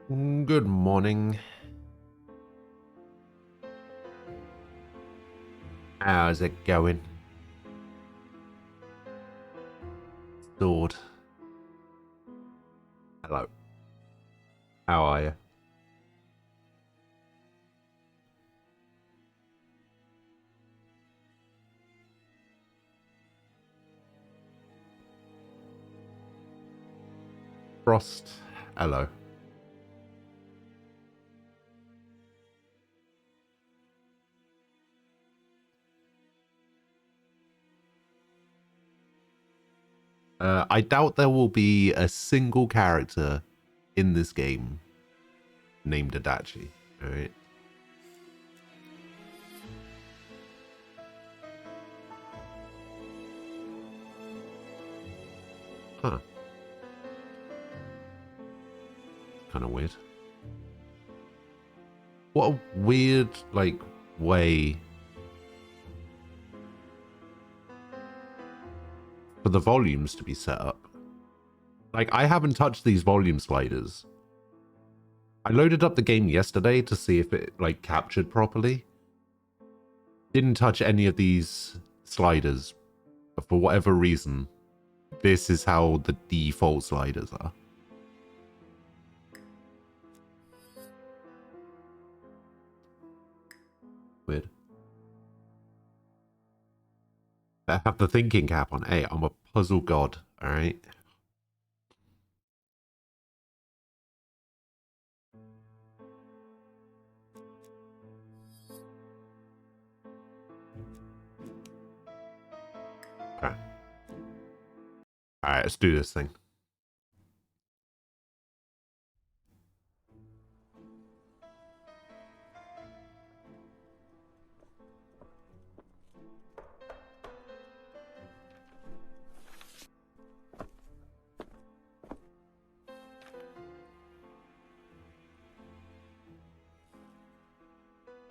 Good morning. How's it going? Sword. Hello. How are you? Frost. Hello. I doubt there will be a single character in this game named Adachi. Alright. Huh. Kind of weird. What a weird, way for the volumes to be set up. I haven't touched these volume sliders. I loaded up the game yesterday to see if it, captured properly. Didn't touch any of these sliders. But for whatever reason, this is how the default sliders are. Weird. I have the thinking cap on. Hey, I'm a puzzle god, alright? Okay. Alright, let's do this thing.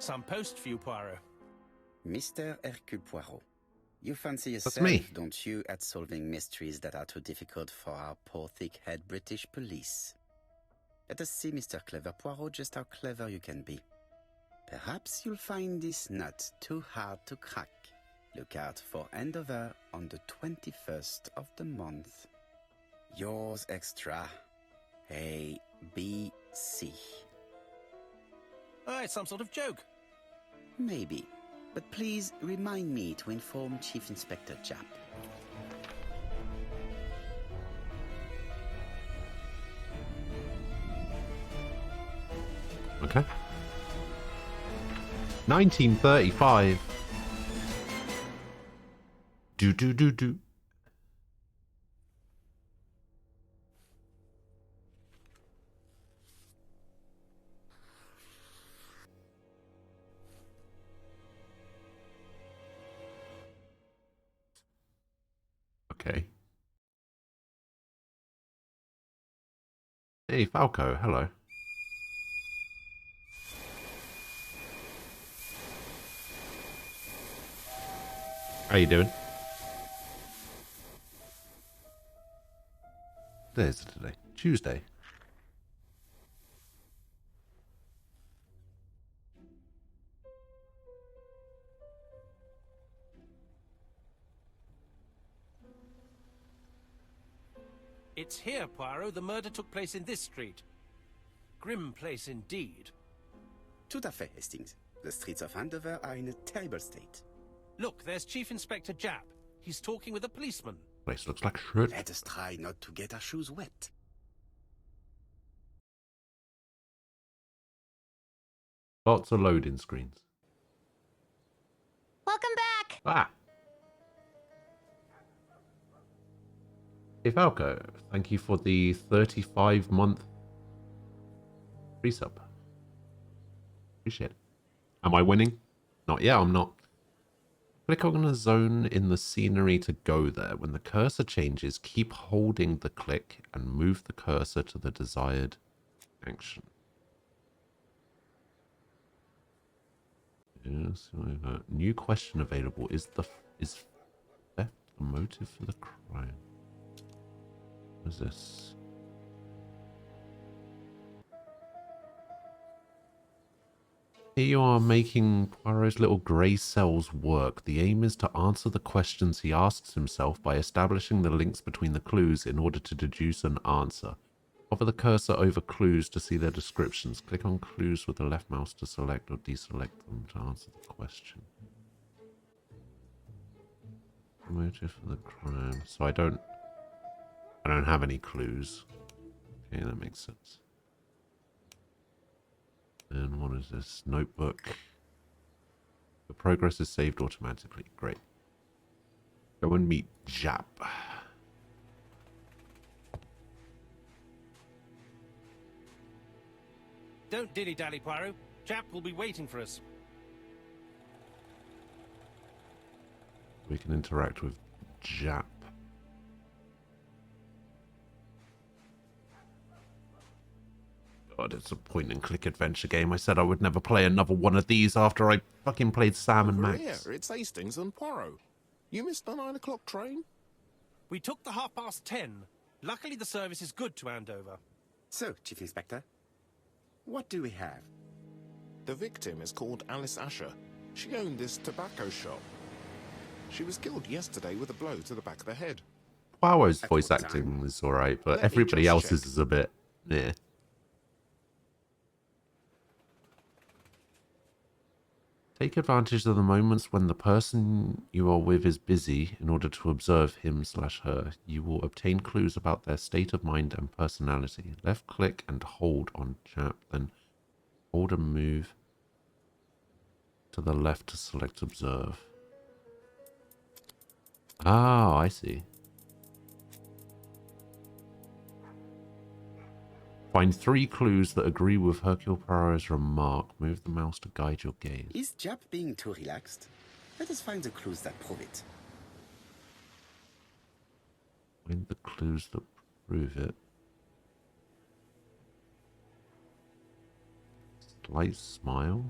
Some post for you, Poirot. Mr. Hercule Poirot, you fancy That's yourself, me. don't you, at solving mysteries that are too difficult for our poor thick-head British police? Let us see, Mr. Clever Poirot, just how clever you can be. Perhaps you'll find this nut too hard to crack. Look out for handover on the 21st of the month. Yours extra, A, B, C. Oh, it's some sort of joke. Maybe. But please remind me to inform Chief Inspector Japp. Okay. 1935. Do. Okay. Hey, Falco, hello. How you doing? There's today. Tuesday. It's here, Poirot. The murder took place in this street. Grim place indeed. Tout à fait, Hastings. The streets of Andover are in a terrible state. Look, there's Chief Inspector Japp. He's talking with a policeman. Place looks like shit. Let us try not to get our shoes wet. Lots of loading screens. Welcome back! Ah! Hey, Falco, thank you for the 35-month resub. Appreciate it. Am I winning? Not yet, I'm not. Click on a zone in the scenery to go there. When the cursor changes, keep holding the click and move the cursor to the desired action. Yes, new question available. Is theft the motive for the crime? What is this? Here you are making Poirot's little grey cells work. The aim is to answer the questions he asks himself by establishing the links between the clues in order to deduce an answer. Hover the cursor over clues to see their descriptions. Click on clues with the left mouse to select or deselect them to answer the question. Motive for the crime. So I don't have any clues. Okay, that makes sense. And what is this? Notebook. The progress is saved automatically. Great. Go and meet Jap. Don't dilly-dally, Poirot. Jap will be waiting for us. We can interact with Jap. God, it's a point-and-click adventure game. I said I would never play another one of these after I fucking played Sam and Max. Here, it's Hastings and Poirot. You missed the 9 o'clock train? We took the 10:30. Luckily, the service is good to Andover. So, Chief Inspector, what do we have? The victim is called Alice Asher. She owned this tobacco shop. She was killed yesterday with a blow to the back of the head. Poirot's voice acting is alright, but Let me everybody just else's check. is a bit... eh. Take advantage of the moments when the person you are with is busy in order to observe him/her. You will obtain clues about their state of mind and personality. Left click and hold on Jap, then hold and move to the left to select observe. Oh, I see. Find 3 clues that agree with Hercule Poirot's remark. Move the mouse to guide your gaze. Is Jap being too relaxed? Let us find the clues that prove it. Find the clues that prove it. Slight smile.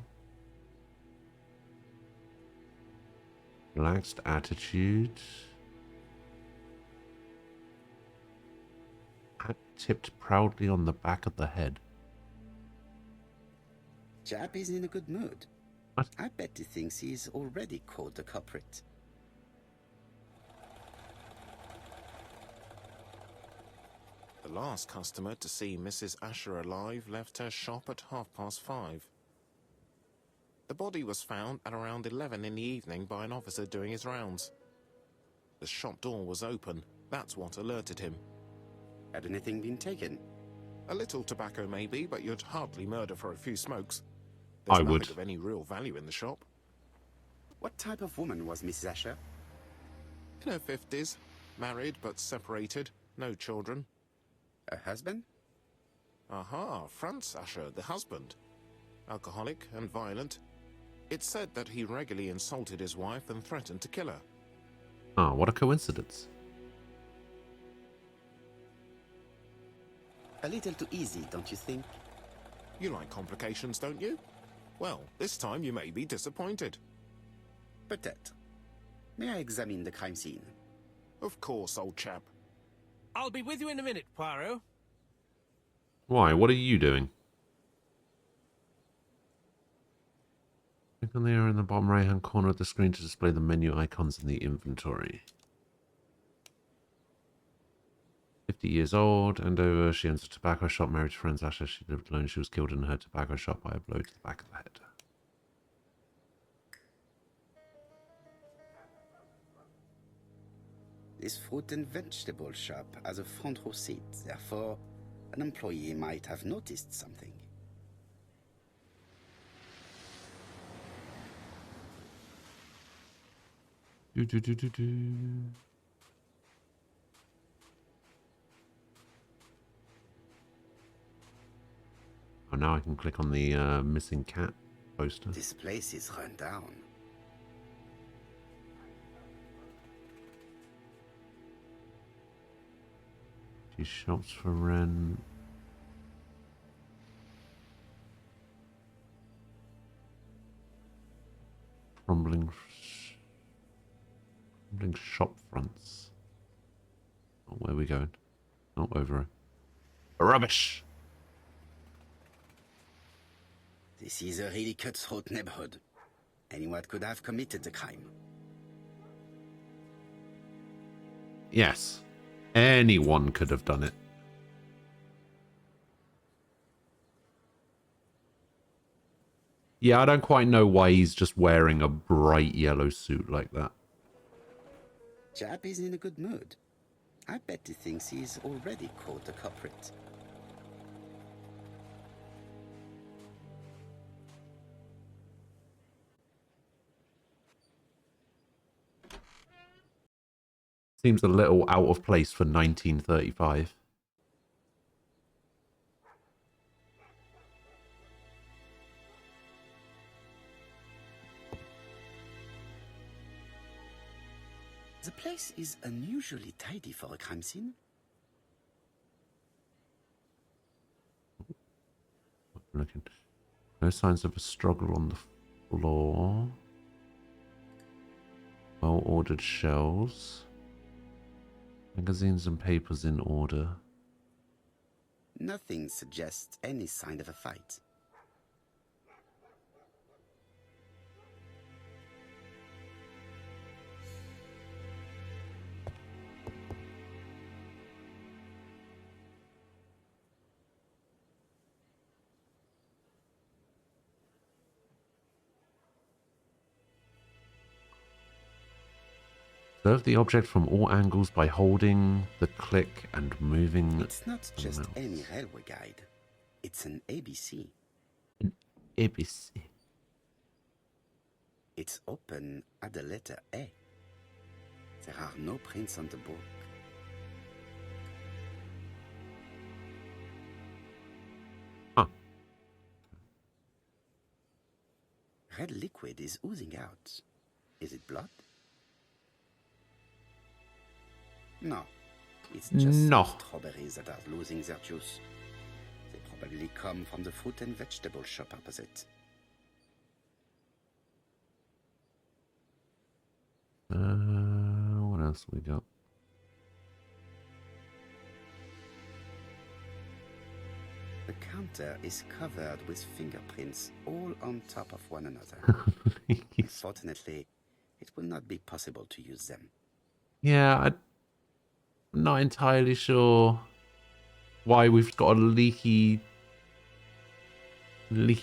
Relaxed attitude. Hat tipped proudly on the back of the head. Jap is in a good mood. What? I bet he thinks he's already caught the culprit. The last customer to see Mrs. Asher alive left her shop at 5:30. The body was found at around 11 in the evening by an officer doing his rounds. The shop door was open. That's what alerted him. Had anything been taken? A little tobacco maybe, but you'd hardly murder for a few smokes. I There's would. nothing of any real value in the shop. What type of woman was Mrs. Asher? In her 50s, married but separated, no children. Her husband? Aha, Franz Asher, the husband. Alcoholic and violent. It's said that he regularly insulted his wife and threatened to kill her. Ah, what a coincidence. A little too easy, don't you think? You like complications, don't you? Well, this time you may be disappointed. Peut-être. May I examine the crime scene? Of course, old chap. I'll be with you in a minute, Poirot. Why? What are you doing? Click on the arrow in the bottom right hand corner of the screen to display the menu icons in the inventory. 50 years old, Andover. She owns a tobacco shop, married to Franz Asher. She lived alone. She was killed in her tobacco shop by a blow to the back of the head. This fruit and vegetable shop has a front row seat, therefore an employee might have noticed something. Do, do, do, do, do. Oh, now I can click on the missing cat poster. This place is run down. She shops for rent. Crumbling shop fronts. Oh, where are we going? Not over. Rubbish! The This is a really cutthroat neighborhood. Anyone could have committed the crime. Yes. Anyone could have done it. Yeah, I don't quite know why he's just wearing a bright yellow suit like that. Chap is in a good mood. I bet he thinks he's already caught the culprit. Seems a little out of place for 1935. The place is unusually tidy for a crime scene. Looking. No signs of a struggle on the floor. Well-ordered shelves. Magazines and papers in order. Nothing suggests any sign of a fight. Observe the object from all angles by holding the click and moving. It's not just mouse. any railway guide. It's an ABC. An ABC. It's open at the letter A. There are no prints on the book. Huh. Red liquid is oozing out. Is it blood? No. It's just No. some strawberries that are losing their juice. They probably come from the fruit and vegetable shop opposite. What else we got? The counter is covered with fingerprints all on top of one another. Unfortunately, it will not be possible to use them. Yeah, I'm not entirely sure why we've got a leaky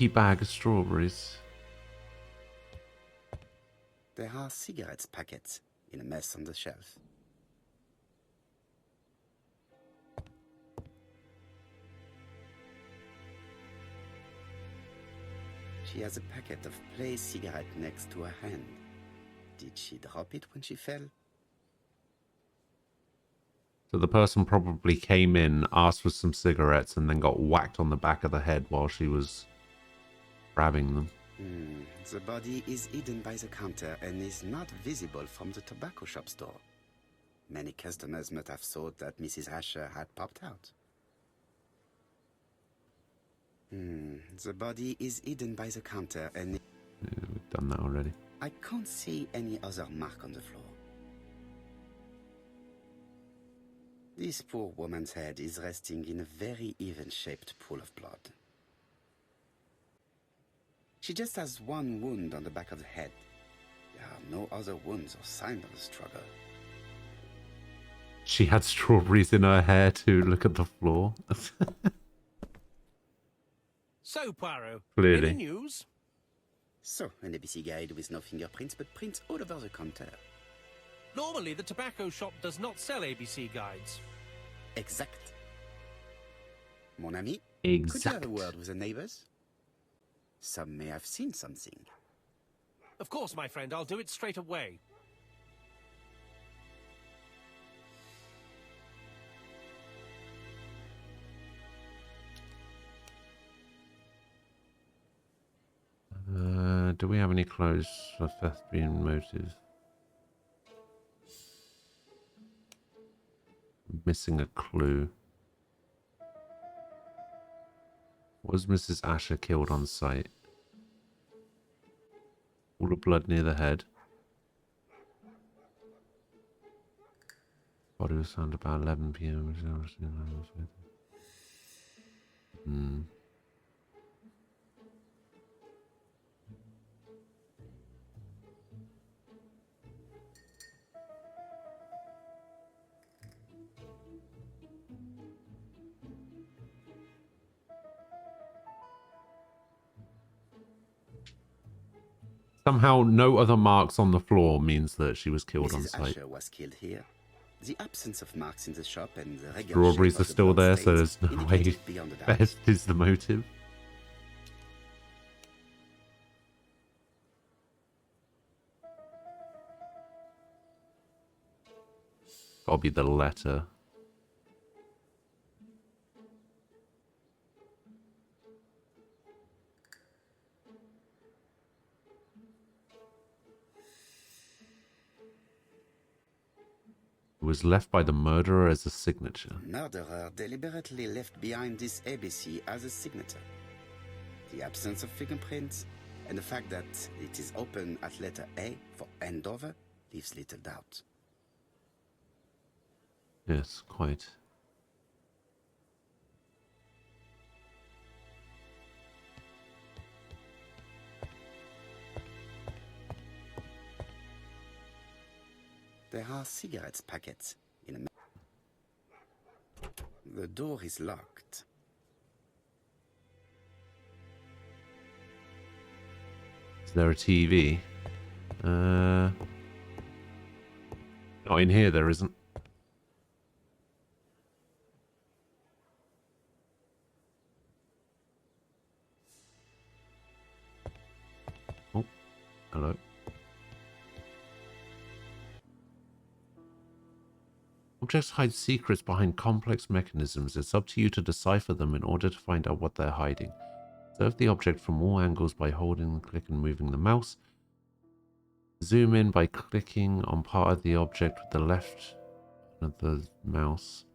bag of strawberries. There are cigarettes packets in a mess on the shelf. She has a packet of Play cigarette next to her hand. Did she drop it when she fell? So the person probably came in, asked for some cigarettes, and then got whacked on the back of the head while she was grabbing them. The body is hidden by the counter and is not visible from the tobacco shop store. Many customers might have thought that Mrs. Asher had popped out. The body is hidden by the counter and... Yeah, we've done that already. I can't see any other mark on the floor. This poor woman's head is resting in a very even-shaped pool of blood. She just has one wound on the back of the head. There are no other wounds or signs of a struggle. She had strawberries in her hair too. Look at the floor. So, Poirot, Clearly. any news? So, an ABC guide with no fingerprints, but prints all over the counter. Normally, the tobacco shop does not sell ABC guides. Exact. Mon ami, could you have Exact. a word with the neighbors? Some may have seen something. Of course, my friend, I'll do it straight away. Do we have any clothes for theft being motive? Missing a clue. Was Mrs. Asher killed on site? All the blood near the head. Body was found about 11 p.m. Somehow no other marks on the floor means that she was killed on Mrs. site. Asher was killed here. The absence of marks in the shop and the regular Strawberries shape are of the still there, so bloodstains there's no way indicated beyond a doubt. Best is the motive. Gotta be the letter. It was left by the murderer as a signature. Murderer deliberately left behind this ABC as a signature. The absence of fingerprints and the fact that it is open at letter A for Andover leaves little doubt. Yes, quite. There are cigarettes packets in a... The door is locked. Is there a TV? Not in here, there isn't. Oh, hello. Objects hide secrets behind complex mechanisms. It's up to you to decipher them in order to find out what they're hiding. Observe the object from all angles by holding, click, and moving the mouse. Zoom in by clicking on part of the object with the left of the mouse.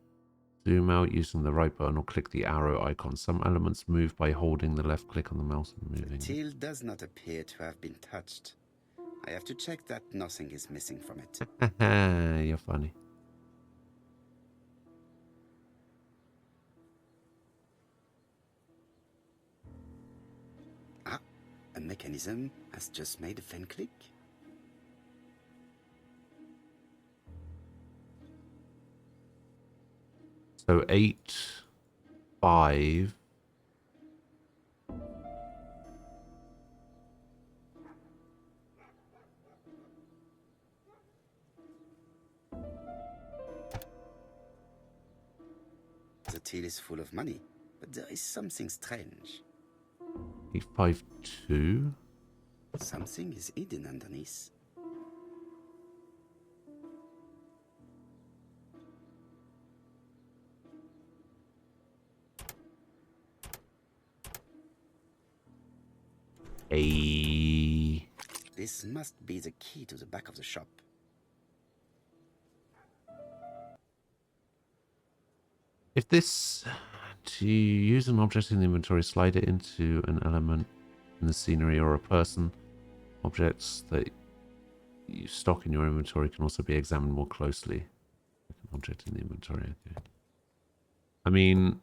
Zoom out using the right button or click the arrow icon. Some elements move by holding the left click on the mouse and moving. The till does not appear to have been touched. I have to check that nothing is missing from it. You're funny. A mechanism has just made a fan click. So 8, 5. The till is full of money, but there is something strange. 8, 5, 2. Something is hidden underneath. This must be the key to the back of the shop. If this, to use an object in the inventory, slide it into an element in the scenery or a person. Objects that you stock in your inventory can also be examined more closely. An object in the inventory, okay. I mean,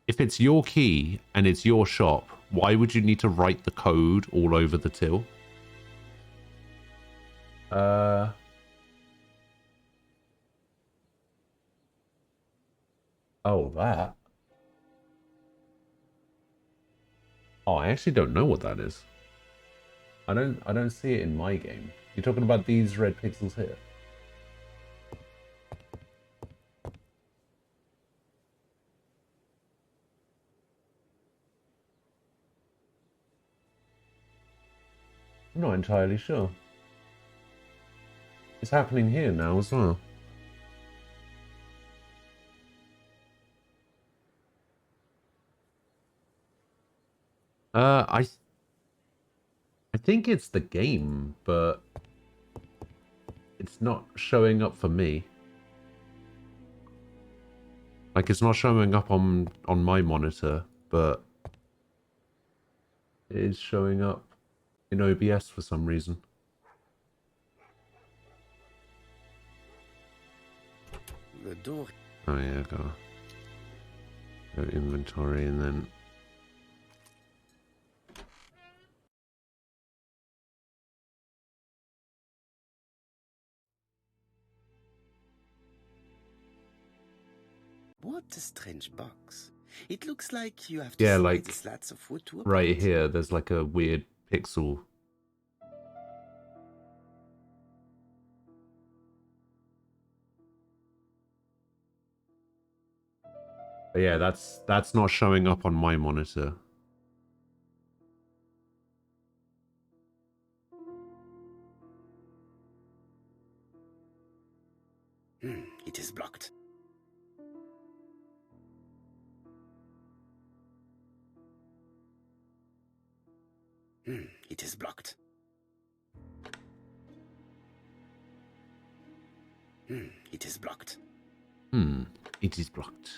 if it's your key and it's your shop, why would you need to write the code all over the till? Oh, that. Oh, I actually don't know what that is. I don't see it in my game. You're talking about these red pixels here? I'm not entirely sure. It's happening here now as well. I think it's the game, but it's not showing up for me. Like, it's not showing up on my monitor, but it is showing up in OBS for some reason. The door. Oh yeah, go inventory and then. What a strange box. It looks like you have to Yeah, slide like the slats of wood to open right it. here, there's like a weird pixel But yeah, that's not showing up on my monitor. It is blocked. It is blocked. It is blocked. It is blocked.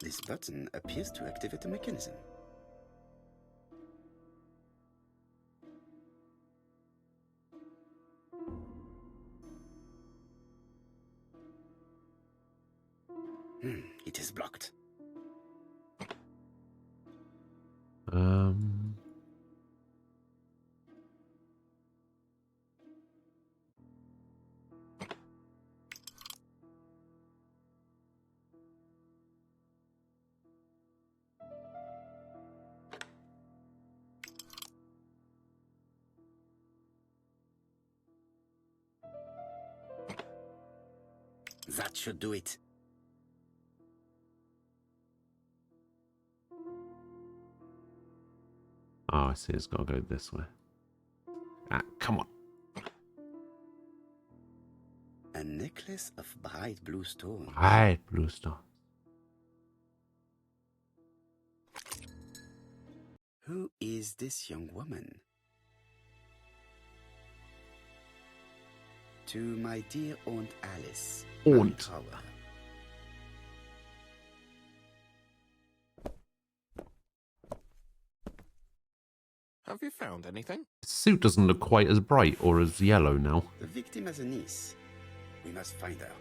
This button appears to activate the mechanism. It is blocked. That should do it. Oh, I see. It's got to go this way. Ah, come on. A necklace of bright blue stone. Right, blue star. Who is this young woman? To my dear Aunt Alice. Aunt. Tower. Have you found anything? His suit doesn't look quite as bright or as yellow now. The victim has a niece. We must find her.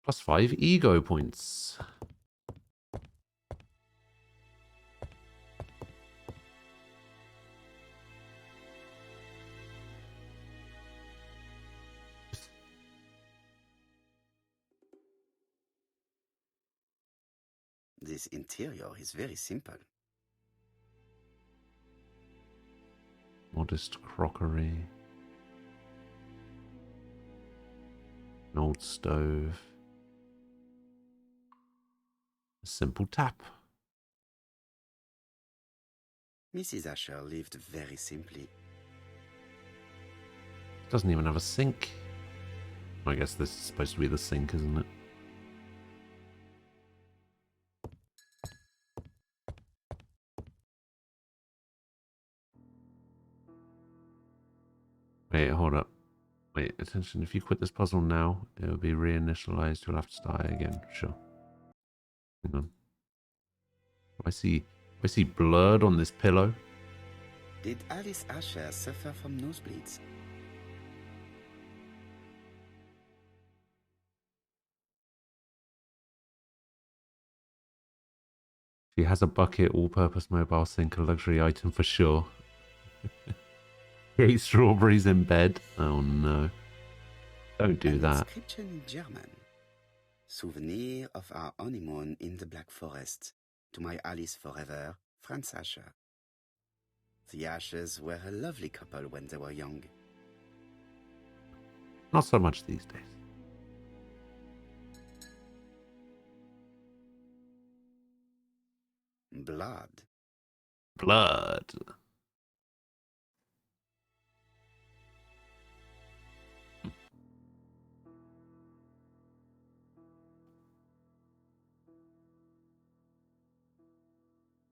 +5 ego points. This interior is very simple. Modest crockery. An old stove. A simple tap. Mrs. Asher lived very simply. Doesn't even have a sink. I guess this is supposed to be the sink, isn't it? Wait, hold up. Wait, attention. If you quit this puzzle now, it will be reinitialized. You'll have to start again. Sure. Hang on. I see blood on this pillow. Did Alice Asher suffer from nosebleeds? She has a bucket, all-purpose mobile sink, a luxury item for sure. He ate strawberries in bed. Oh no. Don't do An that. inscription in German. Souvenir of our honeymoon in the Black Forest. To my Alice forever, Franz Asher. The Ashers were a lovely couple when they were young. Not so much these days. Blood. Blood.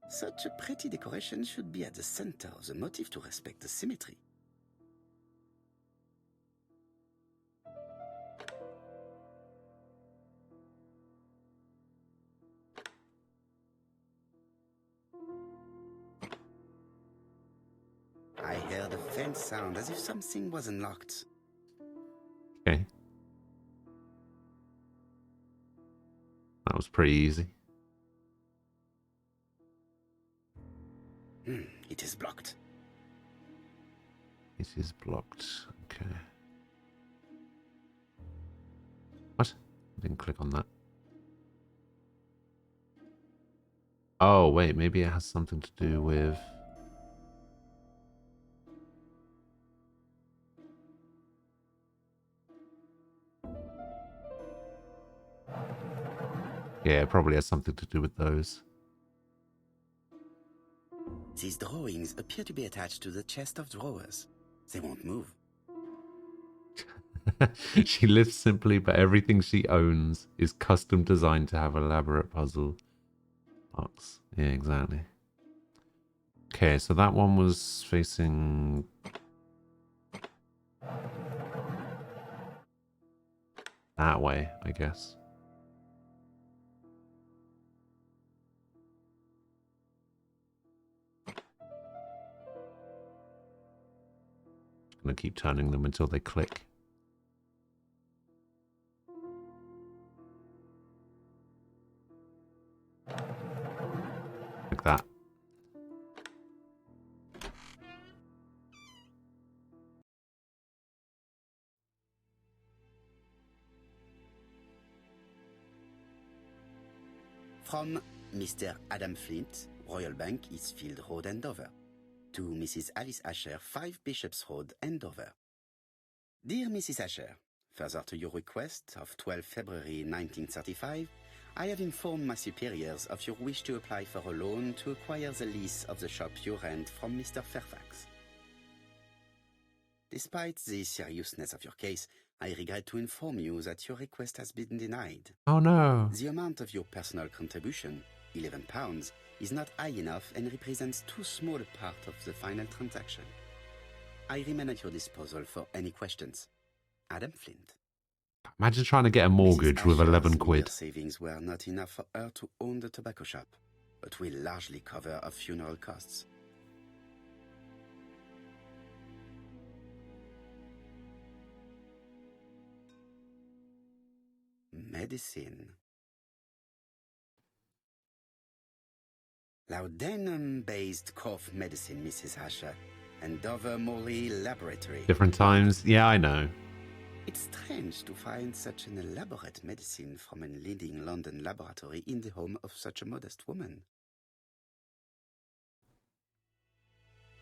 Such a pretty decoration should be at the center of the motif to respect the symmetry. I heard a faint sound as if something was unlocked. Okay. That was pretty easy. It is blocked. It is blocked. Okay. Didn't click on that. Oh, wait, maybe it has something to do with... Yeah, it probably has something to do with those. These drawings appear to be attached to the chest of drawers. They won't move. She lives simply, but everything she owns is custom designed to have elaborate puzzle box. Yeah, exactly. Okay, so that one was facing... that way, I guess. I'm gonna keep turning them until they click. Like that. From Mr. Adam Flint, Royal Bank, Eastfield Road, Andover. To Mrs. Alice Asher, 5 Bishops Road, Andover. Dear Mrs. Asher, further to your request of 12 February 1935, I have informed my superiors of your wish to apply for a loan to acquire the lease of the shop you rent from Mr. Fairfax. Despite the seriousness of your case, I regret to inform you that your request has been denied. Oh no. The amount of your personal contribution, £11, is not high enough and represents too small a part of the final transaction. I remain at your disposal for any questions. Adam Flint. Imagine trying to get a mortgage with 11 quid. Savings were not enough for her to own the tobacco shop, but will largely cover her funeral costs. Medicine. Laudanum-based cough medicine, Mrs. Asher, and Dover Morley Laboratory. Different times. Yeah, I know. It's strange to find such an elaborate medicine from a leading London laboratory in the home of such a modest woman.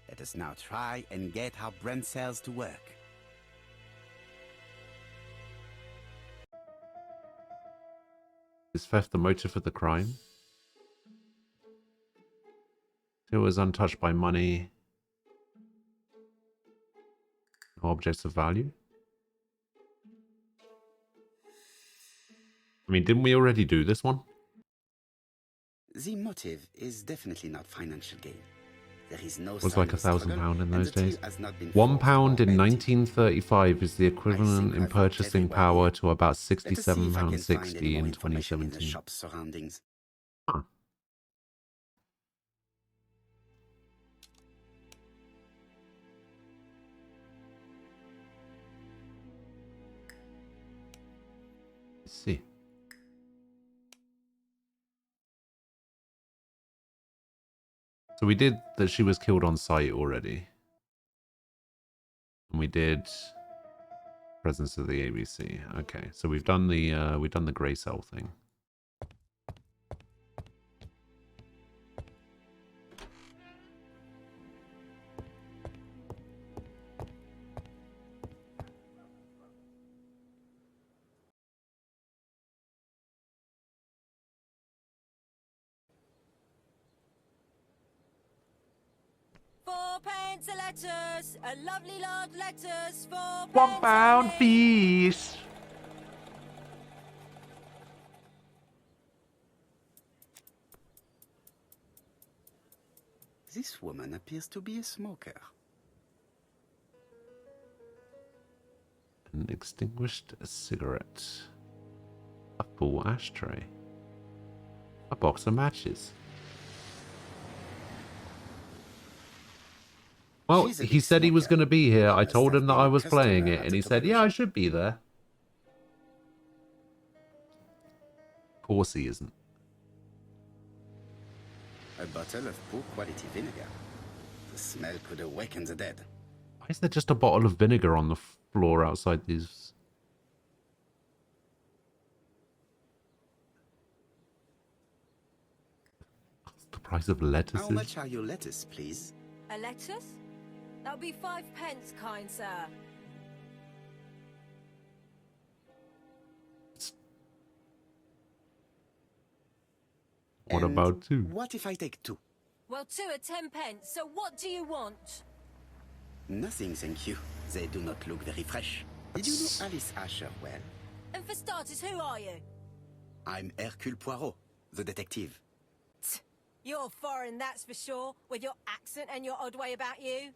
Let us now try and get our brain cells to work. Is theft the motive for the crime? It was untouched by money. No objects of value? I mean, didn't we already do this one? The motive is definitely not financial gain. There is no It was like sign of £1,000 struggle, in and those the days. till has not been £1 forced or in emptied. 1935 is the equivalent in I've looked purchasing everywhere power here. to about Let us see if I can find £67.60 any more in information in the 2017. shop's surroundings. Huh. Let's see. So we did that she was killed on site already. And we did presence of the ABC. Okay, so we've done the grey cell thing. £4 a letters, a lovely lot letters, £4 £1 only. fees. This woman appears to be a smoker. An extinguished cigarette. A full ashtray. A box of matches. Well, She's a he big said he was smoker. going to be here. She I must told have him that been I a was playing customer it, at and the he said, tobacco yeah, I shop. should be there. Of course he isn't. A bottle of poor quality vinegar. The smell could awaken the dead. Why is there just a bottle of vinegar on the floor outside these? price of How lettuces? much are your lettuce, please? A lettuce? That'll be 5 pence, kind sir. What And about 2? What if I take 2? Well, 2 are 10 pence, so what do you want? Nothing, thank you. They do not look very fresh. Did you know Alice Asher well? And for starters, who are you? I'm Hercule Poirot, the detective. You're foreign, that's for sure, with your accent and your odd way about you.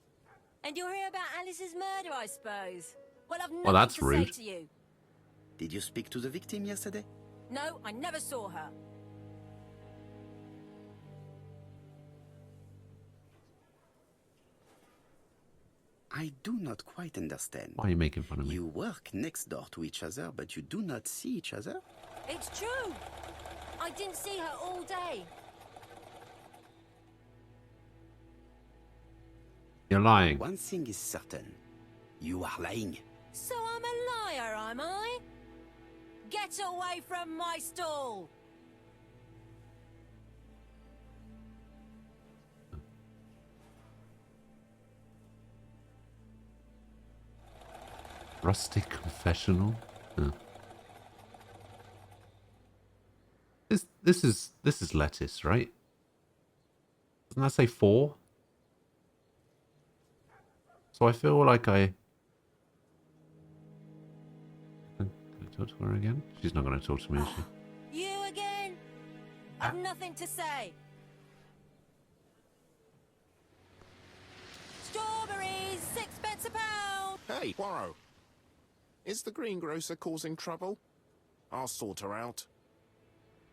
And you're here about Alice's murder, I suppose. Well, I've nothing that's to rude. say to you. Did you speak to the victim yesterday? No, I never saw her. I do not quite understand. Why are you making fun of me? You work next door to each other, but you do not see each other? It's true. I didn't see her all day. You're lying. One thing is certain. You are lying. So I'm a liar, am I? Get away from my stall! Rustic confessional? Huh. This is lettuce, right? Doesn't that say 4? So I feel like Can I talk to her again? She's not going to talk to me, is she? You again? I've nothing to say. Strawberries, 6 pence a pound! Hey, Poirot. Is the greengrocer causing trouble? I'll sort her out.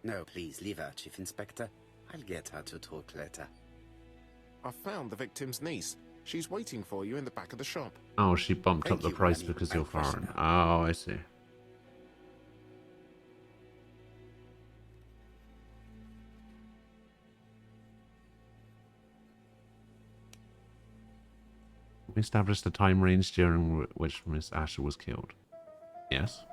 No, please, leave her, Chief Inspector. I'll get her to talk later. I found the victim's niece. She's waiting for you in the back of the shop. Oh, she bumped Thank up the you, price Granny. because I'll you're foreign. freshen Oh, I see. We established the time range during which Miss Asher was killed. Yes.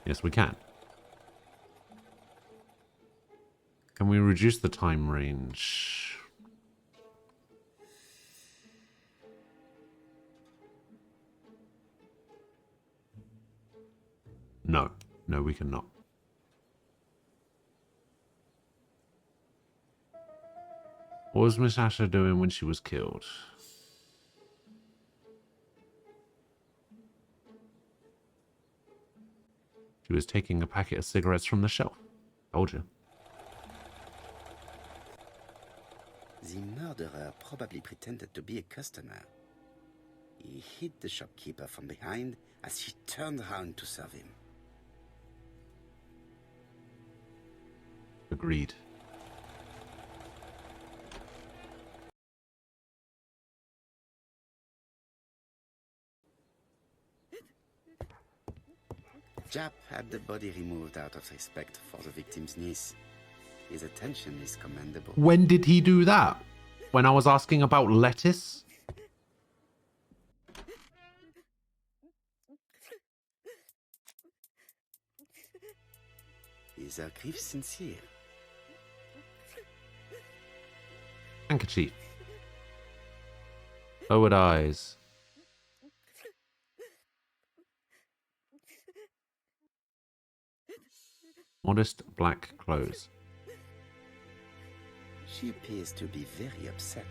Yes, we can. Can we reduce the time range? No. No, we cannot. What was Miss Asher doing when she was killed? She was taking a packet of cigarettes from the shelf. Told you. The murderer probably pretended to be a customer. He hit the shopkeeper from behind as she turned around to serve him. Agreed. Jap had the body removed out of respect for the victim's niece. His attention is commendable. When did he do that? When I was asking about lettuce? Is her grief sincere? Handkerchief. Lowered eyes. Modest black clothes. She appears to be very upset.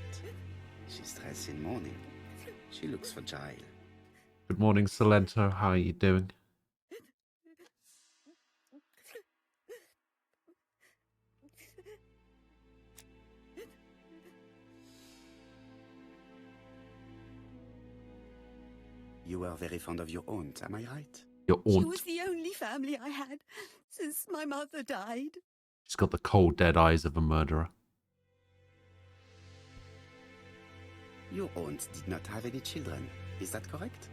She's dressed in mourning. She looks fragile. Good morning, Salento. How are you doing? You were very fond of your aunt, am I right? Your She aunt. was the only family I had since my mother died. She's got the cold, dead eyes of a murderer. Your aunt did not have any children, is that correct?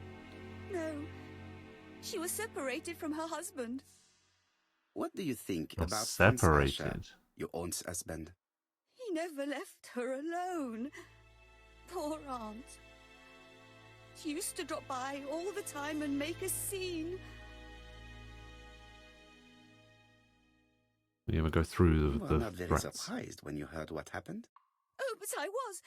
No, she was separated from her husband. What do you think You're about Franz Asher, separated. your aunt's husband? He never left her alone. Poor aunt. She used to drop by all the time and make a scene. You ever go through You were the not very threats? surprised when you heard what happened? Oh, but I was.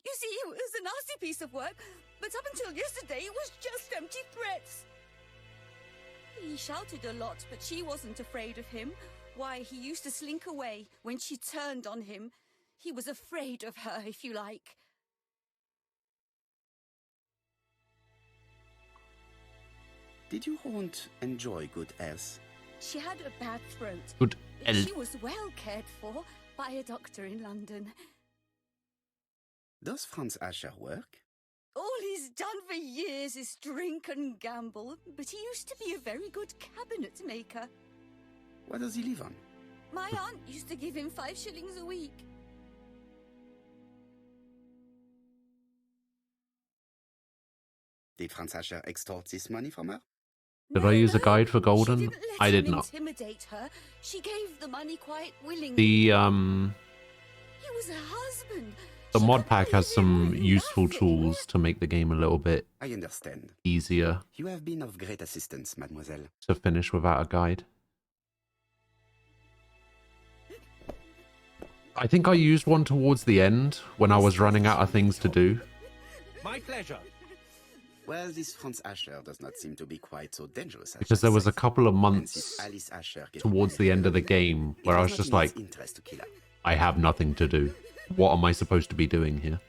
You see, it was a nasty piece of work, but up until yesterday, it was just empty threats. He shouted a lot, but she wasn't afraid of him. Why, he used to slink away when she turned on him. He was afraid of her, if you like. Did your aunt enjoy good health? She had a bad throat. Good elf. She was well cared for by a doctor in London. Does Franz Asher work? All he's done for years is drink and gamble, but he used to be a very good cabinet maker. What does he live on? My aunt used to give him 5 shillings a week. Did Franz Asher extort this money from her? Did I use a guide for Golden? She didn't let I did him not. intimidate her. She gave the money quite willingly. The He was a husband. the She mod couldn't pack has live some with useful nothing. tools to make the game a little bit I understand. easier You have been of great assistance, mademoiselle. to finish without a guide. I think I used one towards the end when I was running out of things to do. My pleasure. Well, this Franz Asher does not seem to be quite so dangerous. as Because you there was a say. couple of And months since Alice Asher gave towards money the end of the her, game it where I was not just in like, his interest to kill her. I have nothing to do. What am I supposed to be doing here?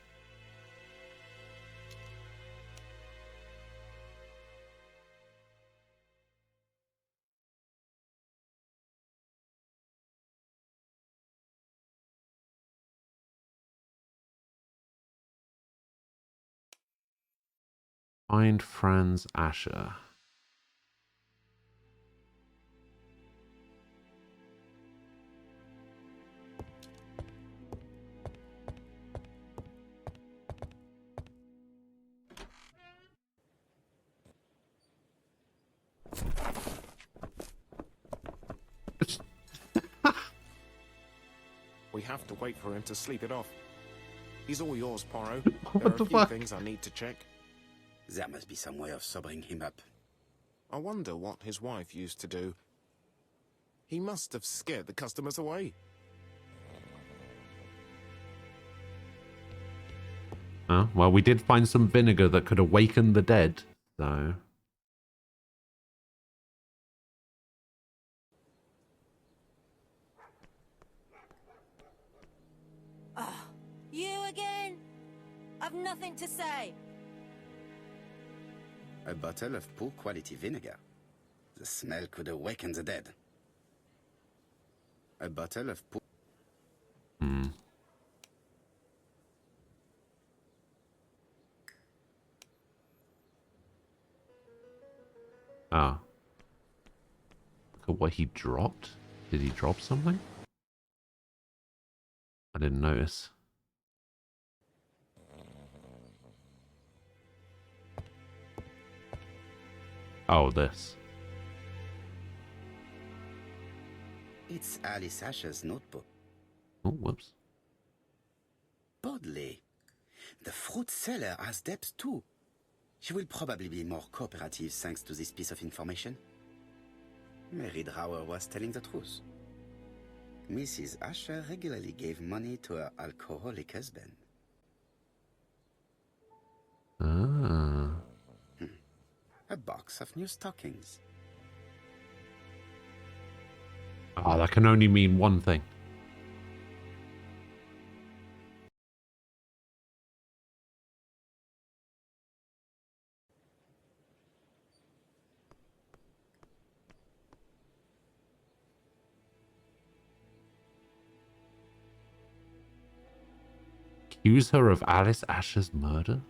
Find Franz Asher. We have to wait for him to sleep it off. He's all yours, Poirot. What There are the a few fuck? things I need to check. There must be some way of sobering him up. I wonder what his wife used to do. He must have scared the customers away. Well, we did find some vinegar that could awaken the dead, so... You again? I've nothing to say. A bottle of poor quality vinegar. The smell could awaken the dead. A bottle of poor... Ah. Look at what he dropped. Did he drop something? I didn't notice. Oh, this. It's Alice Asher's notebook. Oh, whoops. Bodley. The fruit seller has debts too. She will probably be more cooperative thanks to this piece of information. Mary Drower was telling the truth. Mrs. Asher regularly gave money to her alcoholic husband. Ah. A box of new stockings. Ah, that can only mean one thing. Accuse her of Alice Asher's murder?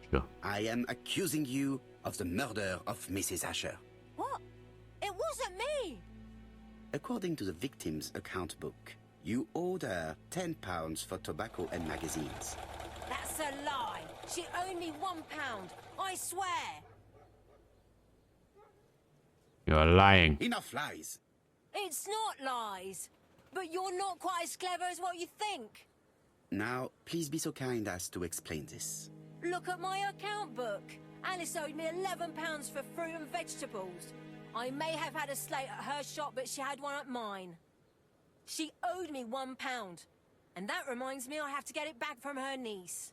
Sure. I am accusing you of the murder of Mrs. Asher. What? It wasn't me! According to the victim's account book, you owed her £10 for tobacco and magazines. That's a lie. She owed me £1. I swear. You're lying. Enough lies! It's not lies. But you're not quite as clever as what you think. Now, please be so kind as to explain this. Look at my account book. Alice owed me £11 for fruit and vegetables. I may have had a slate at her shop, but she had one at mine. She owed me £1, and that reminds me I have to get it back from her niece.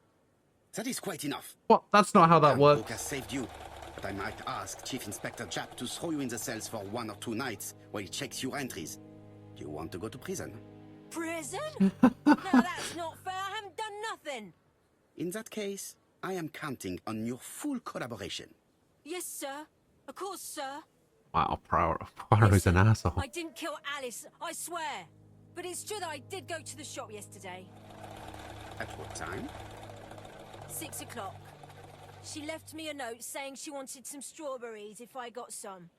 That is quite enough. What? That's not how that Brook works. has saved you, but I might ask Chief Inspector Japp to throw you in the cells for 1 or 2 nights while he checks your entries. Do you want to go to prison? Prison? No, that's not fair. I haven't done nothing. In that case, I am counting on your full collaboration. Yes, sir. Of course, sir. Wow, Poirot's an asshole. I didn't kill Alice, I swear. But it's true that I did go to the shop yesterday. At what time? 6 o'clock. She left me a note saying she wanted some strawberries if I got some.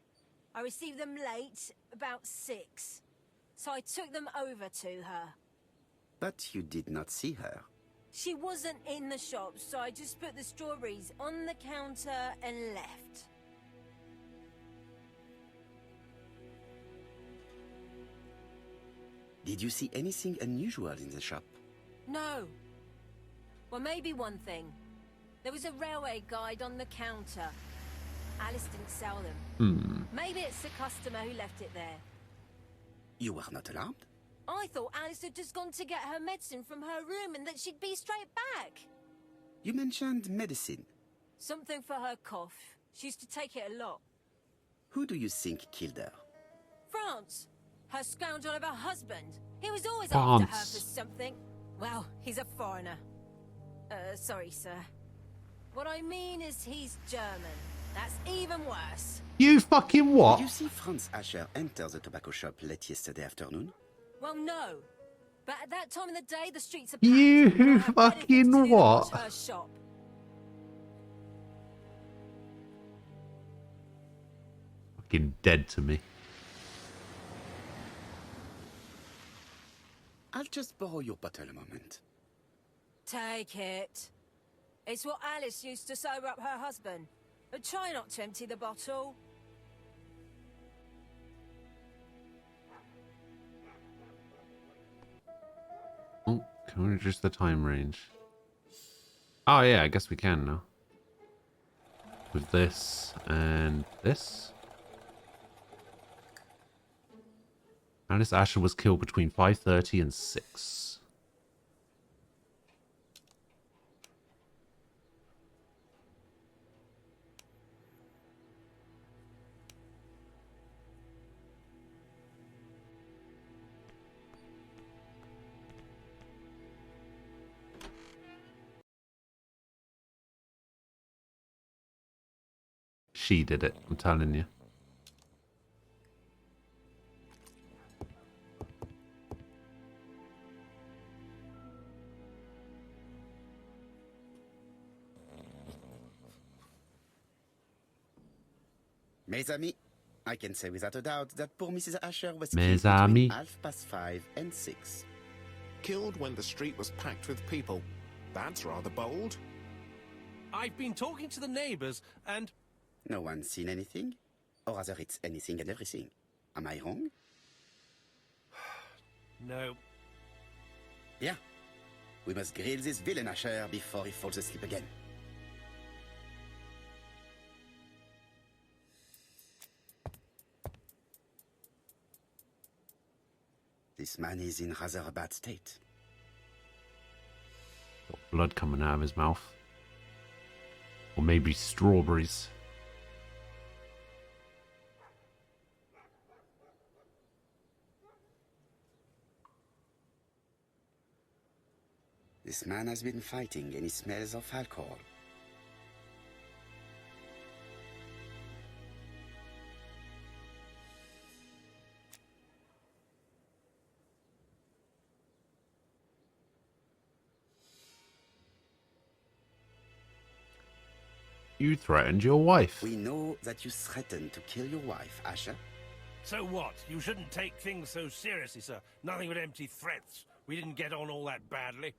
I received them late, about 6. So I took them over to her. But you did not see her. She wasn't in the shop, so I just put the strawberries on the counter and left. Did you see anything unusual in the shop? No. Well, maybe one thing. There was a railway guide on the counter. Alice didn't sell them. Maybe it's the customer who left it there. You were not alarmed? I thought Alice had just gone to get her medicine from her room and that she'd be straight back. You mentioned medicine. Something for her cough. She used to take it a lot. Who do you think killed her? France. Her scoundrel of a husband. He was always after her for something. Well, he's a foreigner. Sorry, sir. What I mean is he's German. That's even worse. You fucking what? Did you see Franz Asher enter the tobacco shop late yesterday afternoon? Well, no. But at that time of the day, the streets are packed. You and I have fucking anything to do than what? watch her shop. Fucking dead to me. I'll just borrow your bottle a moment. Take it. It's what Alice used to sober up her husband. But try not to empty the bottle. Oh, can we reduce the time range? Oh yeah, I guess we can now. With this and this. Alice Asher was killed between 5:30 and 6. She did it, I'm telling you. Mes amis, I can say without a doubt that poor Mrs. Asher was Mes killed between amis. 5:30 and 6. Killed when the street was packed with people. That's rather bold. I've been talking to the neighbors, and No one's seen anything? Or rather, it's anything and everything. Am I wrong? no. Yeah. We must grill this villain Asher before he falls asleep again. This man is in rather a bad state. Got blood coming out of his mouth. Or maybe strawberries. This man has been fighting and he smells of alcohol. You threatened your wife. We know that you threatened to kill your wife, Asher. So what? You shouldn't take things so seriously, sir. Nothing but empty threats. We didn't get on all that badly.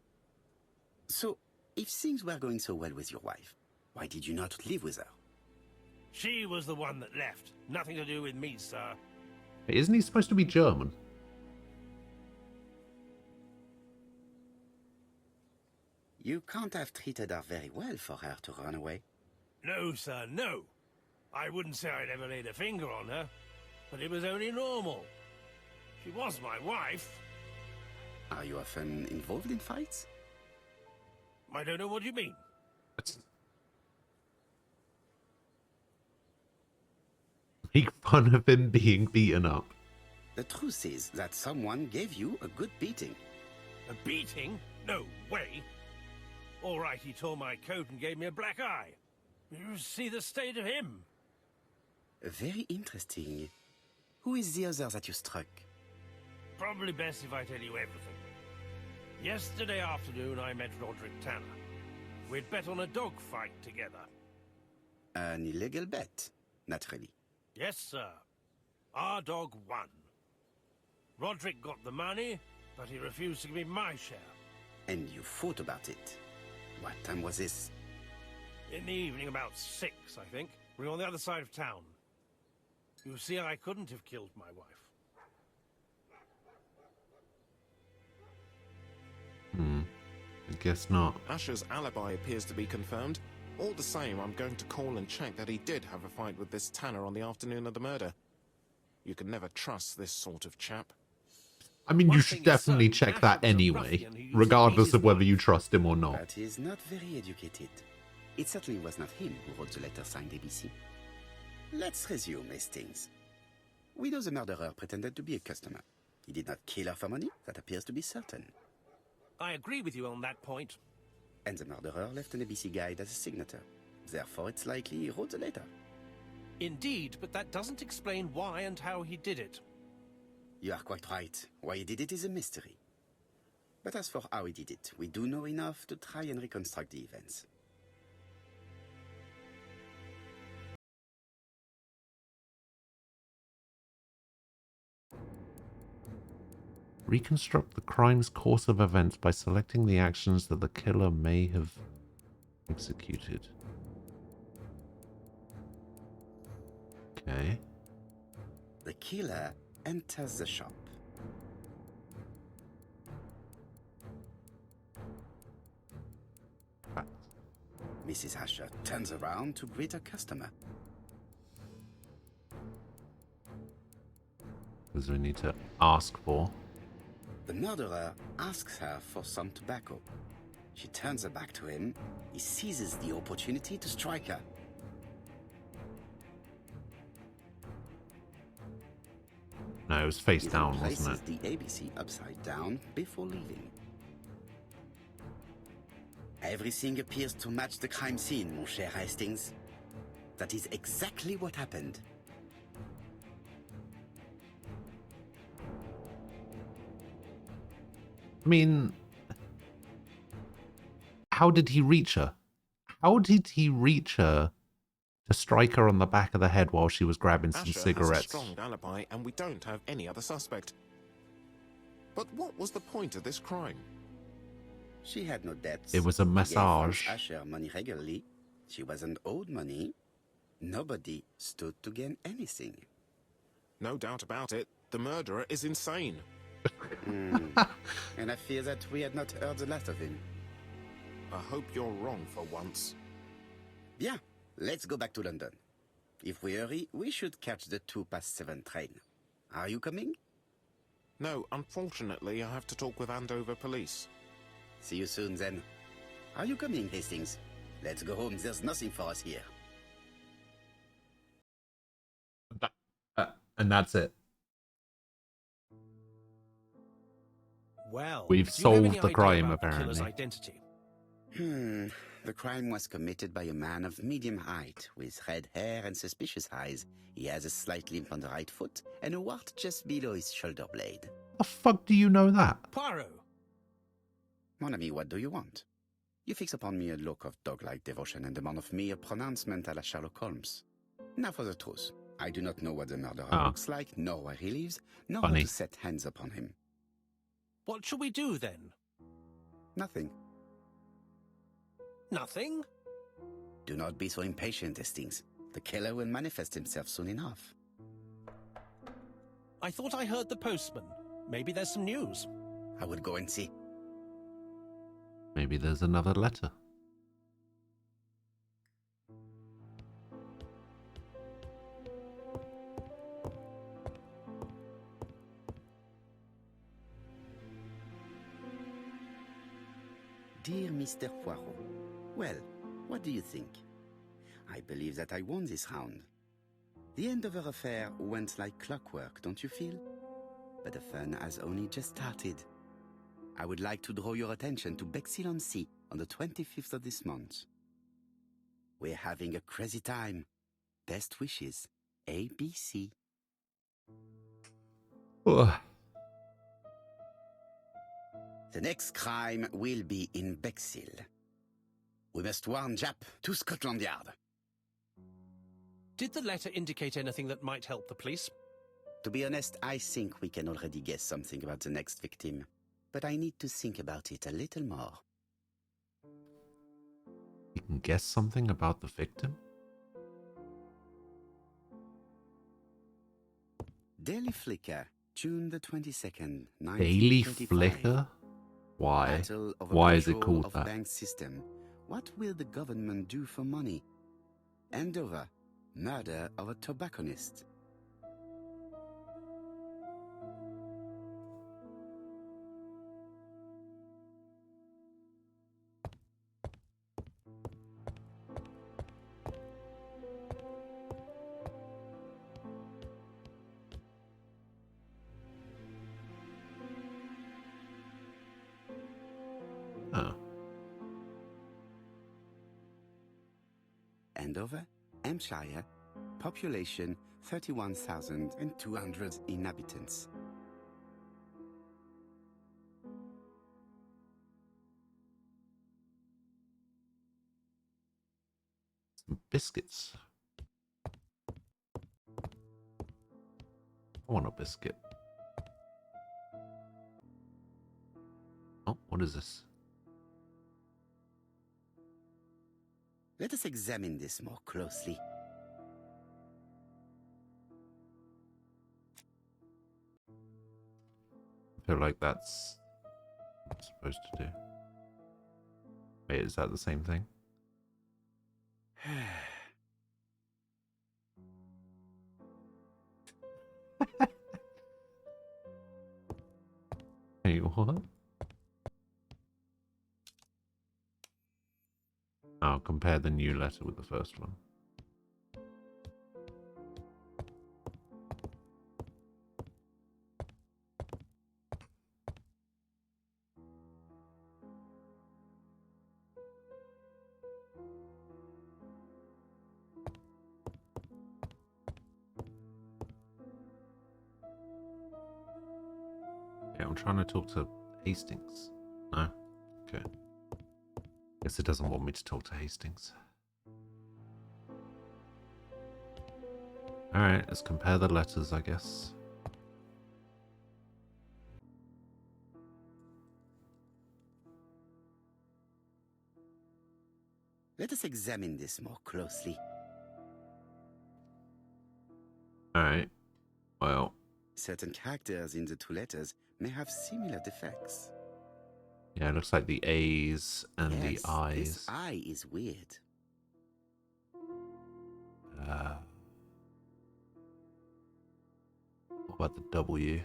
So, if things were going so well with your wife, why did you not live with her? She was the one that left. Nothing to do with me, sir. Isn't he supposed to be German? You can't have treated her very well for her to run away. No, sir, no. I wouldn't say I'd ever laid a finger on her, but it was only normal. She was my wife. Are you often involved in fights? I don't know what you mean. Make fun of him being beaten up. The truth is that someone gave you a good beating. A beating? No way. All right, he tore my coat and gave me a black eye. You see the state of him. Very interesting. Who is the other that you struck? Probably best if I tell you everything. Yesterday afternoon, I met Roderick Tanner. We'd bet on a dog fight together. An illegal bet, naturally. Yes, sir. Our dog won. Roderick got the money, but he refused to give me my share. And you fought about it. What time was this? In the evening, about 6, I think. We were on the other side of town. You see, I couldn't have killed my wife. I guess not. Asher's alibi appears to be confirmed. All the same, I'm going to call and check that he did have a fight with this Tanner on the afternoon of the murder. You can never trust this sort of chap. I mean, One you thing should is definitely certain, check that Asher was a anyway, ruffian who used to regardless beat of his whether wife. you trust him or not. But he is not very educated. It certainly was not him who wrote the letter signed ABC. Let's resume, Hastings. We know the murderer pretended to be a customer. He did not kill her for money, that appears to be certain. I agree with you on that point. And the murderer left an ABC guide as a signature. Therefore, it's likely he wrote the letter. Indeed, but that doesn't explain why and how he did it. You are quite right. Why he did it is a mystery. But as for how he did it, we do know enough to try and reconstruct the events. Reconstruct the crime's course of events by selecting the actions that the killer may have executed. Okay. The killer enters the shop. Right. Mrs. Asher turns around to greet her customer. Because we need to ask for. The murderer asks her for some tobacco. She turns her back to him. He seizes the opportunity to strike her. No, it was face He down, then wasn't places it? the ABC upside down before leaving. Everything appears to match the crime scene, mon cher Hastings. That is exactly what happened. I mean, how did he reach her? How did he reach her to strike her on the back of the head while she was grabbing some Asher cigarettes? has a strong alibi, and we don't have any other suspect. But what was the point of this crime? She had no debts. It was a He gave massage. Asher money regularly. She wasn't owed money. Nobody stood to gain anything. No doubt about it, the murderer is insane. And I fear that we had not heard the last of him. I hope you're wrong for once. Bien, let's go back to London. If we hurry, we should catch the 7:02 train. Are you coming? No, unfortunately, I have to talk with Andover police. See you soon, then. Are you coming, Hastings? Let's go home. There's nothing for us here. And that's it. Well, We've do you have solved any the idea crime, about the killer's apparently. identity? The crime was committed by a man of medium height, with red hair and suspicious eyes. He has a slight limp on the right foot, and a wart just below his shoulder blade. The fuck do you know that? Poirot. Mon ami, what do you want? You fix upon me a look of dog-like devotion and demand of me a pronouncement à la Sherlock Holmes. Now for the truth. I do not know what the murderer looks like, nor where he lives, nor how Funny. to set hands upon him. What shall we do then? Nothing. Nothing? Do not be so impatient, Hastings. The killer will manifest himself soon enough. I thought I heard the postman. Maybe there's some news. I will go and see. Maybe there's another letter. Dear Mr. Poirot, well, what do you think? I believe that I won this round. The end of our affair went like clockwork, don't you feel? But the fun has only just started. I would like to draw your attention to Bexhill-on-Sea on the 25th of this month. We're having a crazy time. Best wishes, ABC. Ugh. The next crime will be in Bexhill. We must warn Jap to Scotland Yard. Did the letter indicate anything that might help the police? To be honest, I think we can already guess something about the next victim. But I need to think about it a little more. You can guess something about the victim? Daily Flicker, June the 22nd, Daily 1925. Flicker? Why? Battle of a Why is it control called of that? bank system. What will the government do for money? Andover, murder of a tobacconist. Oh. Andover, Hampshire, population 31,200 inhabitants. Some biscuits. I want a biscuit. Oh, what is this? Let us examine this more closely. I feel like that's what I'm supposed to do. Wait, is that the same thing? Hey, what? I'll compare the new letter with the first one. Yeah, I'm trying to talk to Hastings. No? Okay. Guess it doesn't want me to talk to Hastings. Alright, let's compare the letters, I guess. Let us examine this more closely. Alright. Well, Certain characters in the two letters may have similar defects. yeah, it looks like the A's and Yes, the this I's. I is weird. What about the W?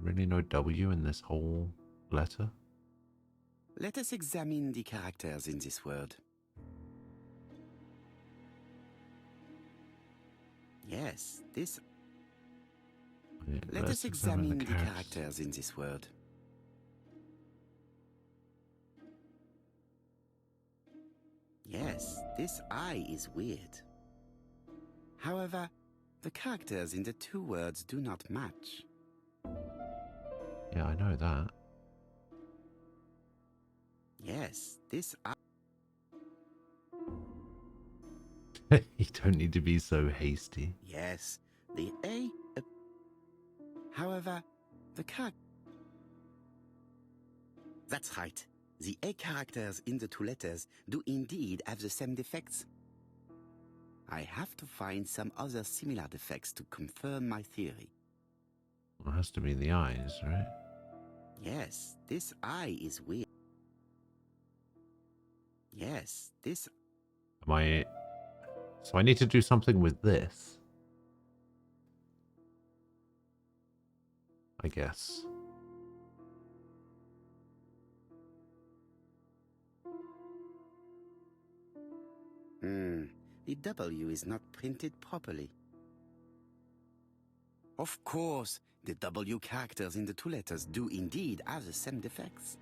Really no W in this whole letter? Let us examine the characters in this word. Yes, this... Yeah, Let let's us examine the characters in this word. Yes, this I is weird. However, the characters in the two words do not match. Yeah, I know that. Yes, this I... You don't need to be so hasty. Yes, the A... However, the character... That's right. The A characters in the two letters do indeed have the same defects. I have to find some other similar defects to confirm my theory. It has to be the I's, right? Yes, this I is weird. Yes, this... Am I... So I need to do something with this. I guess. The W is not printed properly. Of course, the W characters in the two letters do indeed have the same defects.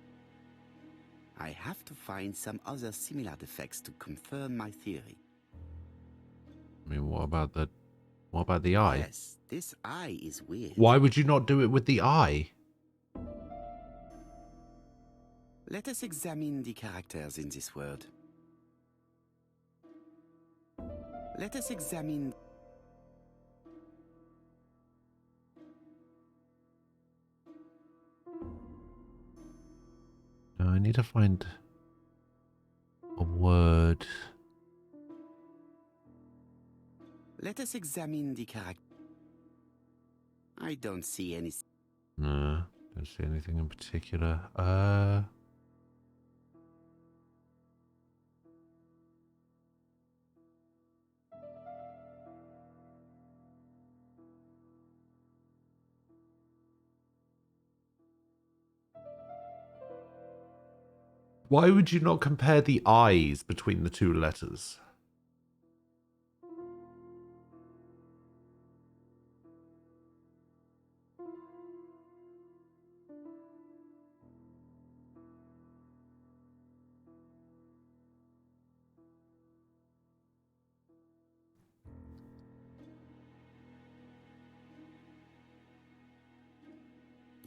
I have to find some other similar defects to confirm my theory. I mean, what about the eye? Yes, this eye is weird. Why would you not do it with the eye? Let us examine the characters in this word. Let us examine... No, I need to find a word. Let us examine the character. I don't see any... No, don't see anything in particular. Why would you not compare the eyes between the two letters?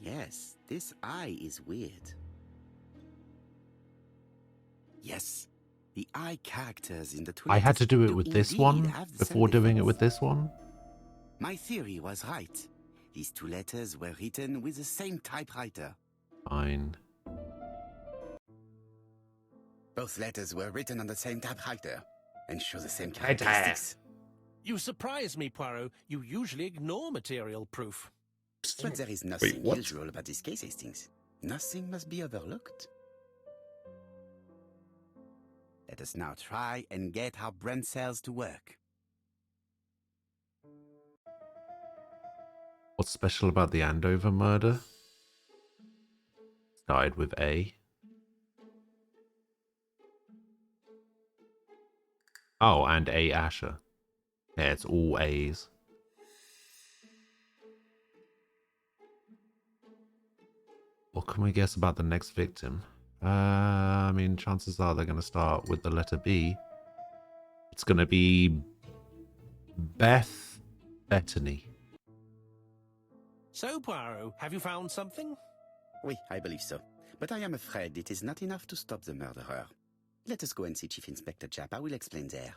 Yes, this eye is weird. Yes, the eye characters in the two I had to do it letters with this indeed one have the same before doing it defects. with this one. My theory was right. These two letters were written with the same typewriter. Fine. Both letters were written on the same typewriter and show the same characteristics. You surprise me, Poirot. You usually ignore material proof. But there is nothing what? usual about this case, Hastings. Nothing must be overlooked. Let us now try and get our brain cells to work. What's special about the Andover murder? Started with A. Oh, and A. Asher. Yeah, it's all A's. What can we guess about the next victim? I mean, chances are they're going to start with the letter B. It's going to be Bethany. So, Poirot, have you found something? Oui, I believe so. But I am afraid it is not enough to stop the murderer. Let us go and see Chief Inspector Japp. I will explain there.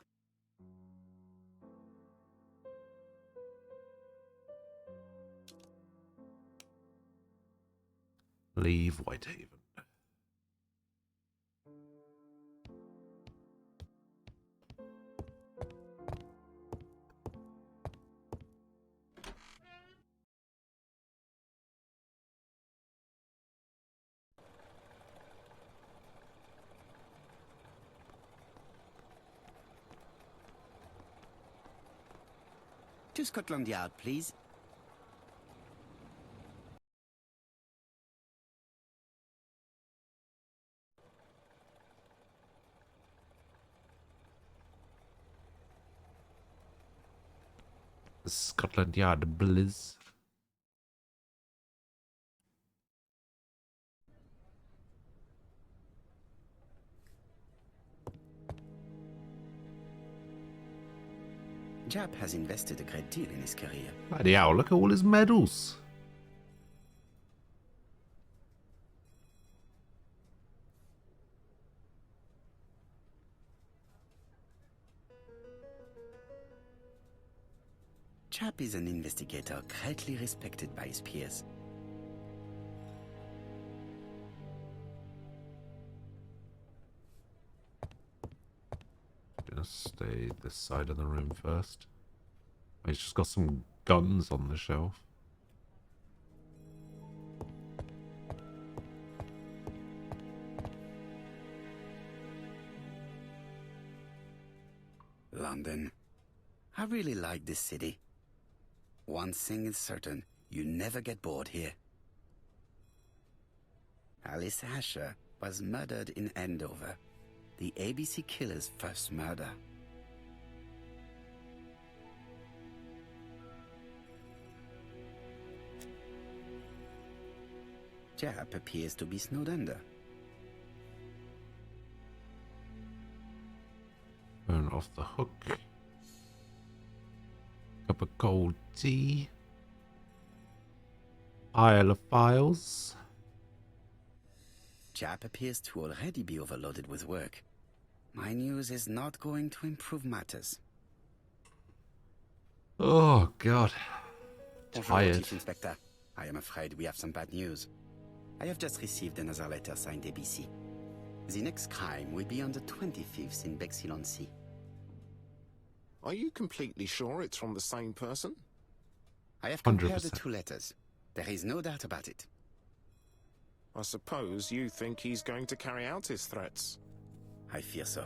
Leave Whitehaven. To Scotland Yard, please. Scotland Yard Blizz. Japp has invested a great deal in his career. Bloody hell, look at all his medals. Japp is an investigator greatly respected by his peers. Gonna stay this side of the room first. He's just got some guns on the shelf. London. I really like this city. One thing is certain, you never get bored here. Alice Asher was murdered in Andover, the ABC killer's first murder. Jap appears to be snowed under. Burn off the hook. Cup of cold tea. Pile of files. Jap appears to already be overloaded with work. My news is not going to improve matters. Oh, God. Bonjour, Tired. Chief Inspector. I am afraid we have some bad news. I have just received another letter signed ABC. The next crime will be on the 25th in Bexhill-on-Sea. Are you completely sure it's from the same person? I have compared 100%. the two letters. There is no doubt about it. I suppose you think he's going to carry out his threats. I fear so.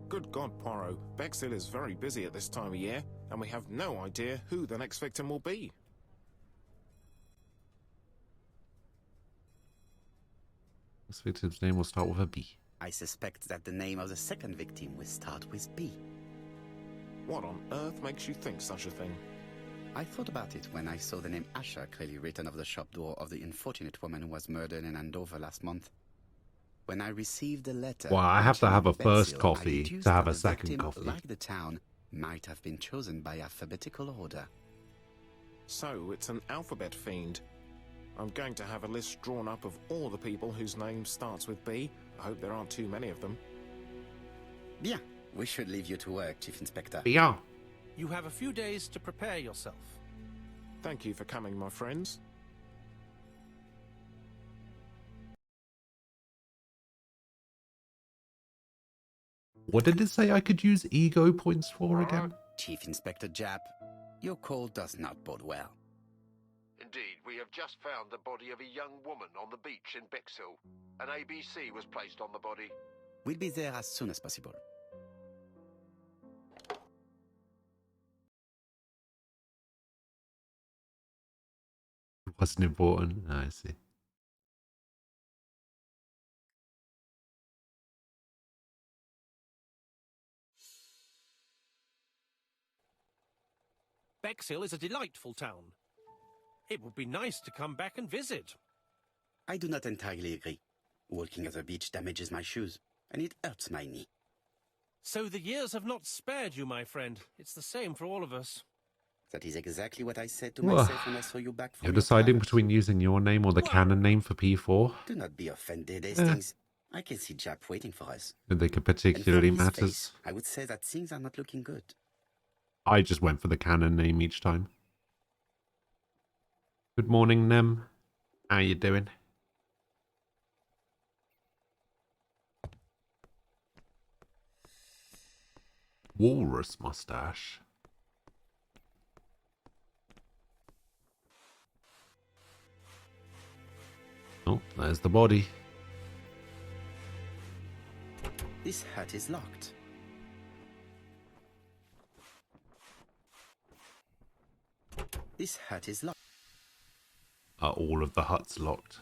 Good God, Poirot. Bexhill is very busy at this time of year, and we have no idea who the next victim will be. This victim's name will start with a B. I suspect that the name of the second victim will start with B. What on earth makes you think such a thing? I thought about it when I saw the name Asher clearly written over the shop door of the unfortunate woman who was murdered in Andover last month. When I received the letter... Well, I have to have a mentioning first Bexhill, coffee I deduced to have that a the second victim, coffee. like the town, might have been chosen by alphabetical order. So, it's an alphabet fiend. I'm going to have a list drawn up of all the people whose name starts with B. I hope there aren't too many of them. Bien. We should leave you to work, Chief Inspector. Yeah. You have a few days to prepare yourself. Thank you for coming, my friends. What did it say I could use ego points for again? Chief Inspector Jap, your call does not bode well. Indeed, we have just found the body of a young woman on the beach in Bexhill. An ABC was placed on the body. We'll be there as soon as possible. It wasn't important. I see. Bexhill is a delightful town. It would be nice to come back and visit. I do not entirely agree. Walking at the beach damages my shoes, and it hurts my knee. So the years have not spared you, my friend. It's the same for all of us. That is exactly what I said to Whoa. myself when I saw you back from You're your deciding travels. between using your name or the canon name for P4. Do not be offended, Hastings. I can see Jap waiting for us. I think it And from particularly his matters. face, I would say that things are not looking good. I just went for the canon name each time. Good morning, Nem. How you doing? Walrus mustache. Oh, there's the body. This hut is locked. This hut is locked. Are all of the huts locked?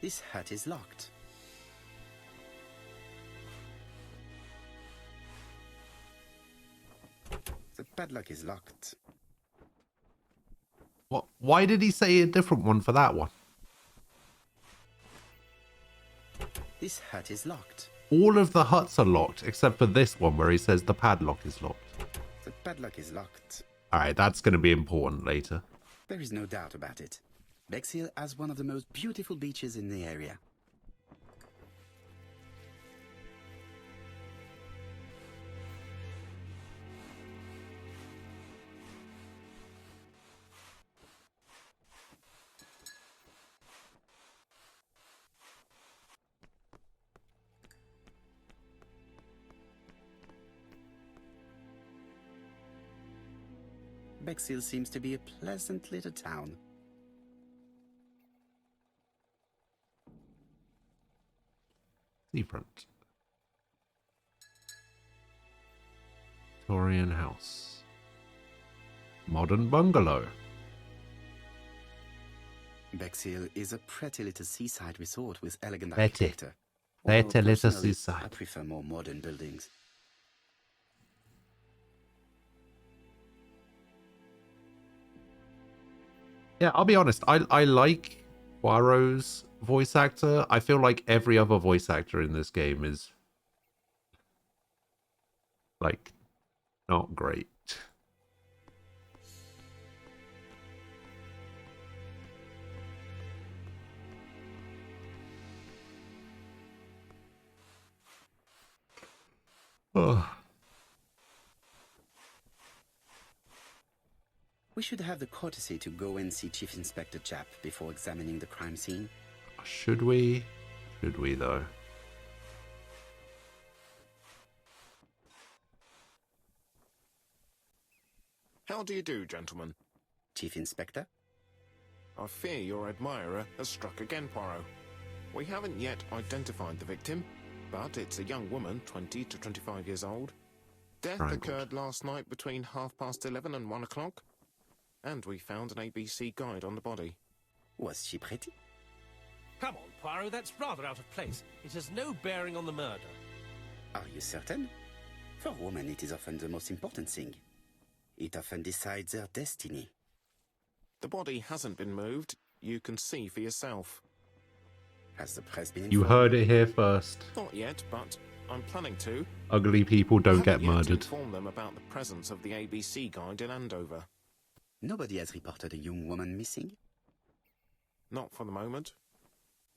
This hut is locked. The padlock is locked. What? Why did he say a different one for that one? This hut is locked. All of the huts are locked except for this one where he says the padlock is locked. The padlock is locked. Alright, that's going to be important later. There is no doubt about it. Bexhill has one of the most beautiful beaches in the area. Bexhill seems to be a pleasant little town. Seafront. Victorian house. Modern bungalow. Bexhill is a pretty little seaside resort with elegant Pretty. architecture. Pretty Although little personally, seaside. I prefer more modern buildings. Yeah, I'll be honest. I like Poirot's voice actor. I feel like every other voice actor in this game is like not great. Oh. We should have the courtesy to go and see Chief Inspector Japp before examining the crime scene. Should we? Should we, though? How do you do, gentlemen? Chief Inspector? I fear your admirer has struck again, Poirot. We haven't yet identified the victim, but it's a young woman, 20 to 25 years old. Death occurred last night between 11:30 and 1 o'clock. And we found an ABC guide on the body. Was she pretty? Come on, Poirot, that's rather out of place. It has no bearing on the murder. Are you certain? For women, it is often the most important thing. It often decides their destiny. The body hasn't been moved. You can see for yourself. Has the press been You informed? heard it here first. Not yet, but I'm planning to. Ugly people don't get Haven't yet murdered. informed them about the presence of the ABC guide in Andover. Nobody has reported a young woman missing? Not for the moment.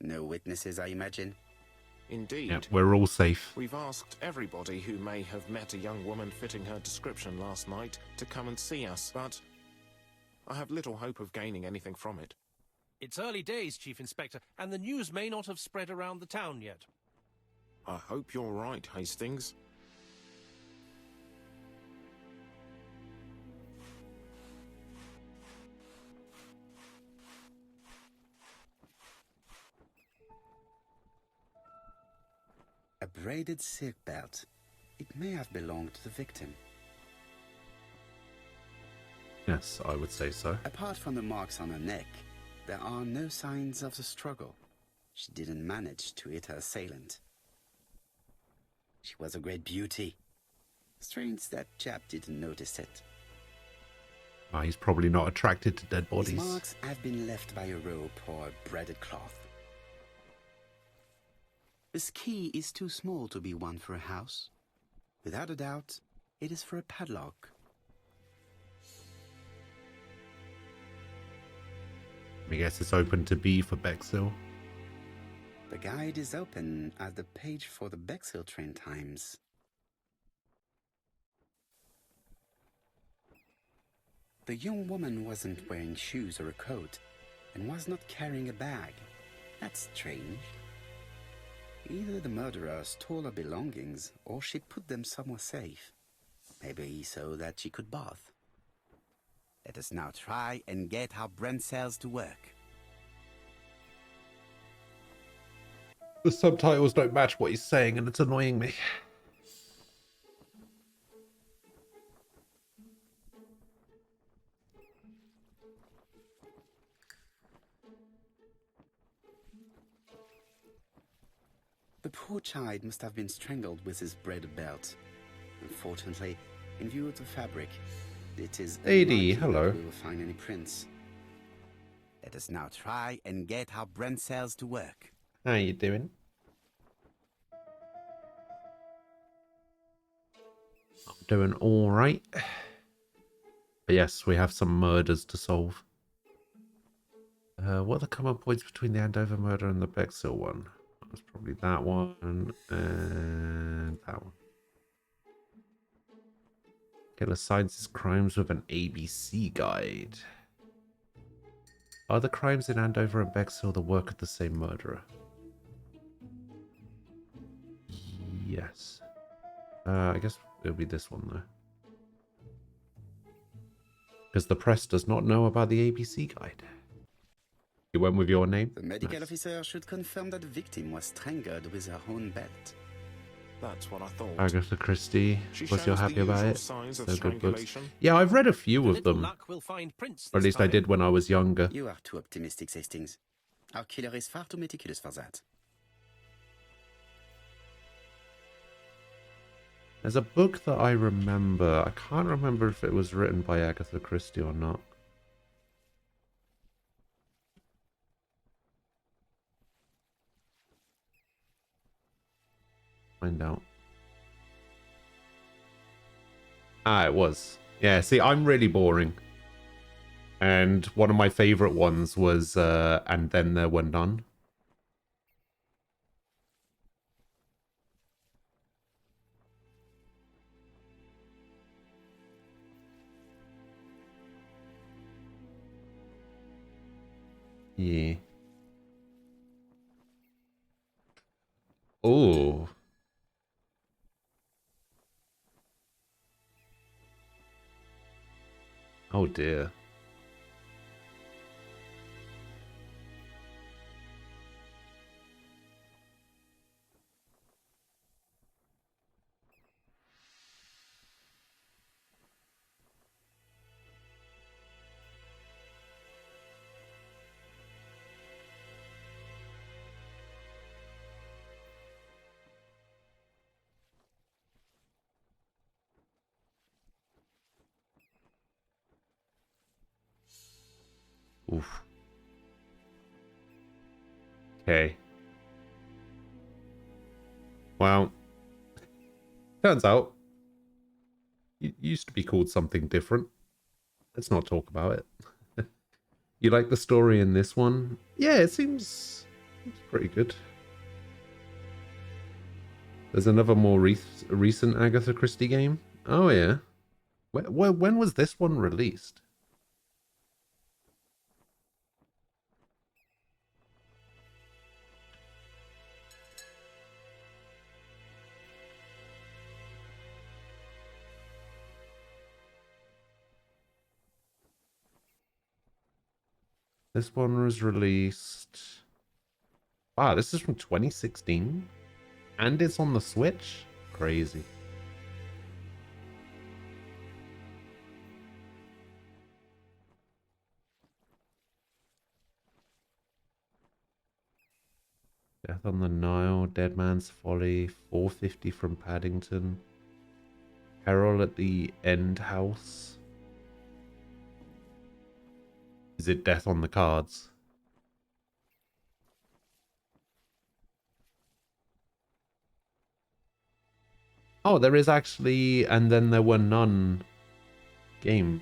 No witnesses, I imagine. Indeed. Yeah, we're all safe. We've asked everybody who may have met a young woman fitting her description last night to come and see us, but I have little hope of gaining anything from it. It's early days, Chief Inspector, and the news may not have spread around the town yet. I hope you're right, Hastings. A braided silk belt. It may have belonged to the victim. Yes, I would say so. Apart from the marks on her neck, there are no signs of the struggle. She didn't manage to hit her assailant. She was a great beauty. Strange that chap didn't notice it. Oh, he's probably not attracted to dead These bodies. marks have been left by a rope or a braided cloth. This key is too small to be one for a house. Without a doubt, it is for a padlock. I guess it's open to B for Bexhill. The guide is open as the page for the Bexhill train times. The young woman wasn't wearing shoes or a coat and was not carrying a bag. That's strange. Either the murderer stole her belongings or she put them somewhere safe. Maybe so that she could bath. Let us now try and get our brain cells to work. The subtitles don't match what he's saying, and it's annoying me. The poor child must have been strangled with his braided belt. Unfortunately, in view of the fabric, it is unlikely that hello. we will find any prints. Let us now try and get our brain cells to work. How you doing? I'm doing all right. But yes, we have some murders to solve. What are the common points between the Andover murder and the Bexhill one? That's probably that one and that one. Killer signs his crimes with an ABC guide. Are the crimes in Andover and Bexhill the work of the same murderer? Yes. I guess it'll be this one though. Because the press does not know about the ABC guide. You went with your name? The medical Nice. officer should confirm that the victim was strangled with her own belt. That's what I thought. Agatha Christie. She Was you shows the happy about usual it? signs of They're good books. strangulation. Yeah, I've read a few With of little them. luck, we'll find prints Or at this least I time. did when I was younger. You are too optimistic, Hastings. Our killer is far too meticulous for that. There's a book that I remember. I can't remember if it was written by Agatha Christie or not. Find out. Ah, it was. Yeah, see, I'm really boring. And one of my favorite ones was, and then there were none. Yeah. Oh. Oh dear. Oof. Okay. Well, turns out it used to be called something different. Let's not talk about it. You like the story in this one? Yeah, it seems pretty good. There's another more recent Agatha Christie game. Oh yeah. When was this one released? This one was released... Wow, this is from 2016? And it's on the Switch? Crazy. Death on the Nile, Dead Man's Folly, 450 from Paddington, Peril at the End House. Is it Death on the Cards? Oh, there is actually, and then there were none game.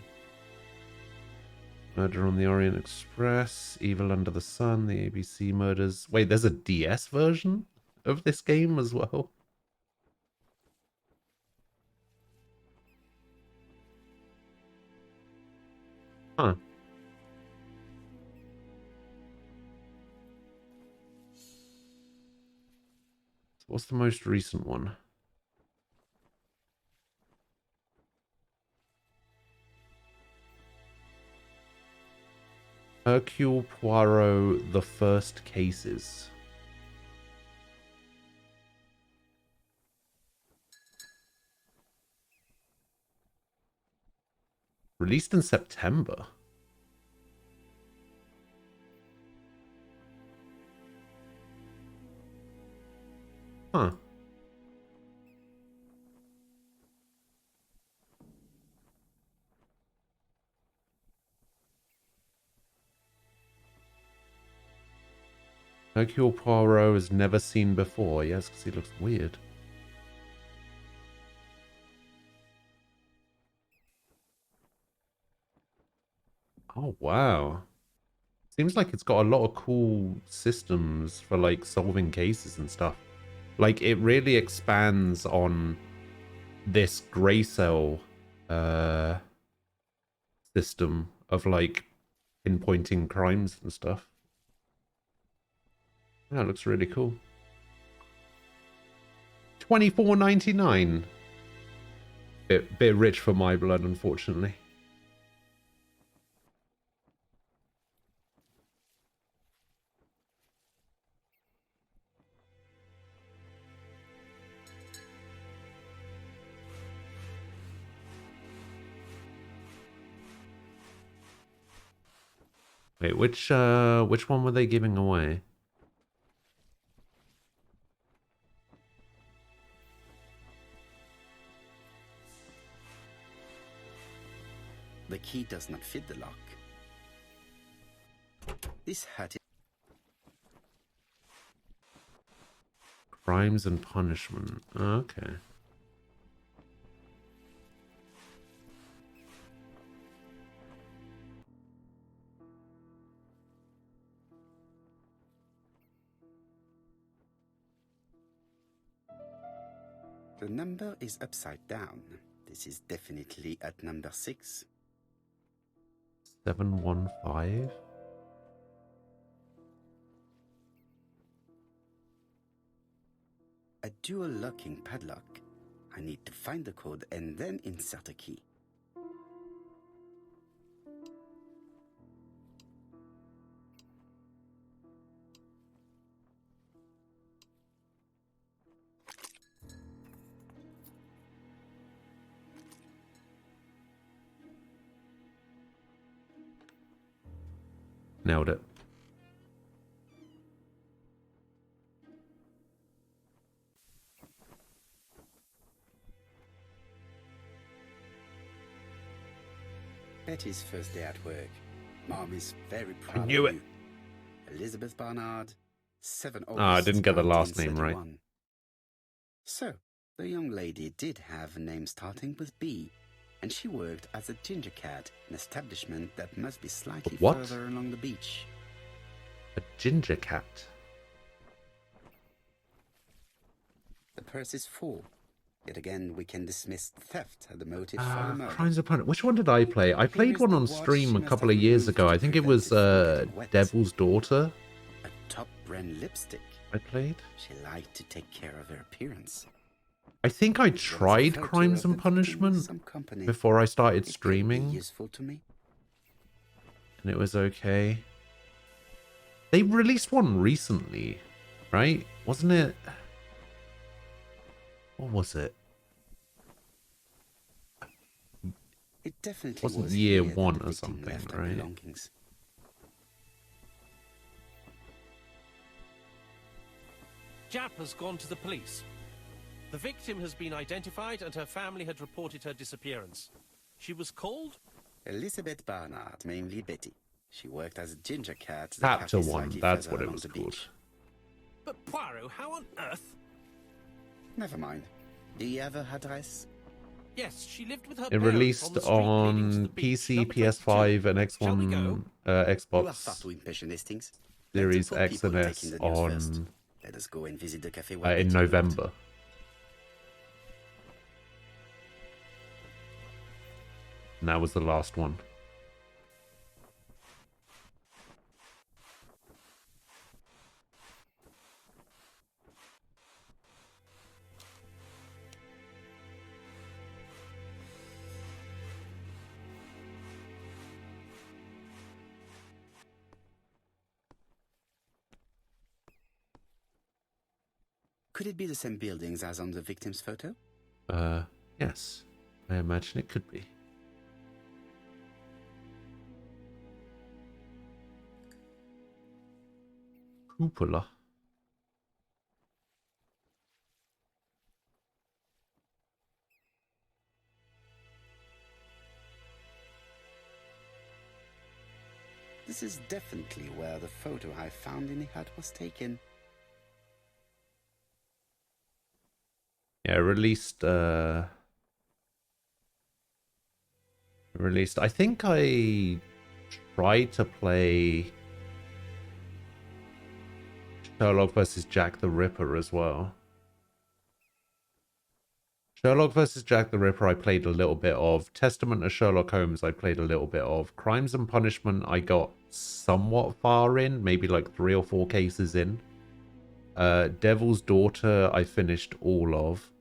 Murder on the Orient Express, Evil Under the Sun, the ABC Murders. Wait, there's a DS version of this game as well? Huh. So what's the most recent one? Hercule Poirot, The First Cases. Released in September. Huh. Hercule Poirot is never seen before. Yes, because he looks weird. Oh, wow. Seems like it's got a lot of cool systems for, like, solving cases and stuff. Like, it really expands on this gray cell system of, like, pinpointing crimes and stuff. Yeah, it looks really cool. $24.99. Bit rich for my blood, unfortunately. Wait, which one were they giving away? The key does not fit the lock. This hat is... Crimes and Punishment. Okay. The number is upside down. This is definitely at number 6. 715. A dual locking padlock. I need to find the code and then insert a key. Nailed it. Betty's first day at work. Mom is very proud of knew it. you. Elizabeth Barnard, 7 August. Ah, I didn't get the last name right. 1931. So, the young lady did have a name starting with B, and she worked as a ginger cat, an establishment that must be slightly What? further along the beach. A ginger cat. The purse is full. Yet again, we can dismiss theft as the motive for the murder. Crimes Upon. Which one did I play? I played is one the on watch stream she a must couple have of years removed ago. to I think it prevent was it from getting wet. Devil's Daughter. A top brand lipstick. I played. She liked to take care of her appearance. I think I There was a tried photo Crimes of and the victim with Punishment some company. before I started It could be streaming, useful to me. and it was okay. They released one recently, right? Wasn't it? What was it? It definitely Wasn't was year here that one the or victim something, left her right? belongings. Jap has gone to the police. The victim has been identified and her family had reported her disappearance. She was called? Elizabeth Barnard, mainly Betty. She worked as a ginger cat. the Chapter cafe 1, slightly that's further what it along was the called. beach. But Poirot, how on earth? Never mind. Do you have her address? Yes, she lived with her It parents released on the street leading to on the beach, PC, number PS5, 22. and Shall we X1, go? You are far Xbox too impatient, Hastings. Let the Series poor X people and take S in the news first. on Let us go and visit the cafe where in Betty worked. November. And that was the last one. Could it be the same buildings as on the victim's photo? Yes. I imagine it could be. Cupola. This is definitely where the photo I found in the hut was taken. Yeah, released, I think I tried to play Sherlock versus Jack the Ripper as well. Sherlock versus Jack the Ripper I played a little bit of. Testament of Sherlock Holmes I played a little bit of. Crimes and Punishment I got somewhat far in, maybe like 3 or 4 cases in. Devil's Daughter I finished all of.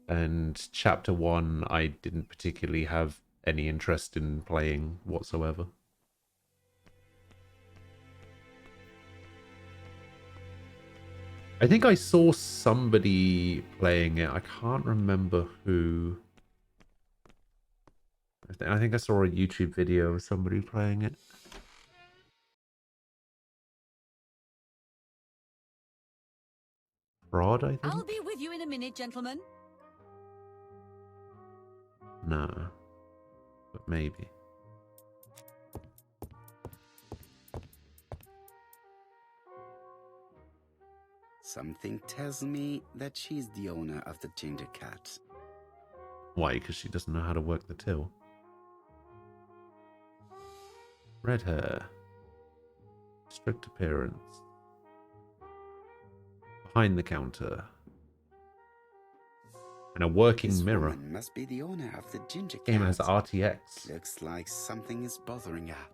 And Chapter 1 I didn't particularly have any interest in playing whatsoever. I think I saw somebody playing it. I can't remember who. I think I saw a YouTube video of somebody playing it. Fraud, I think? I'll be with you in a minute, gentlemen. No. But maybe. Something tells me that she's the owner of the ginger cat. Why? Because she doesn't know how to work the till. Red hair. Strict appearance. Behind the counter. And a working This mirror. woman must be the owner of the ginger cat. Game has RTX. Looks like something is bothering her.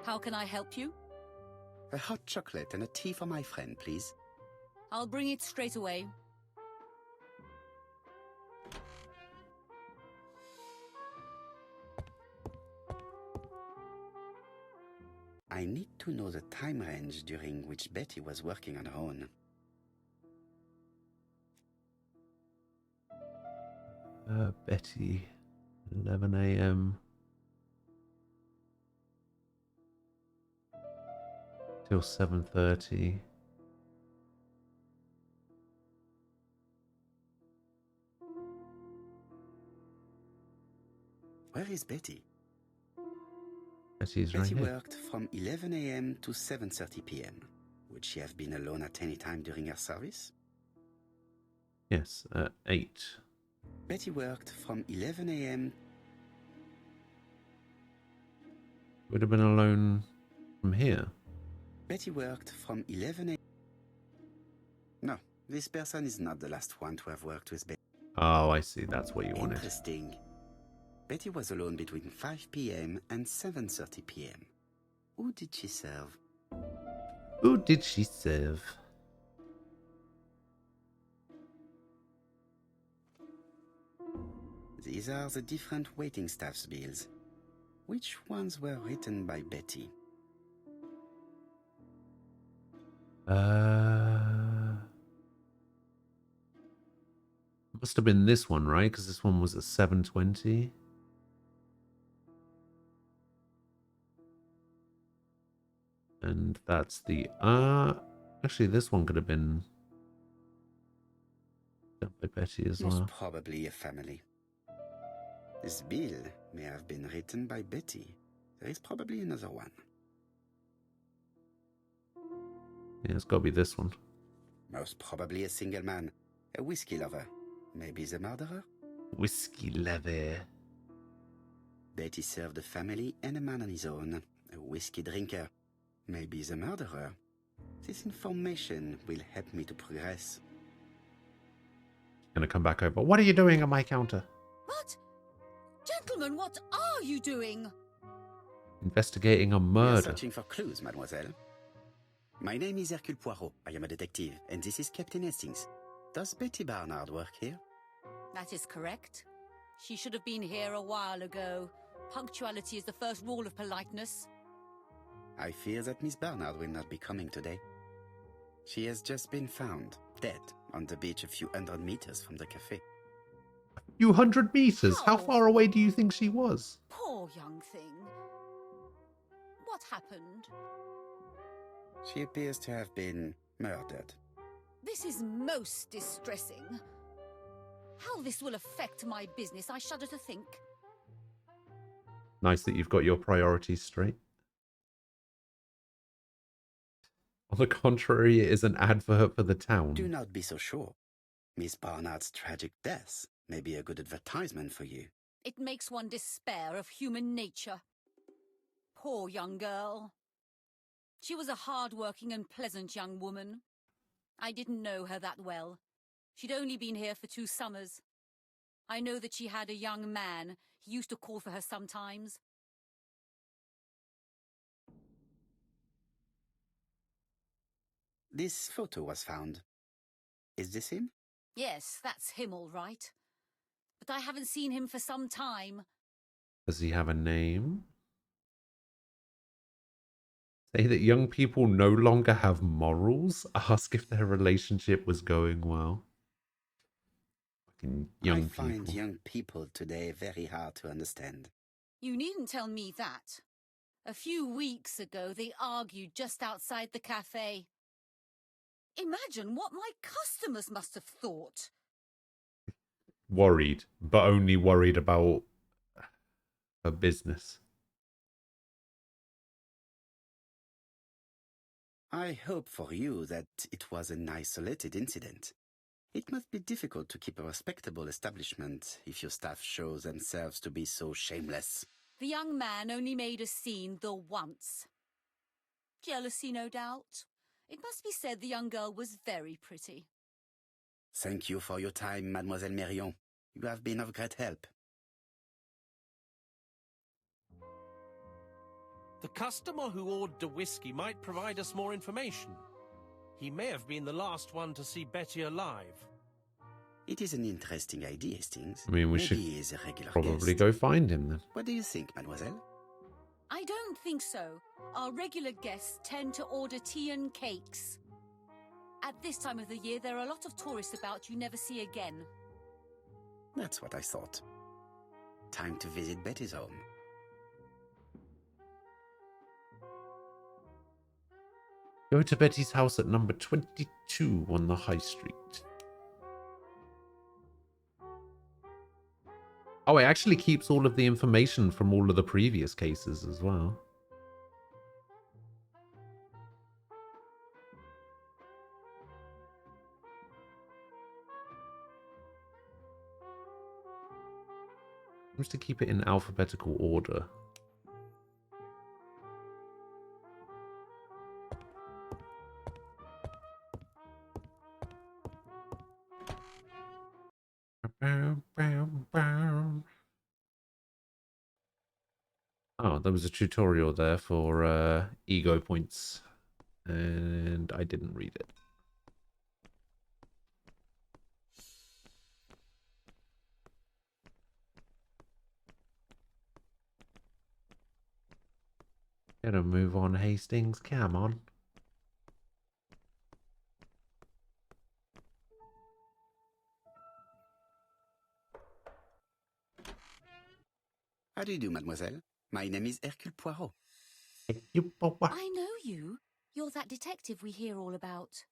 How can I help you? A hot chocolate and a tea for my friend, please. I'll bring it straight away. I need to know the time range during which Betty was working on her own. Betty. 11 a.m. till 7:30. Where is Betty? Betty's right Betty here. worked from 11 a.m. to 7:30 p.m. Would she have been alone at any time during her service? Yes, 8. Betty worked from 11 a.m. Would have been alone from here. Betty worked from 11 a.m. No, this person is not the last one to have worked with Betty. Oh, I see. That's what you wanted. Interesting. Betty was alone between 5 p.m. and 7:30 p.m. Who did she serve? Who did she serve? These are the different waiting staff's bills. Which ones were written by Betty? Must have been this one, right? Because this one was at 7:20. And that's the actually this one could have been done by Betty as Most well. probably a family. This bill may have been written by Betty. There is probably another one. Yeah, it's got to be this one. Most probably a single man, a whiskey lover. Maybe the murderer? Whiskey leather. Betty served a family and a man on his own, a whiskey drinker. Maybe the murderer. This information will help me to progress. Gonna come back over. What are you doing on my counter? What? Gentlemen, what are you doing? Investigating a We are murder. searching for clues, mademoiselle. My name is Hercule Poirot. I am a detective, and this is Captain Hastings. Does Betty Barnard work here? That is correct. She should have been here a while ago. Punctuality is the first rule of politeness. I fear that Miss Barnard will not be coming today. She has just been found, dead, on the beach a few hundred meters from the cafe. You 100 meters? How How? far away do you think she was? Poor young thing. What happened? She appears to have been murdered. This is most distressing. How this will affect my business, I shudder to think. Nice that you've got your priorities straight. On the contrary, it is an advert for the town. Do not be so sure. Miss Barnard's tragic death may be a good advertisement for you. It makes one despair of human nature. Poor young girl. She was a hard-working and pleasant young woman. I didn't know her that well. She'd only been here for 2 summers. I know that she had a young man. He used to call for her sometimes. This photo was found. Is this him? Yes, that's him all right. But I haven't seen him for some time. Does he have a name? Say that young people no longer have morals? Ask if their relationship was going well. Fucking young I find people. young people today very hard to understand. You needn't tell me that. A few weeks ago, they argued just outside the cafe. Imagine what my customers must have thought. Worried, but only worried about her business. I hope for you that it was an isolated incident. It must be difficult to keep a respectable establishment if your staff show themselves to be so shameless. The young man only made a scene the once. Jealousy, no doubt. It must be said the young girl was very pretty. Thank you for your time, Mademoiselle Mérion. You have been of great help. The customer who ordered the whiskey might provide us more information. He may have been the last one to see Betty alive. It is an interesting idea, Hastings. I mean, we Maybe should he is a regular probably guest. go find him then. What do you think, Mademoiselle? I don't think so. Our regular guests tend to order tea and cakes. At this time of the year, there are a lot of tourists about you never see again. That's what I thought. Time to visit Betty's home. Go to Betty's house at number 22 on the High Street. Oh, it actually keeps all of the information from all of the previous cases as well. Seems to keep it in alphabetical order. Oh, there was a tutorial there for ego points, and I didn't read it. Gotta move on, Hastings. Come on. How do you do, Mademoiselle? My name is Hercule Poirot. I know you. You're that detective we hear all about.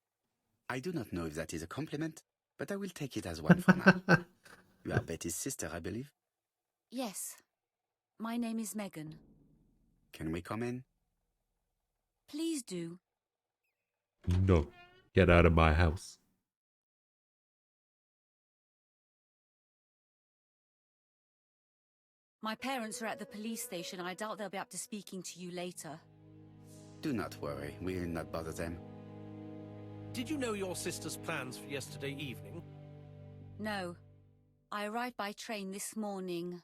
I do not know if that is a compliment, but I will take it as one for now. You are Betty's sister, I believe? Yes. My name is Megan. Can we come in? Please do. No. Get out of my house. My parents are at the police station. I doubt they'll be up to speaking to you later. Do not worry. We will not bother them. Did you know your sister's plans for yesterday evening? No. I arrived by train this morning.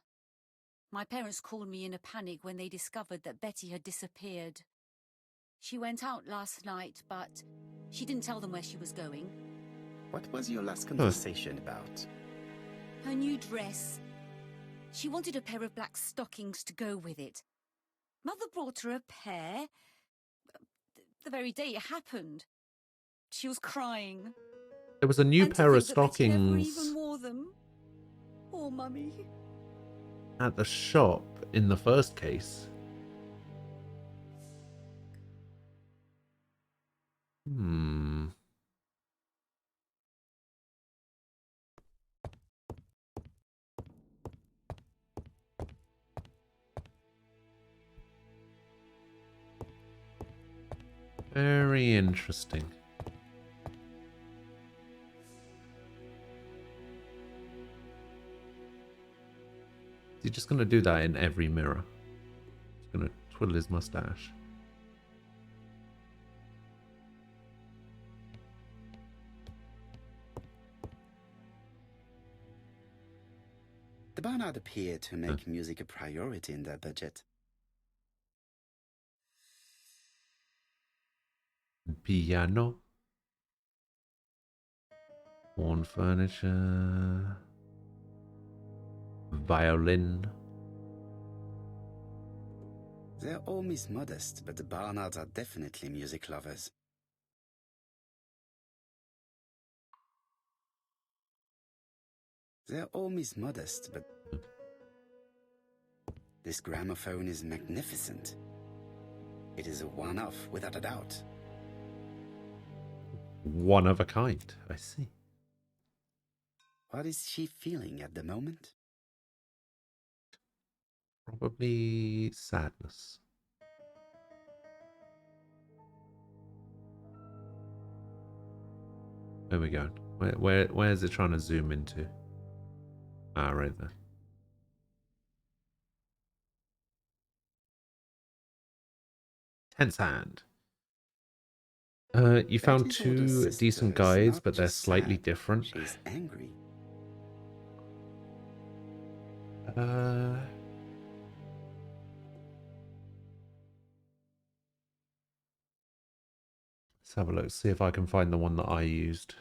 My parents called me in a panic when they discovered that Betty had disappeared. She went out last night, but she didn't tell them where she was going. What was your last conversation about? Her new dress. She wanted a pair of black stockings to go with it. Mother brought her a pair. The very day it happened. She was crying. There was a new And to pair of think that Betty never stockings even wore them. Poor Mummy. at the shop in the first case. Very interesting. Is he just going to do that in every mirror? He's going to twiddle his mustache. The Barnard appeared to make music a priority in their budget. Piano. Worn furniture. Violin. Their home is modest, but the Barnards are definitely music lovers. Their home is modest, but this gramophone is magnificent. It is a one-off, without a doubt. One of a kind, I see. What is she feeling at the moment? Probably sadness. Where are we going? Where is it trying to zoom into? Ah, right there. Tense hand. You found Betty's older two sister decent is guides, not but they're just slightly sad, different. She's angry. Let's have a look, see if I can find the one that I used.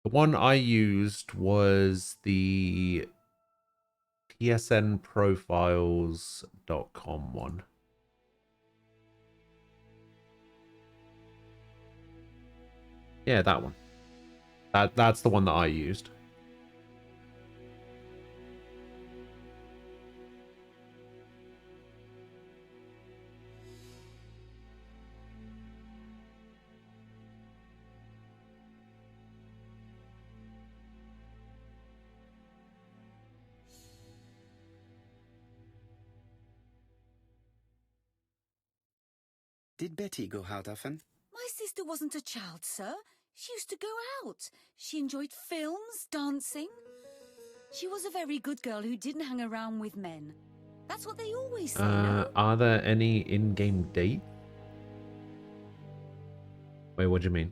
The one I used was the tsnprofiles.com one. Yeah, that one. That's the one that I used. Did Betty go out often? My sister wasn't a child, sir. She used to go out. She enjoyed films, dancing. She was a very good girl who didn't hang around with men. That's what they always say, no? Are there any in-game dates? Wait, what do you mean?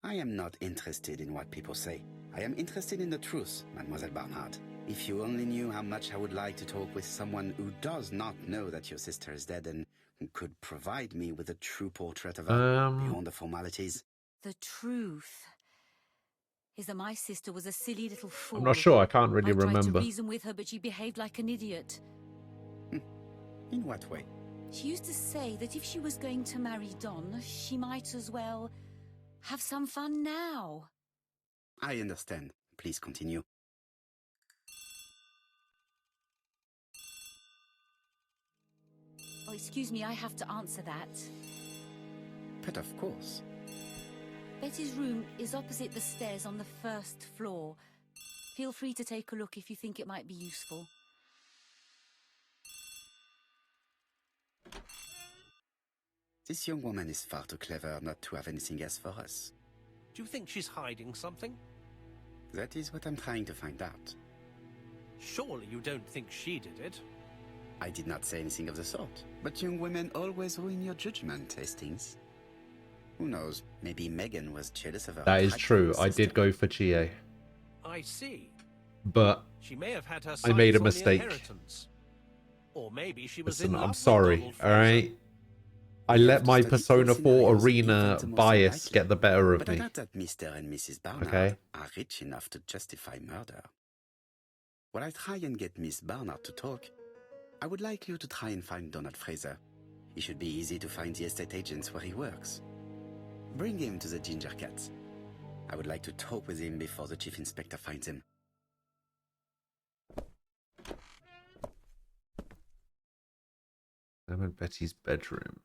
I am not interested in what people say. I am interested in the truth, Mademoiselle Barnard. If you only knew how much I would like to talk with someone who does not know that your sister is dead and who could provide me with a true portrait of her beyond the formalities. The truth is that my sister was a silly little fool. I'm not sure. I can't really I tried remember. to reason with her, but she behaved like an idiot. In what way? She used to say that if she was going to marry Don, she might as well have some fun now. I understand. Please continue. Oh, excuse me, I have to answer that. But of course. Betty's room is opposite the stairs on the first floor. Feel free to take a look if you think it might be useful. This young woman is far too clever not to have anything else for us. Do you think she's hiding something? That is what I'm trying to find out. Surely you don't think she did it? I did not say anything of the sort. But young women always ruin your judgment, Hastings. Who knows, maybe Megan was jealous of her. That is true. I did go for Chie. I see. But she may have had her I made a sights on the mistake. inheritance. Or maybe she was Listen, in love I'm with sorry, Donald Fraser. alright? I let my Persona 4 Arena bias get the better of but me. I doubt that Mr. and Mrs. Barnard Okay. are rich enough to justify murder. While I try and get Miss Barnard to talk, I would like you to try and find Donald Fraser. It should be easy to find the estate agents where he works. Bring him to the Ginger Cat. I would like to talk with him before the Chief Inspector finds him. I'm in Betty's bedroom.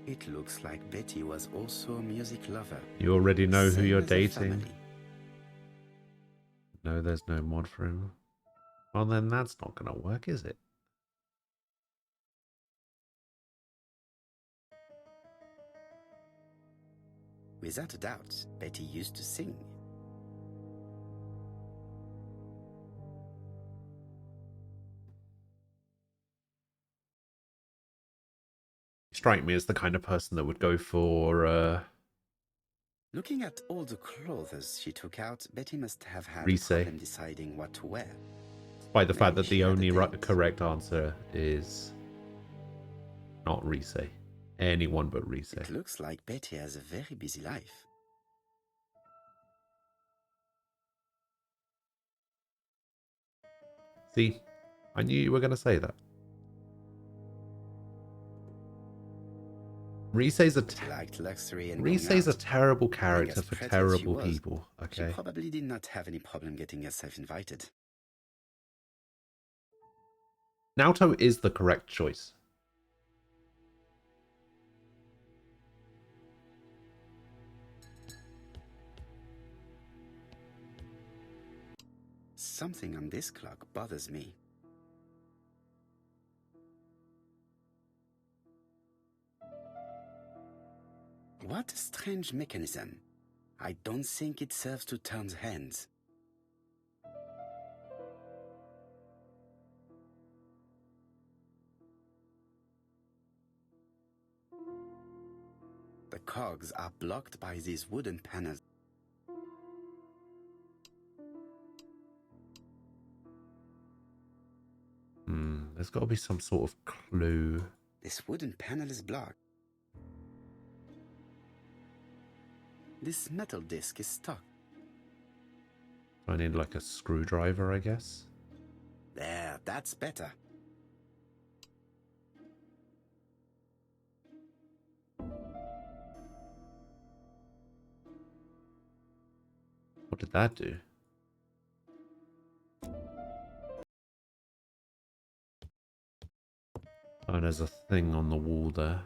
It looks like Betty was also a music lover. You already know who Same you're as her dating. family. No, there's no mod for him. Well, then that's not going to work, is it? Without a doubt, Betty used to sing. strike me as the kind of person that would go for Looking at all the clothes she took out, Betty must have had a Reese. problem deciding what to wear. By the fact Maybe that she the had a only date. correct answer is not Reese. Anyone but Reese. It looks like Betty has a very busy life. See, I knew you were going to say that. Reese's a She liked luxury and Reese's a going out. terrible Being character as for pretty as she terrible was, people. She Okay. probably did not have any problem getting herself invited. Naoto is the correct choice. Something on this clock bothers me. What a strange mechanism. I don't think it serves to turn hands. The cogs are blocked by these wooden panels. There's got to be some sort of clue. This wooden panel is blocked. This metal disc is stuck. I need like a screwdriver, I guess. There, that's better. What did that do? Oh, there's a thing on the wall there.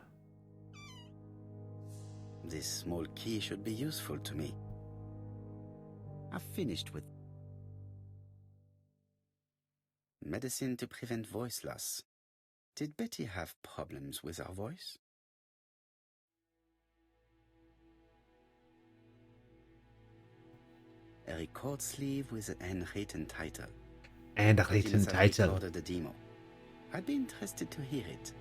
This small key should be useful to me. I've finished with medicine to prevent voice loss. Did Betty have problems with her voice? A record sleeve with an handwritten title. And a Betty written must have title. recorded the demo. I'd be interested to hear it.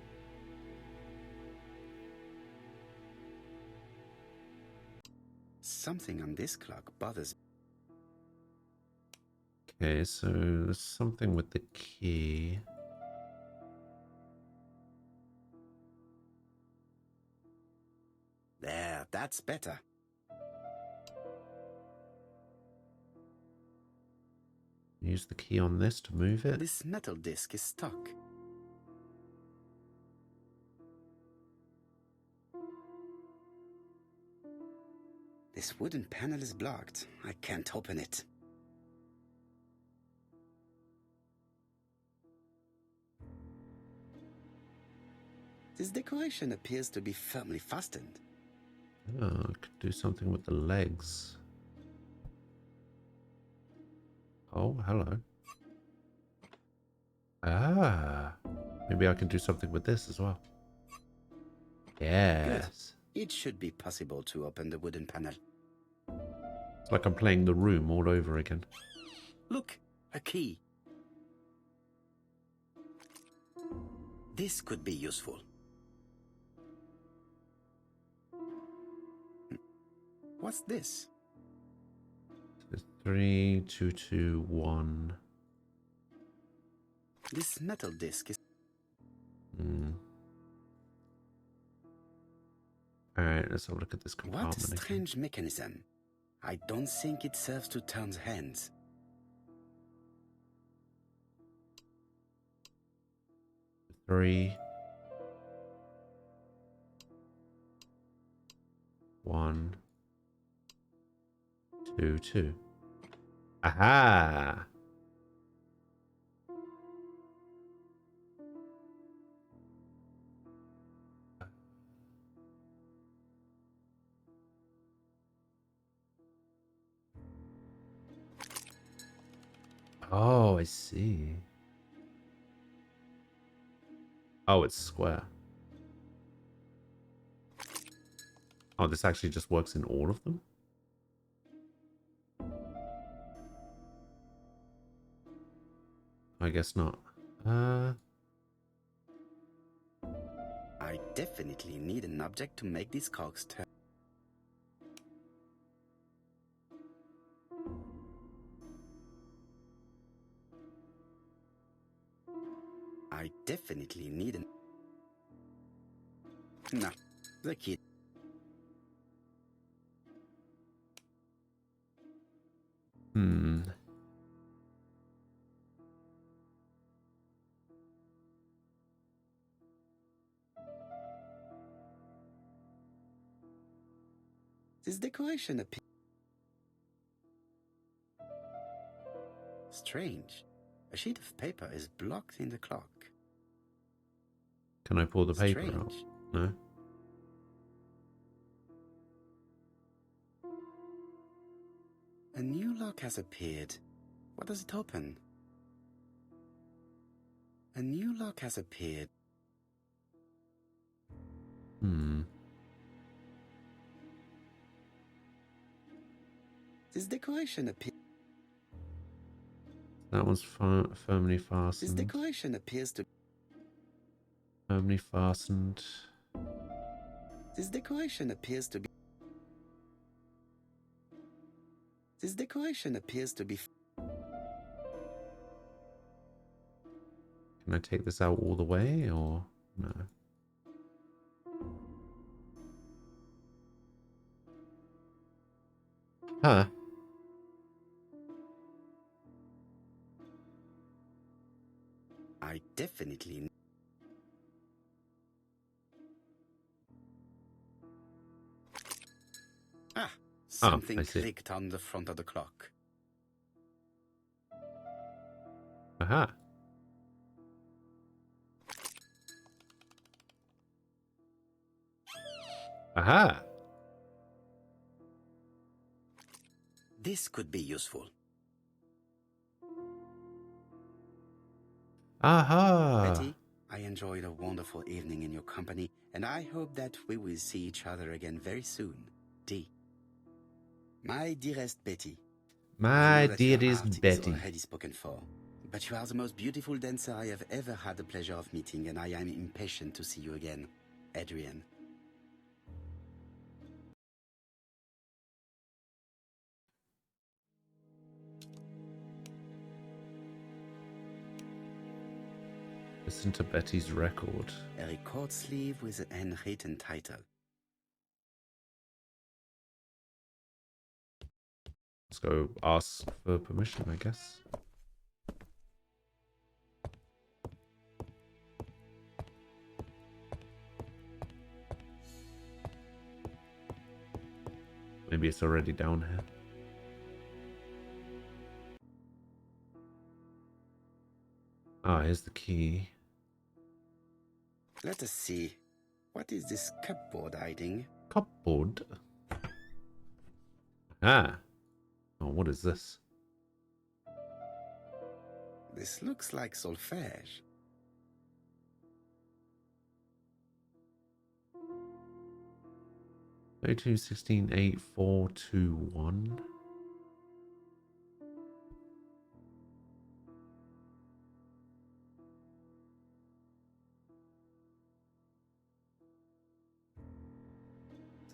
Something on this clock bothers me. Okay, so there's something with the key. There, that's better. Use the key on this to move it. This metal disc is stuck. This wooden panel is blocked. I can't open it. This decoration appears to be firmly fastened. Oh, I could do something with the legs. Oh, hello. Ah, maybe I can do something with this as well. Yes. It should be possible to open the wooden panel. It's like I'm playing The Room all over again. Look, a key. This could be useful. What's this? It's 3, 2, 2, 1. This metal disc is... Alright, let's have a look at this compartment What a again. strange mechanism. I don't think it serves to turn hands. Three. 1, 2, 2. Aha! Oh, I see. Oh, it's square. Oh, this actually just works in all of them? I I guess not. I definitely need an object to make these cogs turn. I definitely need an... Nah, the kid. This decoration appears strange. A sheet of paper is blocked in the clock. Can I pull the paper out? Strange. No? A new lock has appeared. What does it open? A new lock has appeared. This decoration appears. That one's firmly fastened. This decoration appears to. Firmly fastened. This decoration appears to be. This decoration appears to be. Can I take this out all the way, or no? Huh. I definitely. Something I see. clicked on the front of the clock. Aha. Aha. This could be useful. Aha. Betty, I enjoyed a wonderful evening in your company, and I hope that we will see each other again very soon. D. My dearest Betty. My I know that your dearest art Betty. is already spoken for, but you are the most beautiful dancer I have ever had the pleasure of meeting, and I am impatient to see you again. Adrian. Listen to Betty's record. A record sleeve with a handwritten title. Let's go ask for permission, I guess. Maybe it's already down here. Ah, here's the key. Let us see. What is this cupboard hiding? Cupboard? Ah. Oh, what is this? This looks like solfège. O2 168421.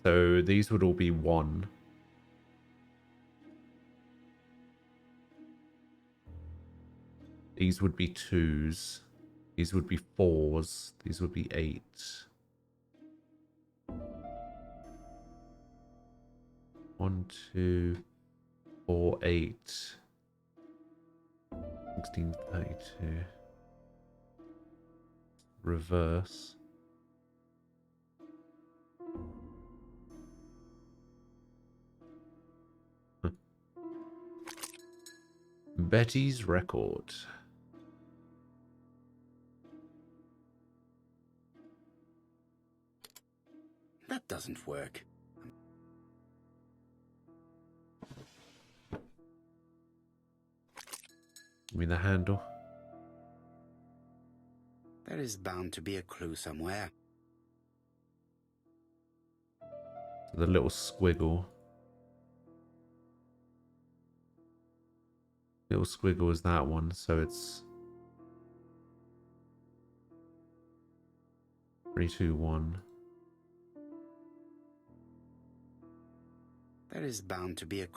So these would all be 1. These would be 2s. These would be 4s. These would be 8. 1, 2, 4, 8. 1632. Reverse. Betty's record. That doesn't work. Give me the handle. There is bound to be a clue somewhere. The little squiggle. Little squiggle is that one, so it's... 3, 2, 1. There is bound to be a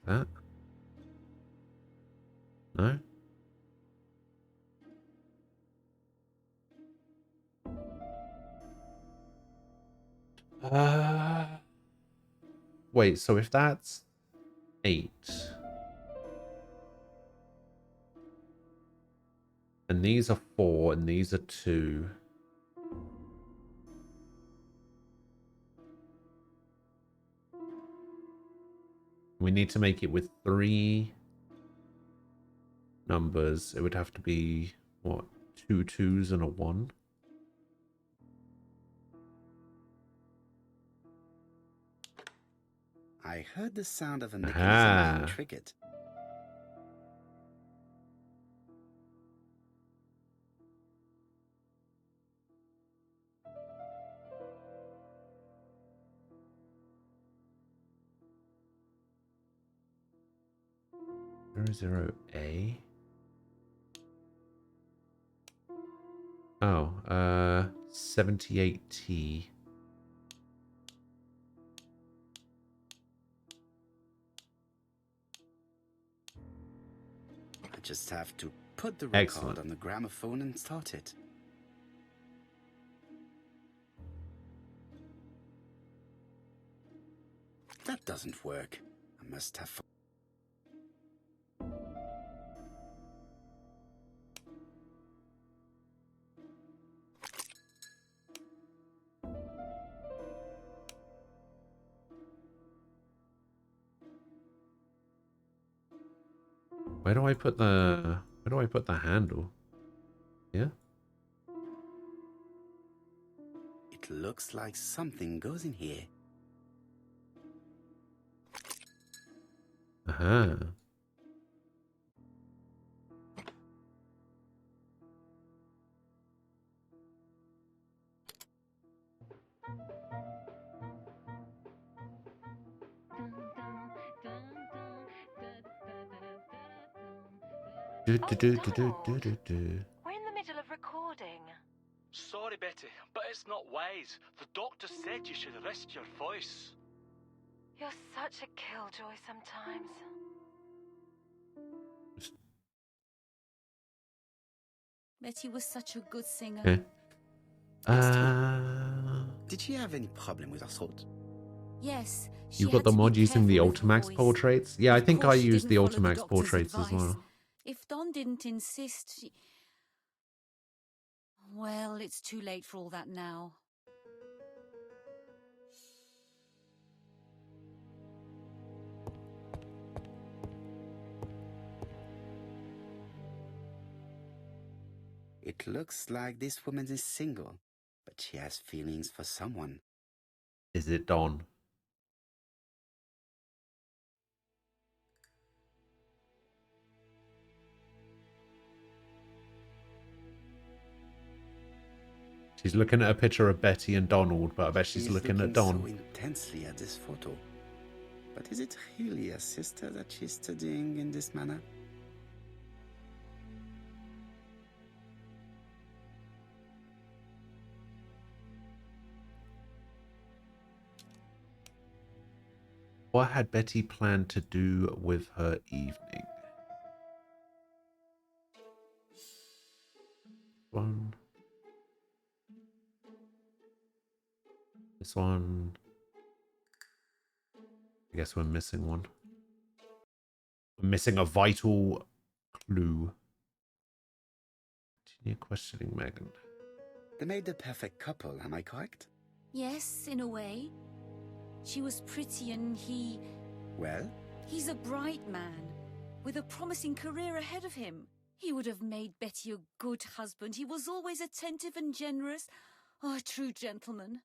That? No? Wait, so if that's 8 and these are 4 and these are 2, we need to make it with 3 numbers. It would have to be what, 2 2s and a 1. I heard the sound of a mechanism being triggered. Zero A. Oh, 78T. I just have to put the record on the gramophone and start it. That doesn't work. I must have... Where do I put the handle? Yeah? It looks like something goes in here. Aha. We're in the middle of recording. Sorry, Betty, but it's not wise. The doctor said you should rest your voice. You're such a killjoy sometimes. Betty was such a good singer. Okay. Did she have any problem with her throat? Yes. You got the mod using the Ultimax portraits? Yeah, I think I used the Ultimax portraits as well. If Don didn't insist, she... Well, it's too late for all that now. It looks like this woman is single, but she has feelings for someone. Is it Don? She's looking at a picture of Betty and Donald, but I bet she's looking at Don. So intensely at this photo. But is it really a sister that she's studying in this manner? What had Betty planned to do with her evening? One. This one. I guess we're missing one. We're missing a vital clue. Continue questioning Megan. They made the perfect couple, am I correct? Yes, in a way. She was pretty and he... Well? He's a bright man, with a promising career ahead of him. He would have made Betty a good husband. He was always attentive and generous. Oh, a true gentleman.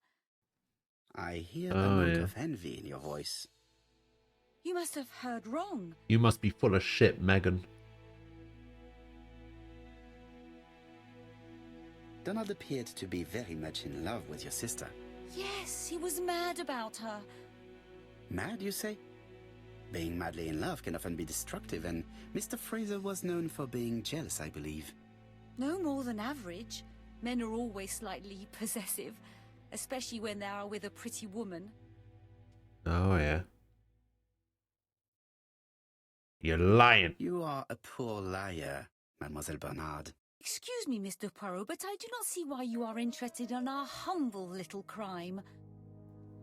I hear a note of envy in your voice. You must have heard wrong. You must be full of shit, Megan. Donald appeared to be very much in love with your sister. Yes, he was mad about her. Mad, you say? Being madly in love can often be destructive, and Mr. Fraser was known for being jealous, I believe. No more than average. Men are always slightly possessive, especially when they are with a pretty woman. Oh, yeah. You're lying. You are a poor liar, Mademoiselle Bernard. Excuse me, Mr. Poirot, but I do not see why you are interested in our humble little crime.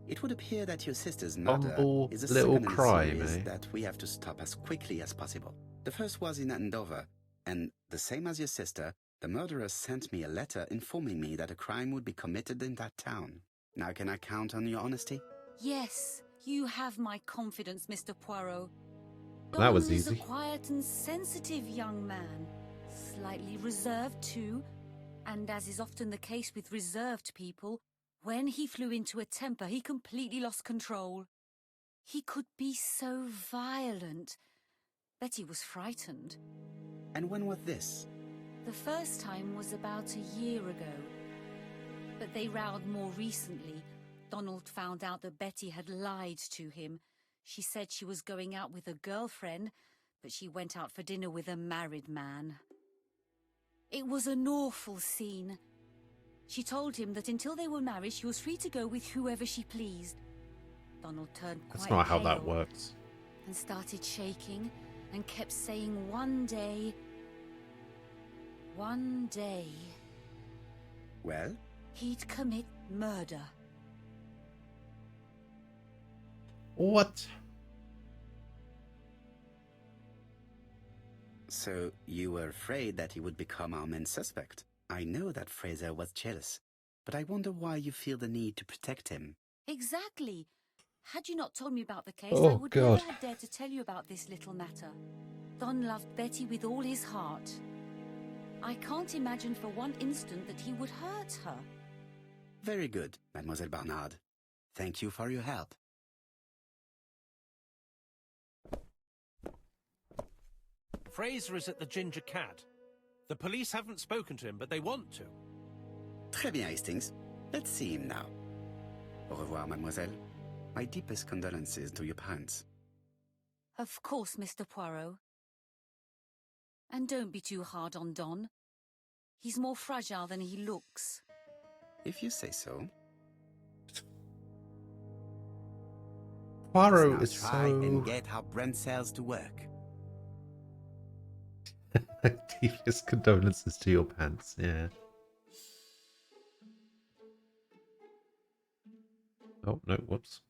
It would appear that your sister's murder Humble is a little second in crime, series eh? that we have to stop as quickly as possible. The first was in Andover, and the same as your sister, the murderer sent me a letter informing me that a crime would be committed in that town. Now can I count on your honesty? Yes, you have my confidence, Mr. Poirot. That was Don is easy. a quiet and sensitive young man, slightly reserved too, and as is often the case with reserved people, when he flew into a temper, he completely lost control. He could be so violent. Betty was frightened. And when was this? The first time was about a year ago. But they rowed more recently. Donald found out that Betty had lied to him. She said she was going out with a girlfriend, but she went out for dinner with a married man. It was an awful scene. She told him that until they were married, she was free to go with whoever she pleased. Donald turned quite That's not how pale that works. and started shaking and kept saying one day. Well? He'd commit murder. What? So you were afraid that he would become our main suspect. I know that Fraser was jealous, but I wonder why you feel the need to protect him. Exactly. Had you not told me about the case, Oh, I would God. never have dared to tell you about this little matter. Don loved Betty with all his heart. I can't imagine for one instant that he would hurt her. Very good, Mademoiselle Bernard. Thank you for your help. Fraser is at the Ginger Cat. The police haven't spoken to him, but they want to. Très bien, Hastings. Let's see him now. Au revoir, mademoiselle. My deepest condolences to your parents. Of course, Mr. Poirot. And don't be too hard on Don. He's more fragile than he looks. If you say so. Poirot Let's is now try so... and get our brain cells to work. Deepest condolences to your pants, yeah. Oh, no, whoops.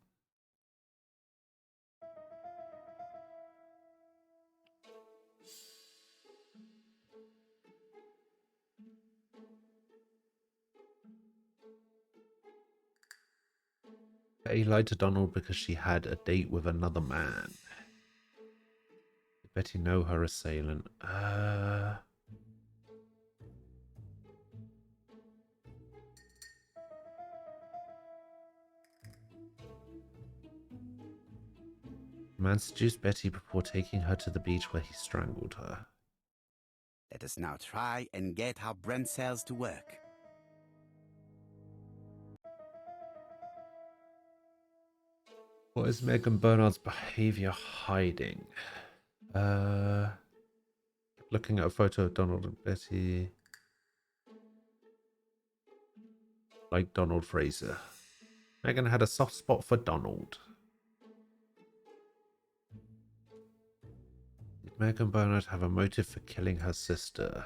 Betty lied to Donald because she had a date with another man. Did Betty know her assailant? The man seduced Betty before taking her to the beach where he strangled her. Let us now try and get our brain cells to work. What is Megan Bernard's behavior hiding? Looking at a photo of Donald and Betty. Like Donald Fraser. Megan had a soft spot for Donald. Did Megan Bernard have a motive for killing her sister?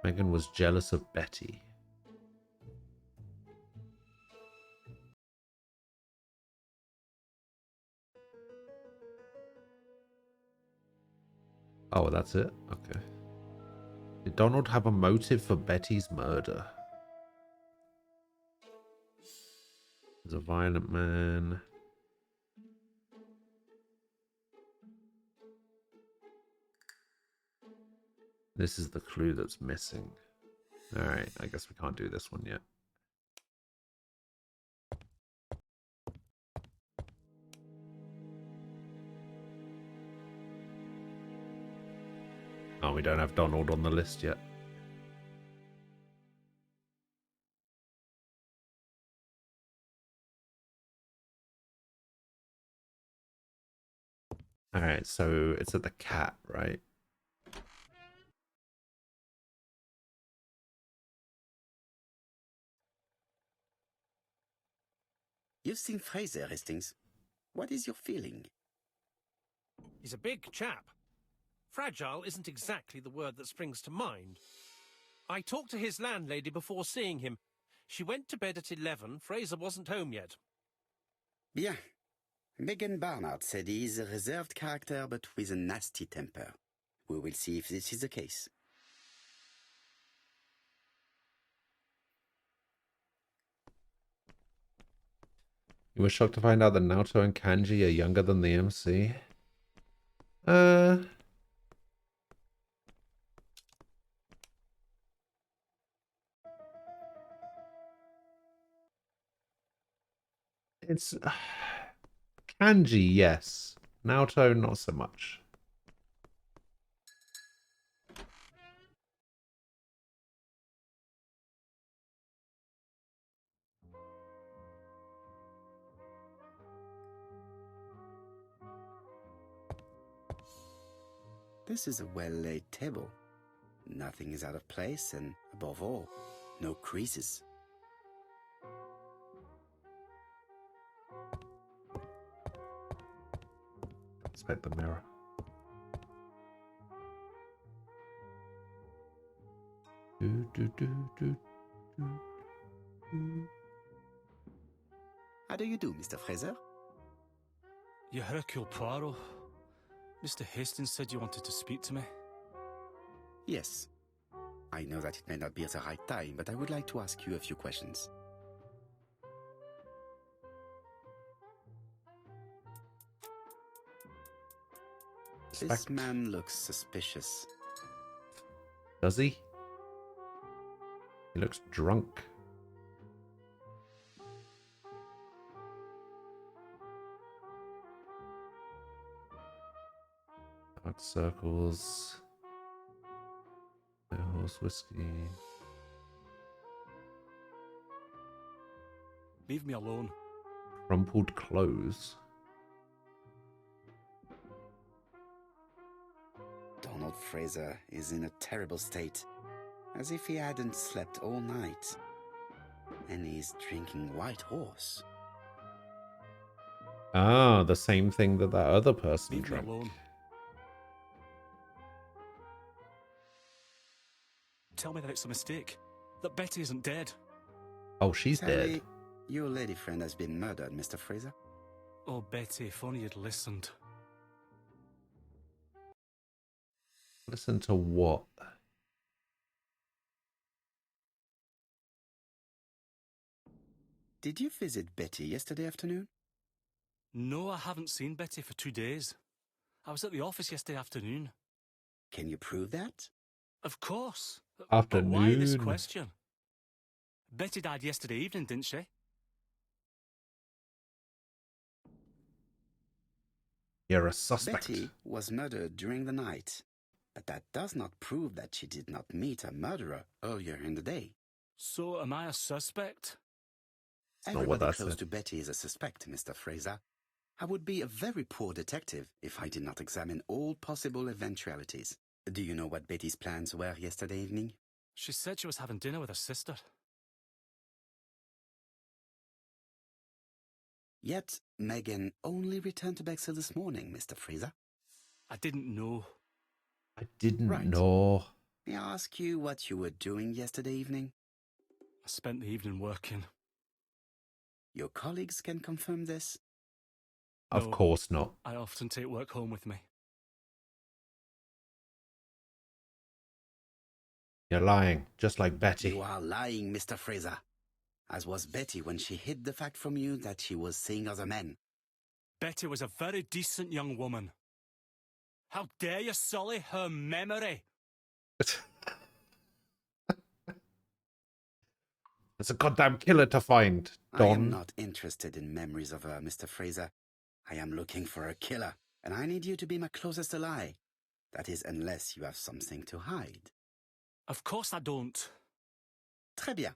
Megan was jealous of Betty. Oh, that's it? Okay. Did Donald have a motive for Betty's murder? He's a violent man. This is the clue that's missing. Alright, I guess we can't do this one yet. Oh, we don't have Donald on the list yet. Alright, so it's at the cat, right? You've seen Fraser, Hastings. What is your feeling? He's a big chap. Fragile isn't exactly the word that springs to mind. I talked to his landlady before seeing him. She went to bed at 11. Fraser wasn't home yet. Bien. Megan Barnard said he is a reserved character but with a nasty temper. We will see if this is the case. You were shocked to find out that Naoto and Kanji are younger than the MC? It's... Kanji, yes. Naoto, not so much. This is a well-laid table. Nothing is out of place and, above all, no creases. Inspect the mirror. How do you do, Mr. Fraser? You Hercule Poirot. Mr. Hastings said you wanted to speak to me. Yes. I know that it may not be at the right time, but I would like to ask you a few questions. This man looks suspicious. Does he? He looks drunk. Dark circles. Horse whiskey. Leave me alone. Crumpled clothes. Donald Fraser is in a terrible state, as if he hadn't slept all night. And he's drinking White Horse. Ah, the same thing that other person Leave drank. me alone. Tell me that it's a mistake. That Betty isn't dead. Oh, she's Sadly, dead. your lady friend has been murdered, Mr. Fraser. Oh, Betty, if only you'd listened. Listen to what? Did you visit Betty yesterday afternoon? No, I haven't seen Betty for 2 days. I was at the office yesterday afternoon. Can you prove that? Of course. Afternoon. But why this question? Betty died yesterday evening, didn't she? You're a suspect. Betty was murdered during the night, but that does not prove that she did not meet a murderer earlier in the day. So am I a suspect? Everybody close to Betty is a suspect, Mr. Fraser. I would be a very poor detective if I did not examine all possible eventualities. Do you know what Betty's plans were yesterday evening? She said she was having dinner with her sister. Yet, Megan only returned to Bexhill this morning, Mr. Fraser. I didn't know. I didn't know. May I ask you what you were doing yesterday evening? I spent the evening working. Your colleagues can confirm this? Of No, course not. I often take work home with me. You're lying, just like Betty. You are lying, Mr. Fraser. As was Betty when she hid the fact from you that she was seeing other men. Betty was a very decent young woman. How dare you sully her memory? There's a goddamn killer to find, Don. I am not interested in memories of her, Mr. Fraser. I am looking for a killer, and I need you to be my closest ally. That is, unless you have something to hide. Of course I don't. Très bien.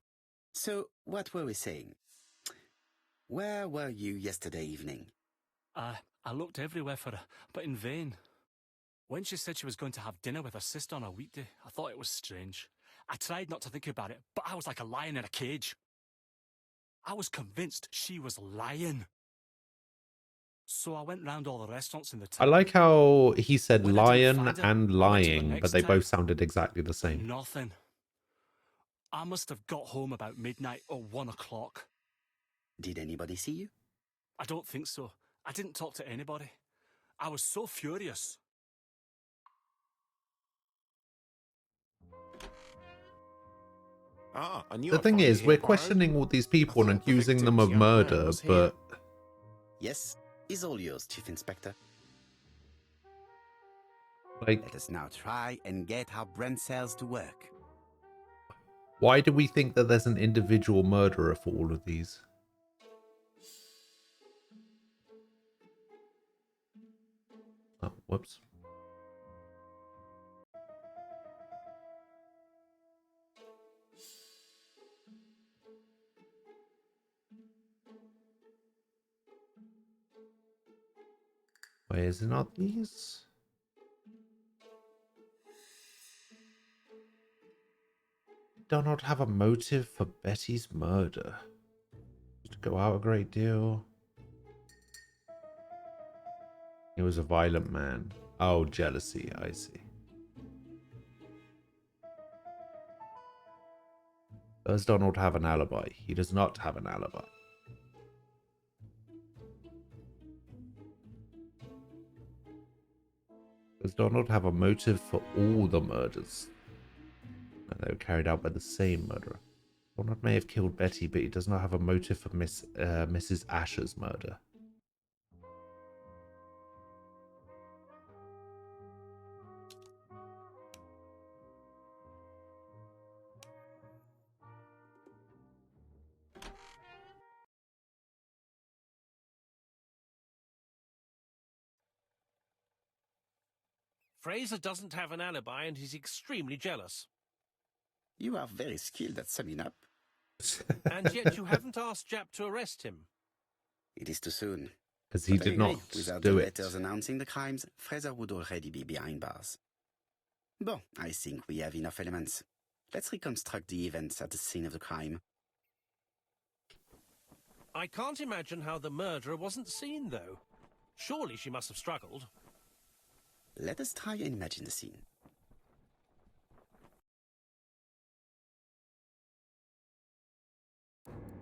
So, what were we saying? Where were you yesterday evening? I I looked everywhere for her, but in vain. When she said she was going to have dinner with her sister on a weekday, I thought it was strange. I tried not to think about it, but I was like a lion in a cage. I was convinced she was lying. So I went round all the restaurants in the I town. like how he said When I didn't lion find her, and I went to the lying, next but they town. both sounded exactly the same. Nothing. I must have got home about midnight or 1 o'clock. Did anybody see you? I don't think so. I didn't talk to anybody. I was so furious. Ah, and you The are thing finally is, we're here, Poirot? questioning all these people and thought the accusing them victim's of young man murder, was here. but Yes, is all yours, Chief Inspector. like, Let us now try and get our brain cells to work. why do we think that there's an individual murderer for all of these? Oh, whoops. Why is it not these? Do not have a motive for Betty's murder. To go out a great deal. He was a violent man. Oh, jealousy, I see. Does Donald have an alibi? He does not have an alibi. Does Donald have a motive for all the murders? No, they were carried out by the same murderer. Donald may have killed Betty, but he does not have a motive for Mrs. Asher's murder. Fraser doesn't have an alibi and he's extremely jealous. You are very skilled at summing up. And yet you haven't asked Japp to arrest him. It is too soon. Because he But I did agree, not without do the it. letters announcing the crimes, Fraser would already be behind bars. Bon, I think we have enough elements. Let's reconstruct the events at the scene of the crime. I can't imagine how the murderer wasn't seen, though. Surely she must have struggled. Let us try and imagine the scene.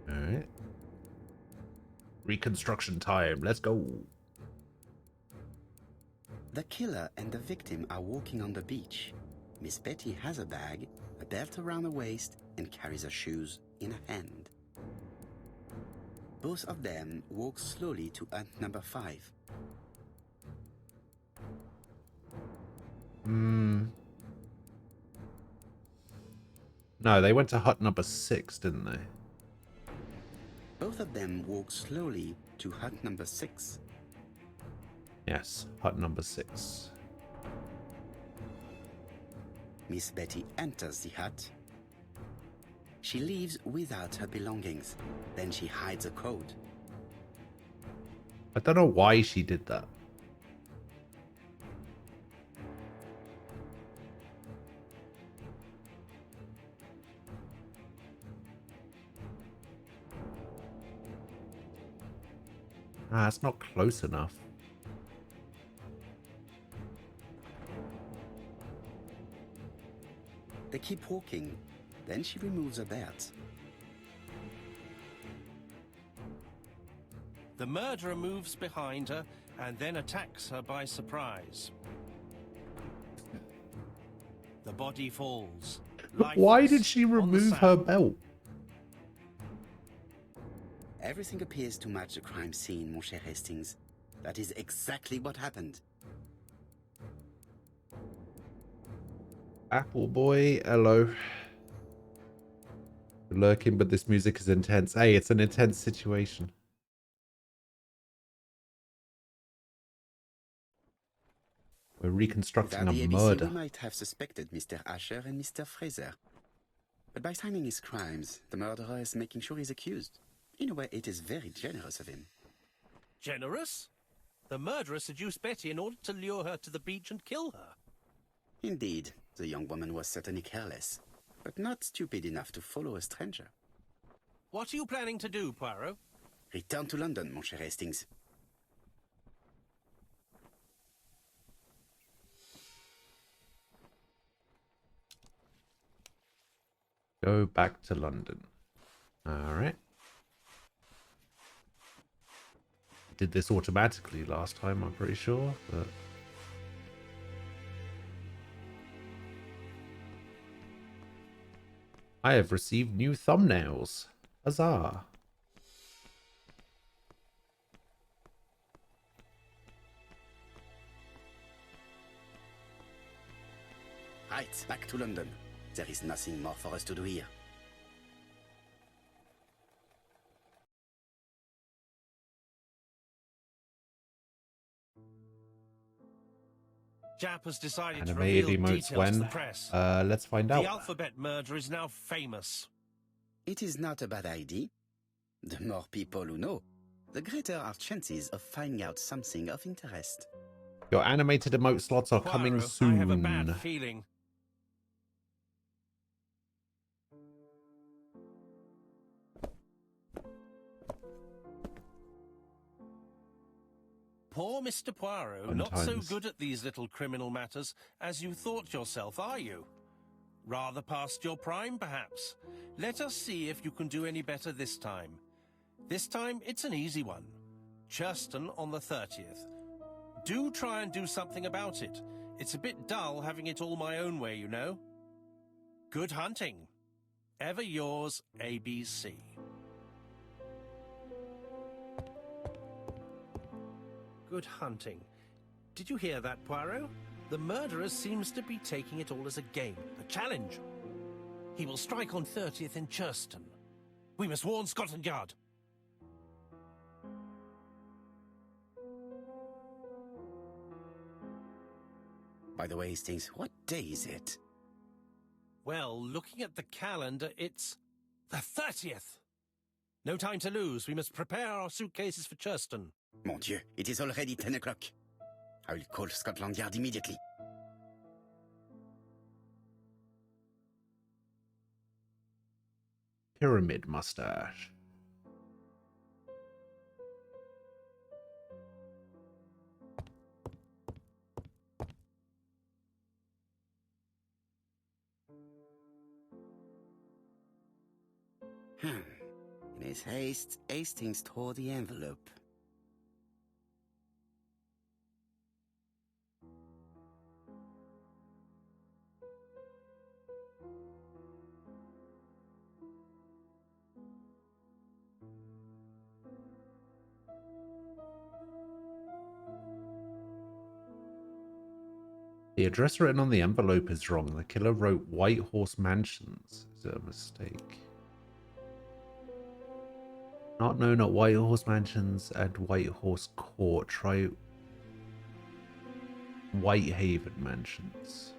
Alright. Reconstruction time. Let's go. The killer and the victim are walking on the beach. Miss Betty has a bag, a belt around her waist, and carries her shoes in her hand. Both of them walk slowly to hut number 5. No, they went to hut number 6, didn't they? Both of them walk slowly to hut number 6. Yes, hut number 6. Miss Betty enters the hut. She leaves without her belongings. Then she hides a code. I don't know why she did that. Ah, it's not close enough. They keep walking. Then she removes her belt. The murderer moves behind her and then attacks her by surprise. The body falls. Why lifeless, did she on the remove her sand. belt? Everything appears to match the crime scene, mon cher Hastings. That is exactly what happened. Apple boy, hello. You're lurking, but this music is intense. Hey, it's an intense situation. We're reconstructing Without a the ABC, murder. we might have suspected Mr. Asher and Mr. Fraser. But by timing his crimes, the murderer is making sure he's accused. In a way, it is very generous of him. Generous? The murderer seduced Betty in order to lure her to the beach and kill her. Indeed, the young woman was certainly careless, but not stupid enough to follow a stranger. What are you planning to do, Poirot? Return to London, mon cher Hastings. Go back to London. Alright. Did this automatically last time, I'm pretty sure, but... I have received new thumbnails. Huzzah. Right, back to London. There is nothing more for us to do here. Jap has decided to Animated reveal emotes details when? to the press. Let's find out. The alphabet murder is now famous. It is not a bad idea. The more people who know, the greater our chances of finding out something of interest. Your animated emote slots are coming Poirot, soon. I have a bad feeling. Poor Mr. Poirot, not so good at these little criminal matters as you thought yourself, are you? Rather past your prime, perhaps. Let us see if you can do any better this time. This time, it's an easy one. Churston on the 30th. Do try and do something about it. It's a bit dull having it all my own way, you know. Good hunting. Ever yours, ABC. Good hunting. Did you hear that, Poirot? The murderer seems to be taking it all as a game, a challenge. He will strike on 30th in Churston. We must warn Scotland Yard. By the way, Hastings, what day is it? Well, looking at the calendar, it's the 30th. No time to lose. We must prepare our suitcases for Churston. Mon Dieu, it is already 10 o'clock. I will call Scotland Yard immediately. Pyramid mustache. In his haste, Hastings tore the envelope. The address written on the envelope is wrong. The killer wrote White Horse Mansions. Is it a mistake? Not known at White Horse Mansions and White Horse Court. Try Whitehaven Mansions.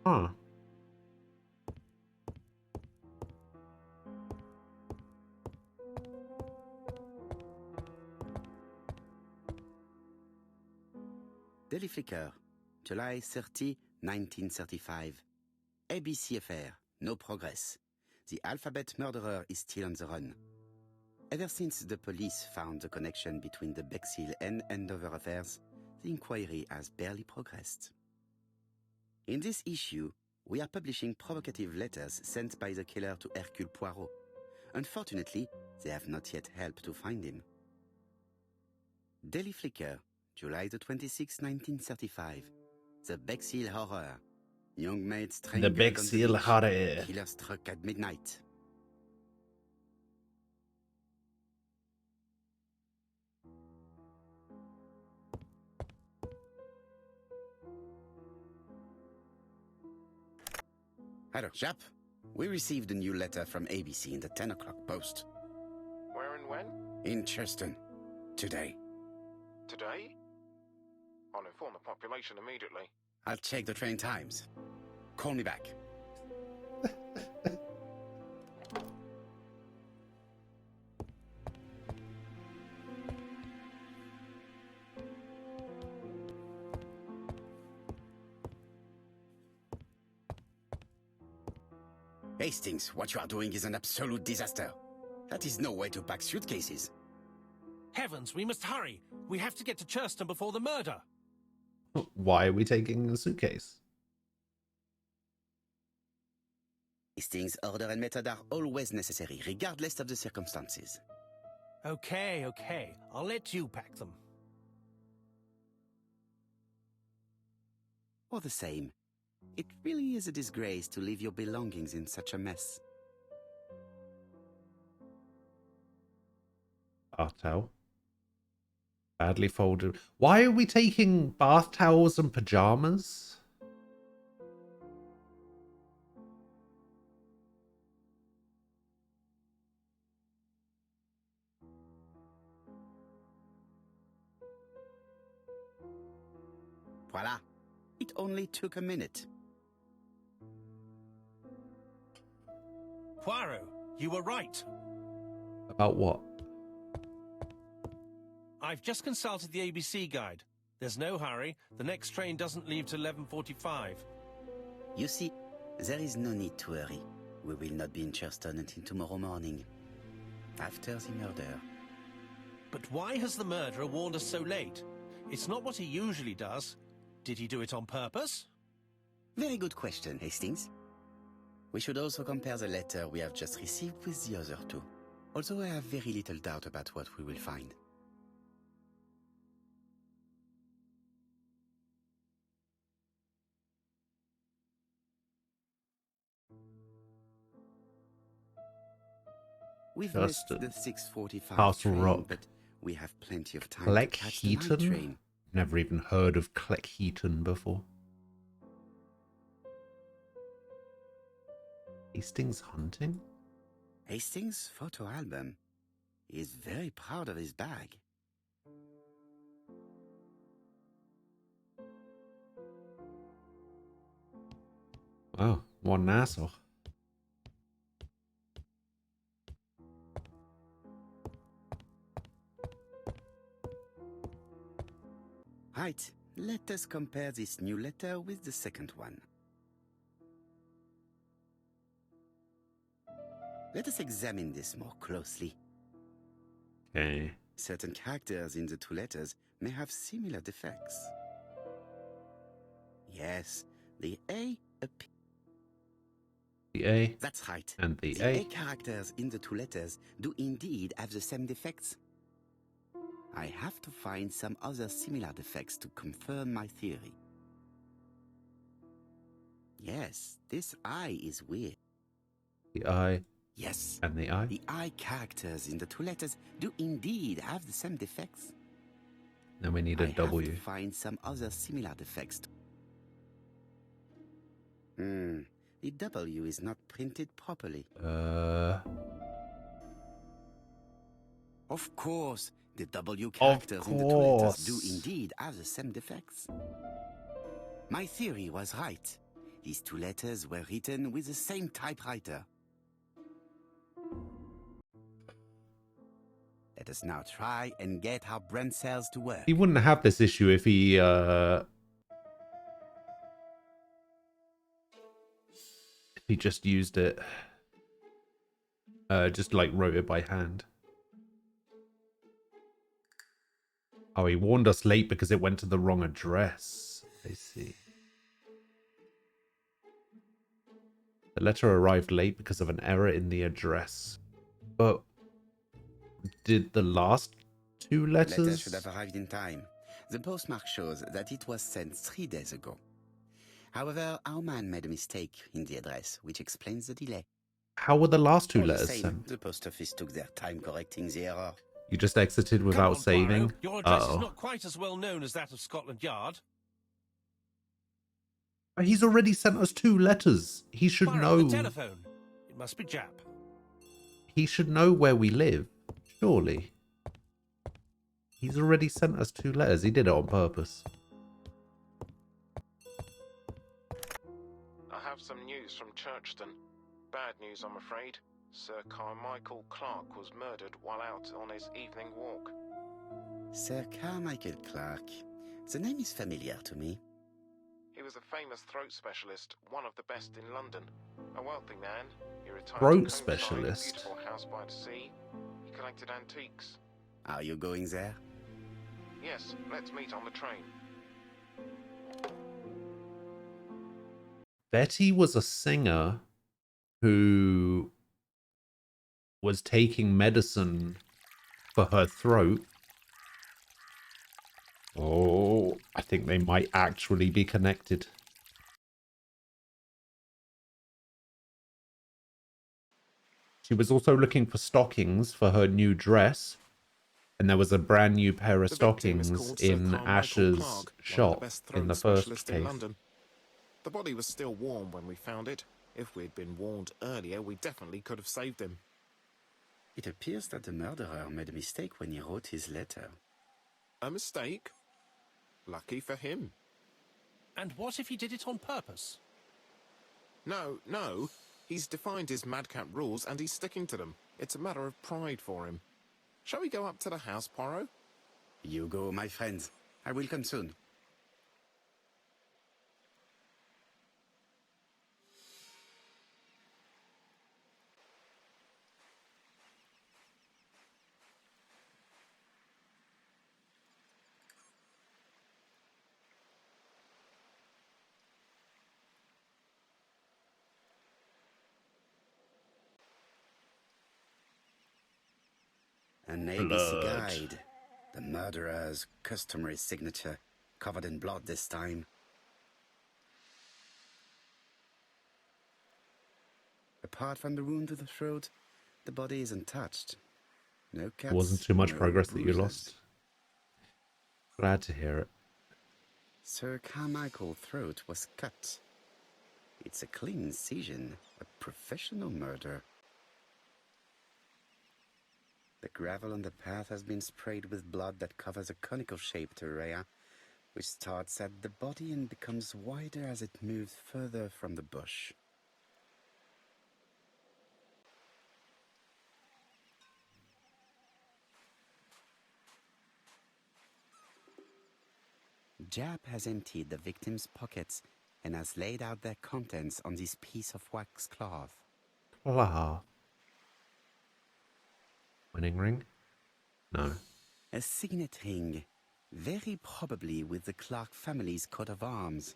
Huh. Daily Flicker, July 30, 1935. ABC affair, no progress. The alphabet murderer is still on the run. Ever since the police found the connection between the Bexhill and Andover affairs, the inquiry has barely progressed. In this issue, we are publishing provocative letters sent by the killer to Hercule Poirot. Unfortunately, they have not yet helped to find him. Daily Flicker, July the 26th, 1935. The Bexhill Horror. Young maid strangled The on Bexhill beach. Horror. Killer struck at midnight. Hello, Jap. We received a new letter from ABC in the 10 o'clock post. Where and when? In Churston. Today. Today? I'll inform the population immediately. I'll check the train times. Call me back. Hastings, what you are doing is an absolute disaster. That is no way to pack suitcases. Heavens, we must hurry. We have to get to Churston before the murder. Why are we taking a suitcase? Hastings' order and method are always necessary, regardless of the circumstances. Okay. I'll let you pack them. All the same, it really is a disgrace to leave your belongings in such a mess. Bath towel. Badly folded. Why are we taking bath towels and pajamas? Voila. It only took a minute. Poirot, you were right. About what? I've just consulted the ABC guide. There's no hurry. The next train doesn't leave till 11:45. You see, there is no need to hurry. We will not be in Churston until tomorrow morning, after the murder. But why has the murderer warned us so late? It's not what he usually does. Did he do it on purpose? Very good question, Hastings. We should also compare the letter we have just received with the other two, although I have very little doubt about what we will find. We've missed the 6:45 Castle train, Rock. but we have plenty of time Cleck to catch the night Heaton? train. Never even heard of Cleck Heaton before. Hastings hunting? Hastings' photo album. He is very proud of his bag. Wow, what an asshole. Right, let us compare this new letter with the second one. Let us examine this more closely. Okay. Certain characters in the two letters may have similar defects. Yes, the A appears. The A. That's right. And the The A. A characters in the two letters do indeed have the same defects. I have to find some other similar defects to confirm my theory. Yes, this I is weird. The I. Yes. And the I. The I characters in the two letters do indeed have the same defects. Then we need a I W. have to find some other similar defects. The W is not printed properly. Of course, the W characters in the two letters do indeed have the same defects. My theory was right. These two letters were written with the same typewriter. Let us now try and get our brain cells to work. He wouldn't have this issue if he just used it, just like wrote it by hand. Oh, he warned us late because it went to the wrong address. I see. The letter arrived late because of an error in the address. But did the last two letters? The letter should have arrived in time. The postmark shows that it was sent 3 days ago. However, our man made a mistake in the address, which explains the delay. How were the last two All the letters same, sent? the post office took their time correcting the error. You just exited without Come on, saving? Poirot. Your address is not quite as well known as that of Scotland Yard. He's already sent us 2 letters. He should Poirot, know. the telephone. It must be Jap. He should know where we live, surely. He's already sent us 2 letters. He did it on purpose. I have some news from Churchton. Bad news, I'm afraid. Sir Carmichael Clark was murdered while out on his evening walk. Sir Carmichael Clark. The name is familiar to me. He was a famous throat specialist, one of the best in London. A wealthy man. He retired Throat to countryside, specialist. beautiful house by the sea. He collected antiques. Are you going there? Yes, let's meet on the train. Betty was a singer who was taking medicine for her throat. Oh, I think they might actually be connected. She was also looking for stockings for her new dress. And there was a brand new pair of The victim is stockings called Sir in Carmichael Ash's Clark, one of the shop best in throat the first specialists case. in London. The body was still warm when we found it. If we'd been warned earlier, we definitely could have saved him. It appears that the murderer made a mistake when he wrote his letter. A mistake? Lucky for him. And what if he did it on purpose? No. He's defined his madcap rules and he's sticking to them. It's a matter of pride for him. Shall we go up to the house, Poirot? You go, my friends. I will come soon. An ABC guide. The murderer's customary signature, covered in blood this time. Apart from the wound to the throat, the body is untouched. No cuts. Wasn't too much no progress that you bruises. lost. Glad to hear it. Sir Carmichael's throat was cut. It's a clean incision, a professional murder. The gravel on the path has been sprayed with blood that covers a conical-shaped area, which starts at the body and becomes wider as it moves further from the bush. Jap has emptied the victim's pockets and has laid out their contents on this piece of wax cloth. Cloth. Wedding ring? No. A signet ring, very probably with the Clark family's coat of arms.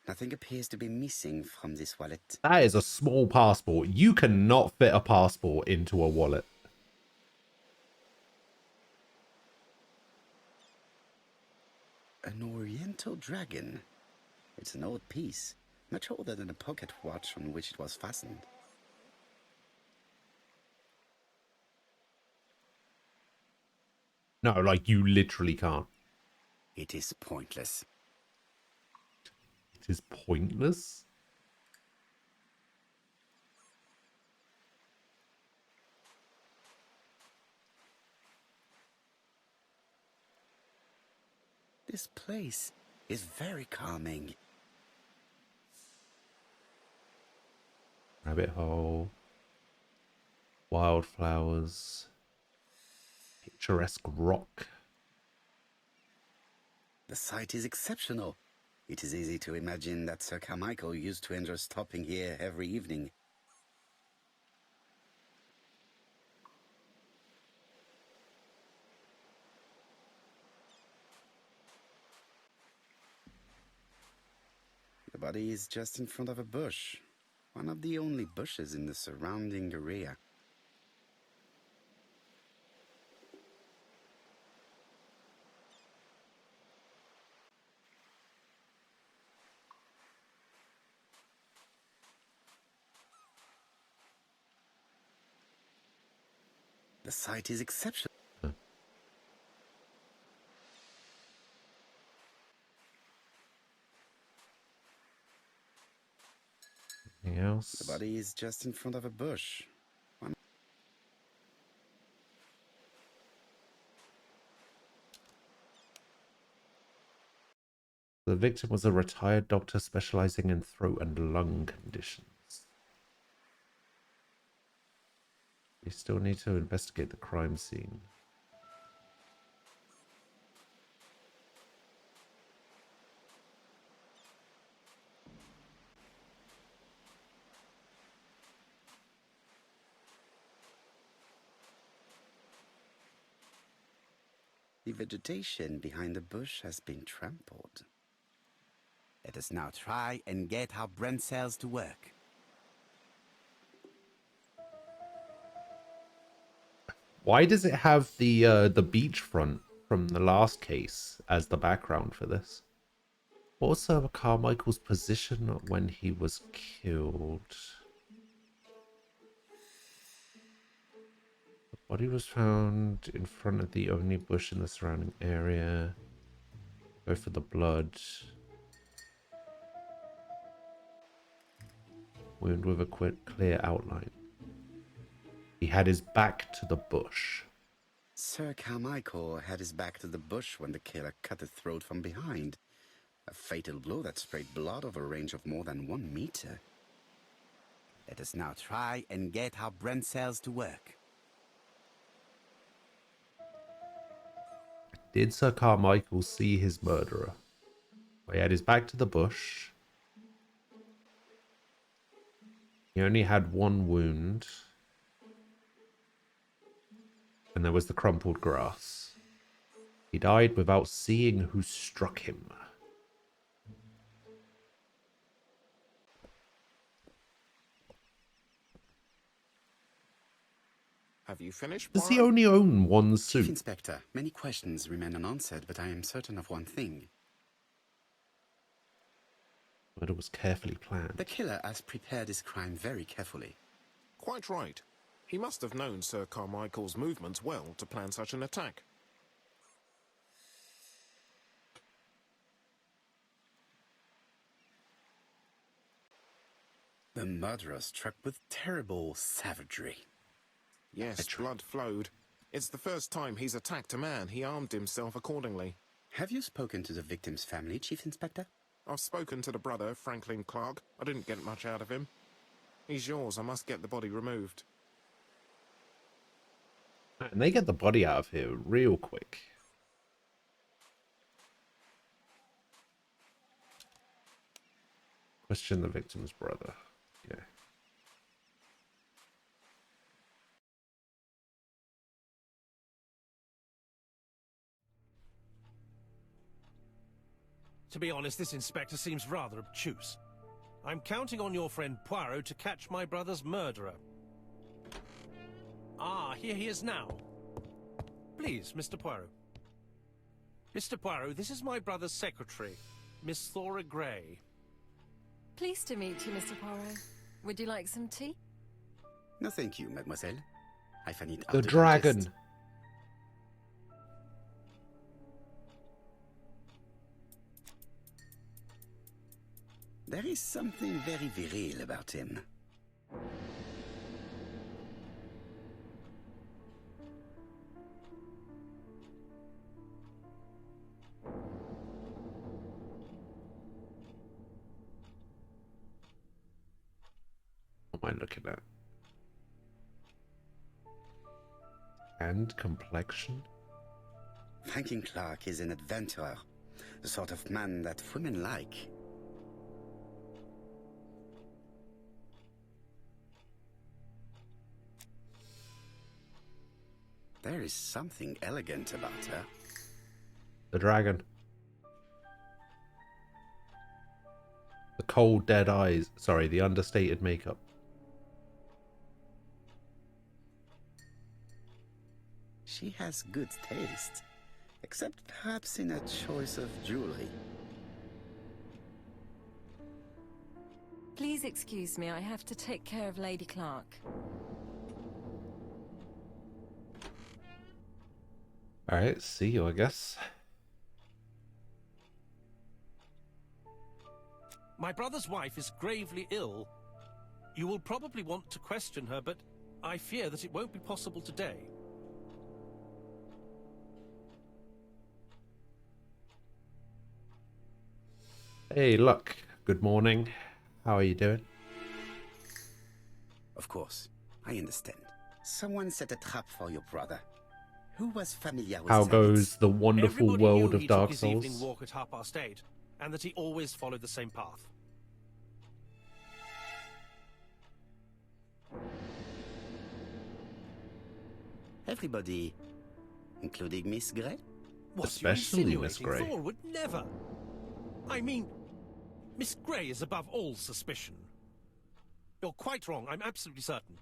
Nothing appears to be missing from this wallet. That is a small passport. You cannot fit a passport into a wallet. An oriental dragon. It's an old piece, much older than the pocket watch on which it was fastened. No, like you literally can't. It is pointless. It is pointless? This place is very calming. Rabbit hole. Wildflowers. Picturesque rock. The site is exceptional. It is easy to imagine that Sir Carmichael used to enjoy stopping here every evening. The body is just in front of a bush, one of the only bushes in the surrounding area. The site is exceptional. Anything else? The body is just in front of a bush. The victim was a retired doctor specializing in throat and lung conditions. We still need to investigate the crime scene. The vegetation behind the bush has been trampled. Let us now try and get our brain cells to work. Why does it have the beachfront from the last case as the background for this? What was Sir Carmichael's position when he was killed? The body was found in front of the only bush in the surrounding area. Go for the blood. Wound with a clear outline. He had his back to the bush. Sir Carmichael had his back to the bush when the killer cut his throat from behind. A fatal blow that sprayed blood over a range of more than 1 meter. Let us now try and get our brain cells to work. Did Sir Carmichael see his murderer? He had his back to the bush. He only had 1 wound. And there was the crumpled grass. He died without seeing who struck him. Have you finished, Does he Poirot? only own 1 suit? Chief Inspector, many questions remain unanswered, but I am certain of one thing. Murder was carefully planned. The killer has prepared his crime very carefully. Quite right. He must have known Sir Carmichael's movements well to plan such an attack. The murderer struck with terrible savagery. Yes, blood flowed. It's the first time he's attacked a man. He armed himself accordingly. Have you spoken to the victim's family, Chief Inspector? I've spoken to the brother, Franklin Clark. I didn't get much out of him. He's yours. I must get the body removed. And they get the body out of here real quick. Question the victim's brother. Yeah. To be honest, this inspector seems rather obtuse. I'm counting on your friend Poirot to catch my brother's murderer. Ah, here he is now. Please, Mr. Poirot. Mr. Poirot, this is my brother's secretary, Miss Thora Gray. Pleased to meet you, Mr. Poirot. Would you like some tea? No, thank you, mademoiselle. I find it The hard to dragon. digest. There is something very viril about him. What am I looking at? And complexion? Franklin Clark is an adventurer, the sort of man that women like. There is something elegant about her. The dragon. The cold, dead eyes. Sorry, the understated makeup. She has good taste, except perhaps in her choice of jewelry. Please excuse me, I have to take care of Lady Clark. Alright, see you, I guess. My brother's wife is gravely ill. You will probably want to question her, but I fear that it won't be possible today. Hey, look. Good morning. How are you doing? Of course, I understand. Someone set a trap for your brother. Who was familiar with How his goes habits? the wonderful Everybody world knew of he Dark took his Souls? evening walk at 8:30, and that he always followed the same path. Everybody, including Miss Gray? What are you Especially Miss insinuating? Grey. Thor would never. I mean, Miss Grey is above all suspicion. You're quite wrong, I'm absolutely certain.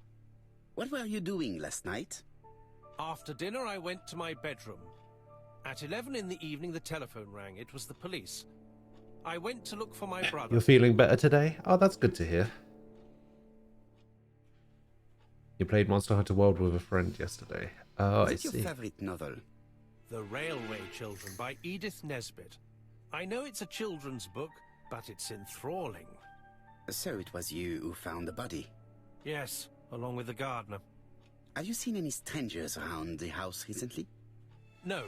What were you doing last night? After dinner, I went to my bedroom. At 11 in the evening, the telephone rang. It was the police. I went to look for my brother. You're feeling better today? Oh, that's good to hear. You played Monster Hunter World with a friend yesterday. Oh, I Is it see. your favorite novel? The Railway Children by Edith Nesbit. I know it's a children's book, but it's enthralling. So it was you who found the body? Yes, along with the gardener. Have you seen any strangers around the house recently? No.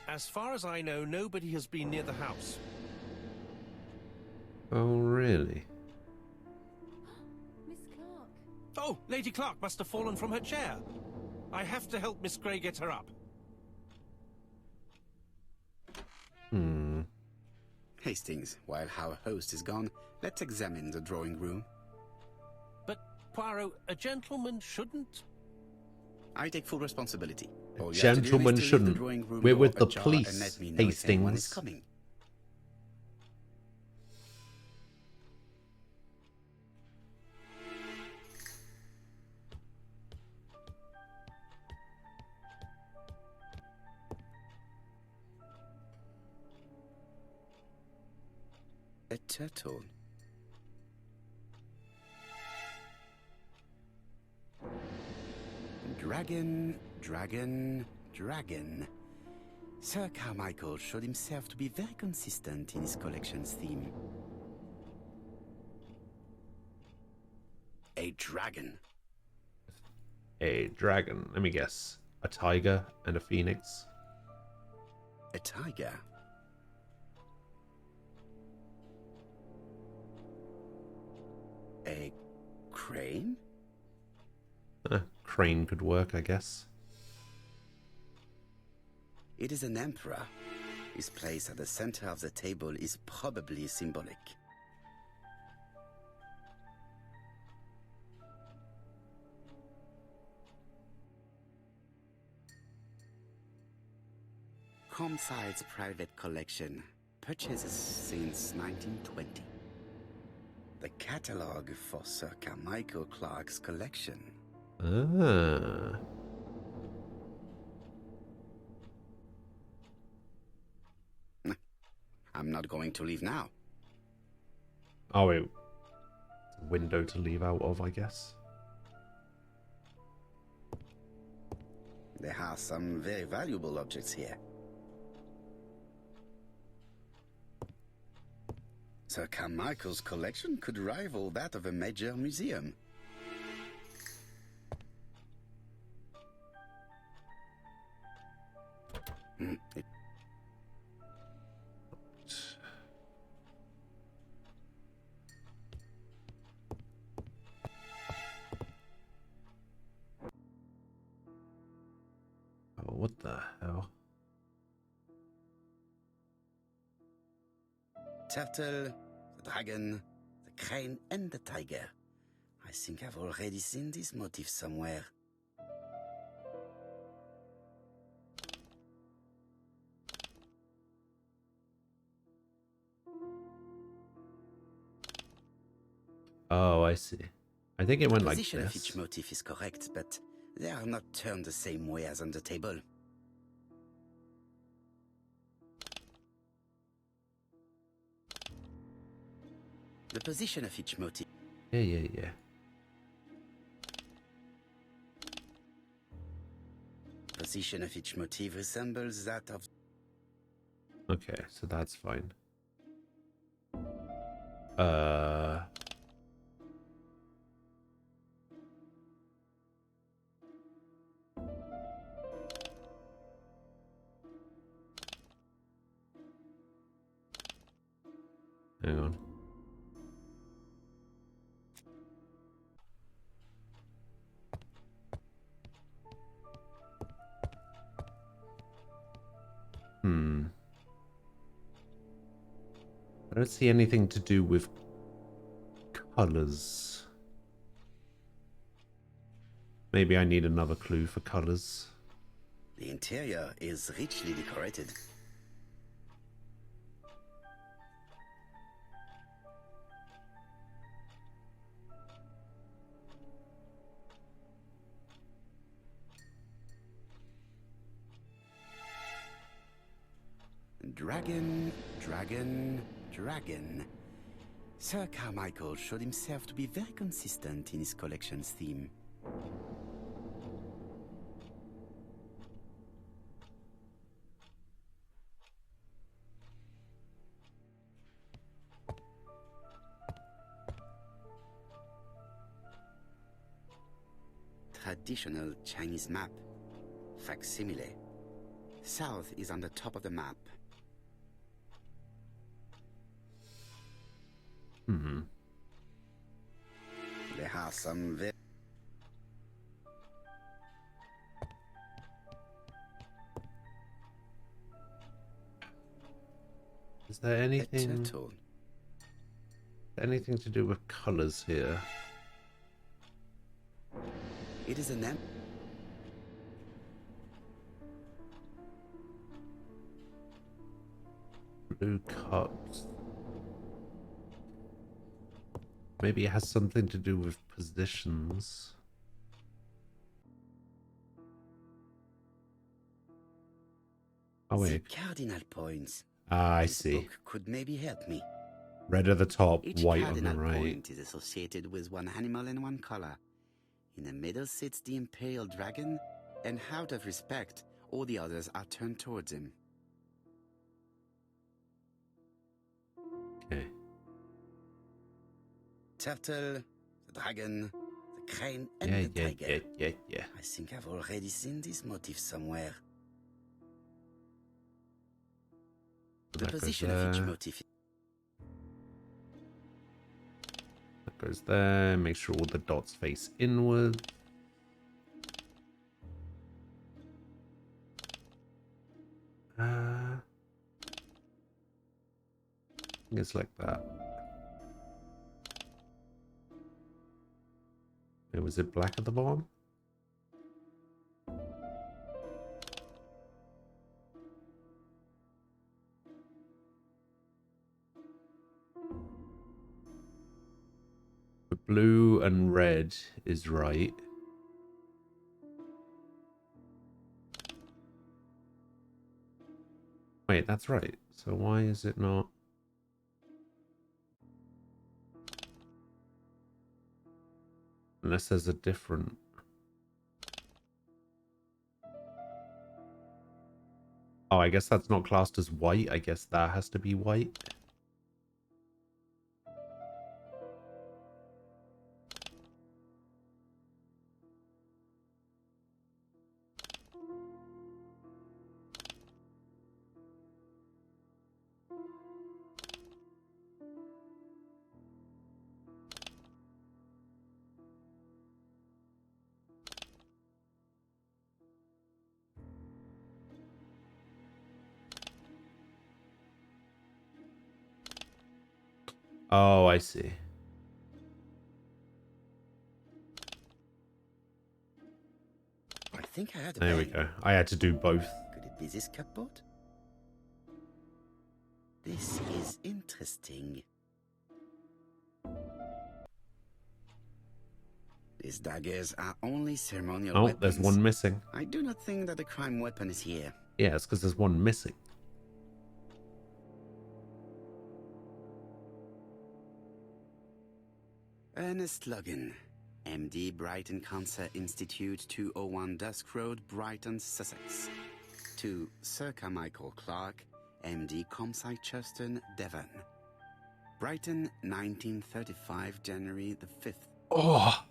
As far as I know, nobody has been near the house. Oh, really? Miss Clark. Oh, Lady Clark must have fallen from her chair. I have to help Miss Grey get her up. Hastings, while our host is gone, let's examine the drawing room. But, Poirot, a gentleman shouldn't... I take full responsibility. All you have to do is Gentlemen to leave shouldn't. the drawing room We're door with the ajar police, and let me know if anyone is Hastings. coming. A turtle. Dragon, dragon, dragon. Sir Carmichael showed himself to be very consistent in his collection's theme. A dragon. A dragon. Let me guess. A tiger and a phoenix. A tiger. A crane? Crane could work, I guess. It is an emperor. His place at the center of the table is probably symbolic. Comside's private collection, purchases since 1920. The catalogue for Sir Carmichael Clark's collection. Ah. I'm not going to leave now. Oh, wait. Window to leave out of, I guess. There are some very valuable objects here. Sir Carmichael's collection could rival that of a major museum. Oh, what the hell? Turtle, the dragon, the crane, and the tiger. I think I've already seen this motif somewhere. Oh, I see. I think it went The like position of this. each motif is correct, but they are not turned the same way as on the table. The position of each motif. Yeah. Position of each motif resembles that of. Okay, so that's fine. Hang on. I don't see anything to do with colors. Maybe I need another clue for colors. The interior is richly decorated. Dragon, dragon, dragon. Sir Carmichael showed himself to be very consistent in his collection's theme. Traditional Chinese map. Facsimile. South is on the top of the map. Hmm. There are some very... Is there anything to do with colors here? It is an Blue cups. Maybe it has something to do with positions. Oh wait. The cardinal points. Ah, I This see. book could maybe help me. Red at the top, Each white on the cardinal right. point is associated with one animal and one color. In the middle sits the imperial dragon, and out of respect, all the others are turned towards him. Okay. Turtle, the dragon, the crane, and the tiger. Yeah. I think I've already seen this motif somewhere. The That goes position of each there. motif. That goes there. Make sure all the dots face inward. I think it's like that. Wait, was it black at the bottom? The blue and red is right. Wait, that's right. So why is it not? Unless there's a different... Oh, I guess that's not classed as white. I guess that has to be white. Oh, I see. I think I had a There we bang. go. I had to do both. Could it be this cupboard? This is interesting. These daggers are only ceremonial Oh, weapons. there's one missing. I do not think that the crime weapon is here. Yeah, it's because there's one missing. Ernest Logan, MD, Brighton Cancer Institute, 201 Dusk Road, Brighton, Sussex. To Sir Carmichael Clark, MD, Comside Churston, Devon. Brighton, 1935, January the 5th. Oh,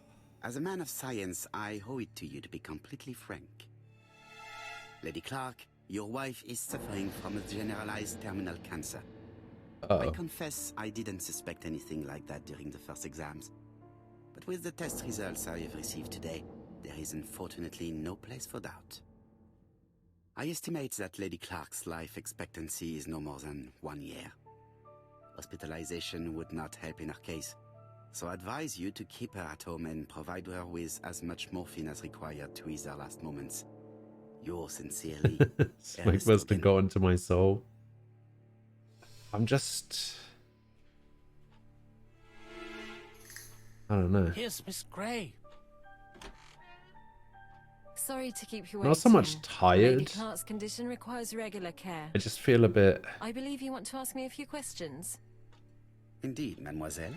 As a man of science, I owe it to you to be completely frank. Lady Clark, your wife is suffering from a generalized terminal cancer. I confess I didn't suspect anything like that during the first exams. But with the test results I have received today, there is unfortunately no place for doubt. I estimate that Lady Clark's life expectancy is no more than 1 year. Hospitalization would not help in her case, so I advise you to keep her at home and provide her with as much morphine as required to ease her last moments. Yours sincerely, Smoke Ernest must have Logan. got into my soul. I'm just... I don't know. Here's Miss Grey. Sorry to keep you waiting. Not so much Lady tired. Clark's condition requires regular care. I just feel a bit... I believe you want to ask me a few questions. Indeed, mademoiselle.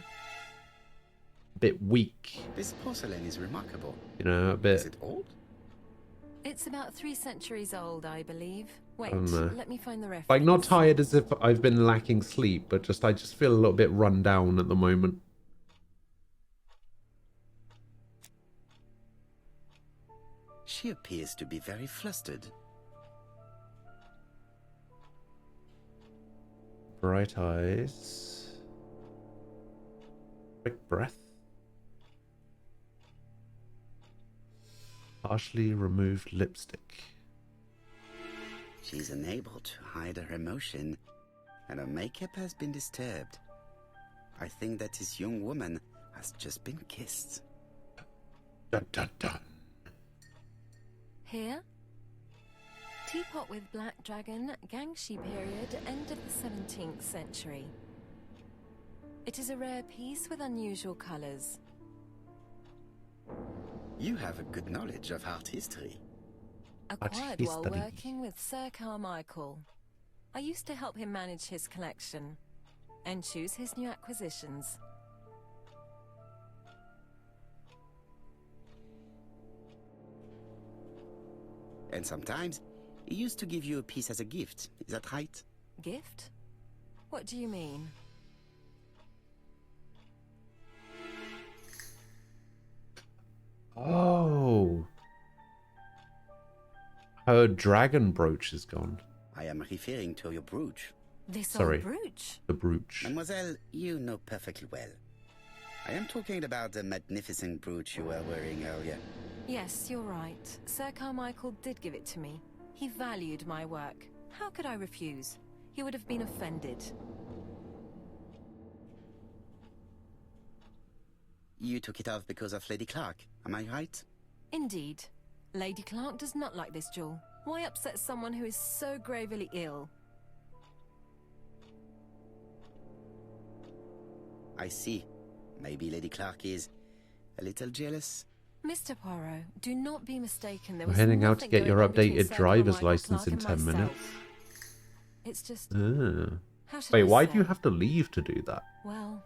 a bit weak. This porcelain is remarkable. You know, a bit... Is it old? It's about 3 centuries old, I believe. Wait, I don't know. let me find the reference. Like, not tired as if I've been lacking sleep, but I just feel a little bit run down at the moment. She appears to be very flustered. Bright eyes. Quick breath. Partially removed lipstick. She's unable to hide her emotion, and her makeup has been disturbed. I think that this young woman has just been kissed. Dun dun dun. Here? Teapot with black dragon, Gangshi period, end of the 17th century. It is a rare piece with unusual colours. You have a good knowledge of art history. Acquired while working with Sir Carmichael. I used to help him manage his collection and choose his new acquisitions. And sometimes, he used to give you a piece as a gift. Is that right? Gift? What do you mean? Oh. Her dragon brooch is gone. I am referring to your brooch. This Sorry. old brooch? The brooch. Mademoiselle, you know perfectly well. I am talking about the magnificent brooch you were wearing earlier. Yes, you're right. Sir Carmichael did give it to me. He valued my work. How could I refuse? He would have been offended. You took it off because of Lady Clark, am I right? Indeed. Lady Clark does not like this jewel. Why upset someone who is so gravely ill? I see. Maybe Lady Clark is a little jealous. Mr. Poirot, do not be mistaken. There We're was heading out to nothing get your going on between updated Sir driver's Carmichael license in Clark and 10 myself. minutes. It's just... Ah. How should Wait, I why say? do you have to leave to do that? Well,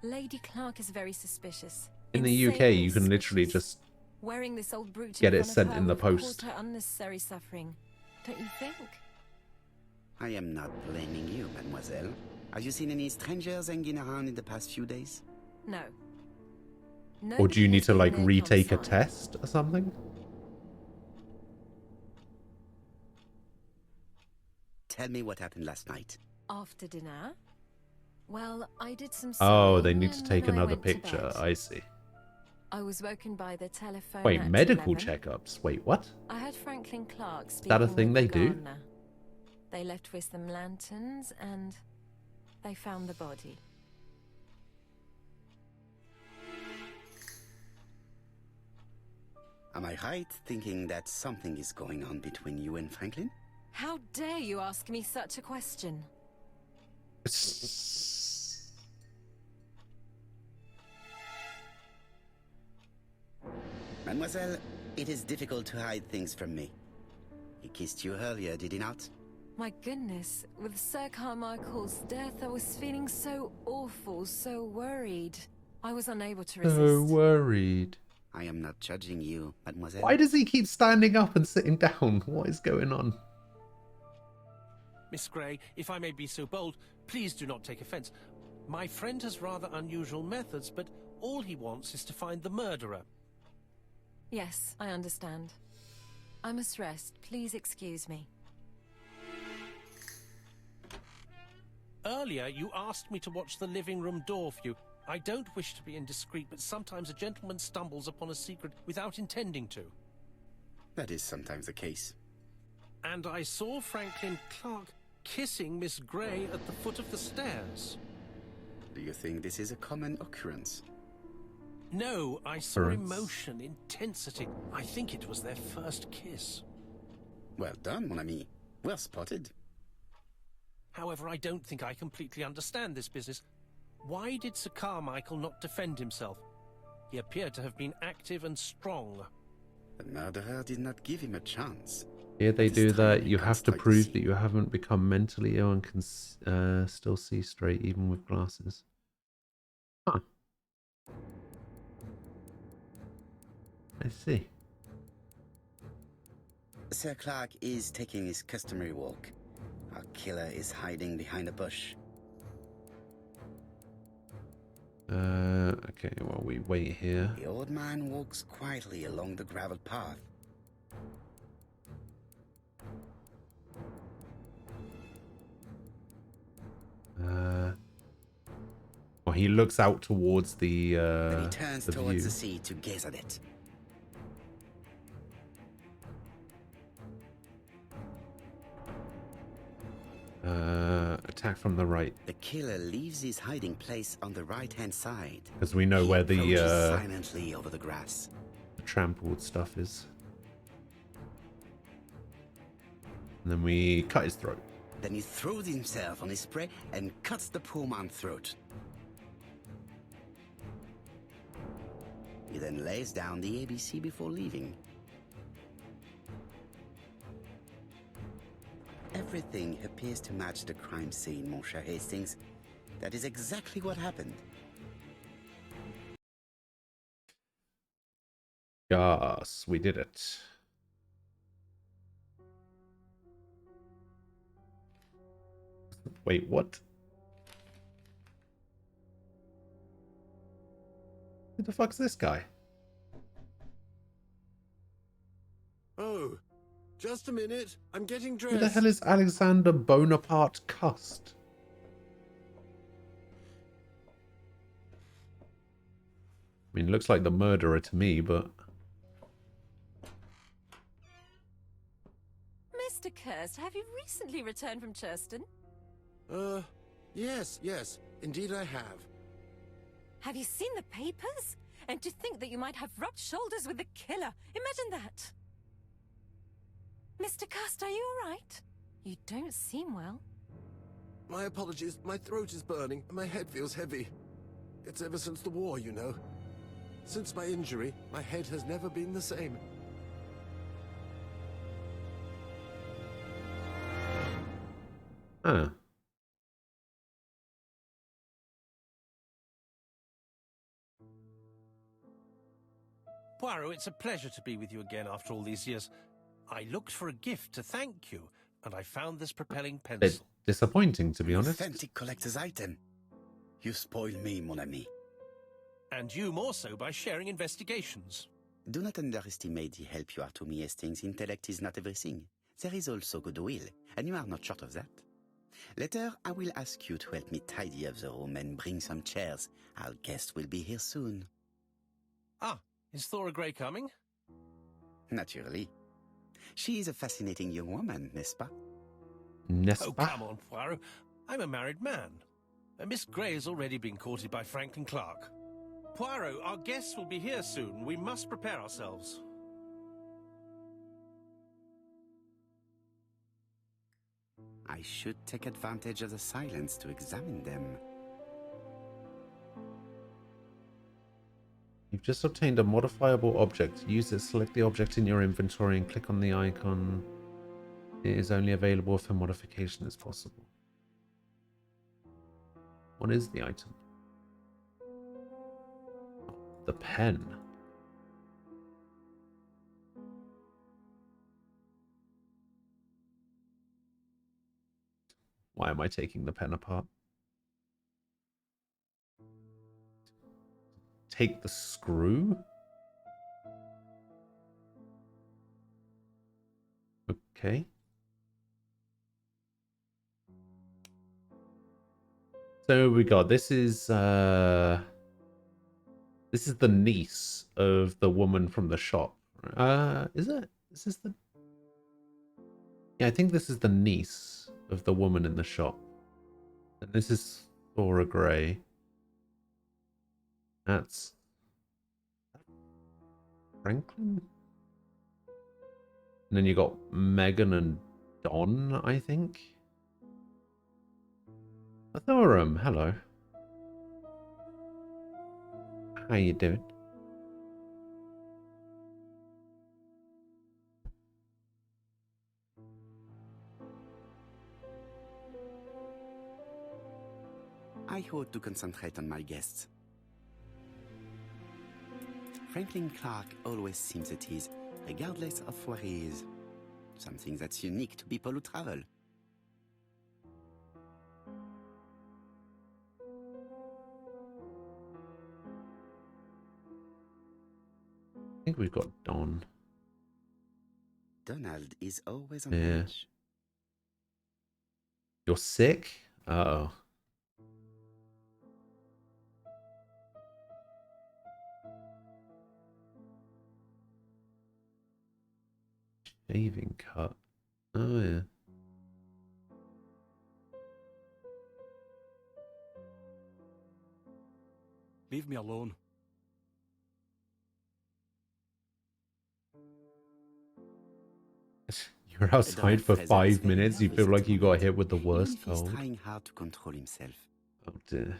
Lady Clark is very suspicious. In the UK, Insanely you can literally suspicious. just Wearing this old brooch get in it front sent of her in the would have post. caused her unnecessary suffering. Don't you think? I am not blaming you, mademoiselle. Have you seen any strangers hanging around in the past few days? No. Or do you need to, like, Nobody has retake a been near test or something? Tell me what happened last night. After dinner? Well, I did some Oh, sewing they need to and take then I another went to picture. bed. I see. I was woken by the telephone Wait, at medical 11. checkups? Wait, what? I had Franklin Clark speaking that a thing with they the do? gardener. They left with some lanterns and they found the body. Am I right thinking that something is going on between you and Franklin? How dare you ask me such a question? Mademoiselle, it is difficult to hide things from me. He kissed you earlier, did he not? My goodness, with Sir Carmichael's death, I was feeling so awful, so worried. I was unable to resist. So worried. I am not judging you, mademoiselle. Why does he keep standing up and sitting down? What is going on? Miss Grey, if I may be so bold, please do not take offence. My friend has rather unusual methods, but all he wants is to find the murderer. Yes, I understand. I must rest. Please excuse me. Earlier, you asked me to watch the living room door for you. I don't wish to be indiscreet, but sometimes a gentleman stumbles upon a secret without intending to. That is sometimes the case. And I saw Franklin Clark kissing Miss Grey at the foot of the stairs. Do you think this is a common occurrence? No, I saw Occurrence. emotion, intensity. I think it was their first kiss. Well done, mon ami. Well spotted. However, I don't think I completely understand this business. Why did Sir Carmichael not defend himself? He appeared to have been active and strong. The murderer did not give him a chance. Here they This do time that. he You can't have to strike the prove sea. that you haven't become mentally ill and can still see straight even with glasses. Huh. I see. Sir Clark is taking his customary walk. Our killer is hiding behind a bush. Okay, well, we wait here. The old man walks quietly along the gravel path. Well, he looks out towards the Then he turns the towards view. the sea to gaze at it. Attack from the right, The killer leaves his hiding place on the right-hand side. because we know He where approaches the silently over the grass. trampled stuff is. And then we cut his throat. Then he throws himself on his prey and cuts the poor man's throat. He then lays down the ABC before leaving. Everything appears to match the crime scene, mon cher Hastings. That is exactly what happened. Yes, we did it. Wait, what? Who the fuck's this guy? Oh, just a minute. I'm getting dressed. Who the hell is Alexander Bonaparte Cust? I mean, looks like the murderer to me, but... Mr. Kirst, have you recently returned from Churston? Yes. Indeed I have. Have you seen the papers? And to think that you might have rubbed shoulders with the killer. Imagine that. Mr. Kirst, are you all right? You don't seem well. My apologies. My throat is burning and my head feels heavy. It's ever since the war, you know. Since my injury, my head has never been the same. Huh. Poirot, it's a pleasure to be with you again after all these years. I looked for a gift to thank you, and I found this propelling Bit pencil. disappointing, to be An honest. authentic collector's item. You spoil me, mon ami. And you more so by sharing investigations. Do not underestimate the help you are to me, Hastings. Intellect is not everything. There is also goodwill, and you are not short of that. Later, I will ask you to help me tidy up the room and bring some chairs. Our guest will be here soon. Ah, is Thora Grey coming? Naturally. She is a fascinating young woman, n'est-ce pas? N'est-ce Oh, pas? come on, Poirot. I'm a married man. Miss Grey has already been courted by Franklin Clark. Poirot, our guests will be here soon. We must prepare ourselves. I should take advantage of the silence to examine them. You've just obtained a modifiable object. Use it, select the object in your inventory and click on the icon. It is only available if a modification is possible. What is the item? Oh, the pen. Why am I taking the pen apart? Take the screw? Okay. So we got this is the niece of the woman from the shop. Is it? Is this the? Yeah, I think this is the niece of the woman in the shop. And this is Thora Grey. That's Franklin. And then you got Megan and Don, I think. Thorum, hello. How you doing? I ought to concentrate on my guests. Franklin Clark always seems at ease, regardless of where he is. Something that's unique to people who travel. I think we've got Don. Donald is always on edge. You're sick? Uh-oh. Shaving cut. Oh, yeah. Leave me alone. You're outside for 5 minutes. You feel like you got hit with the worst cold. He's trying hard to control himself. Oh, dear.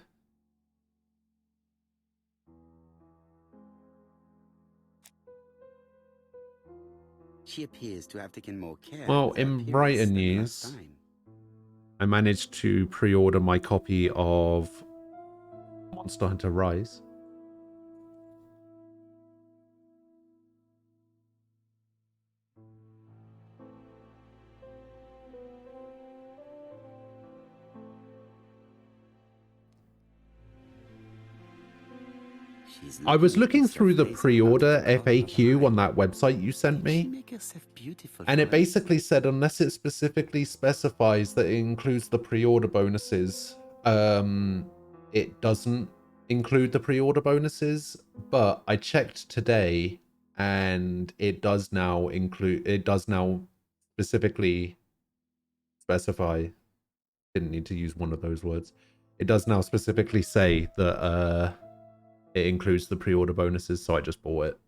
She appears to have taken more care. Well, in brighter news, I managed to pre-order my copy of Monster Hunter Rise. I was looking through the pre-order FAQ on that website you sent me, and it basically said unless it specifically specifies that it includes the pre-order bonuses, it doesn't include the pre-order bonuses. But I checked today, and it does now include. It does now specifically specify. Didn't need to use one of those words. It does now specifically say that it includes the pre-order bonuses, so I just bought it.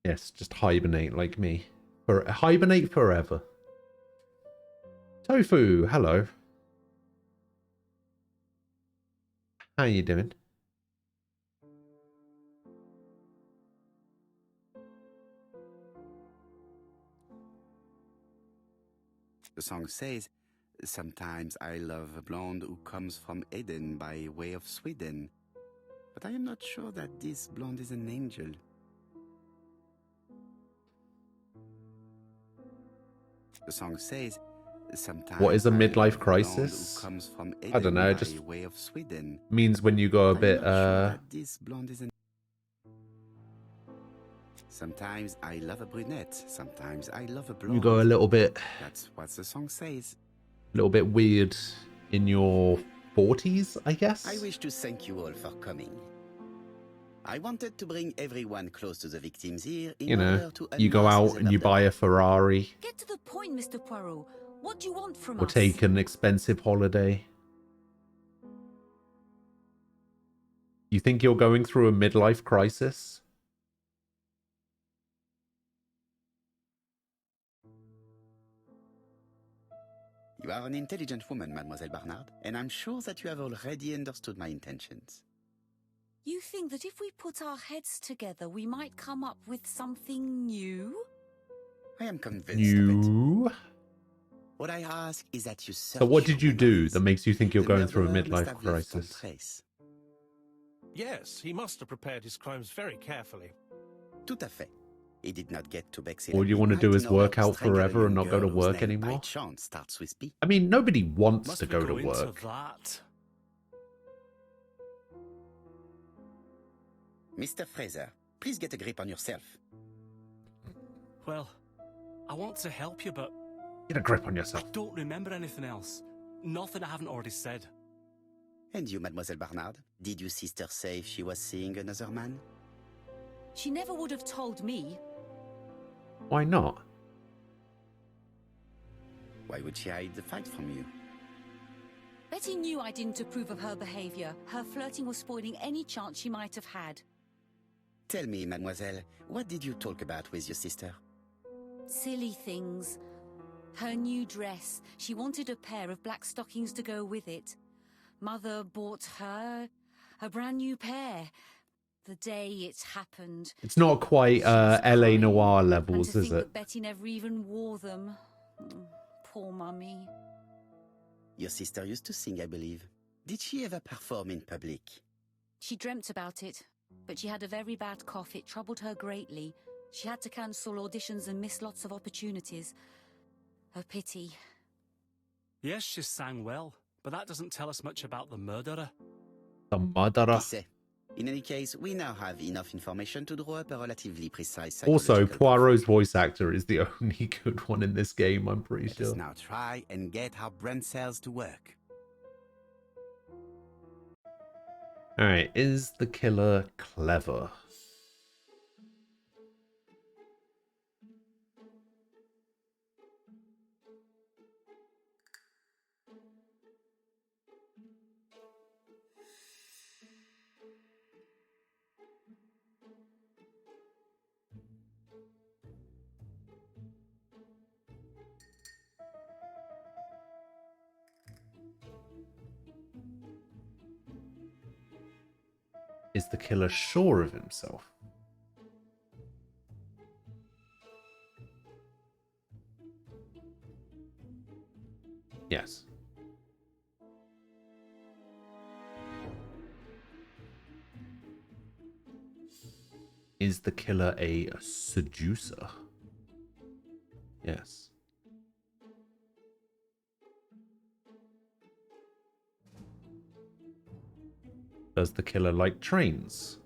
Yes, just hibernate like me. Hibernate forever. Tofu, hello. How you doing? The song says, "Sometimes I love a blonde who comes from Eden by way of Sweden. But I am not sure that this blonde is an angel." The song says, "Sometimes what is a midlife who crisis? comes from Eden I don't know, it by just way of Sweden. means when you go a bit This blonde is an... Sometimes I love a brunette, sometimes I love a blonde. you go a little bit That's what the song says. weird in your 40s, I guess. I wish to thank you all for coming. I wanted to bring everyone close to the victim's ear in You know, order to you go unmask out the and you murder. buy a Ferrari Get to the point, Mr. Poirot. What do you want from or us? take an expensive holiday. You think you're going through a midlife crisis? You are an intelligent woman, Mademoiselle Barnard, and I'm sure that you have already understood my intentions. You think that if we put our heads together, we might come up with something new? I am convinced of it. You? What I ask is that you search So what did your you do memories. that makes you think you're The going through a murderer must midlife have left some crisis? trace. Yes, he must have prepared his crimes very carefully. Tout à fait. He did not get to Bexhill. All you want to do is work out forever and not go to work By anymore? chance starts with B. I mean, nobody wants Must to we go to into work. that? Mr. Fraser, please get a grip on yourself. Well, I want to help you, but Get a grip on I yourself. don't remember anything else. Nothing I haven't already said. And you, Mademoiselle Barnard, did your sister say she was seeing another man? She never would have told me. Why not? Why would she hide the fact from you? Betty knew I didn't approve of her behavior. Her flirting was spoiling any chance she might have had. Tell me, Mademoiselle, what did you talk about with your sister? Silly things. Her new dress. She wanted a pair of black stockings to go with it. Mother bought her a brand new pair. The day it happened. It's not quite LA Noir levels, and to is think it? that Betty never even wore them. Poor Mummy. Your sister used to sing, I believe. Did she ever perform in public? She dreamt about it, but she had a very bad cough. It troubled her greatly. She had to cancel auditions and miss lots of opportunities. A pity. Yes, she sang well, but that doesn't tell us much about the murderer. The murderer. In any case, we now have enough information to draw up a relatively precise Also, psychological Poirot's voice actor is the only good one in this game, I'm pretty sure. Let us now try and get our brain cells to work. Alright, is the killer clever? Is the killer sure of himself? Yes. Is the killer a seducer? Yes. Does the killer like trains?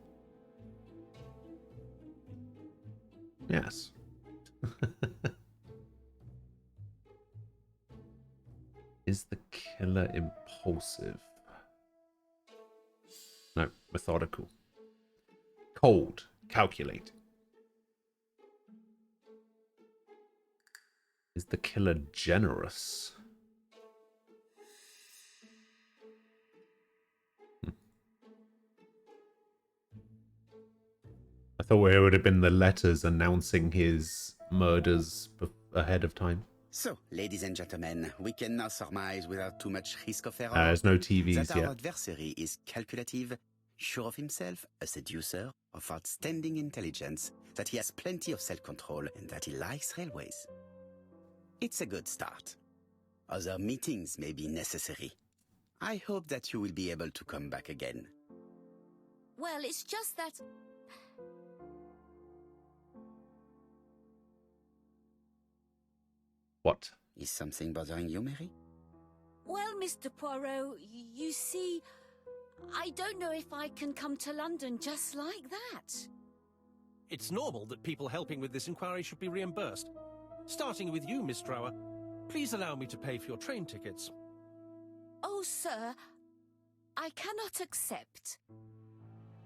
Yes. Is the killer impulsive? No, methodical. Cold, calculating. Is the killer generous? I thought it would have been the letters announcing his murders ahead of time. So, ladies and gentlemen, we can now surmise without too much risk of error There's no TVs that our yet. adversary is calculative, sure of himself, a seducer, of outstanding intelligence, that he has plenty of self-control, and that he likes railways. It's a good start. Other meetings may be necessary. I hope that you will be able to come back again. Well, it's just that... What? Is something bothering you, Mary? Well, Mr. Poirot, you see, I don't know if I can come to London just like that. It's normal that people helping with this inquiry should be reimbursed. Starting with you, Miss Drower. Please allow me to pay for your train tickets. Oh, sir, I cannot accept.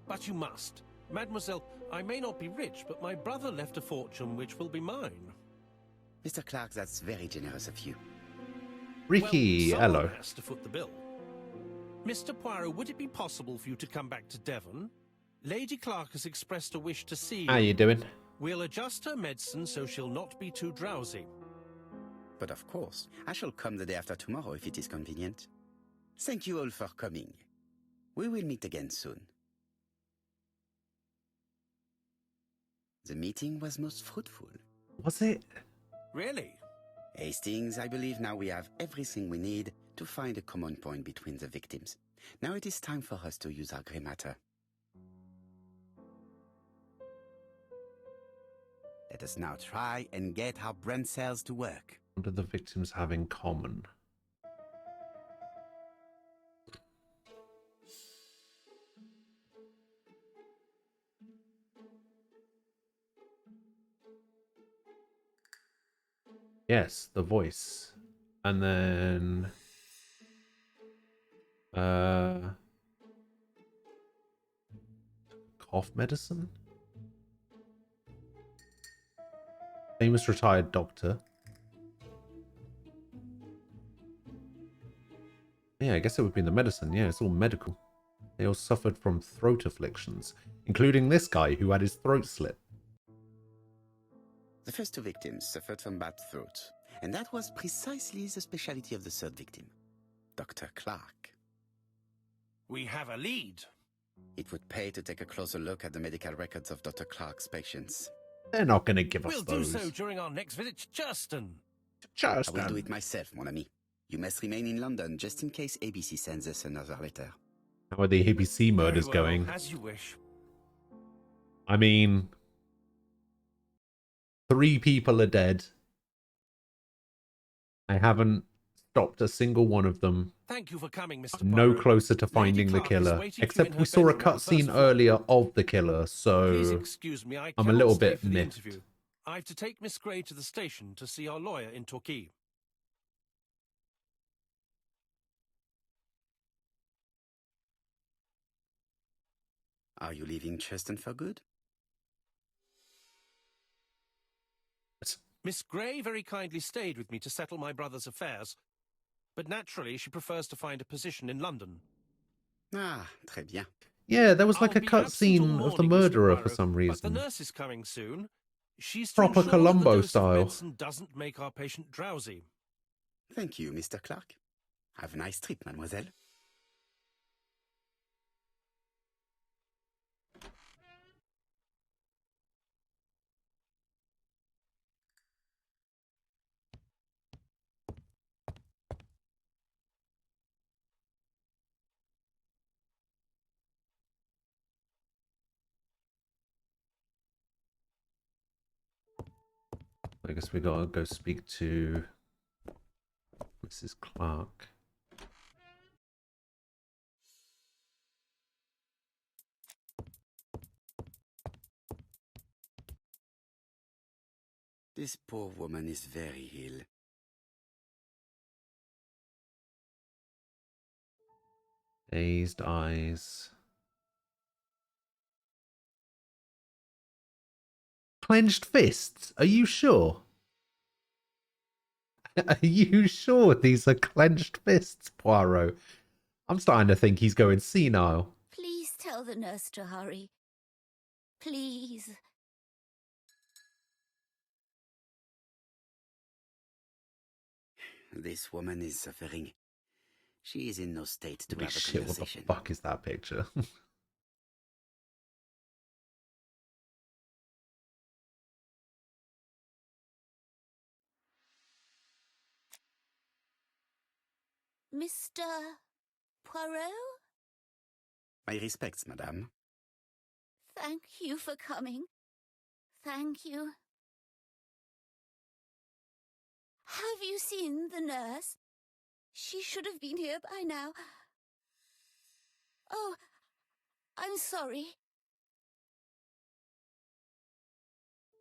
But you must. Mademoiselle, I may not be rich, but my brother left a fortune which will be mine. Mr. Clark, that's very generous of you. Ricky, well, hello. Someone has to foot the bill. Mr. Poirot, would it be possible for you to come back to Devon? Lady Clark has expressed a wish to see you. How you doing? We'll adjust her medicine so she'll not be too drowsy. But of course, I shall come the day after tomorrow if it is convenient. Thank you all for coming. We will meet again soon. The meeting was most fruitful. Was it? Really? Hastings, I believe now we have everything we need to find a common point between the victims. Now it is time for us to use our grey matter. Let us now try and get our brain cells to work. What do the victims have in common? Yes, the voice. And then... cough medicine? Famous retired doctor. Yeah, I guess it would be the medicine. Yeah, it's all medical. They all suffered from throat afflictions, including this guy who had his throat slit. The first two victims suffered from bad throat, and that was precisely the specialty of the third victim, Dr. Clark. We have a lead. It would pay to take a closer look at the medical records of Dr. Clark's patients. They're not going to give us We'll those. do so during our next visit to Churston. I will do it myself, mon ami. You must remain in London just in case ABC sends us another letter. How are the ABC murders Very well, going? as you wish. I mean, 3 people are dead. I haven't stopped a single one of them. Thank you for coming, Mr. I'm no Poirot. closer to Lady finding the Clark is killer. waiting for you in Except her we saw a bedroom on the first cutscene floor. earlier of the killer, Please so excuse me, I I'm a cannot little stay bit for the miffed. interview. I have to take Miss Grey to the station to see our lawyer in Torquay. Are you leaving Cheston for good? Miss Grey very kindly stayed with me to settle my brother's affairs, but naturally she prefers to find a position in London. Ah, très bien. Yeah, there was like I'll a be absent all cutscene of the morning, Mr. murderer for Poirot, some but the reason. nurse is coming soon. She's to Proper ensure that the Columbo dose of style. medicine doesn't make our patient drowsy. Thank you, Mr. Clark. Have a nice trip, mademoiselle. I guess we gotta go speak to Mrs. Clark. This poor woman is very ill. Dazed eyes. Clenched fists? Are you sure? Are you sure these are clenched fists, Poirot? I'm starting to think he's going senile. Please tell the nurse to hurry. Please. This woman is suffering. She is in no state to Holy have a shit, what the conversation. fuck is that picture? Mr. Poirot? My respects, madame. Thank you for coming. Thank you. Have you seen the nurse? She should have been here by now. Oh, I'm sorry.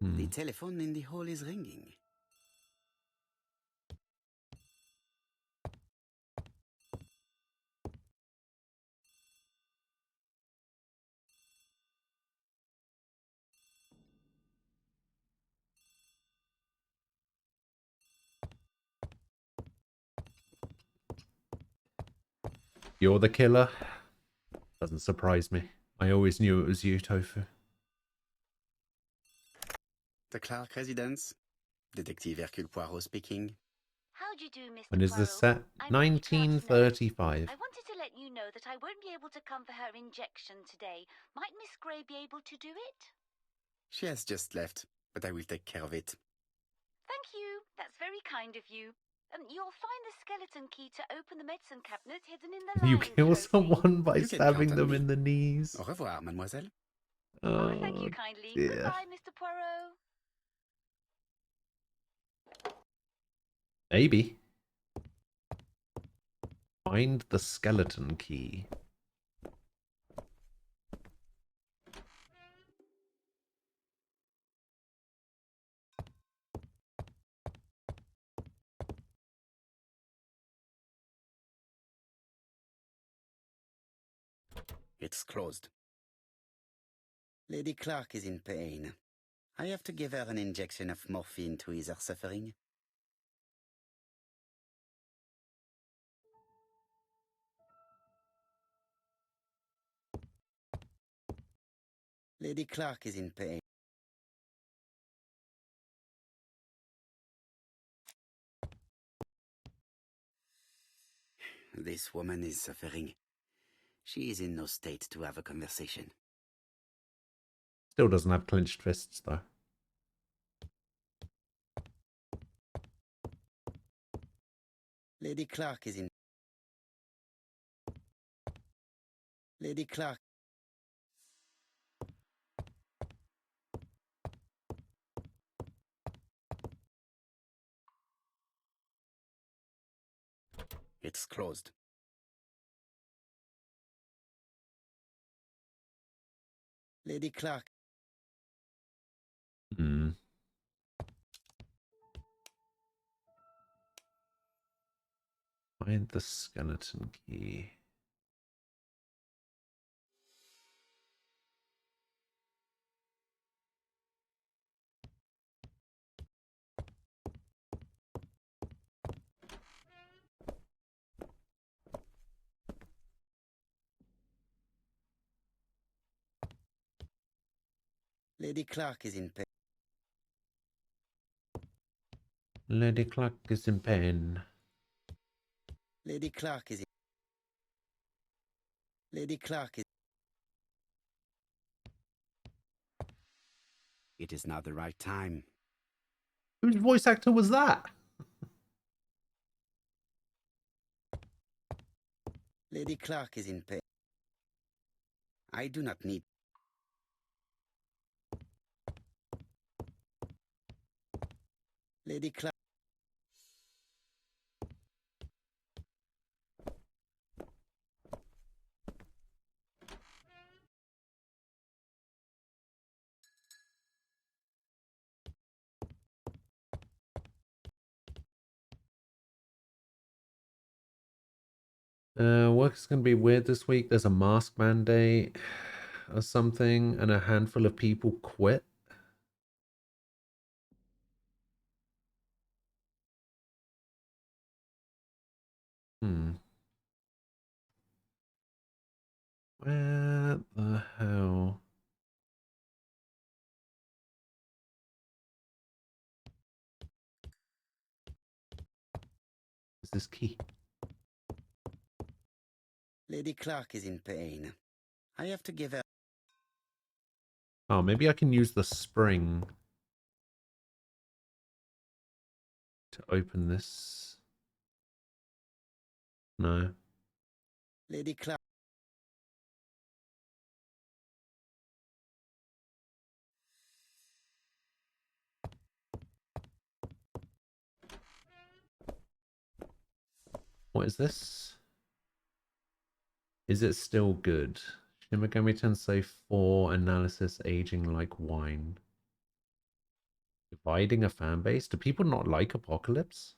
The telephone in the hall is ringing. You're the killer? Doesn't surprise me. I always knew it was you, Tofu. The Clark residence. Detective Hercule Poirot speaking. How do you do, Mr. When is this Poirot? set? I'm Lady Clark's nurse. 1935. I wanted to let you know that I won't be able to come for her injection today. Might Miss Grey be able to do it? She has just left, but I will take care of it. Thank you. That's very kind of you. You'll find the skeleton key to open the medicine cabinet hidden in the You lion kill trophy. someone by You can stabbing count on them me. in the knees. Au revoir, mademoiselle. Oh, thank you kindly. dear. Goodbye, Mr. Poirot. Maybe. Find the skeleton key. It's closed. Lady Clark is in pain. I have to give her an injection of morphine to ease her suffering. Lady Clark is in pain. This woman is suffering. She is in no state to have a conversation. Still doesn't have clenched fists, though. Lady Clark is in... Lady Clark... It's closed. Lady Clark... Hmm. Find the skeleton key. Lady Clark is in pain. Lady Clark is in pain. Lady Clark is in... Lady Clark is... It is now the right time. Whose voice actor was that? Lady Clark is in pain. I do not need... Lady Clark... Work is going to be weird this week. There's a mask mandate or something, and a handful of people quit. Where the hell is this key? Lady Clark is in pain. I have to give her... Oh, maybe I can use the spring to open this. No. Lady Clark... What is this? Is it still good? Shin Megami Tensei 4 analysis aging like wine. Dividing a fan base? Do people not like Apocalypse?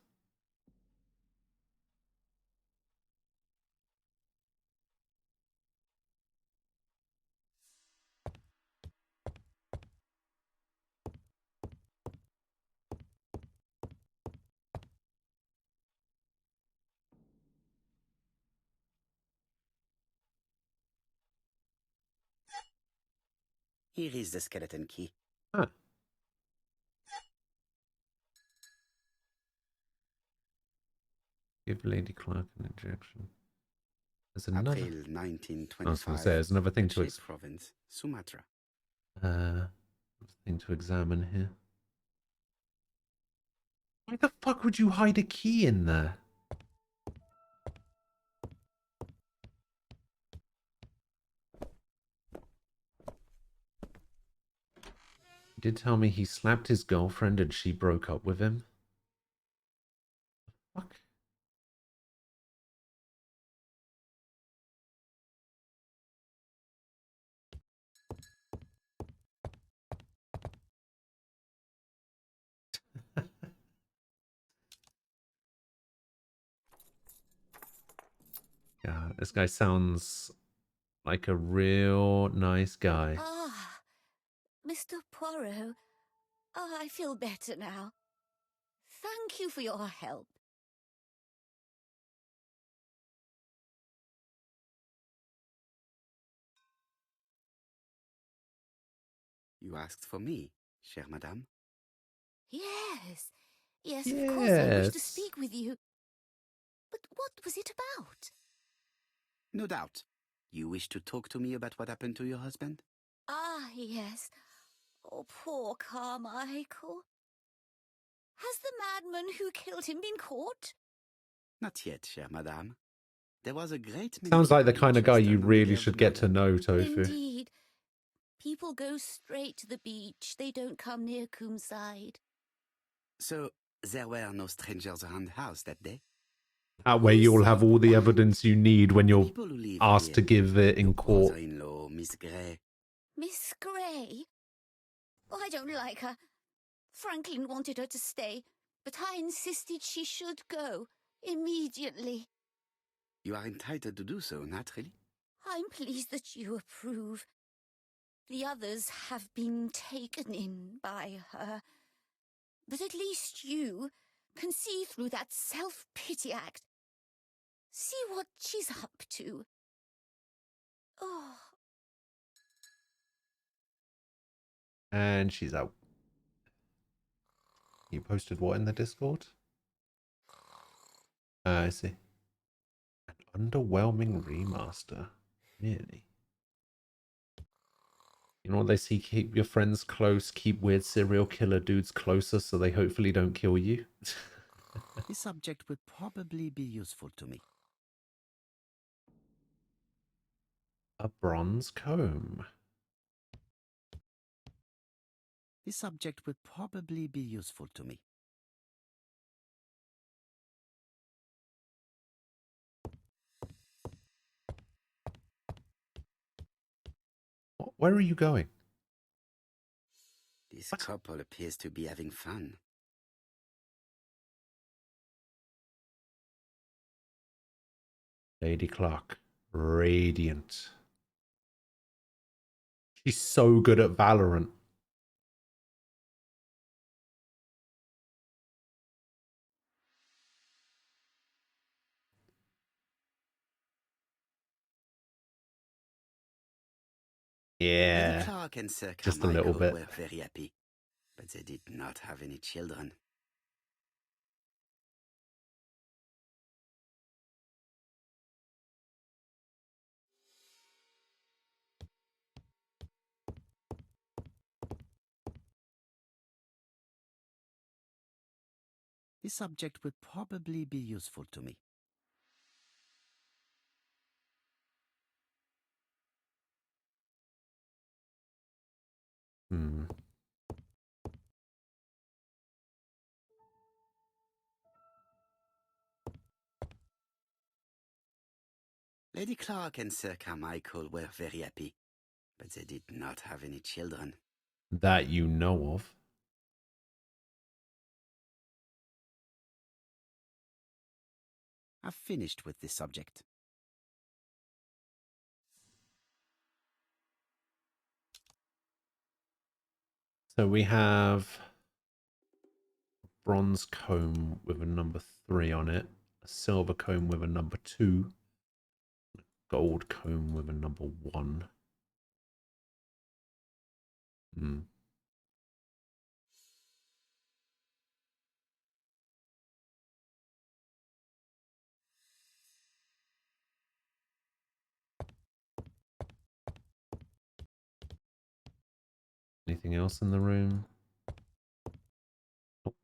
Here is the skeleton key. Huh. Give Lady Clark an injection. There's another... April 1925. I was going to say, there's another thing to... Province, Sumatra. Thing to examine here. Why the fuck would you hide a key in there? He did tell me he slapped his girlfriend and she broke up with him. Fuck. Yeah, this guy sounds like a real nice guy. Ah, Mr. Poirot. Oh, I feel better now. Thank you for your help. You asked for me, chère madame? Yes. Yes, of course I wish to speak with you. But what was it about? No doubt. You wish to talk to me about what happened to your husband? Ah, yes. Oh, poor Carmichael. Has the madman who killed him been caught? Not yet, chère madame. There was a great many Sounds like the people in kind of guy Chester you on the really day of should the get to murder. know, Tofu. Indeed. People go straight to the beach. They don't come near Coomside. So, there were no strangers around the house that day? That way you'll have all the evidence you need when The you're people who live asked here, to give it in your court. brother-in-law, Miss Grey. Miss Grey? Oh, I don't like her. Franklin wanted her to stay, but I insisted she should go. Immediately. You are entitled to do so, naturally. I'm pleased that you approve. The others have been taken in by her. But at least you can see through that self-pity act. See what she's up to. Oh. And she's out. You posted what in the Discord? I see. An underwhelming remaster. Really? You know what they say? Keep your friends close. Keep weird serial killer dudes closer so they hopefully don't kill you. This subject would probably be useful to me. A bronze comb. This subject would probably be useful to me. Where are you going? This couple appears to be having fun. Lady Clark. Radiant. She's so good at Valorant. Yeah. Lady Clark and Sir Just a little Carmichael bit. were very happy, but they did not have any children. This subject would probably be useful to me. Hmm. Lady Clark and Sir Carmichael were very happy, but they did not have any children. That you know of. I've finished with this subject. So we have a bronze comb with a number 3 on it, a silver comb with a number 2, a gold comb with a number 1. Hmm. Anything else in the room? Nope.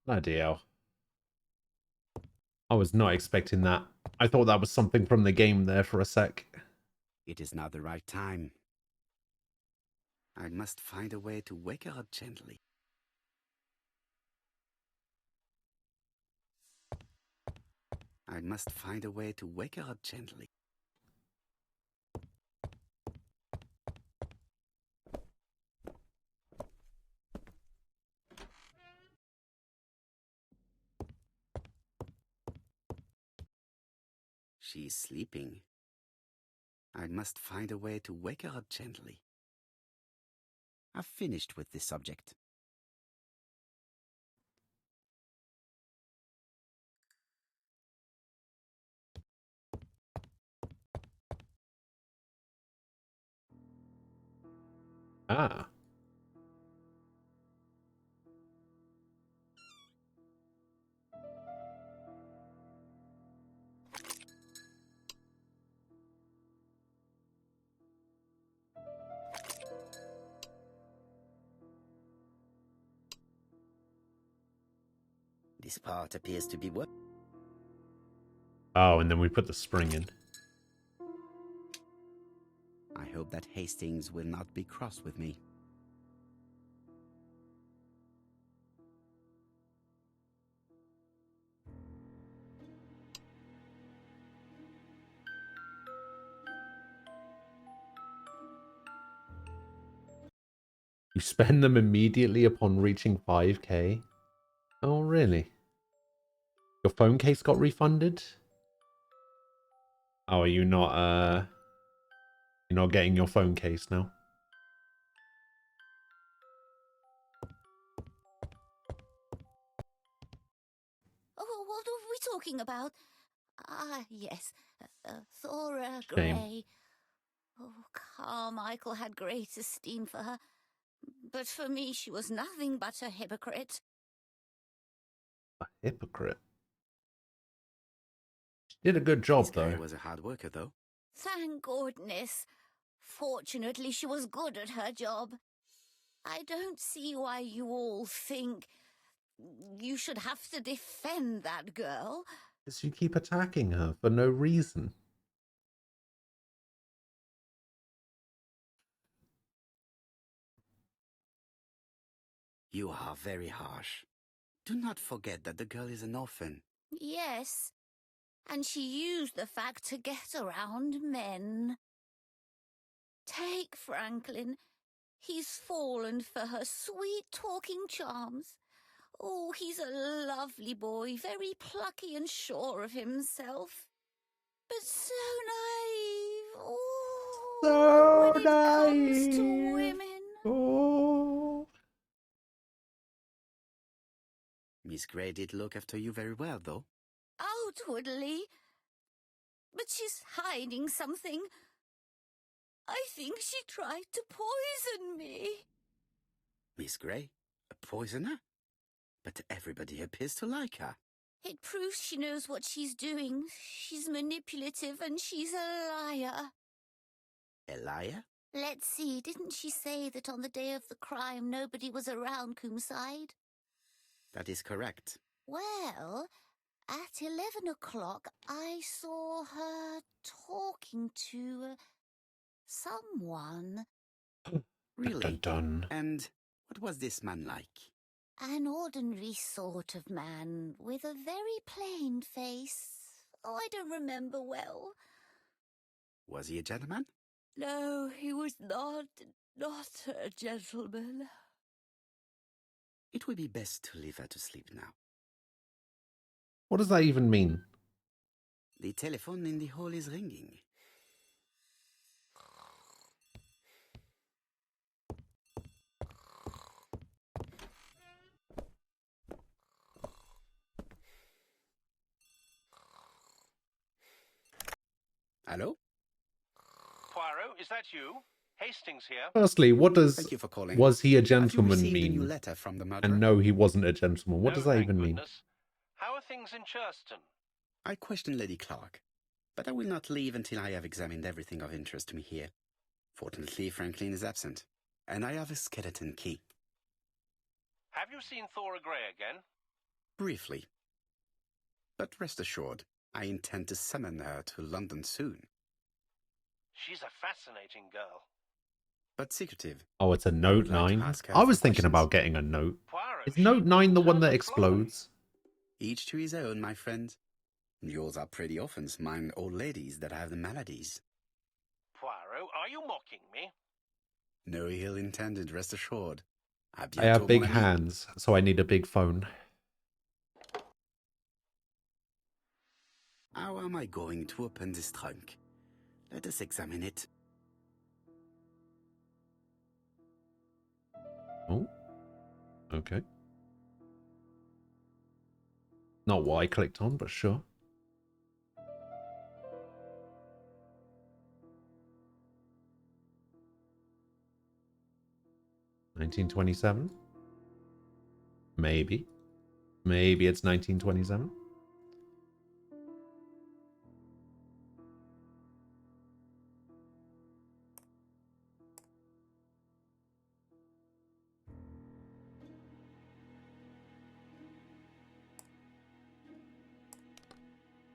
Bloody hell. I was not expecting that. I thought that was something from the game there for a sec. It is not the right time. I must find a way to wake her up gently. I must find a way to wake her up gently. She is sleeping. I must find a way to wake her up gently. I've finished with this subject. Ah. This part appears to be what? Oh, and then we put the spring in. I hope that Hastings will not be cross with me. You spend them immediately upon reaching 5k. Oh, really? Your phone case got refunded? Oh, are you not, you're not getting your phone case now? Oh, what are we talking about? Ah, yes. Thora Shame. Grey. Oh, Carmichael had great esteem for her. But for me, she was nothing but a hypocrite. A hypocrite. She did a good job, though. Miss Grey was a hard worker, though. Thank goodness. Fortunately, she was good at her job. I don't see why you all think you should have to defend that girl. Because you keep attacking her for no reason. You are very harsh. Do not forget that the girl is an orphan. Yes, and she used the fact to get around men. Take Franklin. He's fallen for her sweet-talking charms. Oh, he's a lovely boy, very plucky and sure of himself. But so naive. Oh, So when it comes to naive. women. Oh. Miss Grey did look after you very well, though. Outwardly. But she's hiding something. I think she tried to poison me. Miss Grey? A poisoner? But everybody appears to like her. It proves she knows what she's doing. She's manipulative and she's a liar. A liar? Let's see, didn't she say that on the day of the crime nobody was around Coomside? That is correct. Well, at 11 o'clock I saw her talking to someone. Really? Dun, dun, dun. And what was this man like? An ordinary sort of man with a very plain face. Oh, I don't remember well. Was he a gentleman? No, he was not a gentleman. It would be best to leave her to sleep now. What does that even mean? The telephone in the hall is ringing. Hello? Poirot, is that you? Hastings here. Firstly, what does Thank you for calling. was he a Have you gentleman received a new mean? letter from the murderer? And no, he wasn't a gentleman. What No, does that thank even mean? goodness. How are things in Churston? I questioned Lady Clark, but I will not leave until I have examined everything of interest to me here. Fortunately, Franklin is absent, and I have a skeleton key. Have you seen Thora Grey again? Briefly. But rest assured, I intend to summon her to London soon. She's a fascinating girl. But secretive. Oh, it's a Note would like to 9. ask her I was some thinking questions. about getting a Note. Poirot, Is Note 9 the one that Herman explodes? Each to his own, my friend. Yours are pretty orphans, mine old ladies that have the maladies. Poirot, are you mocking me? No ill intended, rest assured. I have big hands, so I need a big phone. How am I going to open this trunk? Let us examine it. Oh, okay. Not what I clicked on, but sure. $1927? Maybe. Maybe it's 1927.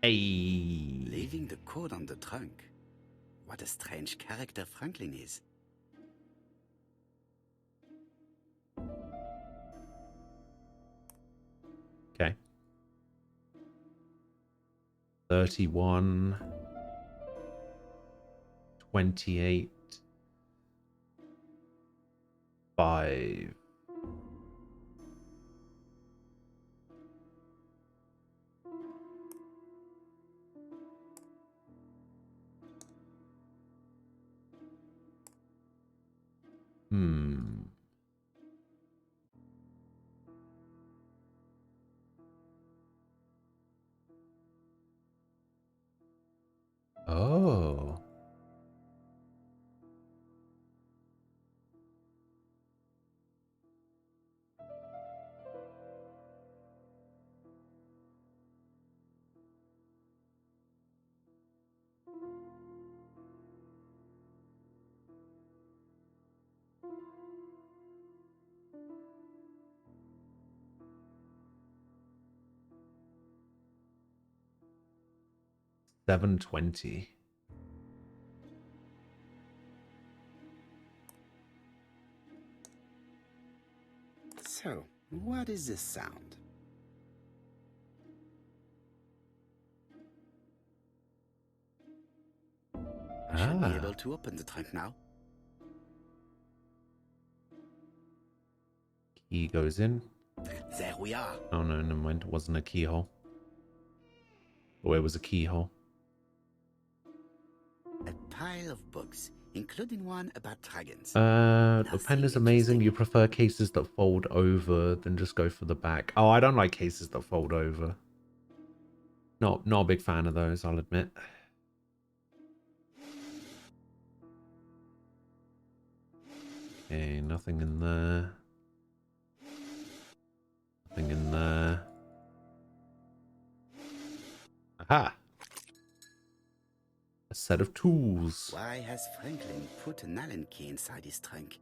Hey. Leaving the code on the trunk. What a strange character Franklin is. Okay. 31. 28. 5. Oh. $7.20. So, what is this sound? I should be able to open the trunk now. Key goes in. There we are. Oh no, never mind. It wasn't a keyhole. Oh, it was a keyhole. A pile of books, including one about dragons. The pen is amazing. You prefer cases that fold over than just go for the back. Oh, I don't like cases that fold over. Not a big fan of those, I'll admit. Okay, nothing in there. Nothing in there. Aha! A set of tools. Why has Franklin put an Allen key inside his trunk?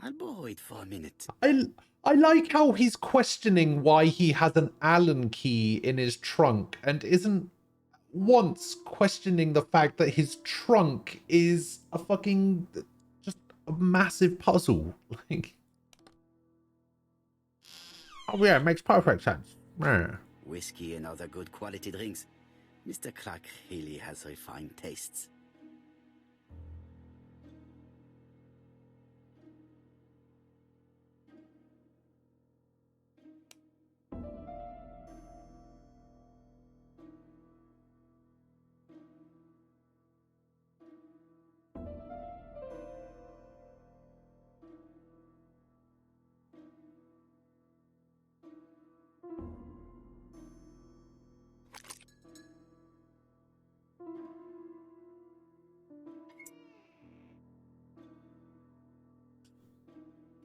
I'll borrow it for a minute. I like how he's questioning why he has an Allen key in his trunk and isn't once questioning the fact that his trunk is a fucking just a massive puzzle. Like, oh yeah, it makes perfect sense. Yeah. Whiskey and other good quality drinks. Mr. Clark really has refined tastes.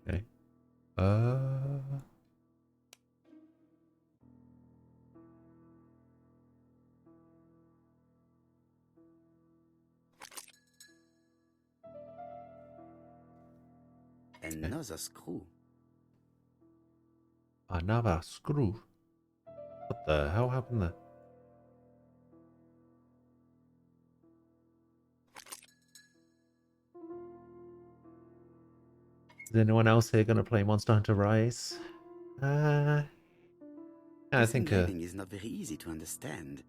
Okay. Another screw. Another screw. What the hell happened there? Is anyone else here going to play Monster Hunter Rise? I This think engraving is not very easy to understand.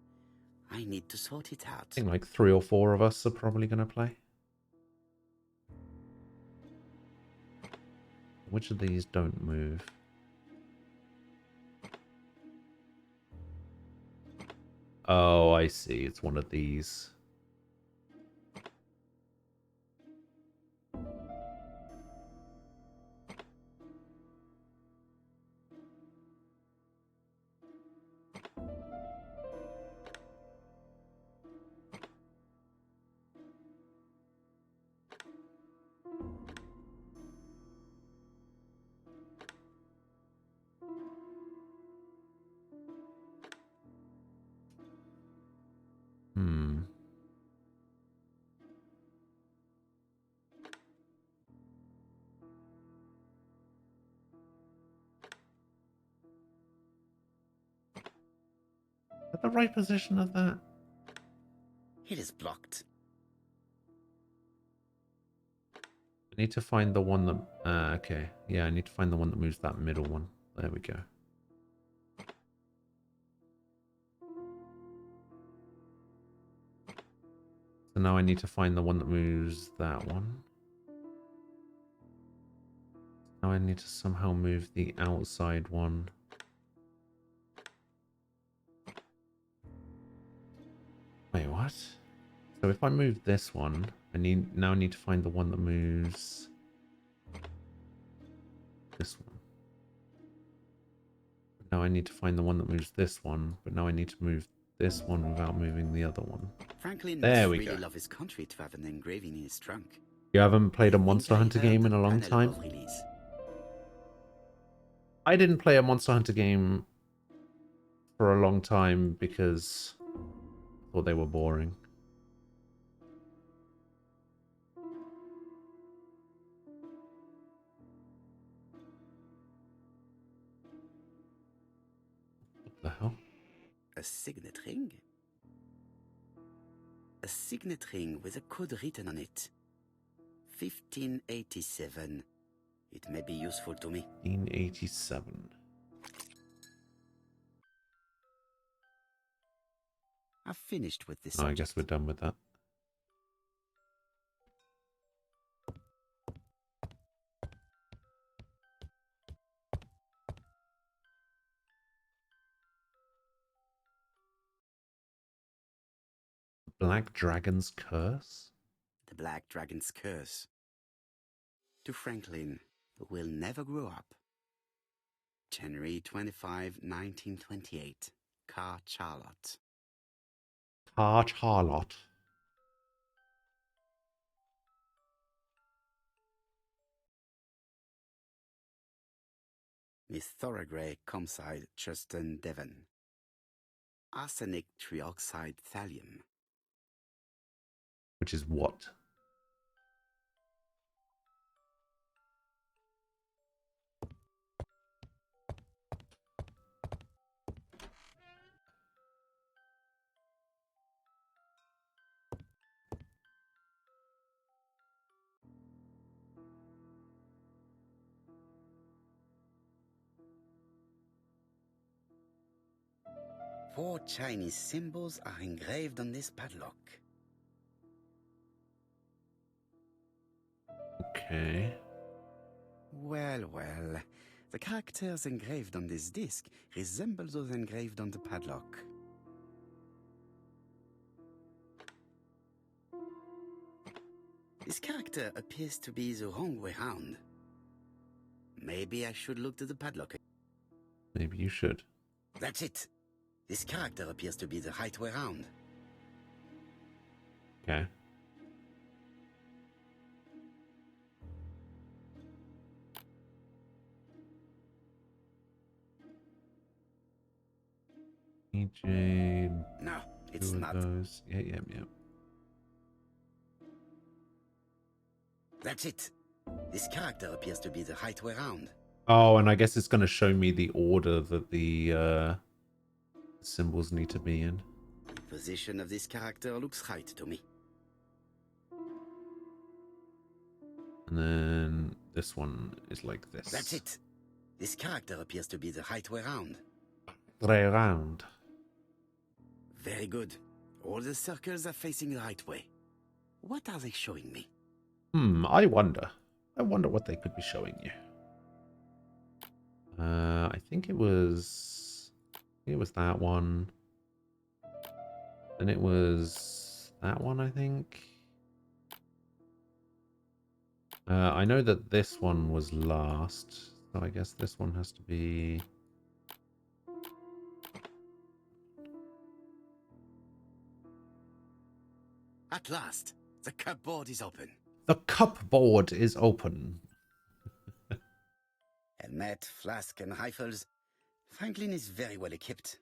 I need to sort it out. I think like 3 or 4 of us are probably going to play. Which of these don't move? Oh, I see. It's one of these. At the right position of that? It is blocked. I need to find the one that... okay. Yeah, I need to find the one that moves that middle one. There we go. So now I need to find the one that moves that one. Now I need to somehow move the outside one. Wait, what? So if I move this one, I now need to find the one that moves this one. Now I need to find the one that moves this one, but now I need to move this one without moving the other one. Franklin there must we really go. love his country to have an engraving in his trunk. You haven't played a Monster Hunter game in a long time? I didn't play a Monster Hunter game for a long time because I thought they were boring. What the hell? A signet ring? A signet ring with a code written on it. 1587. It may be useful to me. 1587. I've finished with this Oh, I subject. guess we're done with that. Black Dragon's Curse? The Black Dragon's Curse. To Franklin, who will never grow up. January 25, 1928. Car Charlotte. Car Charlotte. Miss Thorogray, Comside, Justin, Devon. Arsenic trioxide thallium. Which is what? Four Chinese symbols are engraved on this padlock. Okay. Well, well. The characters engraved on this disc resemble those engraved on the padlock. This character appears to be the wrong way round. Maybe I should look to the padlock. Maybe you should. That's it. This character appears to be the right way round. Okay. EJ. No, it's not. Those. Yeah, yeah, yeah. That's it. This character appears to be the right way round. Oh, and I guess it's going to show me the order that the symbols need to be in. The position of this character looks right to me. And then this one is like this. That's it. This character appears to be the right way round. Right round. Very good. All the circles are facing the right way. What are they showing me? I wonder. I wonder what they could be showing you. I think it was that one. And it was that one, I think. I know that this one was last, so I guess this one has to be... At last, the cupboard is open. The cupboard is open. Helmet, flask, and rifles. Franklin is very well equipped.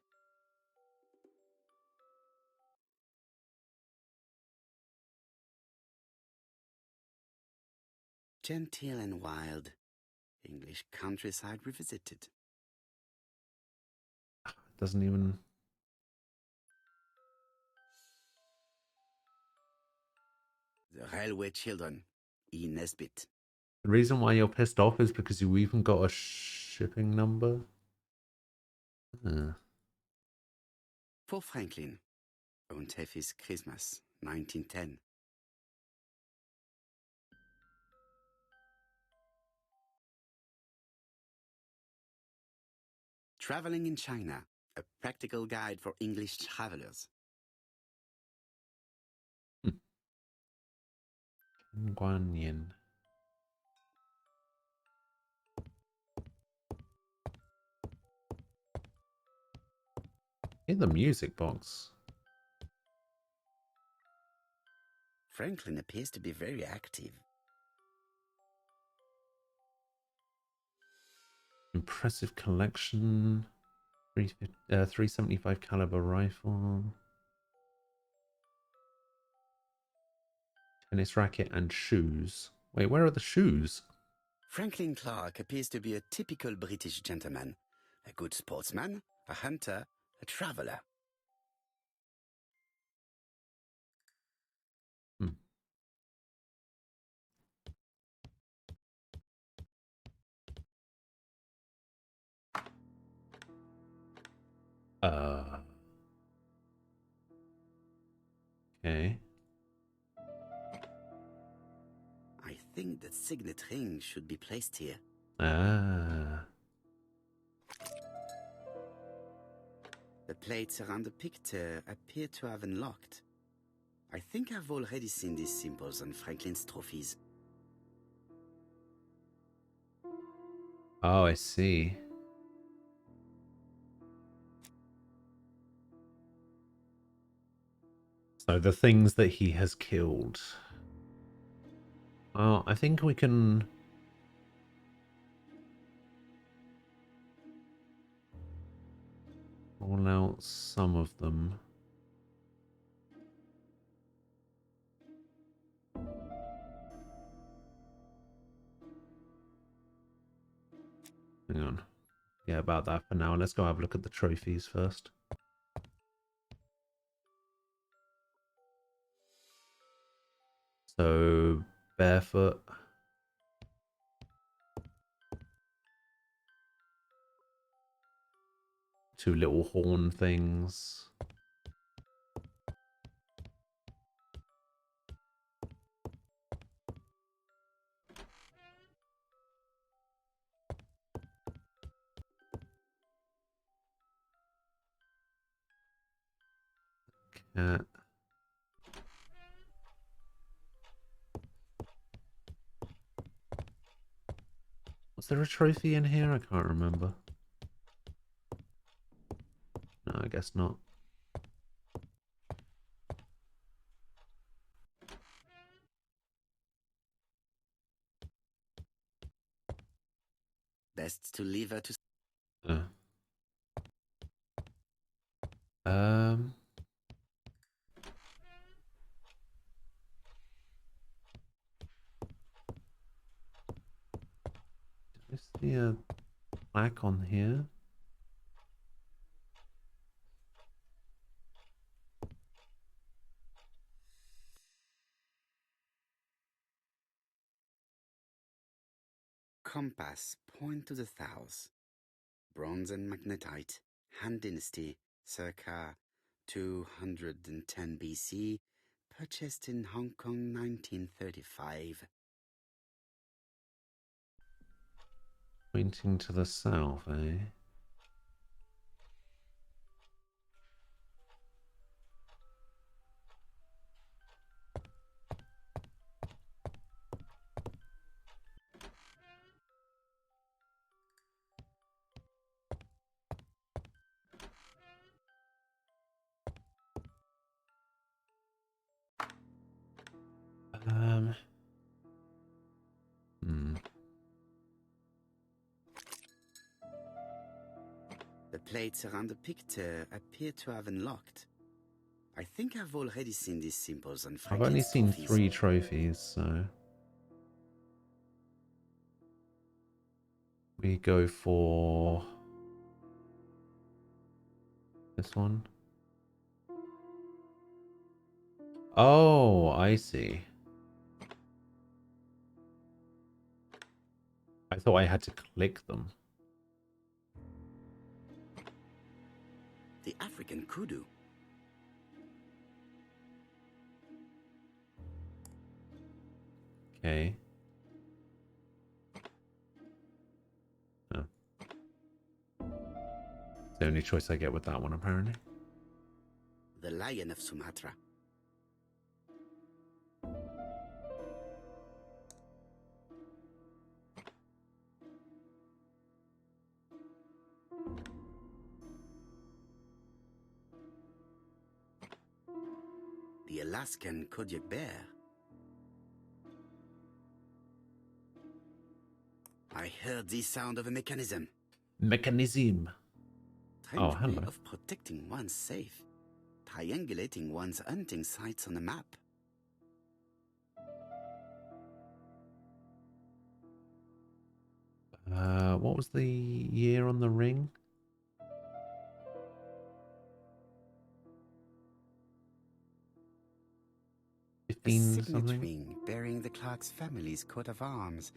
Genteel and wild. English countryside revisited. Doesn't even... The Railway Children, E. Nesbit. The reason why you're pissed off is because you even got a shipping number? For Franklin. Und Effie's Christmas, 1910. Traveling in China, a practical guide for English travelers. Guanyin. In the music box. Franklin appears to be very active. Impressive collection. 375 caliber rifle. Tennis racket and shoes. Wait, where are the shoes? Franklin Clark appears to be a typical British gentleman. A good sportsman, a hunter, a traveler. Okay. I think that signet ring should be placed here. Ah. The plates around the picture appear to have unlocked. I think I've already seen these symbols on Franklin's trophies. Oh, I see. So the things that he has killed. Well, I think we can... roll out some of them. Hang on. Yeah, about that for now. Let's go have a look at the trophies first. So, barefoot. Two little horn things. Cat. Was there a trophy in here? I can't remember. No, I guess not. Best to leave her to... I see a plaque on here. Compass, point to the south. Bronze and magnetite, Han Dynasty, circa 210 BC, purchased in Hong Kong 1935. Pointing to the south, eh? The plates around the picture appear to have unlocked. I think I've already seen these symbols on Franklin's I've only seen trophies. 3 trophies, so... we go for... this one. Oh, I see. I thought I had to click them. The African kudu. Okay. Oh. It's the only choice I get with that one, apparently. The lion of Sumatra. The Alaskan Kodiak bear. I heard the sound of a mechanism. Mechanism. Strange Oh, hello. way of protecting one's safe. Triangulating one's hunting sites on a map. What was the year on the ring? A 15 signet something? ring bearing the Clark's family's coat of arms.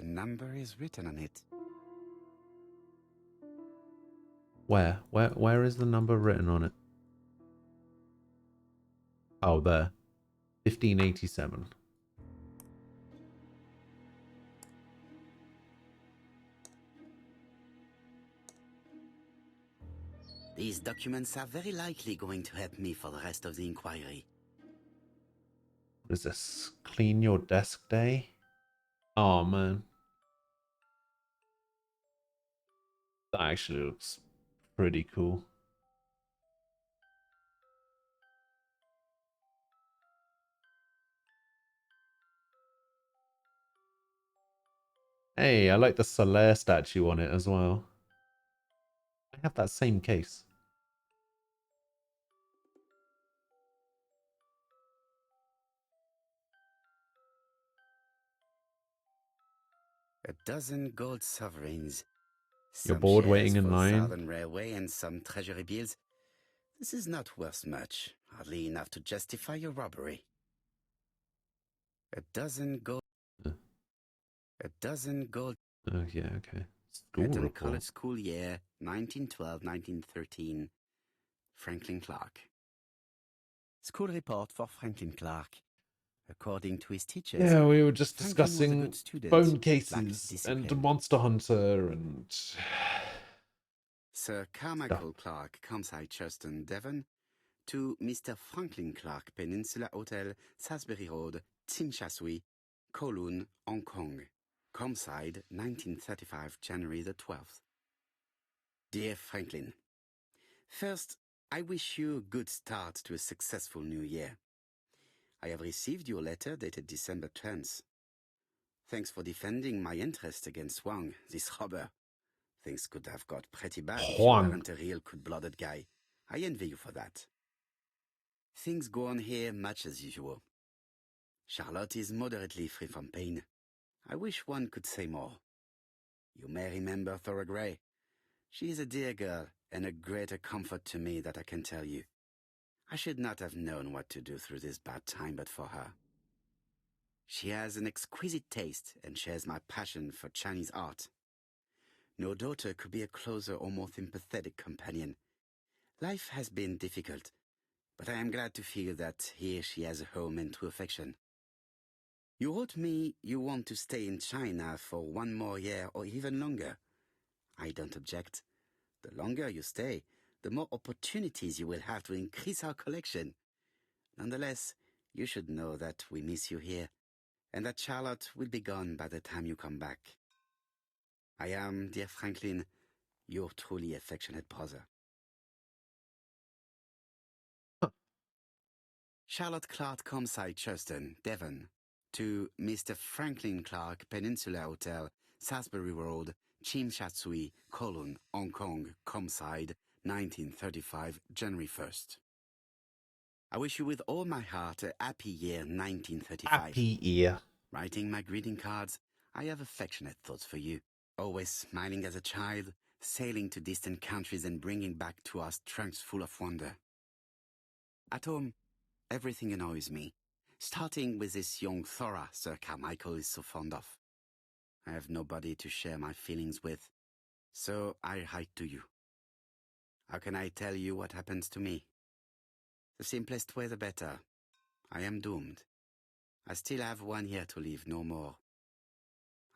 A number is written on it. Where? Where is the number written on it? Oh, there. 1587. These documents are very likely going to help me for the rest of the inquiry. What is this? Clean your desk day? Oh, man. That actually looks pretty cool. Hey, I like the Solaire statue on it as well. I have that same case. A dozen gold sovereigns. You're Some bored shares waiting in for the line? Southern Railway and some treasury bills. This is not worth much, hardly enough to justify your robbery. A dozen gold. A dozen gold. Oh, yeah, okay. School Eton report. College School Year 1912-1913. Franklin Clark. School report for Franklin Clark. According to his teachers, Yeah, we were just Franklin was a discussing good student, bone lacked cases discipline. and Monster Hunter and Sir Carmichael Clark, Campsite, Churston, Devon, to Mr. Franklin Clark, Peninsula Hotel, Salisbury Road, Tsimsha Kowloon, Hong Kong. Campsite, 1935, January the 12th. Dear Franklin, first, I wish you a good start to a successful new year. I have received your letter dated December 10th. Thanks for defending my interest against Wang, this robber. Things could have got pretty bad if you Huang. weren't a real cold-blooded guy. I envy you for that. Things go on here much as usual. Charlotte is moderately free from pain. I wish one could say more. You may remember Thora Gray. She is a dear girl and a greater comfort to me that I can tell you. I should not have known what to do through this bad time but for her. She has an exquisite taste and shares my passion for Chinese art. No daughter could be a closer or more sympathetic companion. Life has been difficult, but I am glad to feel that here she has a home and true affection. You wrote me you want to stay in China for 1 more year or even longer. I don't object. The longer you stay, the more opportunities you will have to increase our collection. Nonetheless, you should know that we miss you here, and that Charlotte will be gone by the time you come back. I am, dear Franklin, your truly affectionate brother. Charlotte Clark, Campsite, Churston, Devon, to Mr. Franklin Clark, Peninsula Hotel, Salisbury Road, Tsim Kowloon, Hong Kong, Campsite, 1935, January 1st. I wish you with all my heart a happy year 1935. happy ear. Writing my greeting cards, I have affectionate thoughts for you. Always smiling as a child, sailing to distant countries and bringing back to us trunks full of wonder. At home, everything annoys me, starting with this young Thora Sir Carmichael is so fond of. I have nobody to share my feelings with, so I write to you. How can I tell you what happens to me? The simplest way the better. I am doomed. I still have 1 year to live, no more.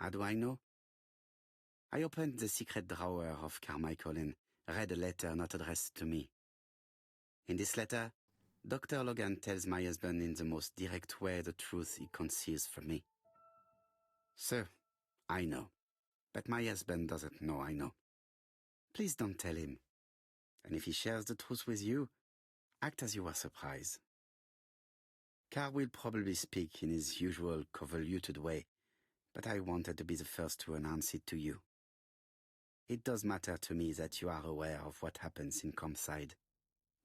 How do I know? I opened the secret drawer of Carmichael and read a letter not addressed to me. In this letter, Dr. Logan tells my husband in the most direct way the truth he conceals from me. Sir, I know. But my husband doesn't know I know. Please don't tell him. And if he shares the truth with you, act as you were surprised. Carl will probably speak in his usual convoluted way, but I wanted to be the first to announce it to you. It does matter to me that you are aware of what happens in Compside.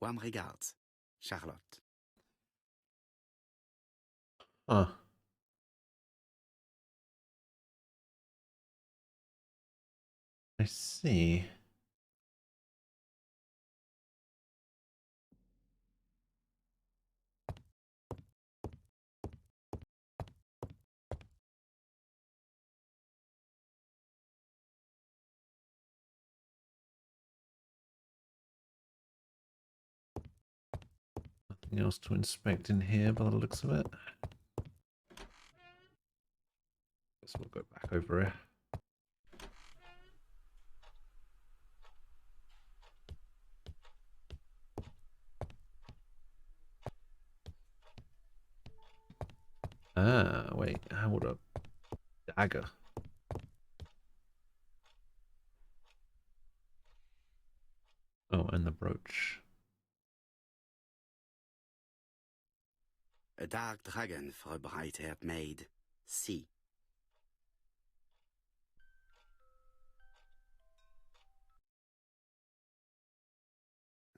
Warm regards, Charlotte. Huh. I see. Nothing else to inspect in here by the looks of it. Guess we'll go back over here. Ah, wait, hold up. Dagger. Oh, and the brooch. A dark dragon for a bright-haired maid. See.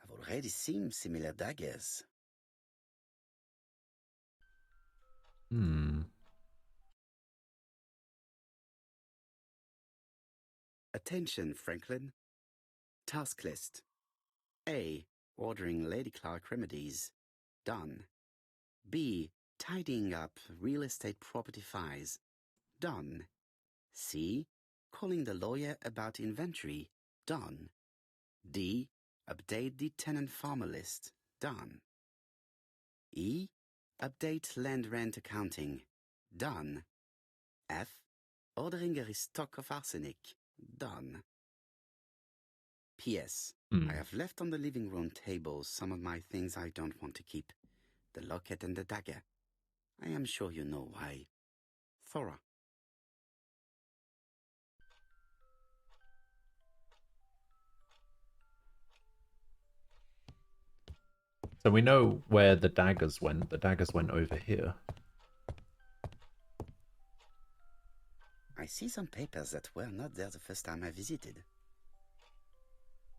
I've already seen similar daggers. Attention, Franklin. Task list. A. Ordering Lady Clark remedies. Done. B. Tidying up real estate property files. Done. C. Calling the lawyer about inventory. Done. D. Update the tenant farmer list. Done. E. Update land rent accounting. Done. F. Ordering a restock of arsenic. Done. P.S. I have left on the living room table some of my things I don't want to keep. The locket and the dagger. I am sure you know why. Thora. So we know where the daggers went. The daggers went over here. I see some papers that were not there the first time I visited.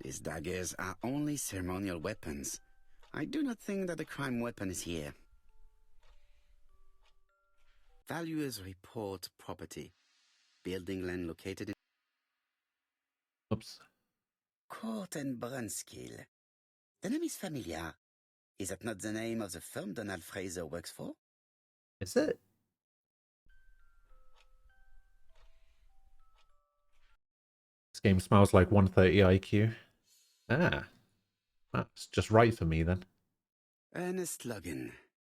These daggers are only ceremonial weapons. I do not think that the crime weapon is here. Valuers report property. Building land located in... Oops. Court and Brunskill. The name is familiar. Is that not the name of the firm Donald Fraser works for? Is it? This game smells like 130 IQ. Ah. That's just right for me then. Ernest Logan,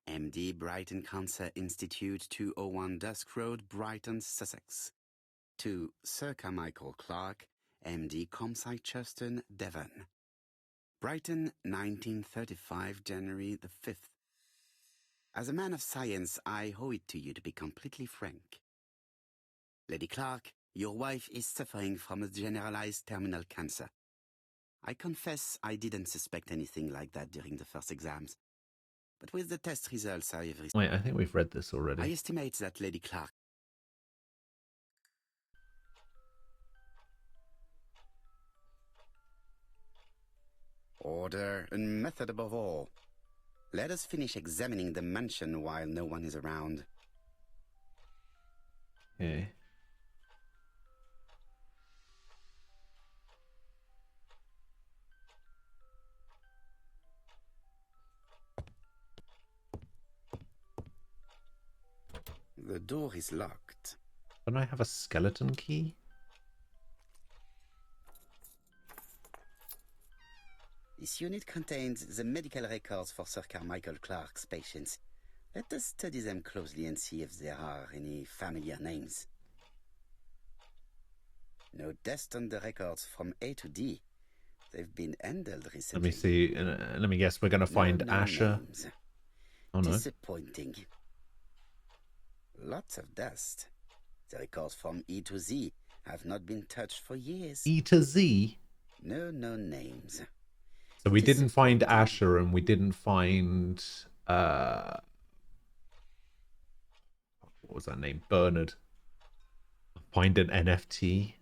MD, Brighton Cancer Institute, 201 Dusk Road, Brighton, Sussex. To Sir Carmichael Clark, MD, Compside Churton, Devon. Brighton, 1935, January the 5th. As a man of science, I owe it to you to be completely frank. Lady Clark, your wife is suffering from a generalized terminal cancer. I confess I didn't suspect anything like that during the first exams. But with the test results I have received... Wait, I think we've read this already. I estimate that Lady Clark... Order and method above all. Let us finish examining the mansion while no one is around. Okay. The door is locked. Don't I have a skeleton key? This unit contains the medical records for Sir Carmichael Clark's patients. Let us study them closely and see if there are any familiar names. No dust on the records from A to D. They've been handled recently. Let me see. Let me guess. We're going to find Asher. Names. Oh, no. Disappointing. Lots of dust. The records from E to Z have not been touched for years. E to Z? No names. So we didn't find Asher and we didn't find... what was that name? Bernard. Find an NFT.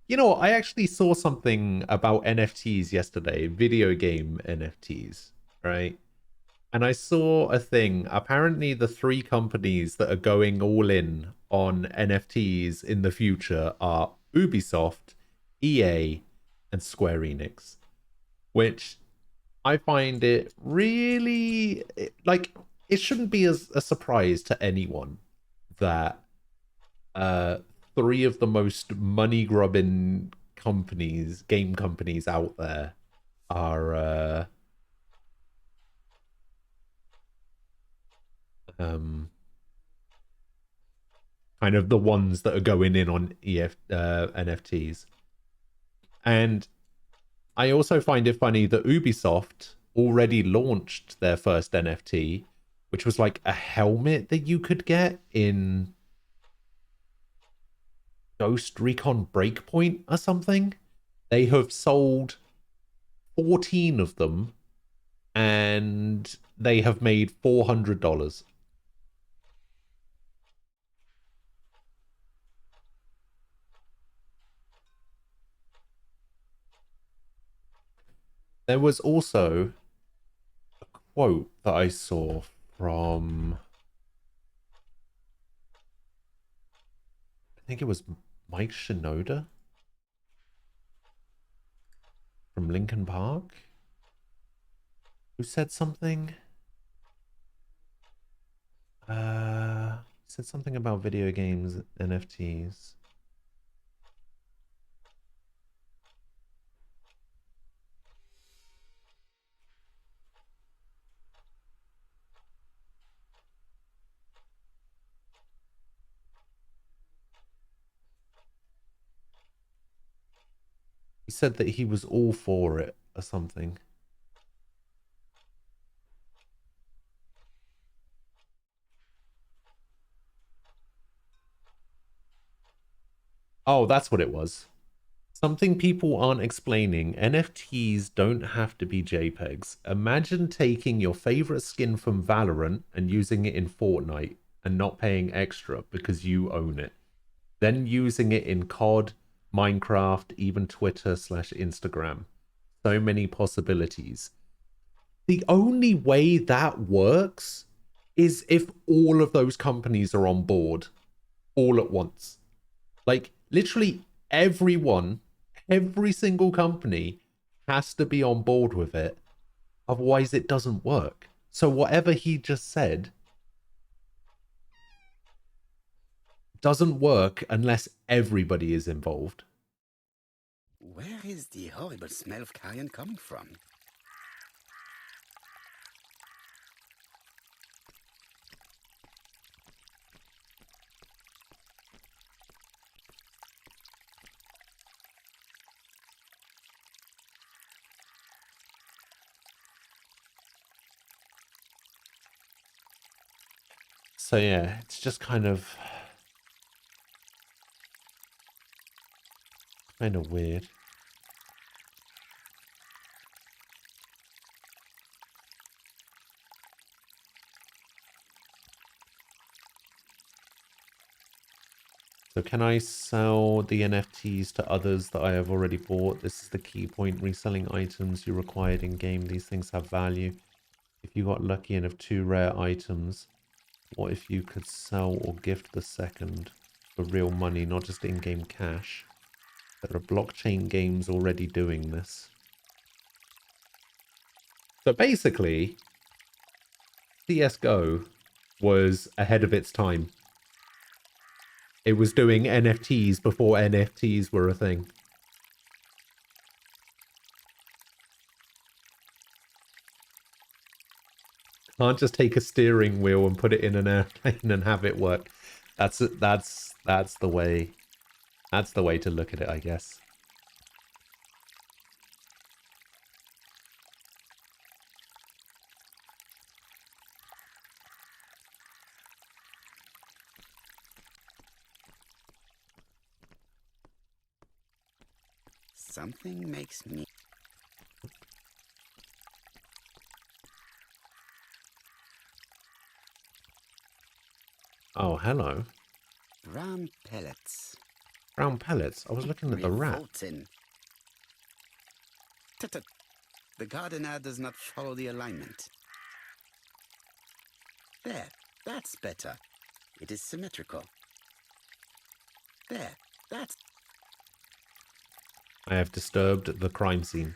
You know, I actually saw something about NFTs yesterday. Video game NFTs, right? And I saw a thing. Apparently the 3 companies that are going all in on NFTs in the future are Ubisoft, EA, and Square Enix. Which I find it really... like, it shouldn't be a surprise to anyone that 3 of the most money-grubbing companies, game companies out there are kind of the ones that are going in on NFTs. And I also find it funny that Ubisoft already launched their first NFT, which was like a helmet that you could get in Ghost Recon Breakpoint or something. They have sold 14 of them and they have made $400. There was also a quote that I saw from, I think it was Mike Shinoda from Linkin Park, who said something. Said something about video games NFTs. He said that he was all for it or something. Oh, that's what it was. Something people aren't explaining. NFTs don't have to be JPEGs. Imagine taking your favorite skin from Valorant and using it in Fortnite and not paying extra because you own it. Then using it in COD, Minecraft, even Twitter/Instagram. So many possibilities. The only way that works is if all of those companies are on board all at once. Like, literally everyone, every single company has to be on board with it. Otherwise, it doesn't work. So whatever he just said doesn't work unless everybody is involved. Where is the horrible smell of carrion coming from? So yeah, it's just kind of weird. So can I sell the NFTs to others that I have already bought? This is the key point. Reselling items you required in game. These things have value. If you got lucky and have 2 rare items, what if you could sell or gift the second for real money, not just in-game cash? There are blockchain games already doing this. So basically, CSGO was ahead of its time. It was doing NFTs before NFTs were a thing. Can't just take a steering wheel and put it in an airplane and have it work. That's the way. That's the way to look at it, I guess. Something makes me... Oh, hello. Brown pellets. Brown pellets? I was looking at the rat. Revolting. Tut-tut. The gardener does not follow the alignment. There, that's better. It is symmetrical. There, that's... I have disturbed the crime scene.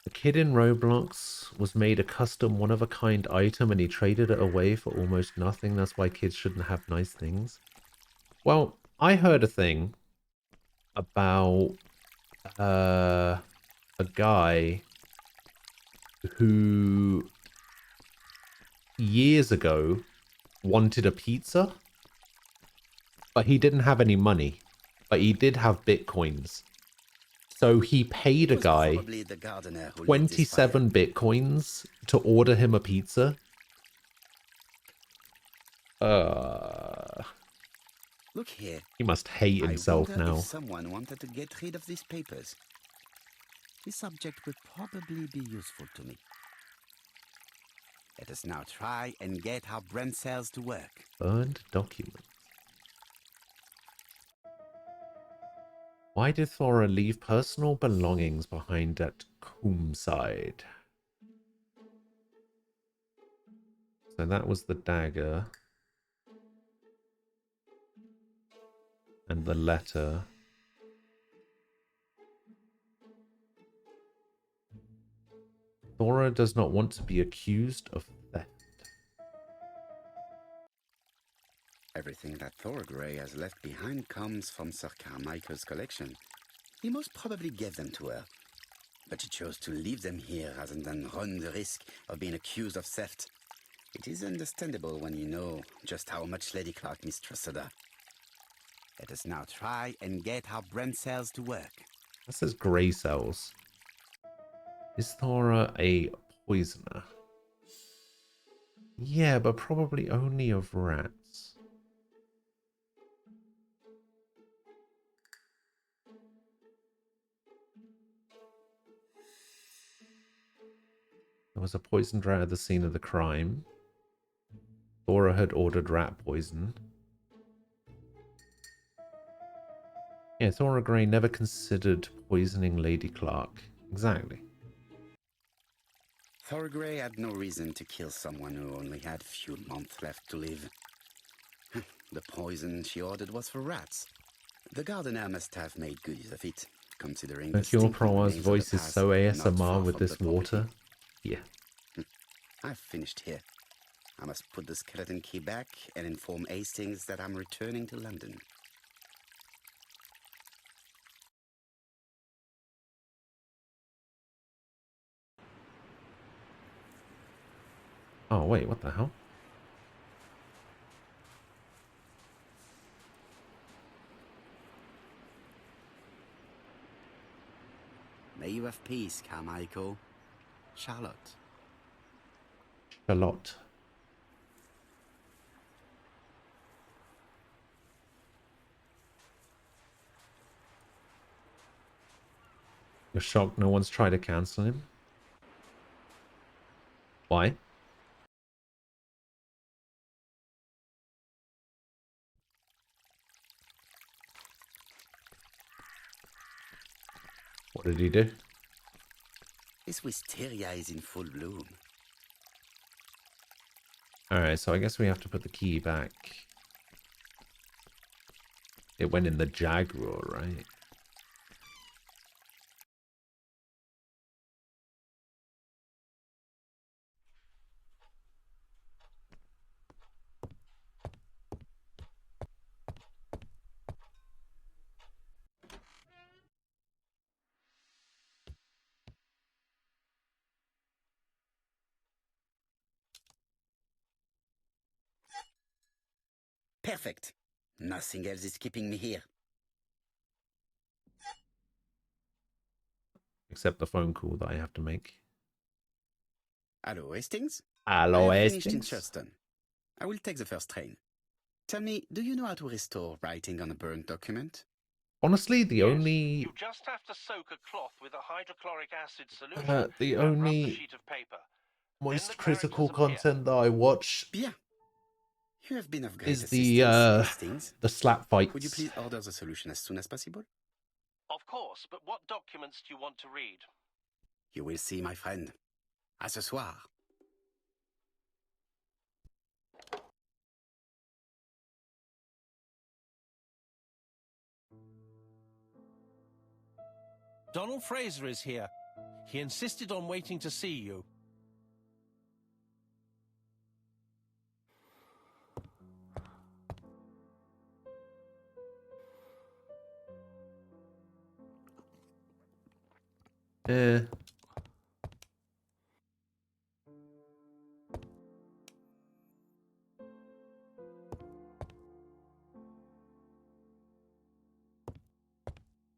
The kid in Roblox was made a custom one-of-a-kind item and he traded it away for almost nothing. That's why kids shouldn't have nice things. Well, I heard a thing about a guy who years ago wanted a pizza, but he didn't have any money, but he did have bitcoins. So he paid a guy 27 bitcoins to order him a pizza. Look here. He must hate himself I wonder now. if someone wanted to get rid of these papers. This subject would probably be useful to me. Let us now try and get our brain cells to work. Burned documents. Why did Thora leave personal belongings behind at Coomside? So that was the dagger. And the letter. Thora does not want to be accused of theft. Everything that Thorgray has left behind comes from Sir Carmichael's collection. He most probably gave them to her, but she chose to leave them here rather than run the risk of being accused of theft. It is understandable when you know just how much Lady Clark mistrusted her. Let us now try and get our brain cells to work. That says grey cells. Is Thora a poisoner? Yeah, but probably only of rats. There was a poisoned rat at the scene of the crime. Thora had ordered rat poison. Yeah, Thora Grey never considered poisoning Lady Clark. Exactly. Thorgray had no reason to kill someone who only had a few months left to live. The poison she ordered was for rats. The gardener must have made good use of it, considering the Mercure stinking Proa's remains of the voice is past so not far ASMR with from this the water. property. Yeah. I've finished here. I must put the skeleton key back and inform Hastings that I'm returning to London. Oh, wait, what the hell? May you have peace, Carmichael. Charlotte. Charlotte. You're shocked no one's tried to cancel him? Why? What did he do? This wisteria is in full bloom. Alright, so I guess we have to put the key back. It went in the Jaguar, right? Perfect. Nothing else is keeping me here. Except the phone call that I have to make. Hello, Hastings? Hello, I have finished in Hastings. Churston. I will take the first train. Tell me, do you know how to restore writing on a burned document? Honestly, the Yes, only you just have to soak a cloth with a hydrochloric acid solution the and rub the only sheet of paper. most Then the critical characters appear. content that I watch Bien. You have been of great is assistance, Hastings. the slap Would you fights. please order the solution as soon as possible? Of course, but what documents do you want to read? You will see, my friend. À ce soir. Donald Fraser is here. He insisted on waiting to see you.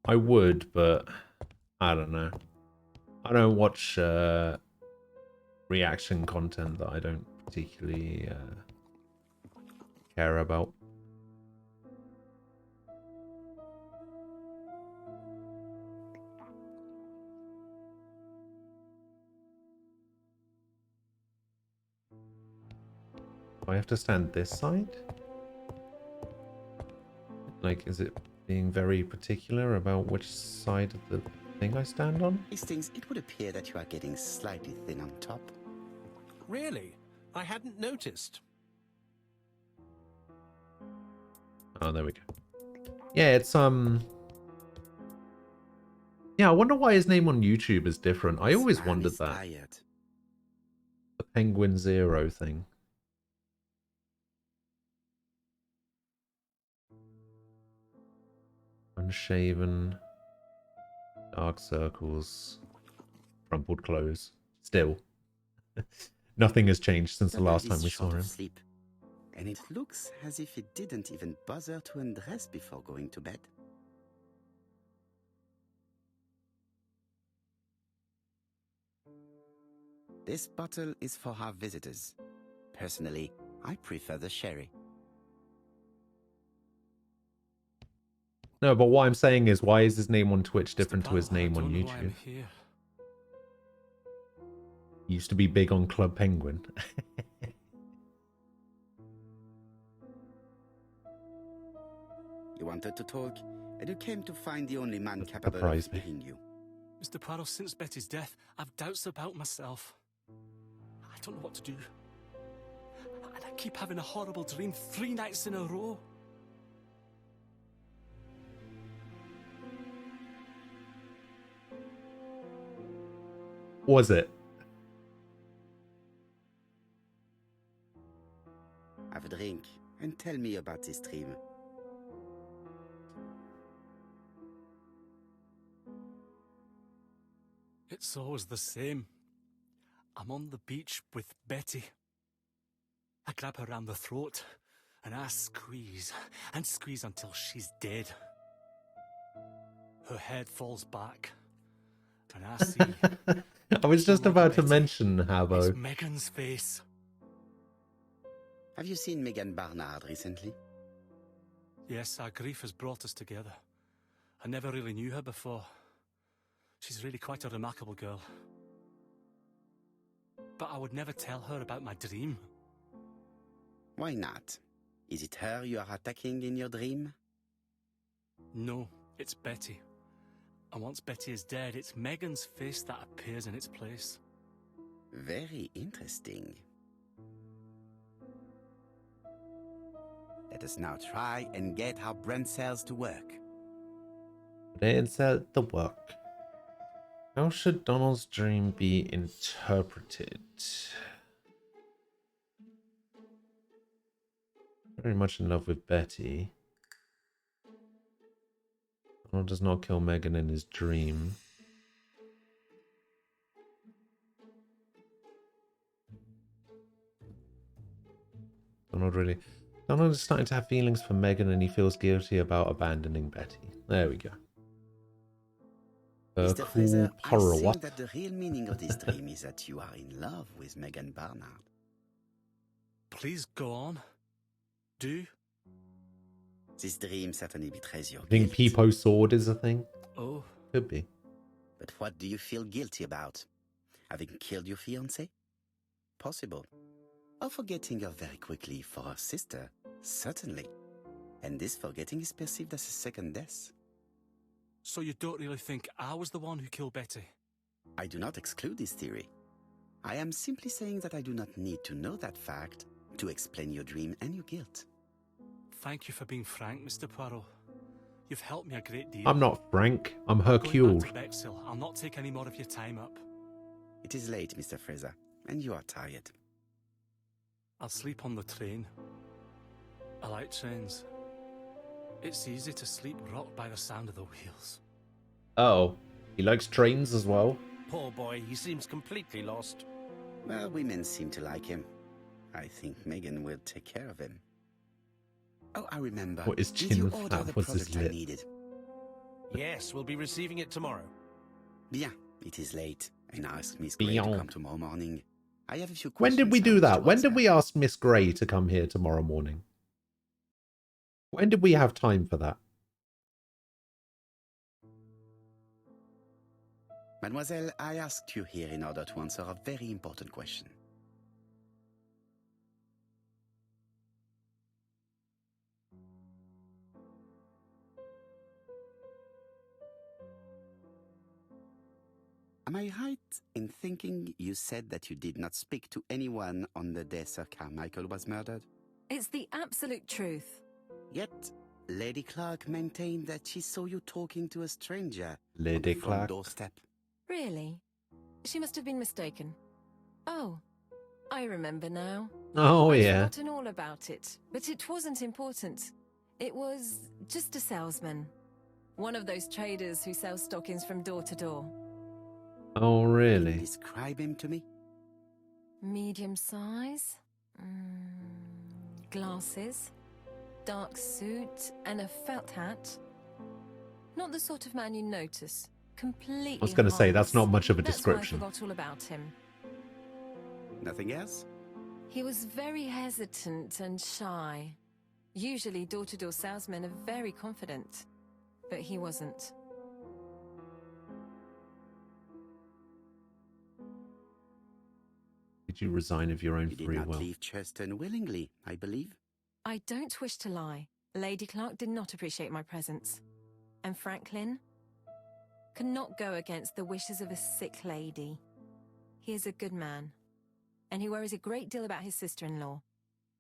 I would, but I don't know. I don't watch reaction content that I don't particularly care about. Do I have to stand this side? Like, is it being very particular about which side of the thing I stand on? Hastings, it would appear that you are getting slightly thin on top. Really? I hadn't noticed. Oh, there we go. Yeah, it's yeah, I wonder why his name on YouTube is different. I always wondered that. Tired. The Penguin Zero thing. Unshaven. Dark circles. Crumpled clothes. Still. Nothing has changed since the last time we saw him. Sleep. And it looks as if it didn't even bother to undress before going to bed. This bottle is for our visitors. Personally, I prefer the sherry. No, but what I'm saying is, why is his name on Twitch different to his name on I YouTube? am here. He used to be big on Club Penguin. You wanted to talk, and you came to find the only man capable of healing you. Mr. Poirot, since Betty's death, I've doubts about myself. I don't know what to do. And I keep having a horrible dream 3 nights in a row. Was it? Have a drink, and tell me about this dream. It's always the same. I'm on the beach with Betty. I grab her round the throat, and I squeeze, and squeeze until she's dead. Her head falls back, and I see... I was just about to mention Habbo. It's Megan's face. Have you seen Megan Barnard recently? Yes, our grief has brought us together. I never really knew her before. She's really quite a remarkable girl. But I would never tell her about my dream. Why not? Is it her you are attacking in your dream? No, it's Betty. And once Betty is dead, it's Megan's face that appears in its place. Very interesting. Let us now try and get our brain cells to work. Brain cell to work. How should Donald's dream be interpreted? Very much in love with Betty. Donald does not kill Megan in his dream. Donald really... Donald is starting to have feelings for Megan and he feels guilty about abandoning Betty. There we go. Mr. Cool Fraser, I What? think that the real meaning of this dream is that you are in love with Megan Barnard. Please go on. Do. This dream certainly betrays your I think guilt. Peepo Sword is a thing. Oh. Could be. But what do you feel guilty about? Having killed your fiancé? Possible. Or forgetting her very quickly for her sister? Certainly. And this forgetting is perceived as a second death. So you don't really think I was the one who killed Betty? I do not exclude this theory. I am simply saying that I do not need to know that fact to explain your dream and your guilt. Thank you for being frank, Mr. Poirot. You've helped me a great deal. I'm not Frank. I'm Going Hercule. back to Bexhill, I'll not take any more of your time up. It is late, Mr. Fraser, and you are tired. I'll sleep on the train. I like trains. It's easy to sleep rocked by the sound of the wheels. Oh, he likes trains as well. Poor boy, he seems completely lost. Well, women seem to like him. I think Megan will take care of him. Oh, I remember. What is Did you chin order flap? the What's his product I lip? needed? Yes, we'll be receiving it tomorrow. Bien, it is late, and I asked Miss Gray to Bien. come tomorrow morning. I have a few When questions. did we I do wish that? to When did answer. we ask Miss Gray to come here tomorrow morning? When did we have time for that? Mademoiselle, I asked you here in order to answer a very important question. Am I right in thinking you said that you did not speak to anyone on the day Sir Carmichael was murdered? It's the absolute truth. Yet, Lady Clark maintained that she saw you talking to a stranger Lady on the front Clark. doorstep. Really? She must have been mistaken. Oh, I remember now. Oh, I'd yeah. forgotten all about it, but it wasn't important. It was just a salesman. One of those traders who sell stockings from door to door. Oh, Can you really? describe him to me? Medium size, glasses, dark suit, and a felt hat. Not the sort of man you notice. Completely. I was going to say, that's not much of a That's description. why I forgot all about him. Nothing else? He was very hesitant and shy. Usually door-to-door salesmen are very confident, but he wasn't. Did you resign of your own You did free not will? leave Cheston willingly, I believe. I don't wish to lie. Lady Clark did not appreciate my presence. And Franklin cannot go against the wishes of a sick lady. He is a good man, and he worries a great deal about his sister-in-law.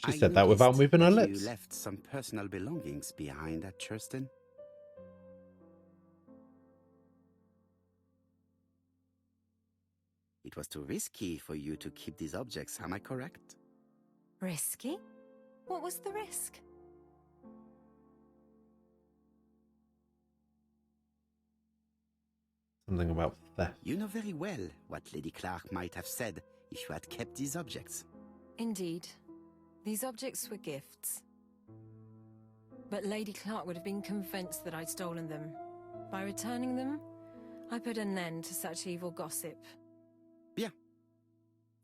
She I said that without noticed moving her that lips. You left some personal belongings behind at Churston. It was too risky for you to keep these objects, am I correct? Risky? What was the risk? Something about theft. You know very well what Lady Clark might have said if you had kept these objects. Indeed. These objects were gifts. But Lady Clark would have been convinced that I'd stolen them. By returning them, I put an end to such evil gossip. Bien.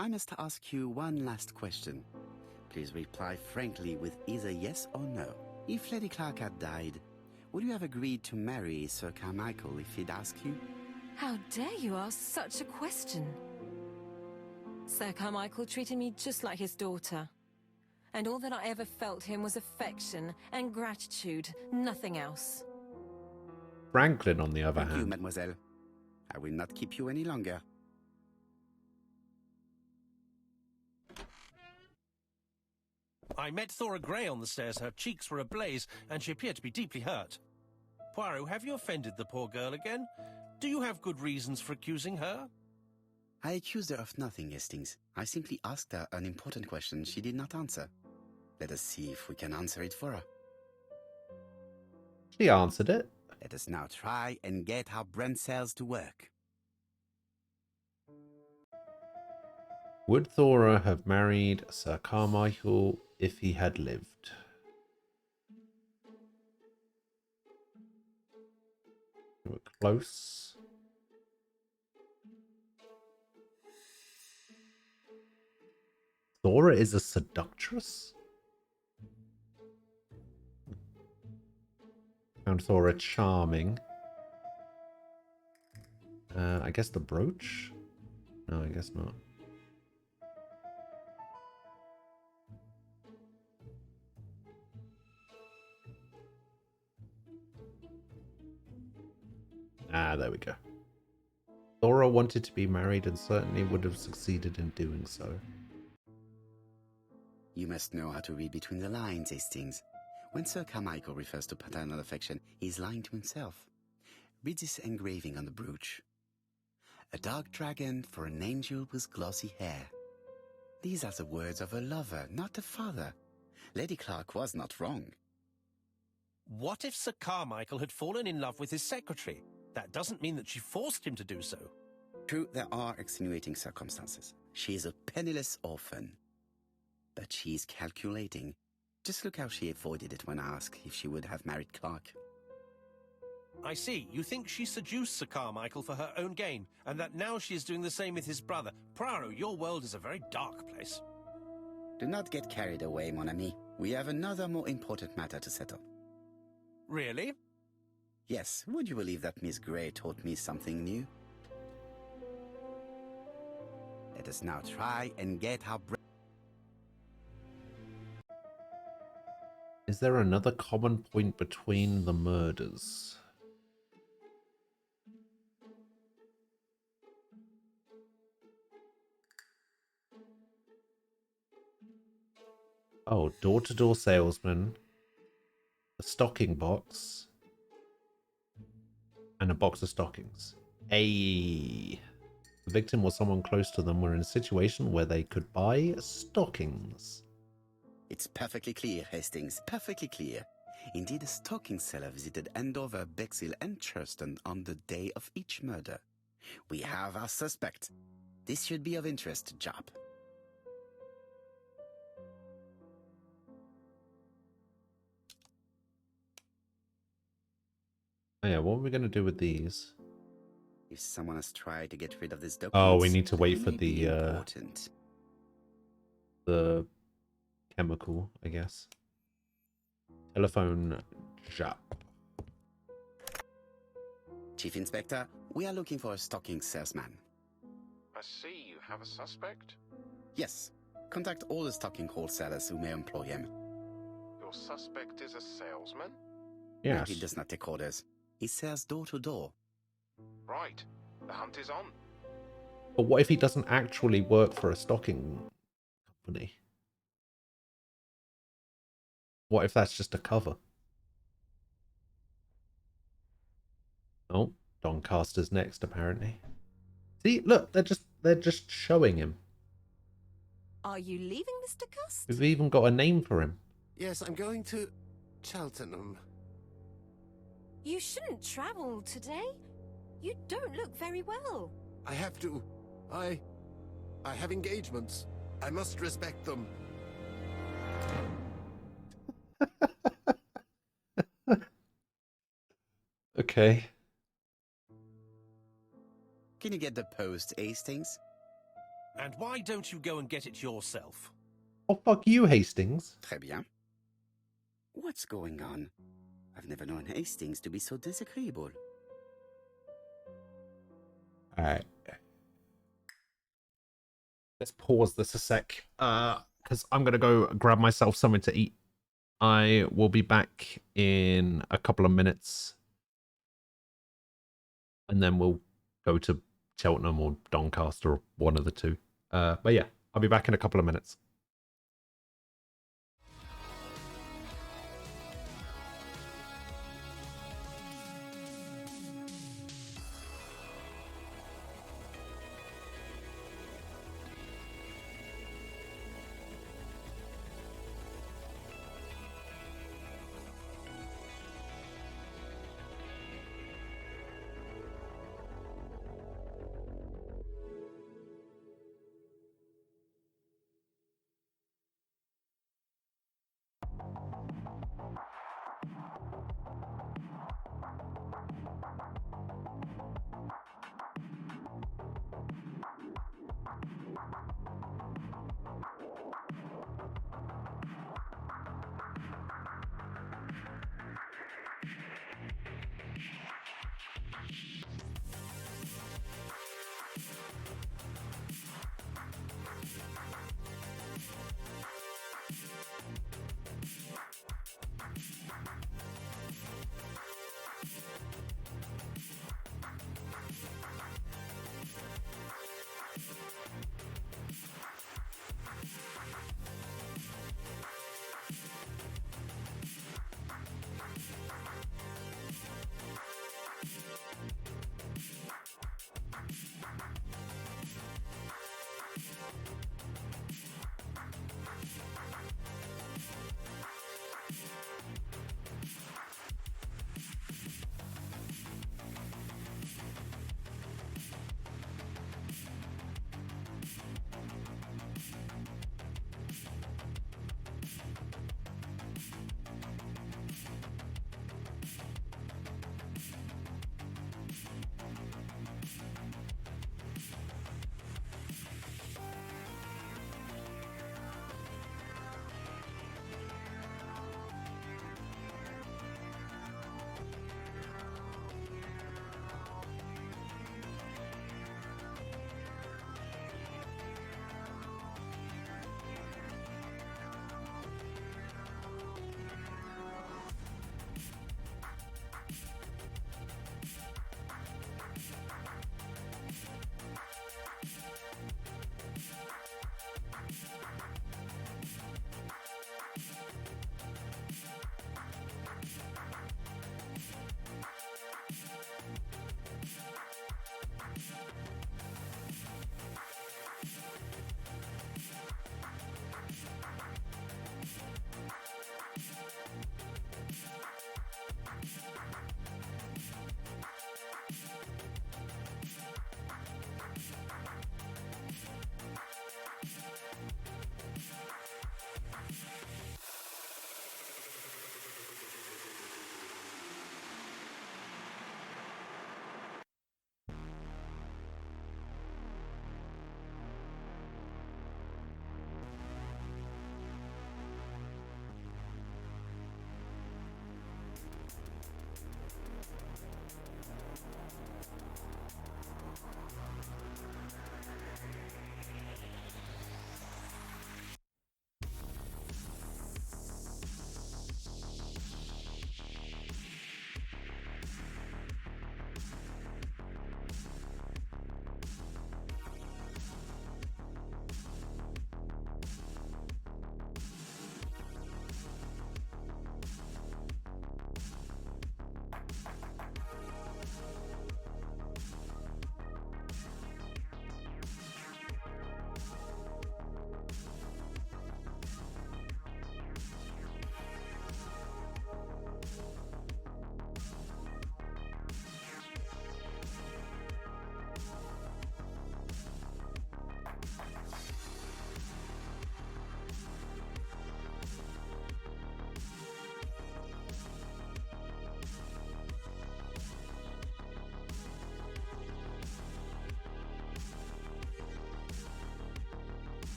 I must ask you one last question. Please reply frankly with either yes or no. If Lady Clark had died, would you have agreed to marry Sir Carmichael if he'd asked you? How dare you ask such a question? Sir Carmichael treated me just like his daughter. And all that I ever felt him was affection and gratitude, nothing else. Franklin, on the other Thank you, hand. mademoiselle. I will not keep you any longer. I met Thora Grey on the stairs. Her cheeks were ablaze, and she appeared to be deeply hurt. Poirot, have you offended the poor girl again? Do you have good reasons for accusing her? I accused her of nothing, Hastings. I simply asked her an important question she did not answer. Let us see if we can answer it for her. She answered it. Let us now try and get our brain cells to work. Would Thora have married Sir Carmichael if he had lived? We're close. Thora is a seductress? Found Thora charming. I guess the brooch? No, I guess not. Ah, there we go. Thora wanted to be married and certainly would have succeeded in doing so. You must know how to read between the lines, Hastings. When Sir Carmichael refers to paternal affection, he's lying to himself. Read this engraving on the brooch. A dark dragon for an angel with glossy hair. These are the words of a lover, not a father. Lady Clark was not wrong. What if Sir Carmichael had fallen in love with his secretary? That doesn't mean that she forced him to do so. True, there are extenuating circumstances. She is a penniless orphan. But she's calculating. Just look how she avoided it when asked if she would have married Clark. I see. You think she seduced Sir Carmichael for her own gain, and that now she is doing the same with his brother. Poirot, your world is a very dark place. Do not get carried away, mon ami. We have another more important matter to settle. Really? Yes, would you believe that Miss Grey taught me something new? Let us now try and get our Is there another common point between the murders? Oh, door-to-door salesman, a stocking box, and a box of stockings. The victim or someone close to them were in a situation where they could buy stockings. It's perfectly clear, Hastings, perfectly clear. Indeed, a stocking seller visited Andover, Bexhill, and Churston on the day of each murder. We have our suspect. This should be of interest to Jop. Oh yeah, what are we going to do with these? If someone has tried to get rid of this document, Oh, we need to wait for the chemical, I guess. Telephone Jop. Chief Inspector, we are looking for a stocking salesman. I see you have a suspect? Yes. Contact all the stocking wholesalers who may employ him. Your suspect is a salesman? Yes. No, he does not take orders. He sells door to door. Right. The hunt is on. But what if he doesn't actually work for a stocking company? What if that's just a cover? Oh, Doncaster's next, apparently. See, look, they're just showing him. Are you leaving, Mr. Cust? We've even got a name for him. Yes, I'm going to Cheltenham. You shouldn't travel today. You don't look very well. I have to. I have engagements. I must respect them. Okay. Can you get the post, Hastings? And why don't you go and get it yourself? Oh, fuck you, Hastings. Très bien. What's going on? I've never known Hastings to be so disagreeable. Alright. Let's pause this a sec. Because I'm going to go grab myself something to eat. I will be back in a couple of minutes. And then we'll go to Cheltenham or Doncaster or one of the two. But yeah, I'll be back in a couple of minutes.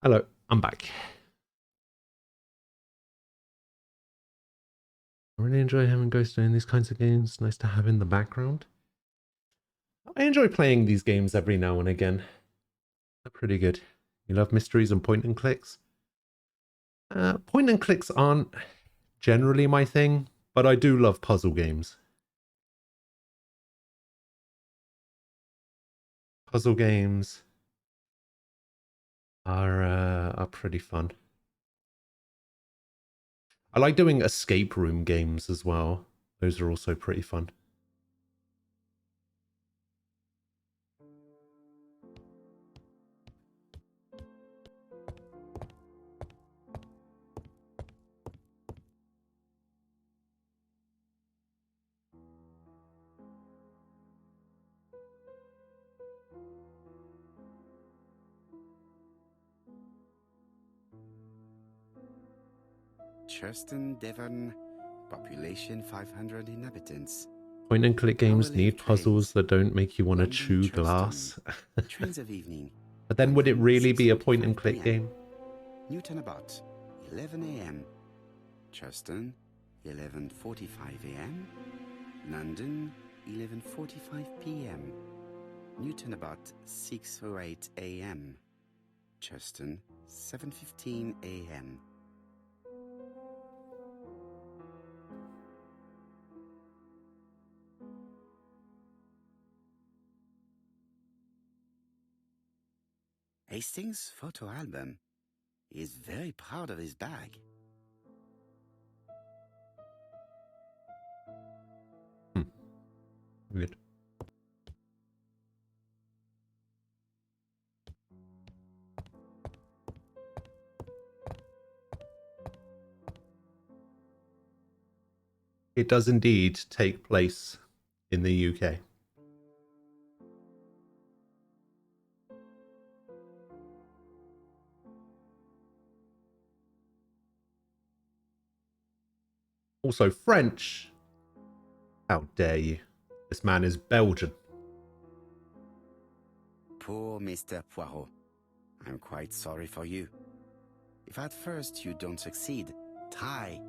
Hello, I'm back. I really enjoy having Ghost in these kinds of games. Nice to have in the background. I enjoy playing these games every now and again. They're pretty good. You love mysteries and point and clicks? Point and clicks aren't generally my thing, but I do love puzzle games. Puzzle games are pretty fun. I like doing escape room games as well. Those are also pretty fun. Churston, Devon, population 500 inhabitants. Point and click games Hourly need puzzles that don't make you want to London, chew Churston. glass. Trains of evening. But then would it really be a 6:45 point and click PM. game? Newton about 11 a.m. Churston, 11:45 a.m. London, 11:45 p.m. Newton about 6:08 a.m. Churston, 7:15 a.m. Hastings' photo album. He is very proud of his bag. Weird. It does indeed take place in the UK. Also French. How dare you? This man is Belgian. Poor Mr. Poirot. I'm quite sorry for you. If at first you don't succeed, try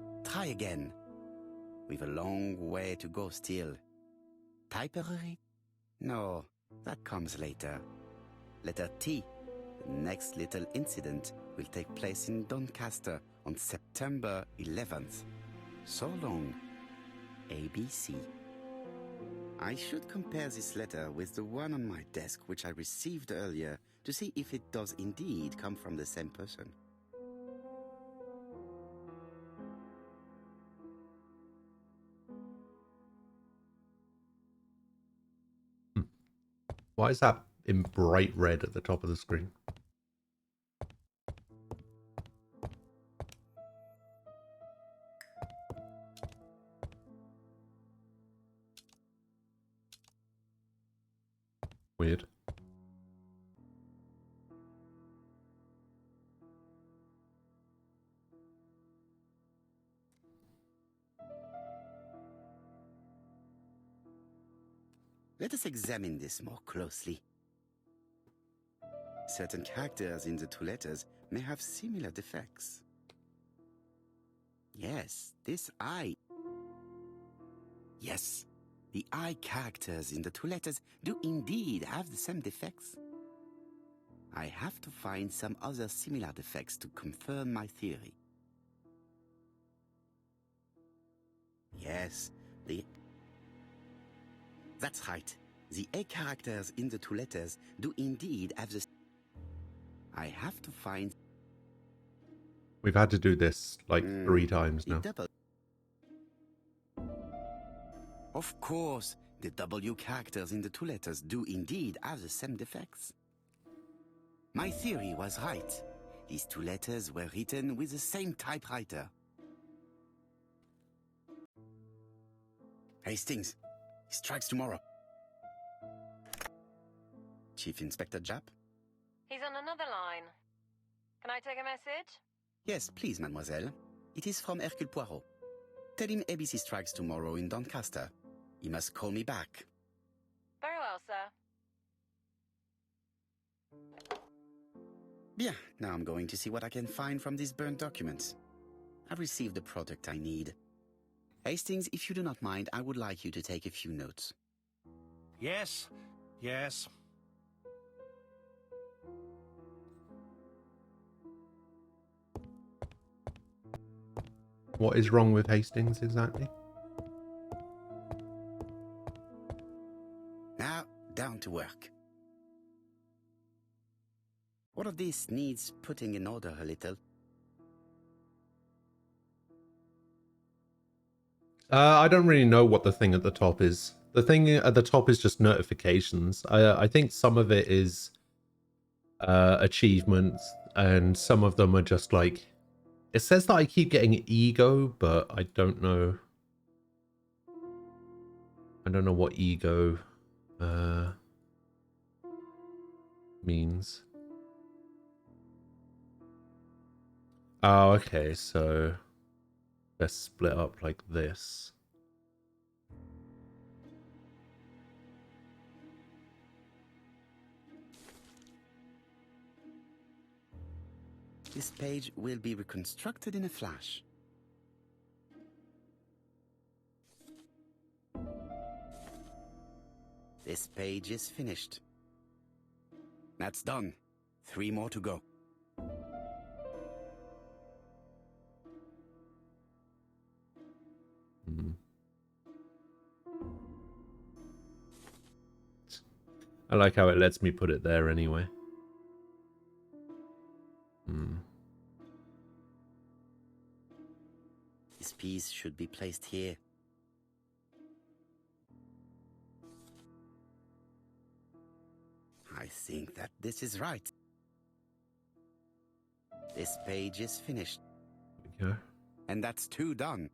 again. We've a long way to go still. Typery? No, that comes later. Letter T. The next little incident will take place in Doncaster on September 11th. So long. ABC. I should compare this letter with the one on my desk which I received earlier to see if it does indeed come from the same person. Why is that in bright red at the top of the screen? Weird. Let us examine this more closely. Certain characters in the two letters may have similar defects. Yes, this I. Yes, the I characters in the two letters do indeed have the same defects. I have to find some other similar defects to confirm my theory. Yes, that's right. The A characters in the two letters do indeed have the... I have to find... We've had to do this like 3 times now. Of course, the W characters in the two letters do indeed have the same defects. My theory was right. These two letters were written with the same typewriter. Hastings, he strikes tomorrow. Chief Inspector Japp? He's on another line. Can I take a message? Yes, please, mademoiselle. It is from Hercule Poirot. Tell him ABC strikes tomorrow in Doncaster. He must call me back. Very well, sir. Bien, now I'm going to see what I can find from these burnt documents. I've received the product I need. Hastings, if you do not mind, I would like you to take a few notes. Yes, yes. What is wrong with Hastings exactly? Now, down to work. All of this needs putting in order a little. I don't really know what the thing at the top is. The thing at the top is just notifications. I think some of it is achievements, and some of them are just like... It says that I keep getting ego, but I don't know. I don't know what ego means. Oh, okay, so they're split up like this. This page will be reconstructed in a flash. This page is finished. That's done. 3 more to go. I like how it lets me put it there anyway. This piece should be placed here. I think that this is right. This page is finished. There we go. And that's 2 done.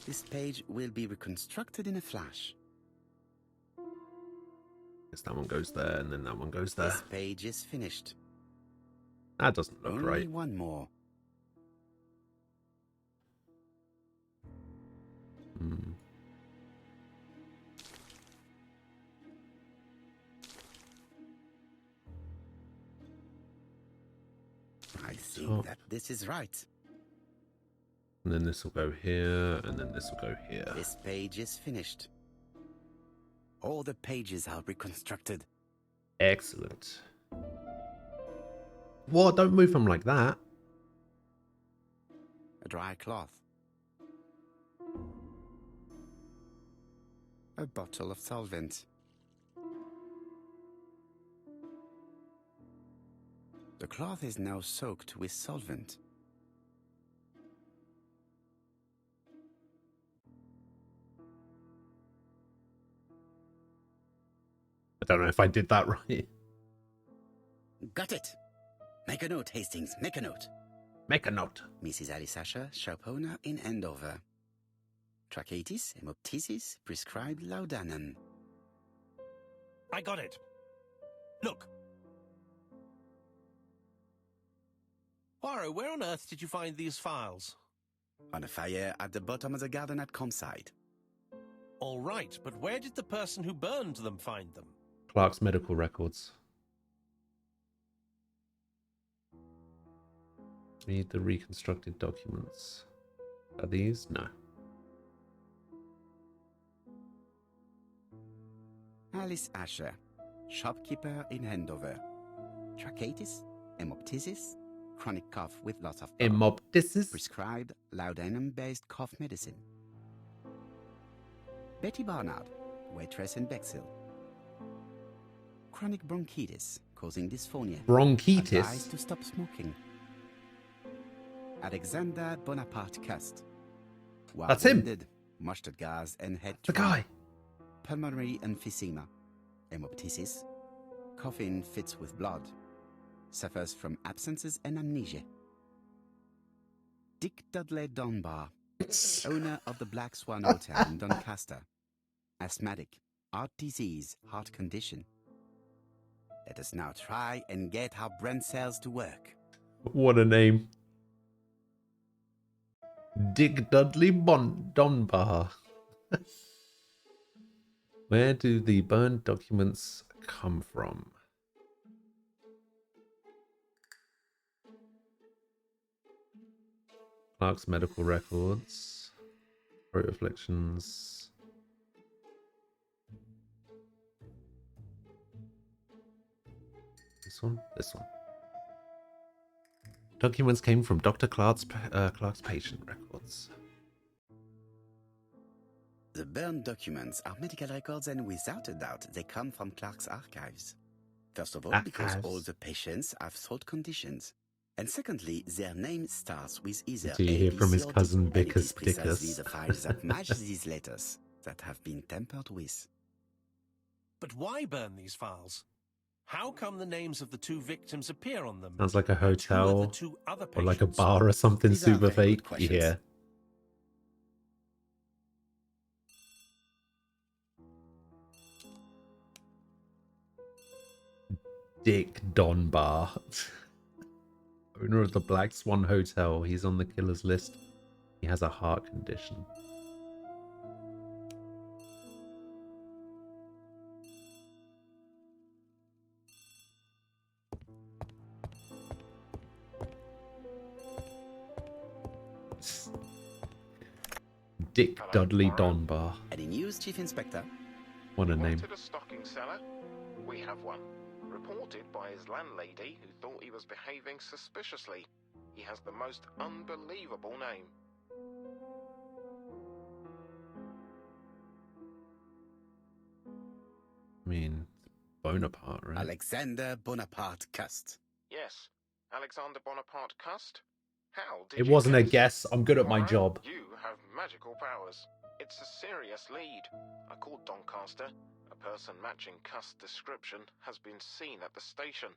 This page will be reconstructed in a flash. Guess that one goes there, and then that one goes there. This page is finished. That doesn't look Only right. one more. I think that this is right. And then this will go here, and then this will go here. This page is finished. All the pages are reconstructed. Excellent. What? Don't move them like that. A dry cloth. A bottle of solvent. The cloth is now soaked with solvent. I don't know if I did that right. Got it. Make a note, Hastings. Make a note. Make a note. Mrs. Alice Asher, shop owner in Andover. Tracheitis, hemoptysis, prescribed laudanum. I got it. Look. Poirot, where on earth did you find these files? On a fire at the bottom of the garden at campsite. All right, but where did the person who burned them find them? Clark's medical records. Read the reconstructed documents. Are these? No. Alice Asher, shopkeeper in Andover. Tracheitis, hemoptysis, chronic cough with lots of blood. Hemoptysis? Prescribed laudanum-based cough medicine. Betty Barnard, waitress in Bexhill. Chronic bronchitis, causing dysphonia. Bronchitis? Advised to stop smoking. Alexander Bonaparte Cust. That's him. Wounded, mustard gas and head The trauma. guy. Pulmonary emphysema. Hemoptysis. Coughing fits with blood. Suffers from absences and amnesia. Dick Dudley Dunbar, owner of the Black Swan Hotel in Doncaster. Asthmatic, heart disease, heart condition. Let us now try and get our brain cells to work. What a name. Dick Dudley Dunbar. Where do the burned documents come from? Clark's medical records. Throat afflictions. This one? This one. Documents came from Dr. Clark's patient records. The burned documents are medical records, and without a doubt, they come from Clark's archives. First of all, because all the patients have throat conditions. And secondly, their name starts with either Do you hear from his cousin and it is Bickus precisely Dickus? the files that match these letters that have been tampered with. But why burn these files? How come the names of the two victims appear on them? Sounds like a And who are hotel the two other or like a patients? bar or something These are super very good fake. questions. Yeah. Dick Dunbar, owner of the Black Swan Hotel. He's on the killer's list. He has a heart condition. Dick Hello, Dudley Poirot. Dunbar. Any news, Chief Inspector? What a You name. wanted a stocking seller? We have one. Reported by his landlady who thought he was behaving suspiciously. He has the most unbelievable name. I mean, Bonaparte, right? Alexander Bonaparte Cust. Yes, Alexander Bonaparte Cust? How did It you wasn't a guess? guess. I'm good at my Poirot, job. You have magical powers. It's a serious lead. I called Doncaster. A person matching Cust's description has been seen at the station.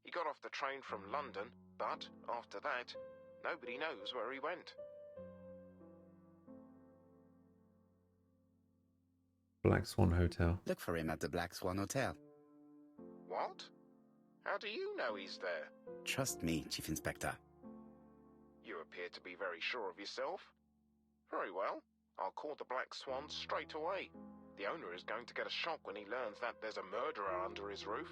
He got off the train from London, but after that, nobody knows where he went. Black Swan Hotel. Look for him at the Black Swan Hotel. What? How do you know he's there? Trust me, Chief Inspector. You appear to be very sure of yourself. Very well. I'll call the Black Swan straight away. The owner is going to get a shock when he learns that there's a murderer under his roof.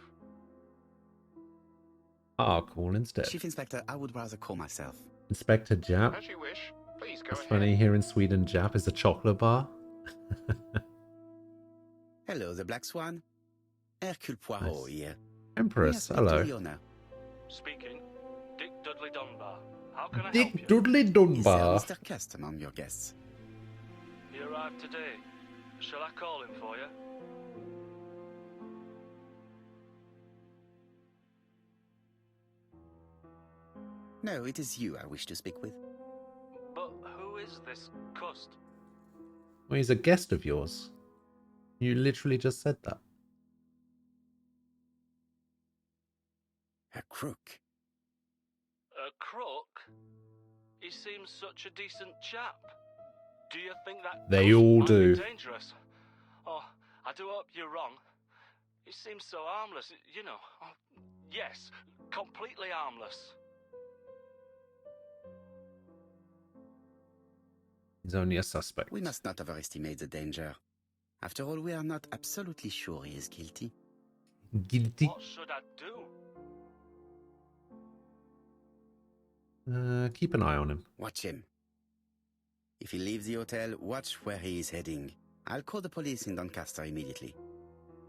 I'll call instead. Chief Inspector, I would rather call myself. Inspector Jap. As you wish. Please go It's ahead. funny, here in Sweden, Jap is a chocolate bar. Hello, the Black Swan. Hercule Poirot Nice. here. Empress, May I speak hello. to the owner? Speaking. Dick Dudley Dunbar. How can I help Dick you? Dudley Is there Dunbar. Mr. Cust among your guests? He arrived today. Shall I call him for you? No, it is you I wish to speak with. But who is this Cust? Well, he's a guest of yours. You literally just said that. A crook. A crook? He seems such a decent chap. Do you think that They Cust all might do. be dangerous? Oh, I do hope you're wrong. He seems so harmless, you know. Oh, yes, completely harmless. He's only a suspect. We must not overestimate the danger. After all, we are not absolutely sure he is guilty. Guilty. What should I do? Keep an eye on him. Watch him. If he leaves the hotel, watch where he is heading. I'll call the police in Doncaster immediately.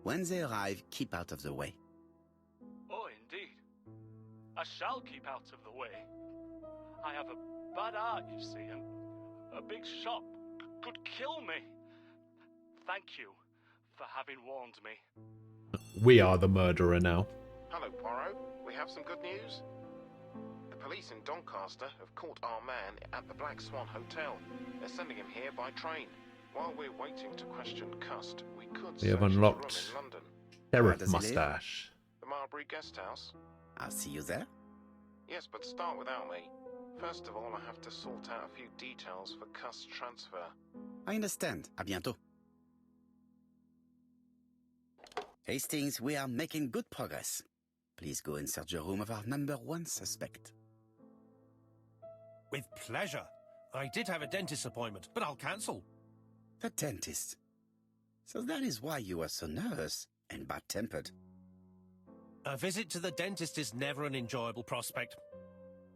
When they arrive, keep out of the way. Oh, indeed. I shall keep out of the way. I have a bad heart, you see, and a big shot could kill me. Thank you for having warned me. We are the murderer now. Hello, Poirot. We have some good news. The police in Doncaster have caught our man at the Black Swan Hotel. They're sending him here by train. While we're waiting to question Cust, we could We have search his unlocked room in London. Where Sheriff does he live? Mustache. The Marbury Guest House? I'll see you there. Yes, but start without me. First of all, I have to sort out a few details for Cust's transfer. I understand. À bientôt. Hastings, we are making good progress. Please go and search the room of our number one suspect. With pleasure. I did have a dentist appointment, but I'll cancel. The dentist. So that is why you are so nervous and bad-tempered. A visit to the dentist is never an enjoyable prospect.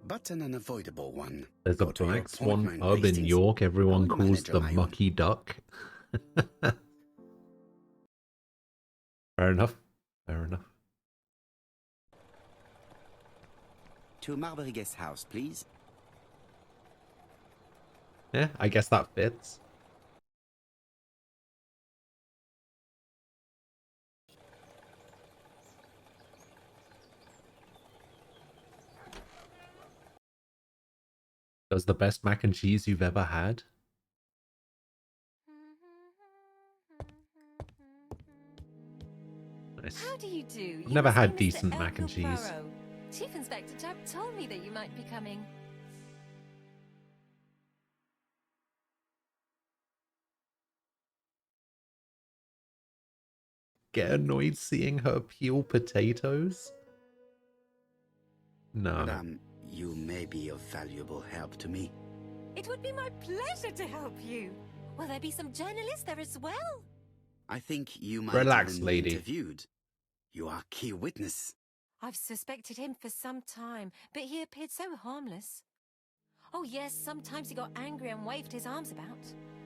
But an unavoidable one. There's a Go to your Black Swan appointment, pub in Hastings. York everyone I'll calls manage the on my own. Mucky Duck. Fair enough. Fair enough. To Marbury Guest House, please. Yeah, I guess that fits. Does the best mac and cheese you've ever had? Nice. How do you do? I've never had decent mac and cheese. Chief Inspector Jack told me that you might be coming. Get annoyed seeing her peel potatoes? No. Madame, you may be of valuable help to me. It would be my pleasure to help you. Will there be some journalists there as well? I think you might Relax, even lady. be interviewed. You are key witness. I've suspected him for some time, but he appeared so harmless. Oh yes, sometimes he got angry and waved his arms about.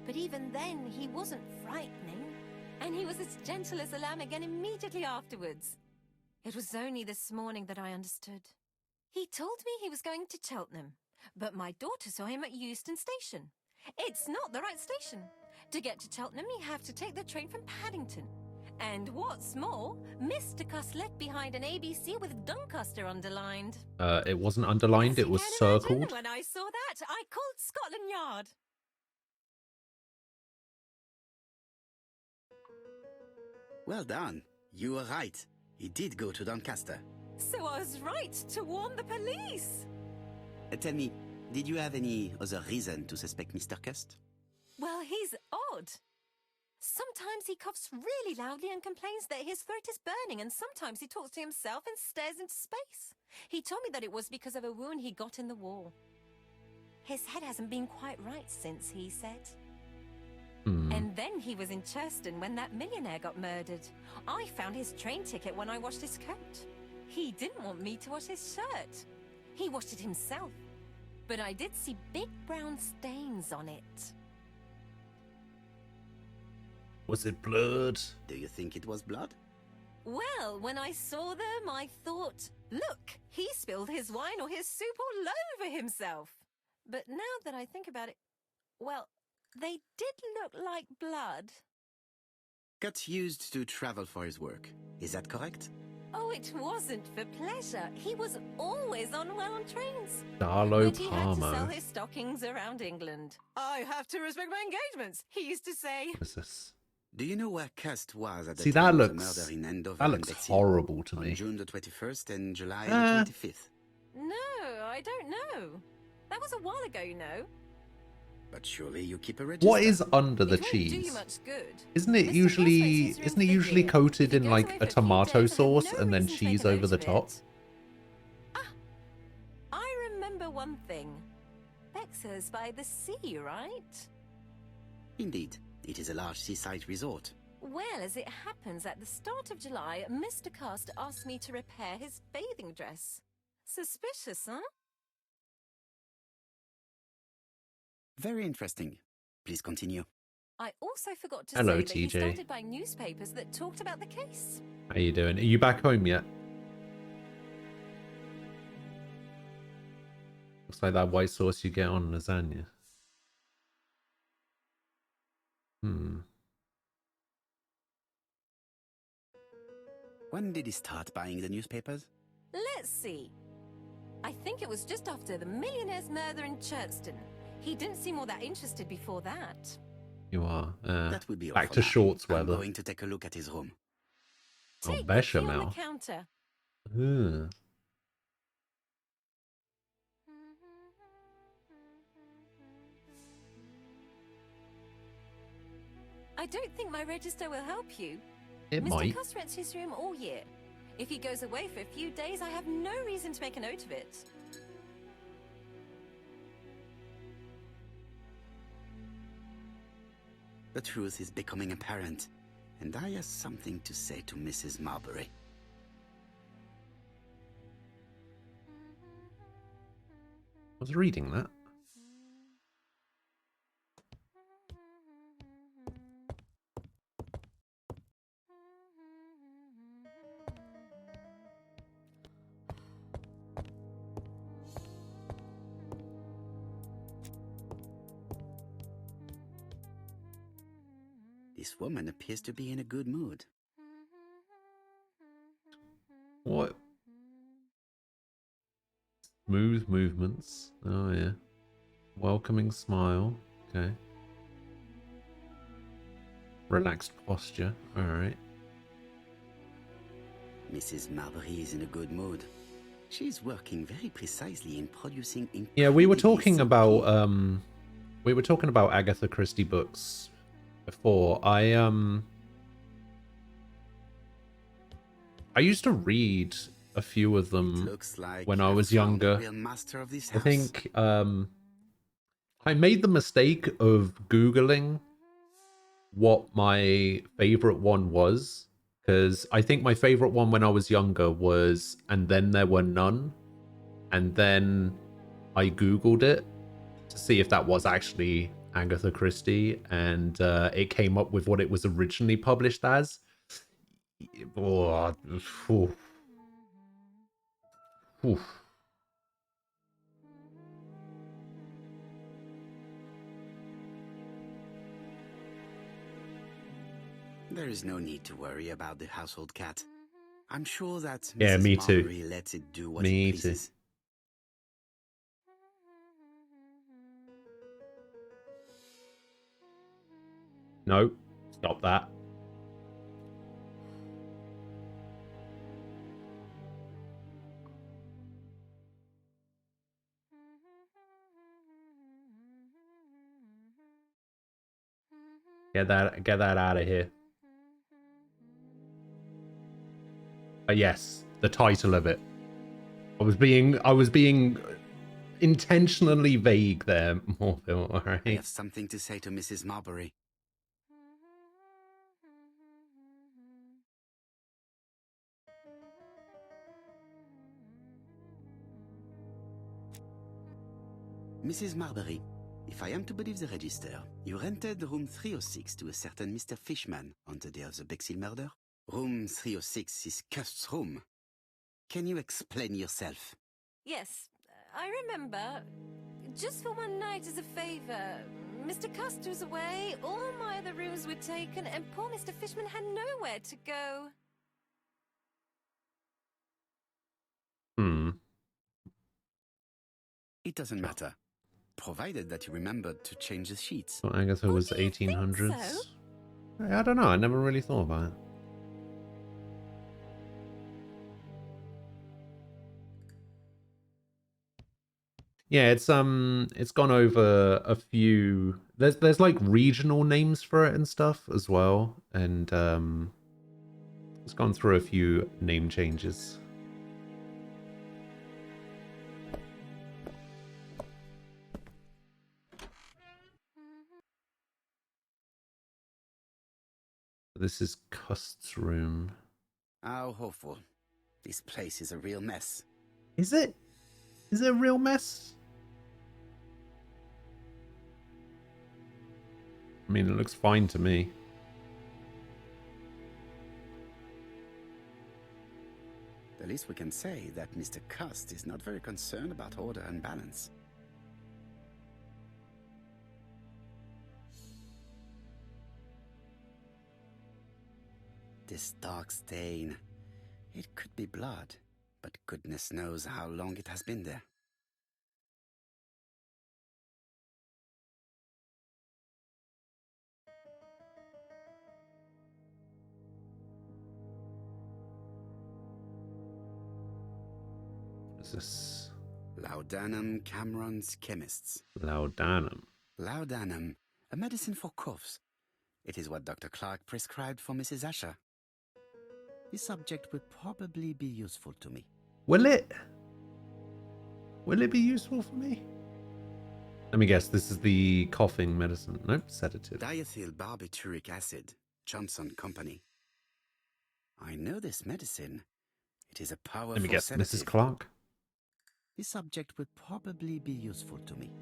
But even then, he wasn't frightening. And he was as gentle as a lamb again immediately afterwards. It was only this morning that I understood. He told me he was going to Cheltenham, but my daughter saw him at Euston Station. It's not the right station. To get to Cheltenham, you have to take the train from Paddington. And what's more, Mr. Cuss left behind an ABC with Doncaster underlined. It wasn't underlined, it was circled. When I saw that, I called Scotland Yard. Well done. You were right. He did go to Doncaster. So I was right to warn the police. Tell me, did you have any other reason to suspect Mr. Cust? Well, he's odd. Sometimes he coughs really loudly and complains that his throat is burning, and sometimes he talks to himself and stares into space. He told me that it was because of a wound he got in the war. His head hasn't been quite right since, he said. And then he was in Churston when that millionaire got murdered. I found his train ticket when I washed his coat. He didn't want me to wash his shirt. He washed it himself. But I did see big brown stains on it. Was it blood? Do you think it was blood? Well, when I saw them, I thought, look, he spilled his wine or his soup all over himself. But now that I think about it, well, they did look like blood. Cust used to travel for his work. Is that correct? Oh, it wasn't for pleasure. He was always on well-on trains. Darlow But he had to sell Palmer. his stockings around England. I have to respect my engagements, he used to say. What is this? Do you know where Cust was at the See, time that of the looks murder in Andover that and looks Bexhill? horrible to On me. June the 21st and July the 25th. No, I don't know. That was a while ago, you know. But surely you keep a register. What is under the It won't do you cheese? much good. Isn't it Mr. usually Cuss writes his isn't it room usually figure. coated If he in goes like away a for few tomato days, I have sauce no and then reason to make cheese a over note the of top? it. Ah, I remember one thing. Bexhill by the sea, right? Indeed. It is a large seaside resort. Well, as it happens, at the start of July, Mr. Cust asked me to repair his bathing dress. Suspicious, huh? Very interesting. Please continue. I also forgot to Hello, say that he TJ. started buying newspapers that talked about the case. How you doing? Are you back home yet? Looks like that white sauce you get on lasagna. When did he start buying the newspapers? Let's see. I think it was just after the millionaire's murder in Churston. He didn't seem all that interested before that. You are. That will be all Back for to now. shorts I'm weather. going to take a look at his room. Oh, Take the key on the bechamel. counter. Ugh. I don't think my register will help you. It Mr. might. Cuss rents his room all year. If he goes away for a few days, I have no reason to make a note of it. The truth is becoming apparent, and I have something to say to Mrs. Marbury. I was reading that. This woman appears to be in a good mood. What? Smooth movements. Oh, yeah. Welcoming smile. Okay. Relaxed posture. Alright. Mrs. Marbury is in a good mood. She's working very precisely in producing Yeah, we were incredibly talking simple- about Agatha Christie books before. I used to read a few of them Looks like when I you was found the younger. real master of this I house. think I made the mistake of Googling what my favorite one was, because I think my favorite one when I was younger was "And Then There Were None," and then I Googled it to see if that was actually Agatha Christie, and it came up with what it was originally published as. Oh, phew. Phew. There is no need to worry about the household cat. I'm sure that Yeah, Mrs. me too. Marbury lets it do what Me it too. pleases. No, stop that. Get that out of here. Yes, the title of it. I was being intentionally vague there, Morville. All I right. have something to say to Mrs. Marbury. Mrs. Marbury, if I am to believe the register, you rented room 306 to a certain Mr. Fishman on the day of the Bexhill murder? Room 306 is Cust's room. Can you explain yourself? Yes, I remember. Just for one night as a favor. Mr. Custer was away, all my other rooms were taken, and poor Mr. Fishman had nowhere to go. It doesn't matter, provided that you remembered to change the sheets. So Agatha was do you think 1800s. so? I don't know. I never really thought about it. Yeah, it's gone over a few. There's like regional names for it and stuff as well, and it's gone through a few name changes. This is Cust's room. How hopeful. This place is a real mess. Is it? Is it a real mess? I mean, it looks fine to me. The least we can say that Mr. Cust is not very concerned about order and balance. This dark stain. It could be blood, but goodness knows how long it has been there. What is this? Laudanum Cameron's Chemists. Laudanum. Laudanum, a medicine for coughs. It is what Dr. Clark prescribed for Mrs. Asher. This subject will probably be useful to me. Will it? Will it be useful for me? Let me guess, this is the coughing medicine. Nope, sedative. Diethyl barbituric acid, Johnson Company. I know this medicine. It is a powerful Let me guess, sedative. Mrs. Clark? This subject would probably be useful to me.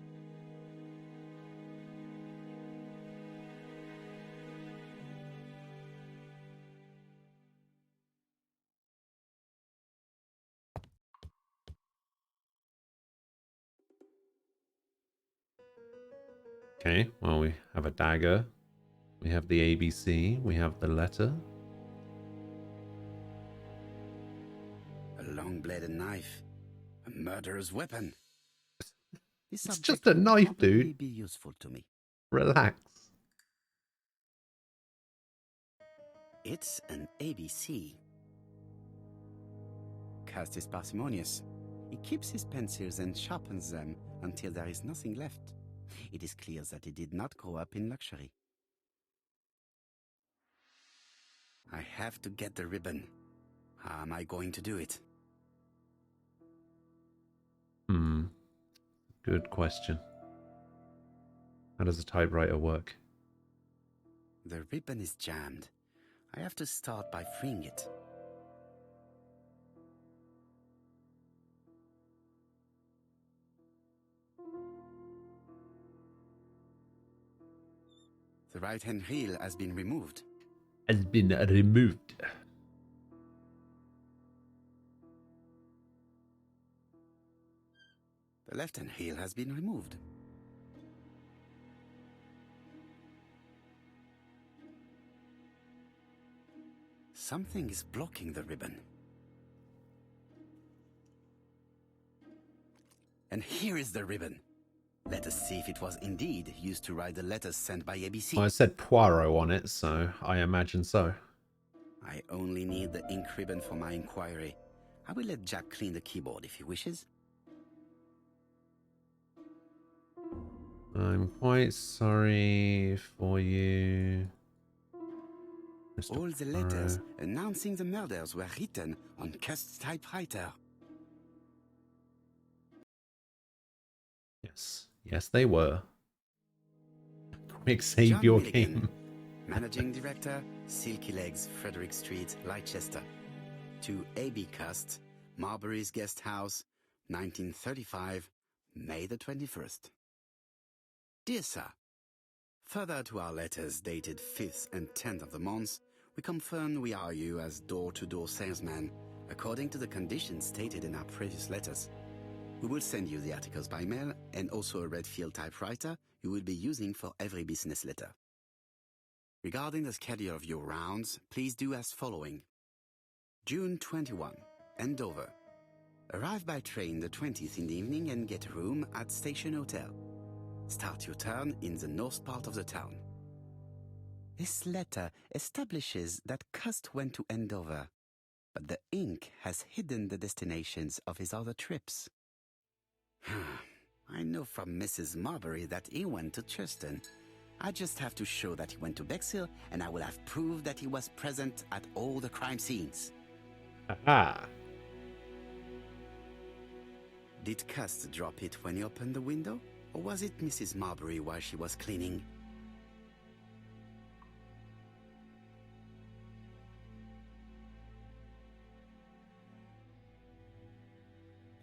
Okay, well, we have a dagger. We have the ABC. We have the letter. A long-bladed knife. A murderer's weapon. This It's subject just a would knife, probably dude. be useful to me. Relax. It's an ABC. Cast is parsimonious. He keeps his pencils and sharpens them until there is nothing left. It is clear that he did not grow up in luxury. I have to get the ribbon. How am I going to do it? Good question. How does a typewriter work? The ribbon is jammed. I have to start by freeing it. The right-hand reel has been removed. Has been removed. The left-hand heel has been removed. Something is blocking the ribbon. And here is the ribbon. Let us see if it was indeed used to write the letters sent by ABC. Well, it said Poirot on it, so I imagine so. I only need the ink ribbon for my inquiry. I will let Jack clean the keyboard if he wishes. I'm quite sorry for you, Mr. All the letters announcing the murders were written on Cust's typewriter. Yes. Yes, they were. Quick, save John your Milligan, game. Managing Director, Silky Legs, Frederick Street, Leicester. To A.B. Cust, Marbury's Guest House, 1935, May the 21st. Dear Sir, further to our letters dated 5th and 10th of the month, we confirm we are you as door-to-door salesman, according to the conditions stated in our previous letters. We will send you the articles by mail and also a Redfield typewriter you will be using for every business letter. Regarding the schedule of your rounds, please do as following. June 21, Andover. Arrive by train the 20th in the evening and get a room at Station Hotel. Start your turn in the north part of the town. This letter establishes that Cust went to Andover, but the ink has hidden the destinations of his other trips. I know from Mrs. Marbury that he went to Churston. I just have to show that he went to Bexhill, and I will have proved that he was present at all the crime scenes. Aha. Did Cust drop it when he opened the window? Or was it Mrs. Marbury while she was cleaning?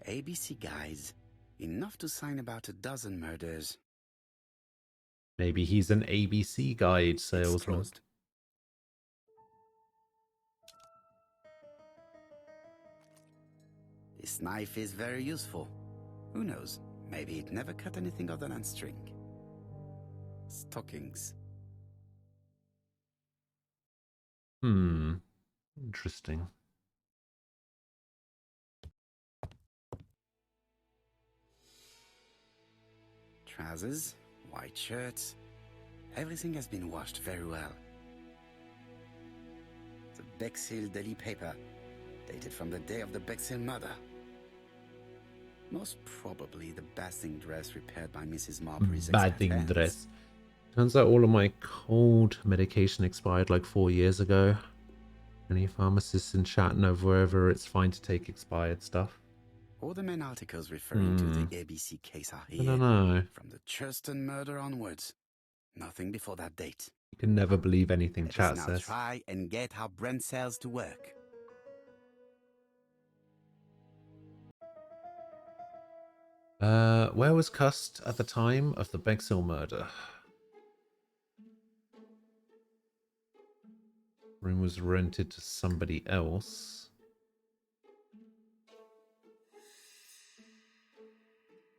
ABC guys, enough to sign about a dozen murders. Maybe he's an ABC guide It's salesman. closed. This knife is very useful. Who knows? Maybe it never cut anything other than string. Stockings. Interesting. Trousers, white shirts. Everything has been washed very well. The Bexhill Daily paper, dated from the day of the Bexhill murder. Most probably the bathing dress repaired by Mrs. Marbury's exact Bathing hands. dress. Turns out all of my cold medication expired like 4 years ago. Any pharmacists in chat know wherever it's fine to take expired stuff? All the main articles referring to the ABC case are I here. don't know. From the Churston murder onwards. Nothing before that date. You can never believe anything Let chat us now says. try and get our brain cells to work. Where was Cust at the time of the Bexhill murder? Room was rented to somebody else.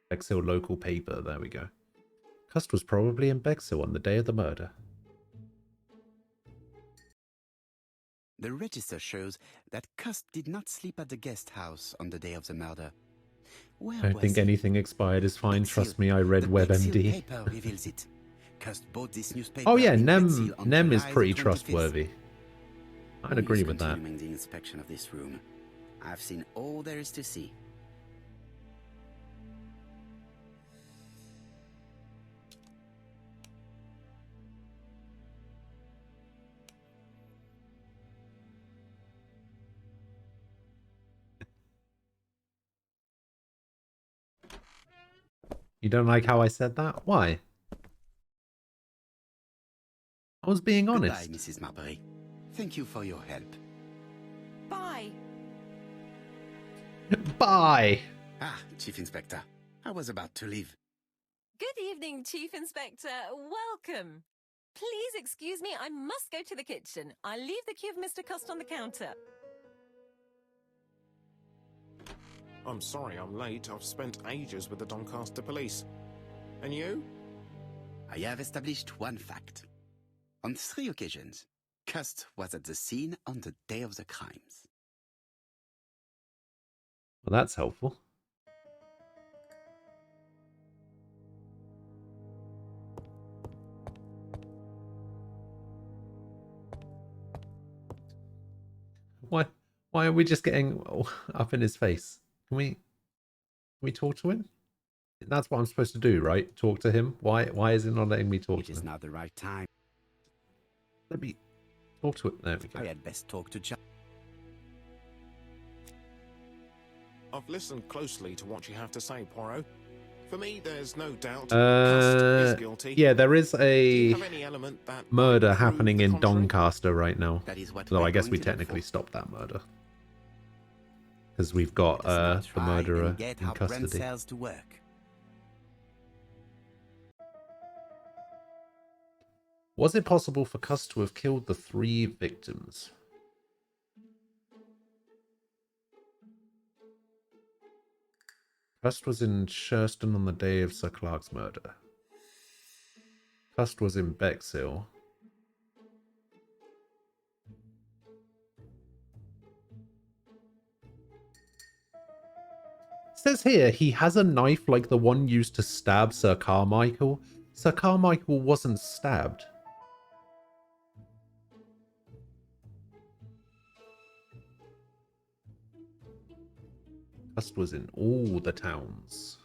Bexhill local paper, there we go. Cust was probably in Bexhill on the day of the murder. The register shows that Cust did not sleep at the guest house on the day of the murder. Where I don't was think he? anything expired is fine. Bexhill. Trust me, I read The Bexhill WebMD. paper reveals it. Cust bought this newspaper Oh yeah, in Bexhill on Nem is July pretty the 25th. trustworthy. I'd agree with that. Continuing the inspection of this room. I've seen all there is to see. You don't like how I said that? Why? I was being honest. Goodbye, Mrs. Marbury. Thank you for your help. Bye. Bye. Ah, Chief Inspector. I was about to leave. Good evening, Chief Inspector. Welcome. Please excuse me, I must go to the kitchen. I'll leave the key of Mr. Cust on the counter. I'm sorry I'm late. I've spent ages with the Doncaster police. And you? I have established one fact. On 3 occasions, Cust was at the scene on the day of the crimes. Well, that's helpful. Why are we just getting up in his face? Can we talk to him? That's what I'm supposed to do, right? Talk to him. Why is it not letting me talk It to is him? not the right time. Let me talk to it. There we I go. had best talk to John. I've listened closely to what you have to say, Poirot. For me, there's no doubt Cust is guilty. Yeah, there is Do a you have any element that murder might prove happening the in contrary? Doncaster right now. That is what Though we're I guess going we to look technically for. stopped that murder. Because we've got Let us now the try murderer and get in our brain custody. cells to work. Was it possible for Cust to have killed the 3 victims? Cust was in Churston on the day of Sir Clark's murder. Cust was in Bexhill. It says here he has a knife like the one used to stab Sir Carmichael. Sir Carmichael wasn't stabbed. Cust was in all the towns.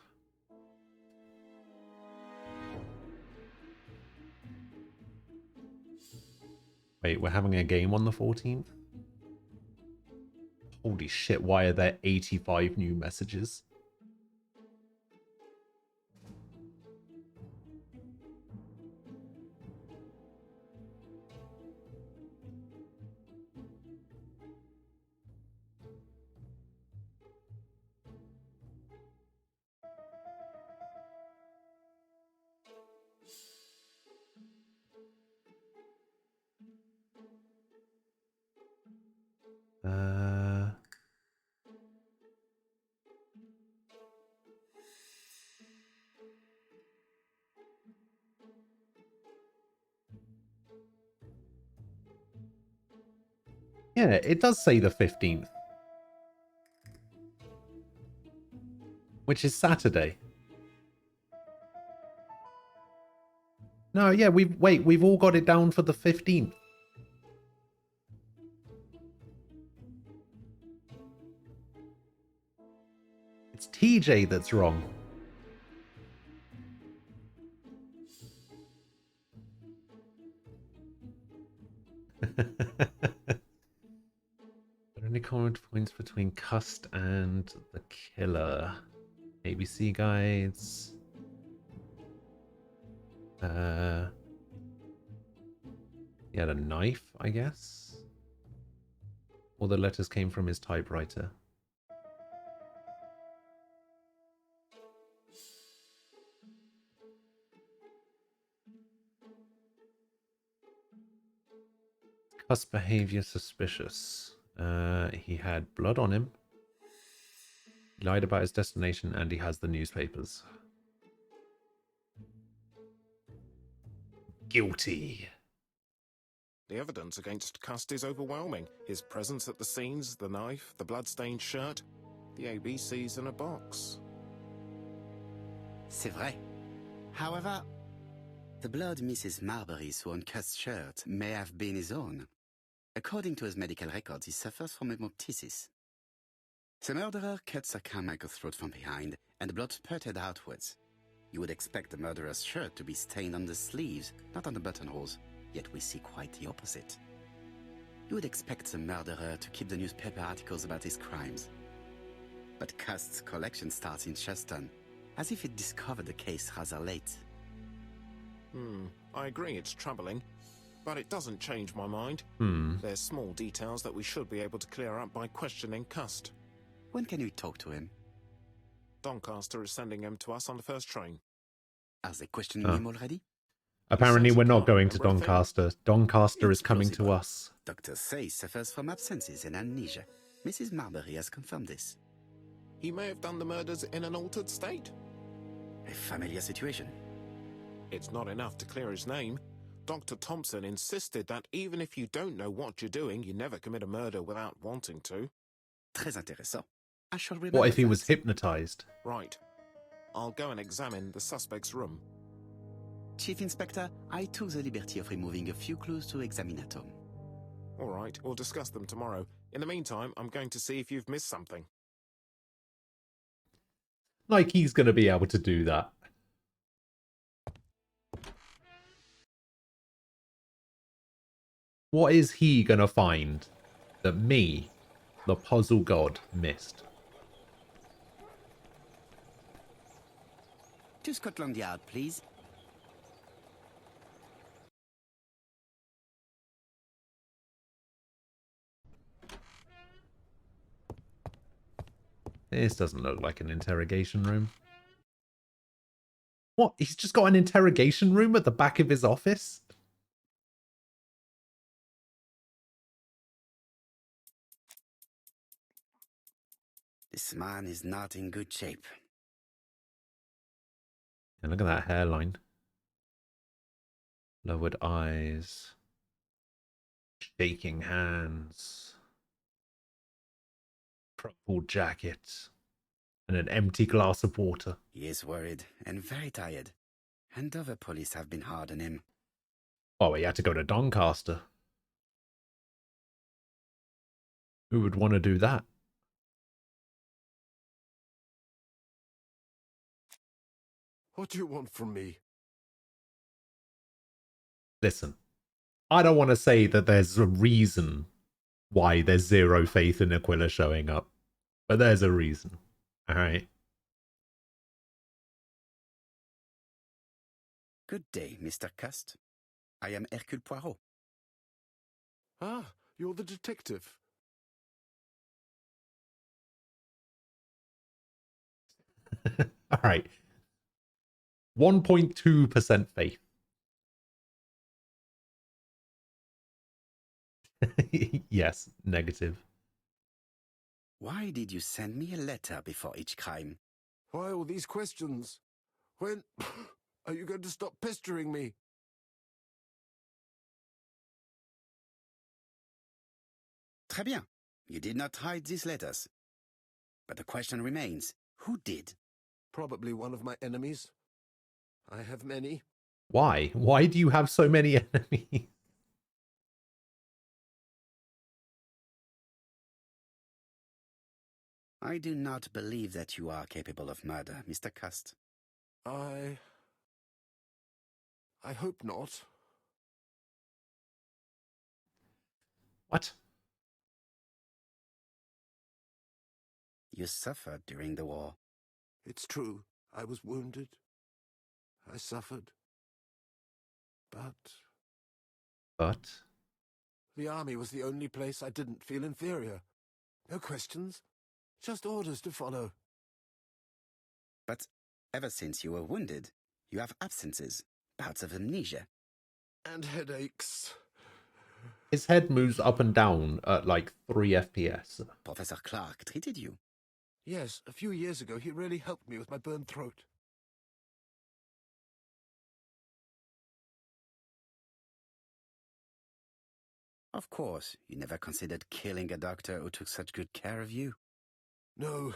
Wait, we're having a game on the 14th? Holy shit, why are there 85 new messages? Yeah, it does say the 15th. Which is Saturday. No, yeah, we've all got it down for the 15th. It's TJ that's wrong. It only comment points between Cust and the killer. ABC guides. He had a knife, I guess. All the letters came from his typewriter. Cust behavior suspicious. He had blood on him. He lied about his destination and he has the newspapers. Guilty. The evidence against Cust is overwhelming. His presence at the scenes, the knife, the blood-stained shirt, the ABCs in a box. C'est vrai. However, the blood Mrs. Marbury saw on Cust's shirt may have been his own. According to his medical records, he suffers from hemoptysis. The murderer cut Sir Carmichael's throat from behind, and the blood spurted outwards. You would expect the murderer's shirt to be stained on the sleeves, not on the buttonholes, yet we see quite the opposite. You would expect the murderer to keep the newspaper articles about his crimes. But Cust's collection starts in Shuston, as if it discovered the case rather late. I agree it's troubling, but it doesn't change my mind. There's small details that we should be able to clear up by questioning Cust. When can we talk to him? Doncaster is sending him to us on the first train. Are they questioning him already? Apparently we're not going to Doncaster. Doncaster is coming to us. Doctors say he suffers from absences and amnesia. Mrs. Marbury has confirmed this. He may have done the murders in an altered state. A familiar situation. It's not enough to clear his name. Dr. Thompson insisted that even if you don't know what you're doing, you never commit a murder without wanting to. Très intéressant. I shall remember What if he that. was hypnotized? Right. I'll go and examine the suspect's room. Chief Inspector, I took the liberty of removing a few clues to examinatum. All right, we'll discuss them tomorrow. In the meantime, I'm going to see if you've missed something. Like he's going to be able to do that. What is he going to find that me, the puzzle god, missed? To Scotland Yard, please. This doesn't look like an interrogation room. What? He's just got an interrogation room at the back of his office? This man is not in good shape. And look at that hairline. Lowered eyes. Shaking hands. Crumpled jacket. And an empty glass of water. He is worried and very tired. And other police have been hard on him. Oh, he had to go to Doncaster. Who would want to do that? What do you want from me? Listen, I don't want to say that there's a reason why there's zero faith in Aquila showing up, but there's a reason. All right. Good day, Mr. Cust. I am Hercule Poirot. Ah, you're the detective. All right. 1.2% faith. Yes, negative. Why did you send me a letter before each crime? Why all these questions? When are you going to stop pestering me? Très bien. You did not hide these letters. But the question remains, who did? Probably one of my enemies. I have many. Why? Why do you have so many enemies? I do not believe that you are capable of murder, Mr. Cust. I hope not. What? You suffered during the war. It's true. I was wounded. I suffered. But? The army was the only place I didn't feel inferior. No questions. Just orders to follow. But ever since you were wounded, you have absences, bouts of amnesia. And headaches. His head moves up and down at like 3 FPS. Professor Clark treated you. Yes, a few years ago he really helped me with my burned throat. Of course, you never considered killing a doctor who took such good care of you. No.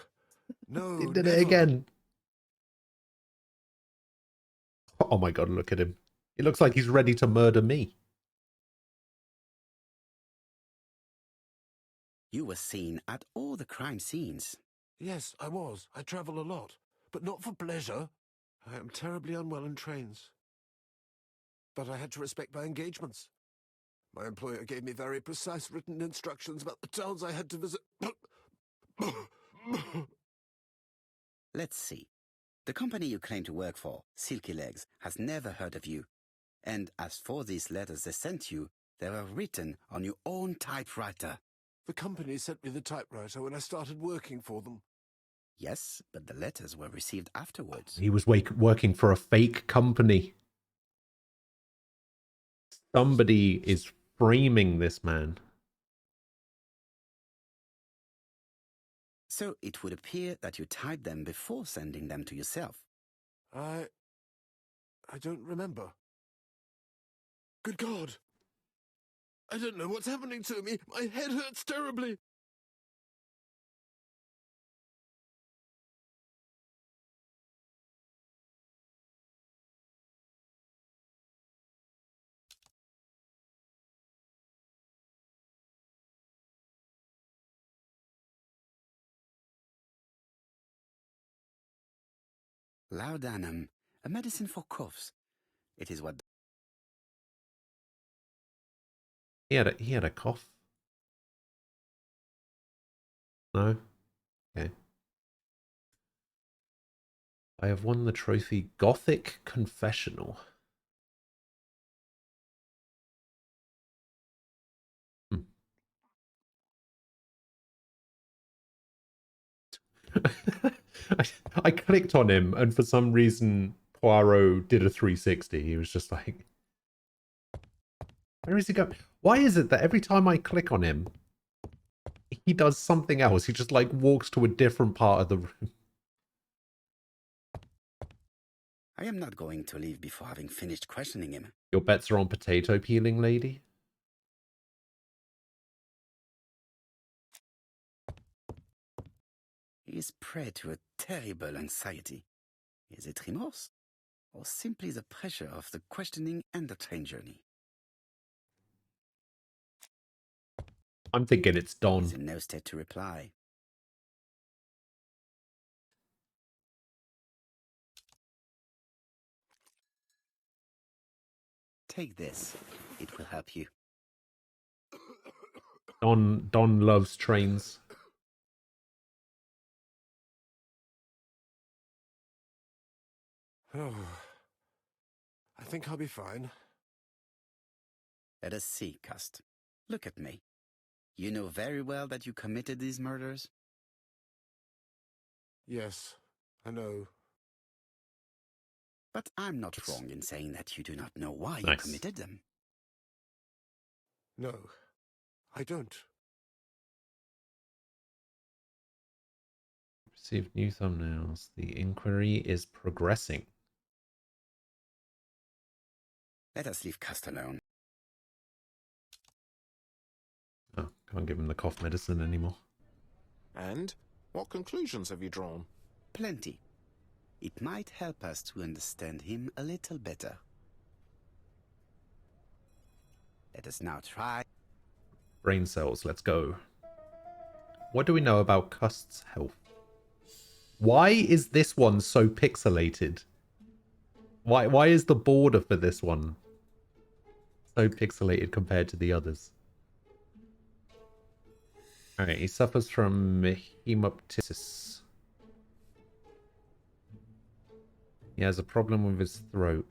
No, He did never. it again. Oh my god, look at him. He looks like he's ready to murder me. You were seen at all the crime scenes. Yes, I was. I travel a lot, but not for pleasure. I am terribly unwell in trains. But I had to respect my engagements. My employer gave me very precise written instructions about the towns I had to visit. Let's see. The company you claim to work for, Silky Legs, has never heard of you. And as for these letters they sent you, they were written on your own typewriter. The company sent me the typewriter when I started working for them. Yes, but the letters were received afterwards. He was working for a fake company. Somebody is framing this man. So it would appear that you typed them before sending them to yourself. I don't remember. Good God! I don't know what's happening to me. My head hurts terribly. Laudanum, a medicine for coughs. It is what... He had a cough. No? Okay. I have won the trophy Gothic Confessional. I clicked on him, and for some reason, Poirot did a 360. He was just like, where is he going? Why is it that every time I click on him, he does something else? He just like walks to a different part of the room. I am not going to leave before having finished questioning him. Your bets are on potato peeling, lady? He is prey to a terrible anxiety. Is it remorse? Or simply the pressure of the questioning and the train journey? I'm thinking it's Don. He's in no state to reply. Take this. It will help you. Don loves trains. Oh, I think I'll be fine. Let us see, Cust. Look at me. You know very well that you committed these murders? Yes, I know. But I'm not wrong in saying that you do not know why Nice. you committed them. No, I don't. Received new thumbnails. The inquiry is progressing. Let us leave Cust alone. Oh, can't give him the cough medicine anymore. And what conclusions have you drawn? Plenty. It might help us to understand him a little better. Let us now try. Brain cells, let's go. What do we know about Cust's health? Why is this one so pixelated? Why is the border for this one so pixelated compared to the others? Alright, he suffers from hemoptysis. He has a problem with his throat.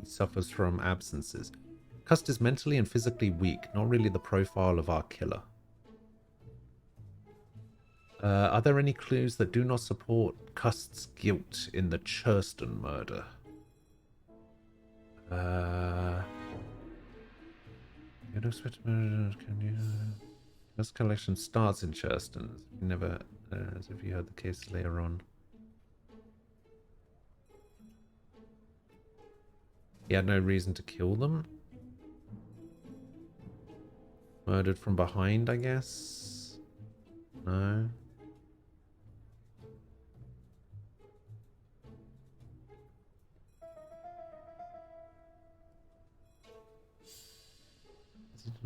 He suffers from absences. Cust is mentally and physically weak, not really the profile of our killer. Are there any clues that do not support Cust's guilt in the Churston murder? You don't expect murder, can you? This collection starts in Churston. Never, as if you heard the case later on. He had no reason to kill them. Murdered from behind, I guess. No.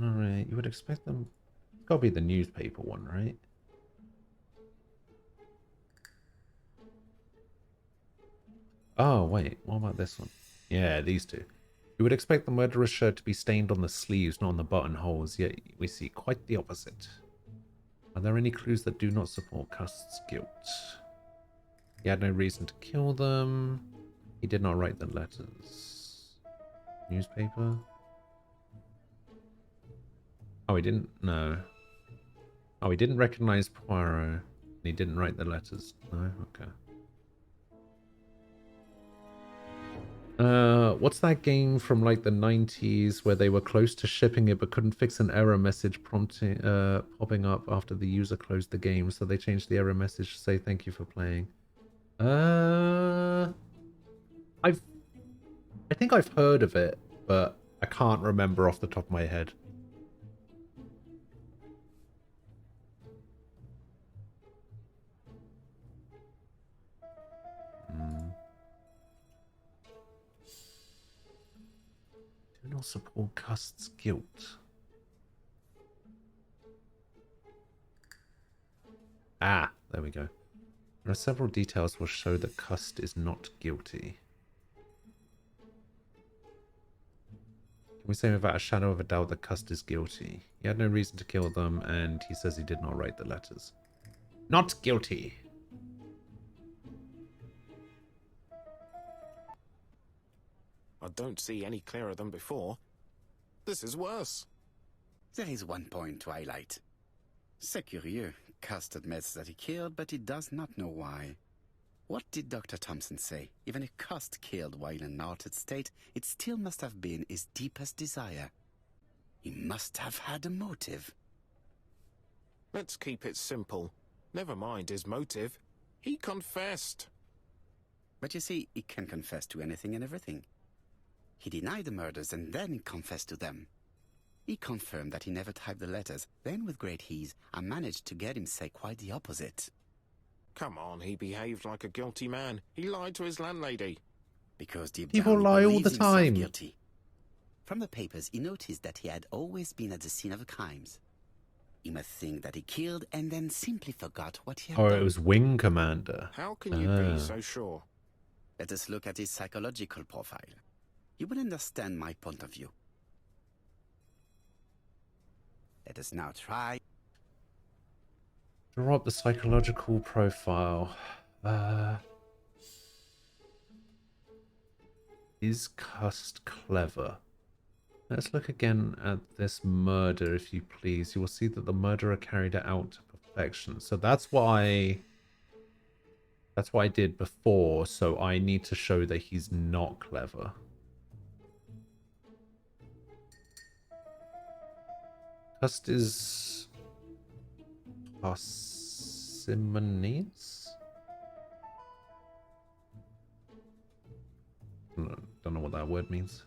Alright, you would expect them. It's gotta be the newspaper one, right? Oh, wait, what about this one? Yeah, these two. You would expect the murderer's shirt to be stained on the sleeves, not on the buttonholes, yet we see quite the opposite. Are there any clues that do not support Cust's guilt? He had no reason to kill them. He did not write the letters. Newspaper? Oh, he didn't? No. Oh, he didn't recognize Poirot. He didn't write the letters. No? Okay. What's that game from like the 90s where they were close to shipping it but couldn't fix an error message prompting popping up after the user closed the game, so they changed the error message to say thank you for playing. I think I've heard of it, but I can't remember off the top of my head. Do not support Cust's guilt. Ah, there we go. There are several details which show that Cust is not guilty. Can we say without a shadow of a doubt that Cust is guilty? He had no reason to kill them, and he says he did not write the letters. Not guilty. I don't see any clearer than before. This is worse. There is one point to highlight. C'est curieux. Cust admits that he killed, but he does not know why. What did Dr. Thompson say? Even if Cust killed while in an altered state, it still must have been his deepest desire. He must have had a motive. Let's keep it simple. Never mind his motive. He confessed. But you see, he can confess to anything and everything. He denied the murders and then confessed to them. He confirmed that he never typed the letters. Then, with great ease, I managed to get him say quite the opposite. Come on, he behaved like a guilty man. He lied to his landlady. Because deep people down, he lie all believes the himself time. Guilty. From the papers, he noticed that he had always been at the scene of the crimes. He must think that he killed and then simply forgot what he had done. Oh, it was Wing Commander. How can you be so sure? Let us look at his psychological profile. You will understand my point of view. Let us now try. Draw up the psychological profile. Is Cust clever? Let's look again at this murder, if you please. You will see that the murderer carried it out to perfection. So that's what I did before. So I need to show that he's not clever. Cust is parsimonious? Don't know what that word means.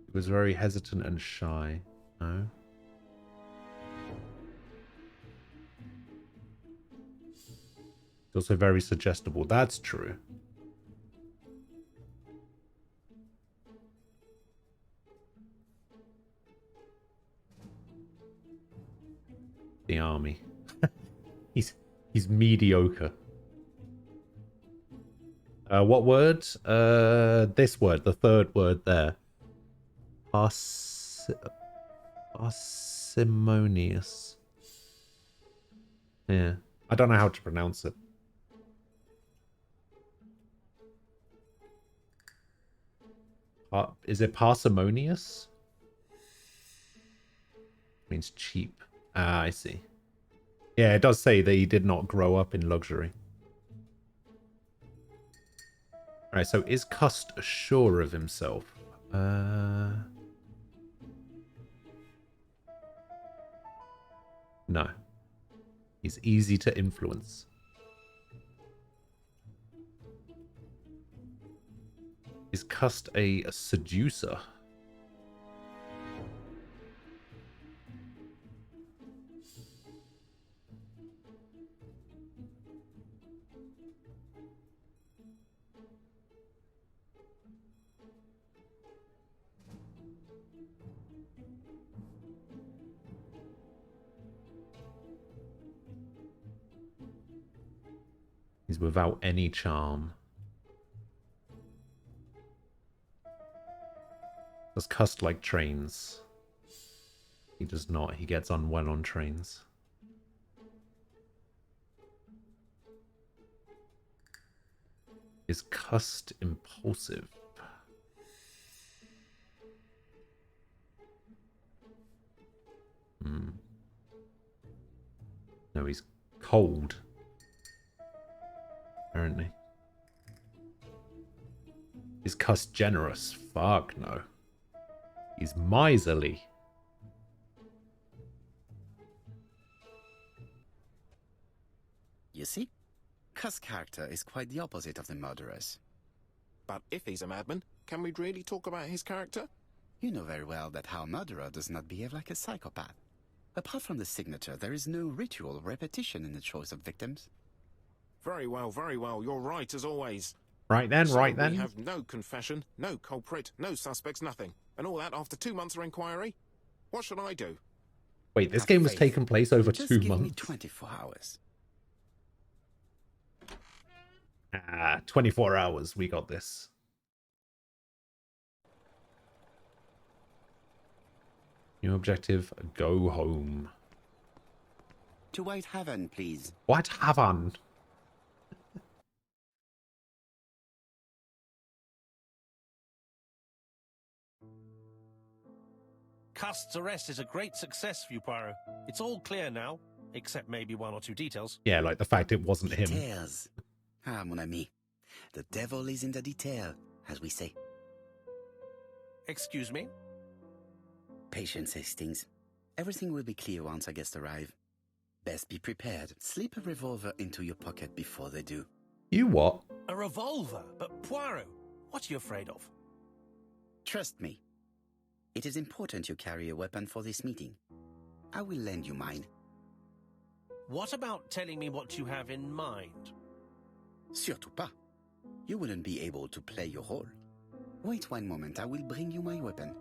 He was very hesitant and shy. No? He's also very suggestible. That's true. The army. he's mediocre. What word? This word, the third word there. Parsimonious. Yeah. I don't know how to pronounce it. Is it parsimonious? Means cheap. Ah, I see. Yeah, it does say that he did not grow up in luxury. Alright, so is Cust sure of himself? No. He's easy to influence. Is Cust a seducer? He's without any charm. Does Cust like trains? He does not. He gets on well on trains. Is Cust impulsive? No, he's cold. Apparently. Is Cust generous? Fuck no. He's miserly. You see? Cust's character is quite the opposite of the murderer's. But if he's a madman, can we really talk about his character? You know very well that our murderer does not behave like a psychopath. Apart from the signature, there is no ritual repetition in the choice of victims. Very well, you're right as always. Right then, So right then. We have no confession, no culprit, no suspects, nothing. And all that after 2 months of inquiry? What should I do? Wait, this game was taking place over Just 2 give me months. 24 hours. 24 hours. We got this. New objective, go home. To White Haven, please. White Haven? Cust's arrest is a great success for you, Poirot. It's all clear now, except maybe 1 or 2 details. Yeah, like the fact it wasn't him. Details. Ah, mon ami. The devil is in the detail, as we say. Excuse me? Patience, Hastings. Everything will be clear once our guests arrive. Best be prepared. Slip a revolver into your pocket before they do. You what? A revolver? But Poirot, what are you afraid of? Trust me. It is important you carry a weapon for this meeting. I will lend you mine. What about telling me what you have in mind? Surtout pas. You wouldn't be able to play your role. Wait 1 moment, I will bring you my weapon.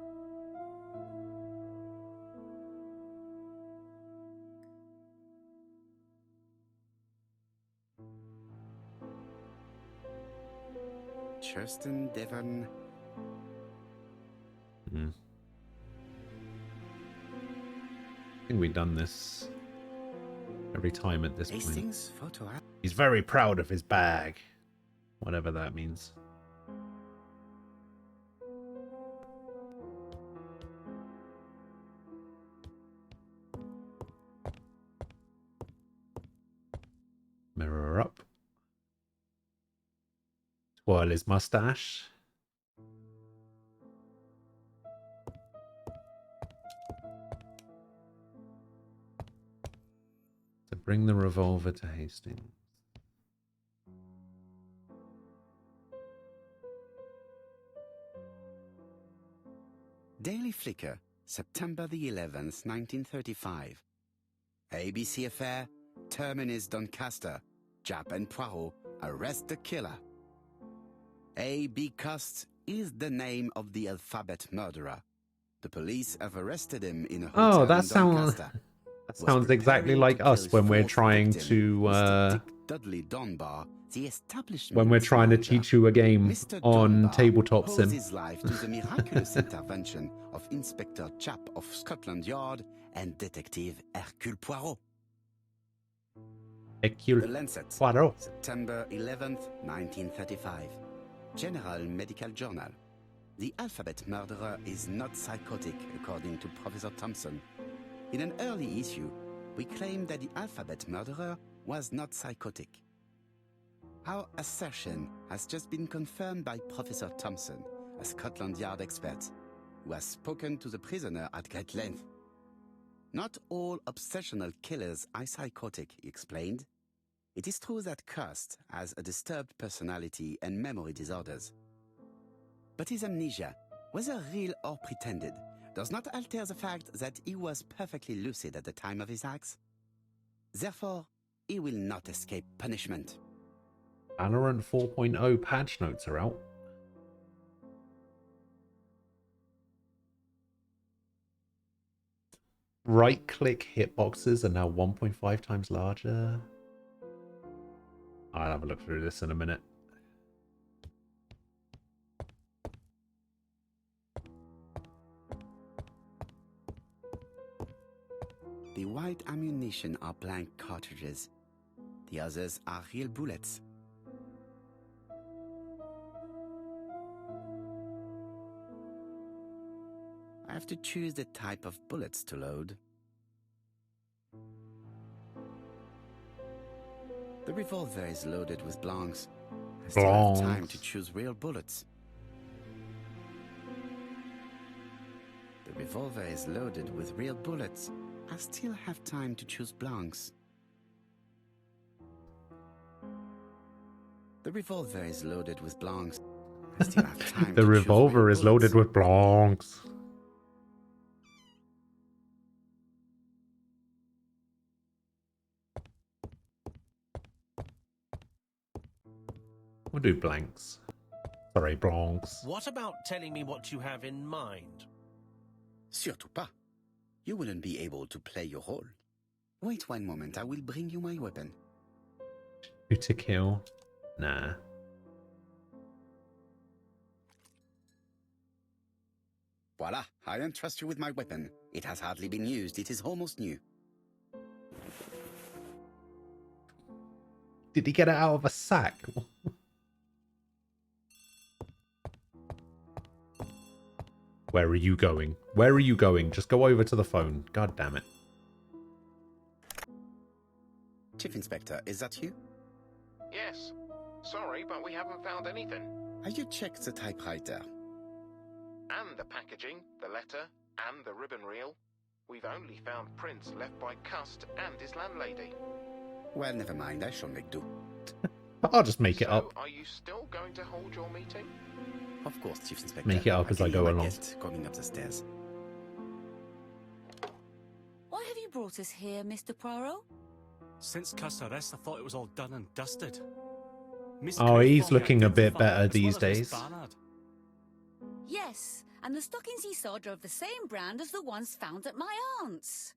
Churston, Devon. I think we've done this every time at this point. Hastings, photo. He's very proud of his bag. Whatever that means. Mirror up. Twirl his mustache. To bring the revolver to Hastings. Daily Flicker, September the 11th, 1935. ABC affair, Terminus Doncaster. Japp and Poirot arrest the killer. A.B. Cust is the name of the alphabet murderer. The police have arrested him in a hotel in Doncaster. That sounds exactly like us when we're trying to Dudley Dunbar, the establishment. When we're trying to teach you a game Mr. on Dunbar Tabletop owes Sim. his life to the miraculous intervention of Inspector Chap of Scotland Yard and Detective Hercule Poirot. Hercule The Lancet, Poirot. September 11th, 1935. General Medical Journal. The alphabet murderer is not psychotic, according to Professor Thompson. In an early issue, we claimed that the alphabet murderer was not psychotic. Our assertion has just been confirmed by Professor Thompson, a Scotland Yard expert, who has spoken to the prisoner at great length. Not all obsessional killers are psychotic, he explained. It is true that Kirst has a disturbed personality and memory disorders. But his amnesia, whether real or pretended, does not alter the fact that he was perfectly lucid at the time of his acts. Therefore, he will not escape punishment. Valorant 4.0 patch notes are out. Right-click hitboxes are now 1.5 times larger. I'll have a look through this in a minute. The white ammunition are blank cartridges. The others are real bullets. I have to choose the type of bullets to load. The revolver is loaded with blancs. I still have time to choose real bullets. The revolver is loaded with real bullets. I still have time to choose blancs. The revolver is loaded with blancs. I still have time The to revolver choose is real loaded bullets. with blancs. We'll do blanks. Sorry, blancs. What about telling me what you have in mind? Surtout pas. You wouldn't be able to play your role. Wait one moment, I will bring you my weapon. Shoot to kill? Nah. Voila, I entrust you with my weapon. It has hardly been used, it is almost new. Did he get it out of a sack? Where are you going? Where are you going? Just go over to the phone. God damn it. Chief Inspector, is that you? Yes. Sorry, but we haven't found anything. Have you checked the typewriter? And the packaging, the letter, and the ribbon reel. We've only found prints left by Cust and his landlady. Well, never mind, I shall make do. I'll just make it So, up. are you still going to hold your meeting? Of course, Chief Inspector. Make it up as I can go hear my along. guest coming up the stairs. Why have you brought us here, Mr. Poirot? Since Cust's arrest, I thought it was all done and dusted. Miss Oh, Craythorne he's looking a bit identified better as well these as Miss days. Barnard. Yes, and the stockings he saw drove the same brand as the ones found at my aunt's.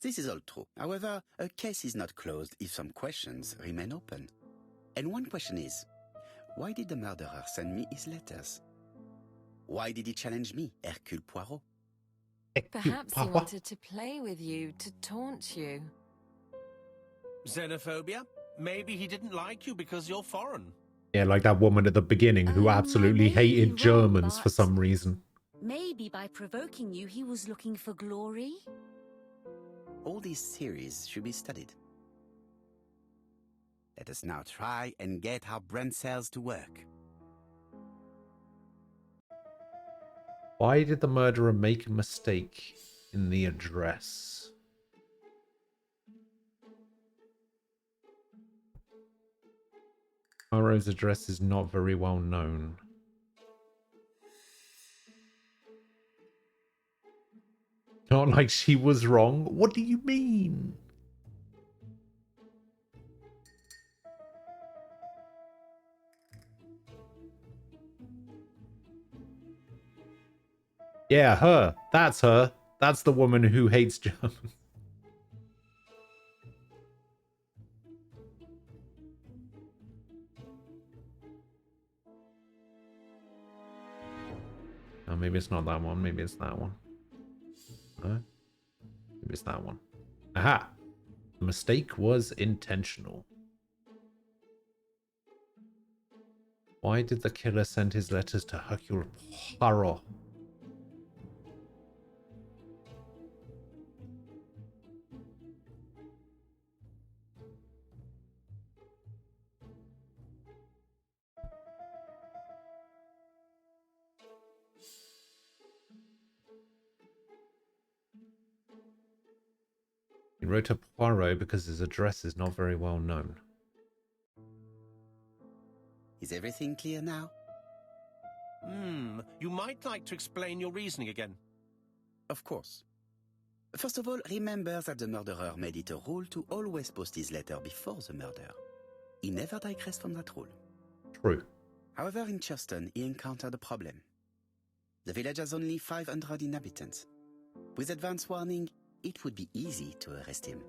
This is all true. However, a case is not closed if some questions remain open. And one question is, why did the murderer send me his letters? Why did he challenge me, Hercule Poirot? Perhaps he wanted to play with you, to taunt you. Xenophobia? Maybe he didn't like you because you're foreign. Yeah, like that woman at the beginning who absolutely hated Germans for some reason. Maybe by provoking you, he was looking for glory? All these theories should be studied. Let us now try and get our brain cells to work. Why did the murderer make a mistake in the address? Poirot's address is not very well known. Not like she was wrong. What do you mean? Yeah, her. That's her. That's the woman who hates Germans. Oh, maybe it's not that one. Maybe it's that one. No? Maybe it's that one. Aha! The mistake was intentional. Why did the killer send his letters to Hercule Poirot? He wrote to Poirot because his address is not very well known. Is everything clear now? You might like to explain your reasoning again. Of course. First of all, remember that the murderer made it a rule to always post his letter before the murder. He never digressed from that rule. True. However, in Churston, he encountered a problem. The village has only 500 inhabitants. With advance warning, it would be easy to arrest him.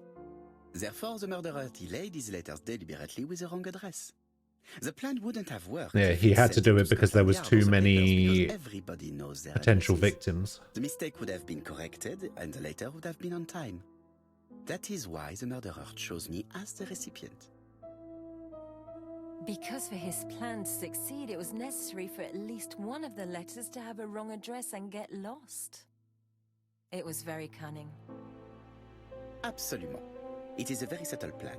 Therefore, the murderer delayed his letters deliberately with the wrong address. The plan wouldn't have worked. Yeah, he had to do it because there was too many everybody knows their potential addresses. victims. The mistake would have been corrected and the letter would have been on time. That is why the murderer chose me as the recipient. Because for his plan to succeed, it was necessary for at least one of the letters to have a wrong address and get lost. It was very cunning. Absolument. It is a very subtle plan.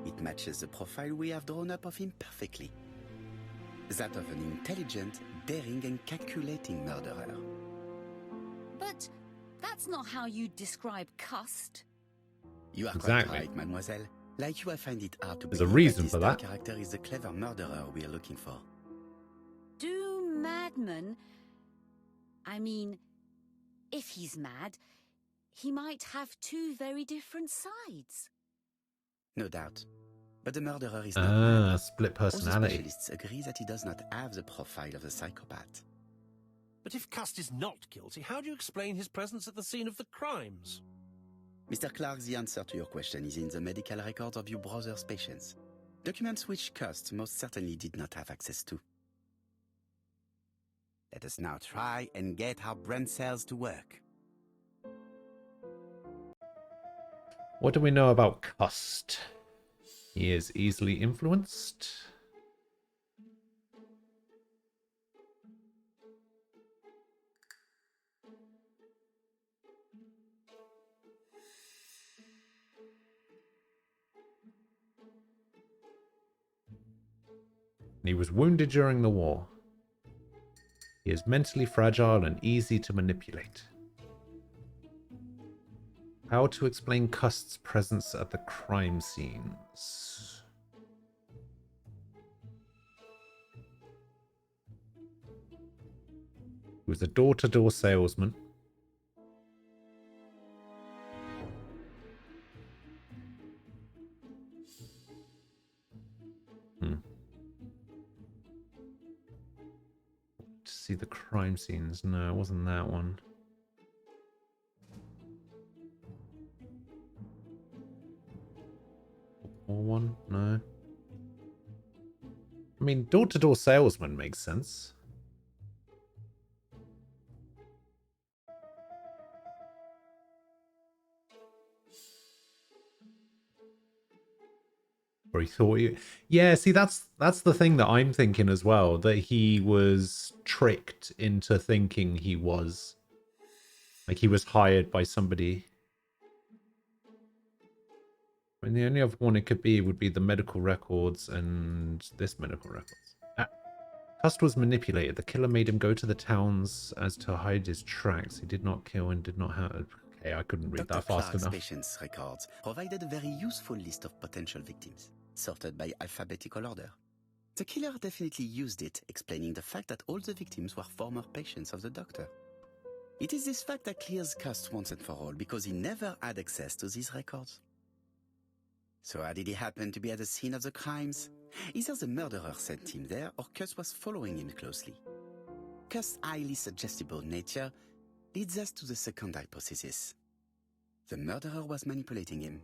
It matches the profile we have drawn up of him perfectly. That of an intelligent, daring and calculating murderer. But that's not how you describe Cust. You are Exactly. quite right, mademoiselle. Like you, I find it hard to There's a believe reason that for this that. character is the clever murderer we are looking for. Do madmen... I mean, if he's mad, he might have two very different sides. No doubt. But the murderer is not mad. Split All the personality. specialists agree that he does not have the profile of the psychopath. But if Cust is not guilty, how do you explain his presence at the scene of the crimes? Mr. Clark, the answer to your question is in the medical records of your brother's patients. Documents which Cust most certainly did not have access to. Let us now try and get our brain cells to work. What do we know about Cust? He is easily influenced. He was wounded during the war. He is mentally fragile and easy to manipulate. How to explain Cust's presence at the crime scenes? He was a door-to-door salesman. To see the crime scenes. No, it wasn't that one. Or one? No. I mean, door-to-door salesman makes sense. Or he thought he... Yeah, see, that's the thing that I'm thinking as well. That he was tricked into thinking he was. Like, he was hired by somebody. I mean, the only other one it could be would be the medical records and this medical records. Cust was manipulated. The killer made him go to the towns as to hide his tracks. He did not kill and did not hurt. Okay, I couldn't read Dr. that fast Clark's enough. patients' records provided a very useful list of potential victims, sorted by alphabetical order. The killer definitely used it, explaining the fact that all the victims were former patients of the doctor. It is this fact that clears Cust once and for all, because he never had access to these records. So how did he happen to be at the scene of the crimes? Either the murderer sent him there, or Cust was following him closely. Cust's highly suggestible nature leads us to the second hypothesis. The murderer was manipulating him.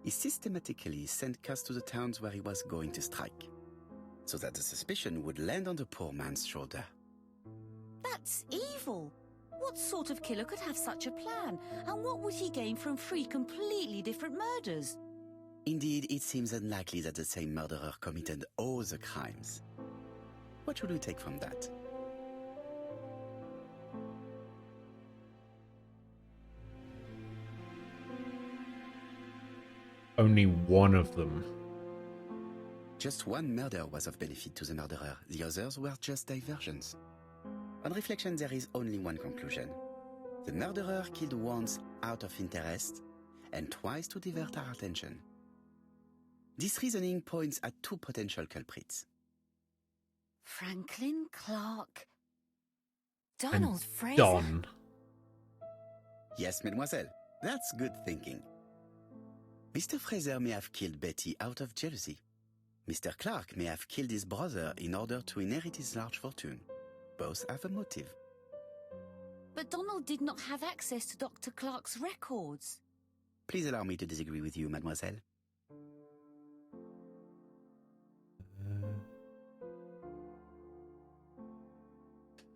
He systematically sent Cust to the towns where he was going to strike, so that the suspicion would land on the poor man's shoulder. That's evil. What sort of killer could have such a plan? And what would he gain from 3 completely different murders? Indeed, it seems unlikely that the same murderer committed all the crimes. What should we take from that? Only one of them. Just one murder was of benefit to the murderer. The others were just diversions. On reflection, there is only one conclusion. The murderer killed once out of interest and twice to divert our attention. This reasoning points at 2 potential culprits. Franklin, Clark, Donald Fraser? Don. Yes, mademoiselle. That's good thinking. Mr. Fraser may have killed Betty out of jealousy. Mr. Clark may have killed his brother in order to inherit his large fortune. Both have a motive. But Donald did not have access to Dr. Clark's records. Please allow me to disagree with you, mademoiselle.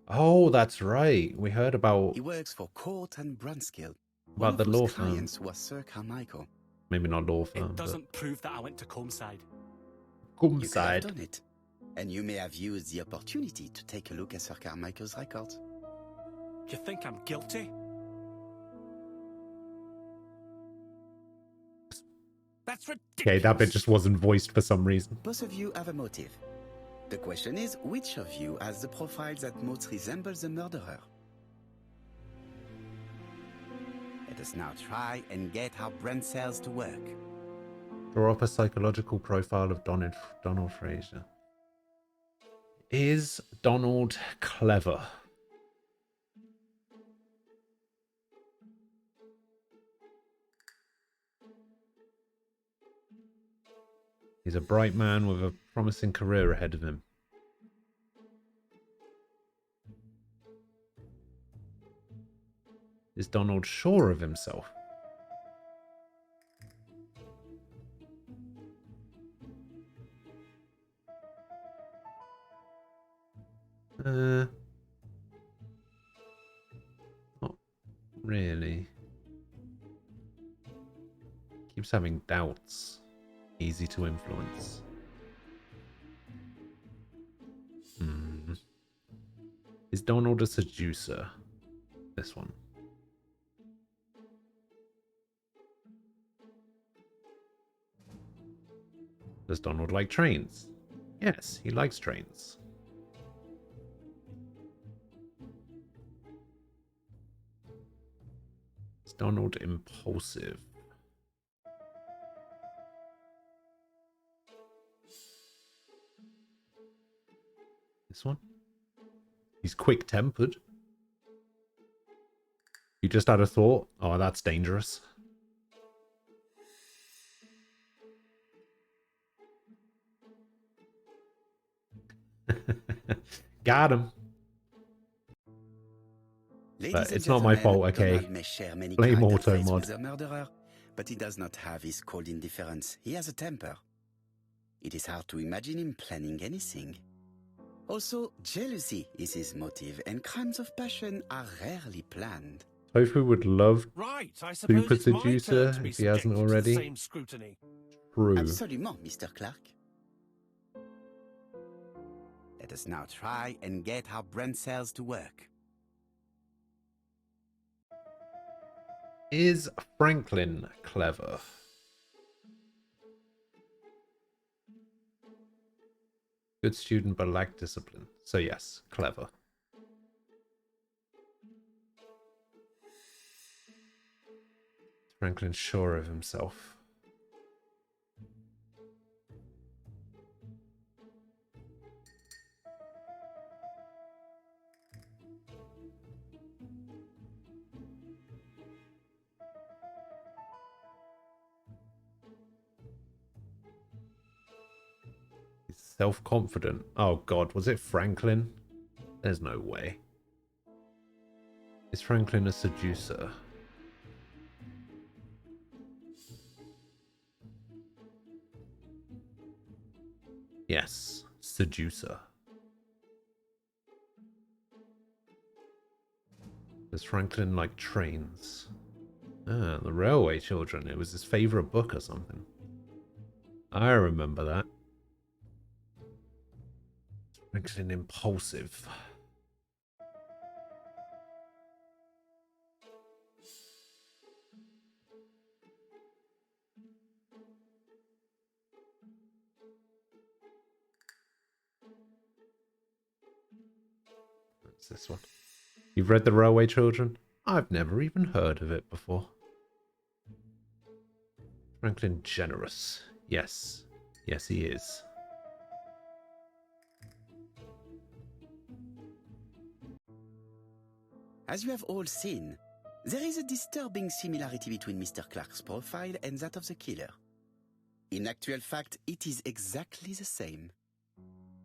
Oh, that's right. We heard about He works for Court and Brunskill. the law firm. Clients was Sir Carmichael. Maybe not law firm. It doesn't prove that I went to Comeside. You could have Side. done it. And you may have used the opportunity to take a look at Sir Carmichael's records. You think I'm guilty? That's ridiculous. Okay, that bit just wasn't voiced for some reason. Both of you have a motive. The question is, which of you has the profile that most resembles the murderer? Let us now try and get our brain cells to work. Draw up a psychological profile of Donald Fraser. Is Donald clever? He's a bright man with a promising career ahead of him. Is Donald sure of himself? Not really. Keeps having doubts. Easy to influence. Is Donald a seducer? This one. Does Donald like trains? Yes, he likes trains. Is Donald impulsive? This one? He's quick-tempered. You just had a thought? Oh, that's dangerous. Got him. But it's not my fault, okay? Blame auto mod. The murderer, but he does not have his cold indifference. He has a temper. It is hard to imagine him planning anything. Also, jealousy is his motive, and crimes of passion are rarely planned. Tofu would love Right, I suppose Super it's my Seducer turn to be if he hasn't subjected to the already. same scrutiny. True. Absolument, Mr. Clark. Let us now try and get our brain cells to work. Is Franklin clever? Good student but lacked discipline. So yes, clever. Franklin sure of himself. He's self-confident. Oh god, was it Franklin? There's no way. Is Franklin a seducer? Yes, seducer. Does Franklin like trains? Ah, The Railway Children. It was his favorite book or something. I remember that. Franklin Impulsive. What's this one? You've read The Railway Children? I've never even heard of it before. Franklin generous. Yes. Yes, he is. As you have all seen, there is a disturbing similarity between Mr. Clark's profile and that of the killer. In actual fact, it is exactly the same.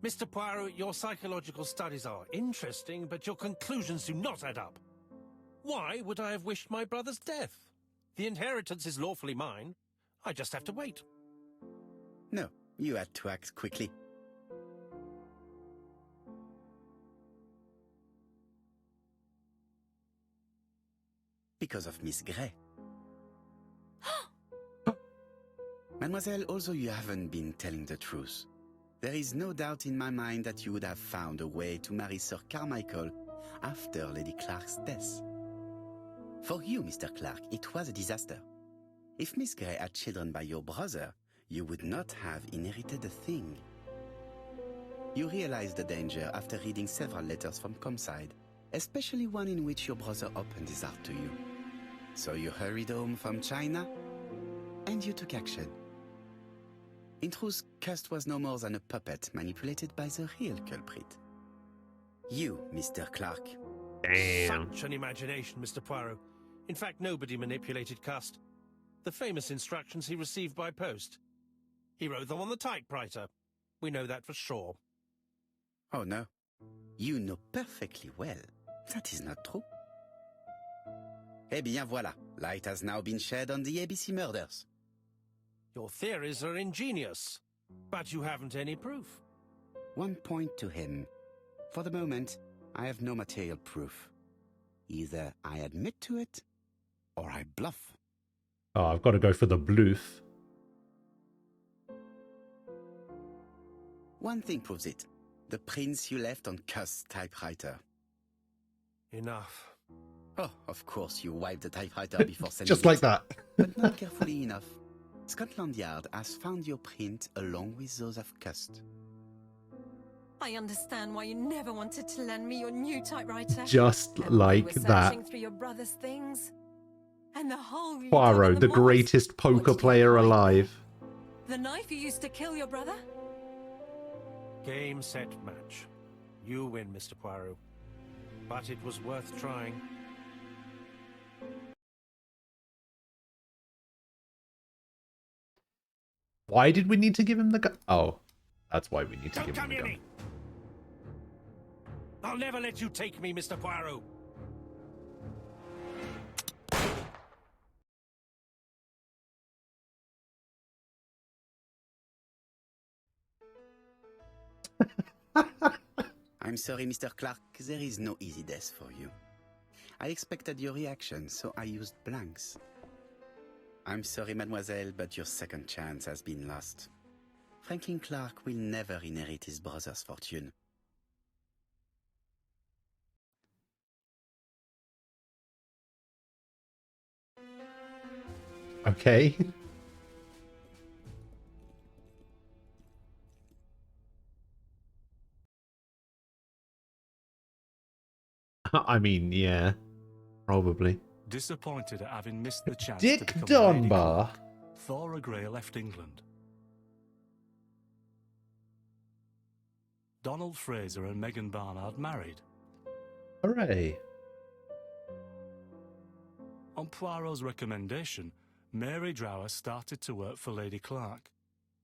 Mr. Poirot, your psychological studies are interesting, but your conclusions do not add up. Why would I have wished my brother's death? The inheritance is lawfully mine. I just have to wait. No, you had to act quickly. Because of Miss Grey. Mademoiselle, although you haven't been telling the truth, there is no doubt in my mind that you would have found a way to marry Sir Carmichael after Lady Clark's death. For you, Mr. Clark, it was a disaster. If Miss Grey had children by your brother, you would not have inherited a thing. You realized the danger after reading several letters from Comside, especially one in which your brother opened his heart to you. So you hurried home from China, and you took action. In truth, Cust was no more than a puppet manipulated by the real culprit. You, Mr. Clark. Damn. Such an imagination, Mr. Poirot. In fact, nobody manipulated Cust. The famous instructions he received by post. He wrote them on the typewriter. We know that for sure. Oh no. You know perfectly well. That is not true. Eh bien voilà. Light has now been shed on the ABC murders. Your theories are ingenious, but you haven't any proof. One point to him. For the moment, I have no material proof. Either I admit to it, or I bluff. Oh, I've got to go for the bluff. One thing proves it. The prints you left on Cust's typewriter. Enough. Oh, of course, you wiped the typewriter before sending Just like it. that. But not carefully enough. Scotland Yard has found your print along with those of Cust. I understand why you never wanted to lend me your new typewriter. Just And like we were that. searching through your brother's things. And the hole you dug in Poirot, the moss. greatest What poker did you player hide alive. there? The knife you used to kill your brother? Game, set, match. You win, Mr. Poirot. But it was worth trying. Why did we need to give him the gun? Oh, that's why we need to Don't give him come the near gun. me! I'll never let you take me, Mr. Poirot. I'm sorry, Mr. Clark, there is no easy death for you. I expected your reaction, so I used blanks. I'm sorry, mademoiselle, but your second chance has been lost. Franklin Clark will never inherit his brother's fortune. Okay. I mean, yeah. Probably. Disappointed at having missed the chance Dick to become Dunbar. Lady Clark, Thora Grey left England. Donald Fraser and Megan Barnard married. Hooray. On Poirot's recommendation, Mary Drower started to work for Lady Clark.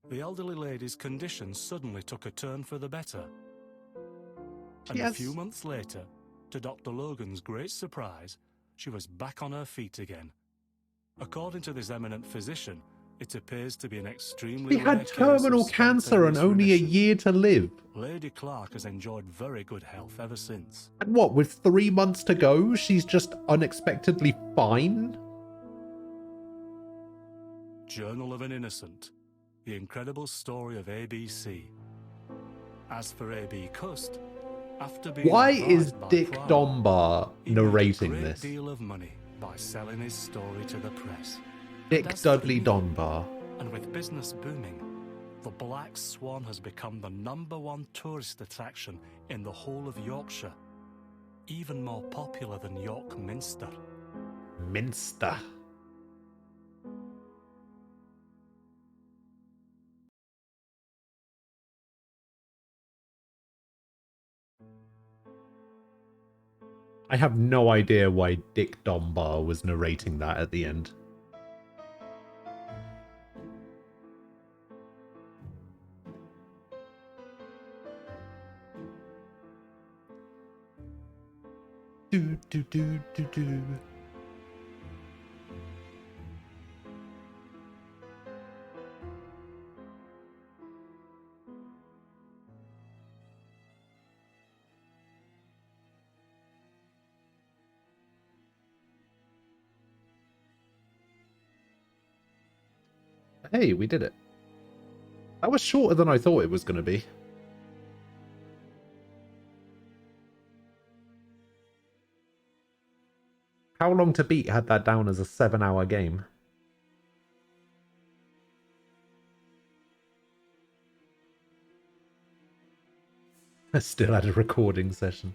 The elderly lady's condition suddenly took a turn for the better. And a few months later, to Dr. Logan's great surprise, she was back on her feet again. According to this eminent physician, It appears to be an extremely She rare had case terminal of cancer and spontaneous only a remission. year to live. Lady Clark has enjoyed very good health ever since. And what, with 3 months to go, she's just unexpectedly fine? Journal of an Innocent. The incredible story of ABC. As for A.B. Cust, after being Why advised is by Dick Poirot, Dunbar he made a narrating great this? deal of money by selling his story to the press. Dick And as Dudley for Dunbar. And with business booming, the Black Swan has become the #1 tourist attraction in the whole of Yorkshire. Even more popular than York Minster. Minster. I have no idea why Dick Dunbar was narrating that at the end. Do do do do do. Hey, we did it. That was shorter than I thought it was going to be. How Long to Beat had that down as a 7-hour game. I still had a recording session.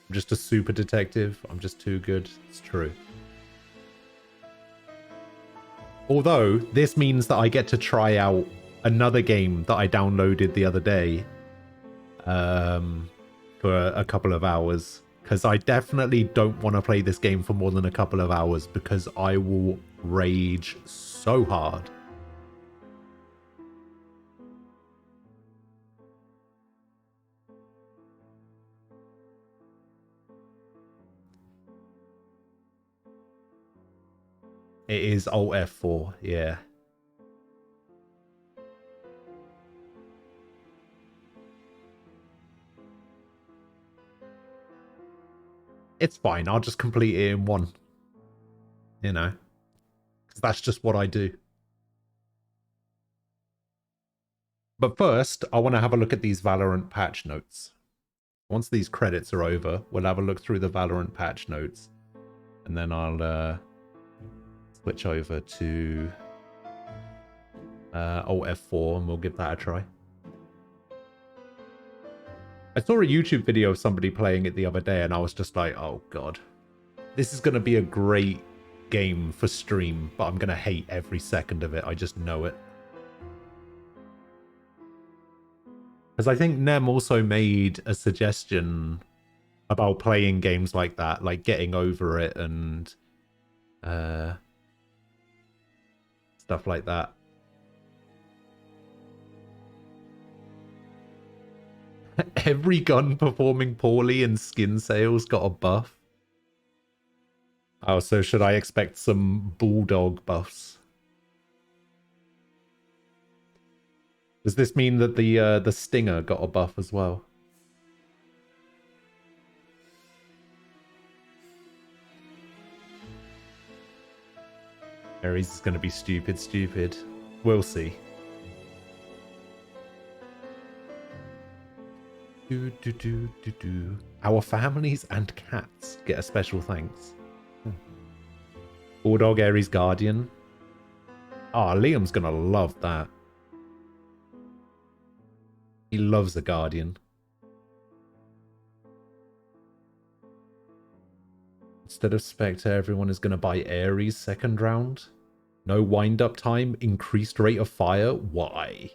I'm just a super detective. I'm just too good. It's true. Although, this means that I get to try out another game that I downloaded the other day for a couple of hours. Because I definitely don't want to play this game for more than a couple of hours because I will rage so hard. It is Alt F4, yeah. It's fine, I'll just complete it in one. You know, because that's just what I do. But first, I want to have a look at these Valorant patch notes. Once these credits are over, we'll have a look through the Valorant patch notes. And then I'll switch over to Alt F4 and we'll give that a try. I saw a YouTube video of somebody playing it the other day and I was just like, oh god. This is going to be a great game for stream, but I'm going to hate every second of it. I just know it. Because I think Nem also made a suggestion about playing games like that, like getting over it and stuff like that. Every gun performing poorly in skin sales got a buff. Oh, so should I expect some bulldog buffs? Does this mean that the Stinger got a buff as well? Ares is going to be stupid. We'll see. Our families and cats get a special thanks. Bulldog Ares Guardian. Ah, Liam's gonna love that. He loves a Guardian. Instead of Spectre, everyone is gonna buy Ares second round. No wind-up time, increased rate of fire. Why?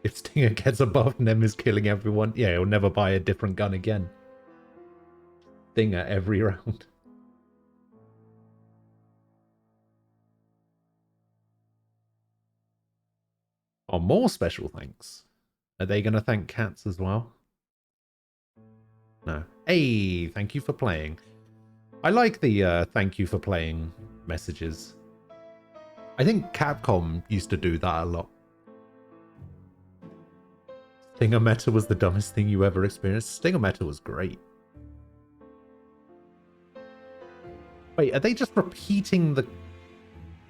If Stinger gets above, Nem is killing everyone. Yeah, he'll never buy a different gun again. Stinger every round. Oh, more special thanks. Are they going to thank cats as well? No. Hey, thank you for playing. I like the thank you for playing messages. I think Capcom used to do that a lot. Stinger Meta was the dumbest thing you ever experienced. Stinger Meta was great. Wait, are they just repeating the...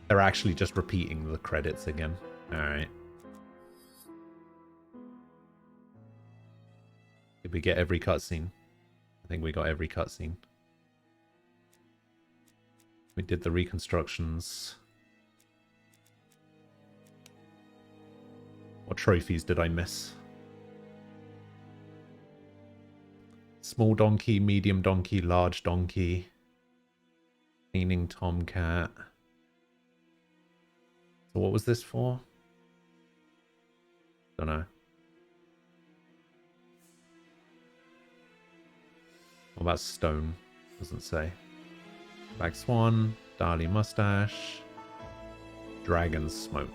They're actually just repeating the credits again. Alright. Did we get every cutscene? I think we got every cutscene. We did the reconstructions. What trophies did I miss? Small donkey, medium donkey, large donkey. Cleaning tomcat. So what was this for? Don't know. What about stone? Doesn't say. Black swan, Dali mustache, dragon smoke.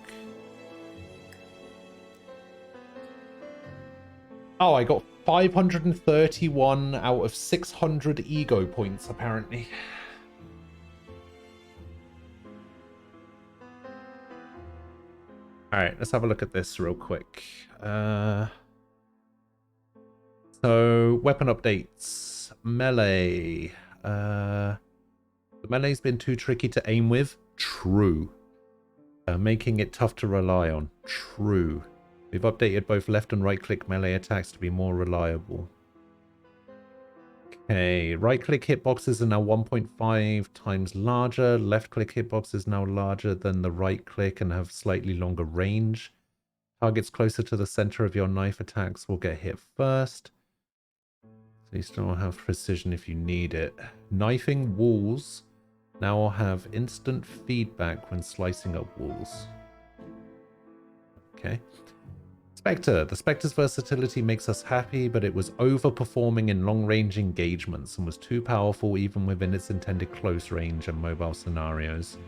Oh, I got 531 out of 600 ego points, apparently. Alright, let's have a look at this real quick. So, weapon updates. Melee. The melee's been too tricky to aim with. True. Making it tough to rely on. True. We've updated both left and right click melee attacks to be more reliable. Okay, right click hitboxes are now 1.5 times larger. Left click hitboxes now larger than the right click and have slightly longer range. Targets closer to the center of your knife attacks will get hit first. So you still have precision if you need it. Knifing walls now have instant feedback when slicing up walls. Okay. Spectre. The Spectre's versatility makes us happy, but it was overperforming in long-range engagements and was too powerful even within its intended close range and mobile scenarios.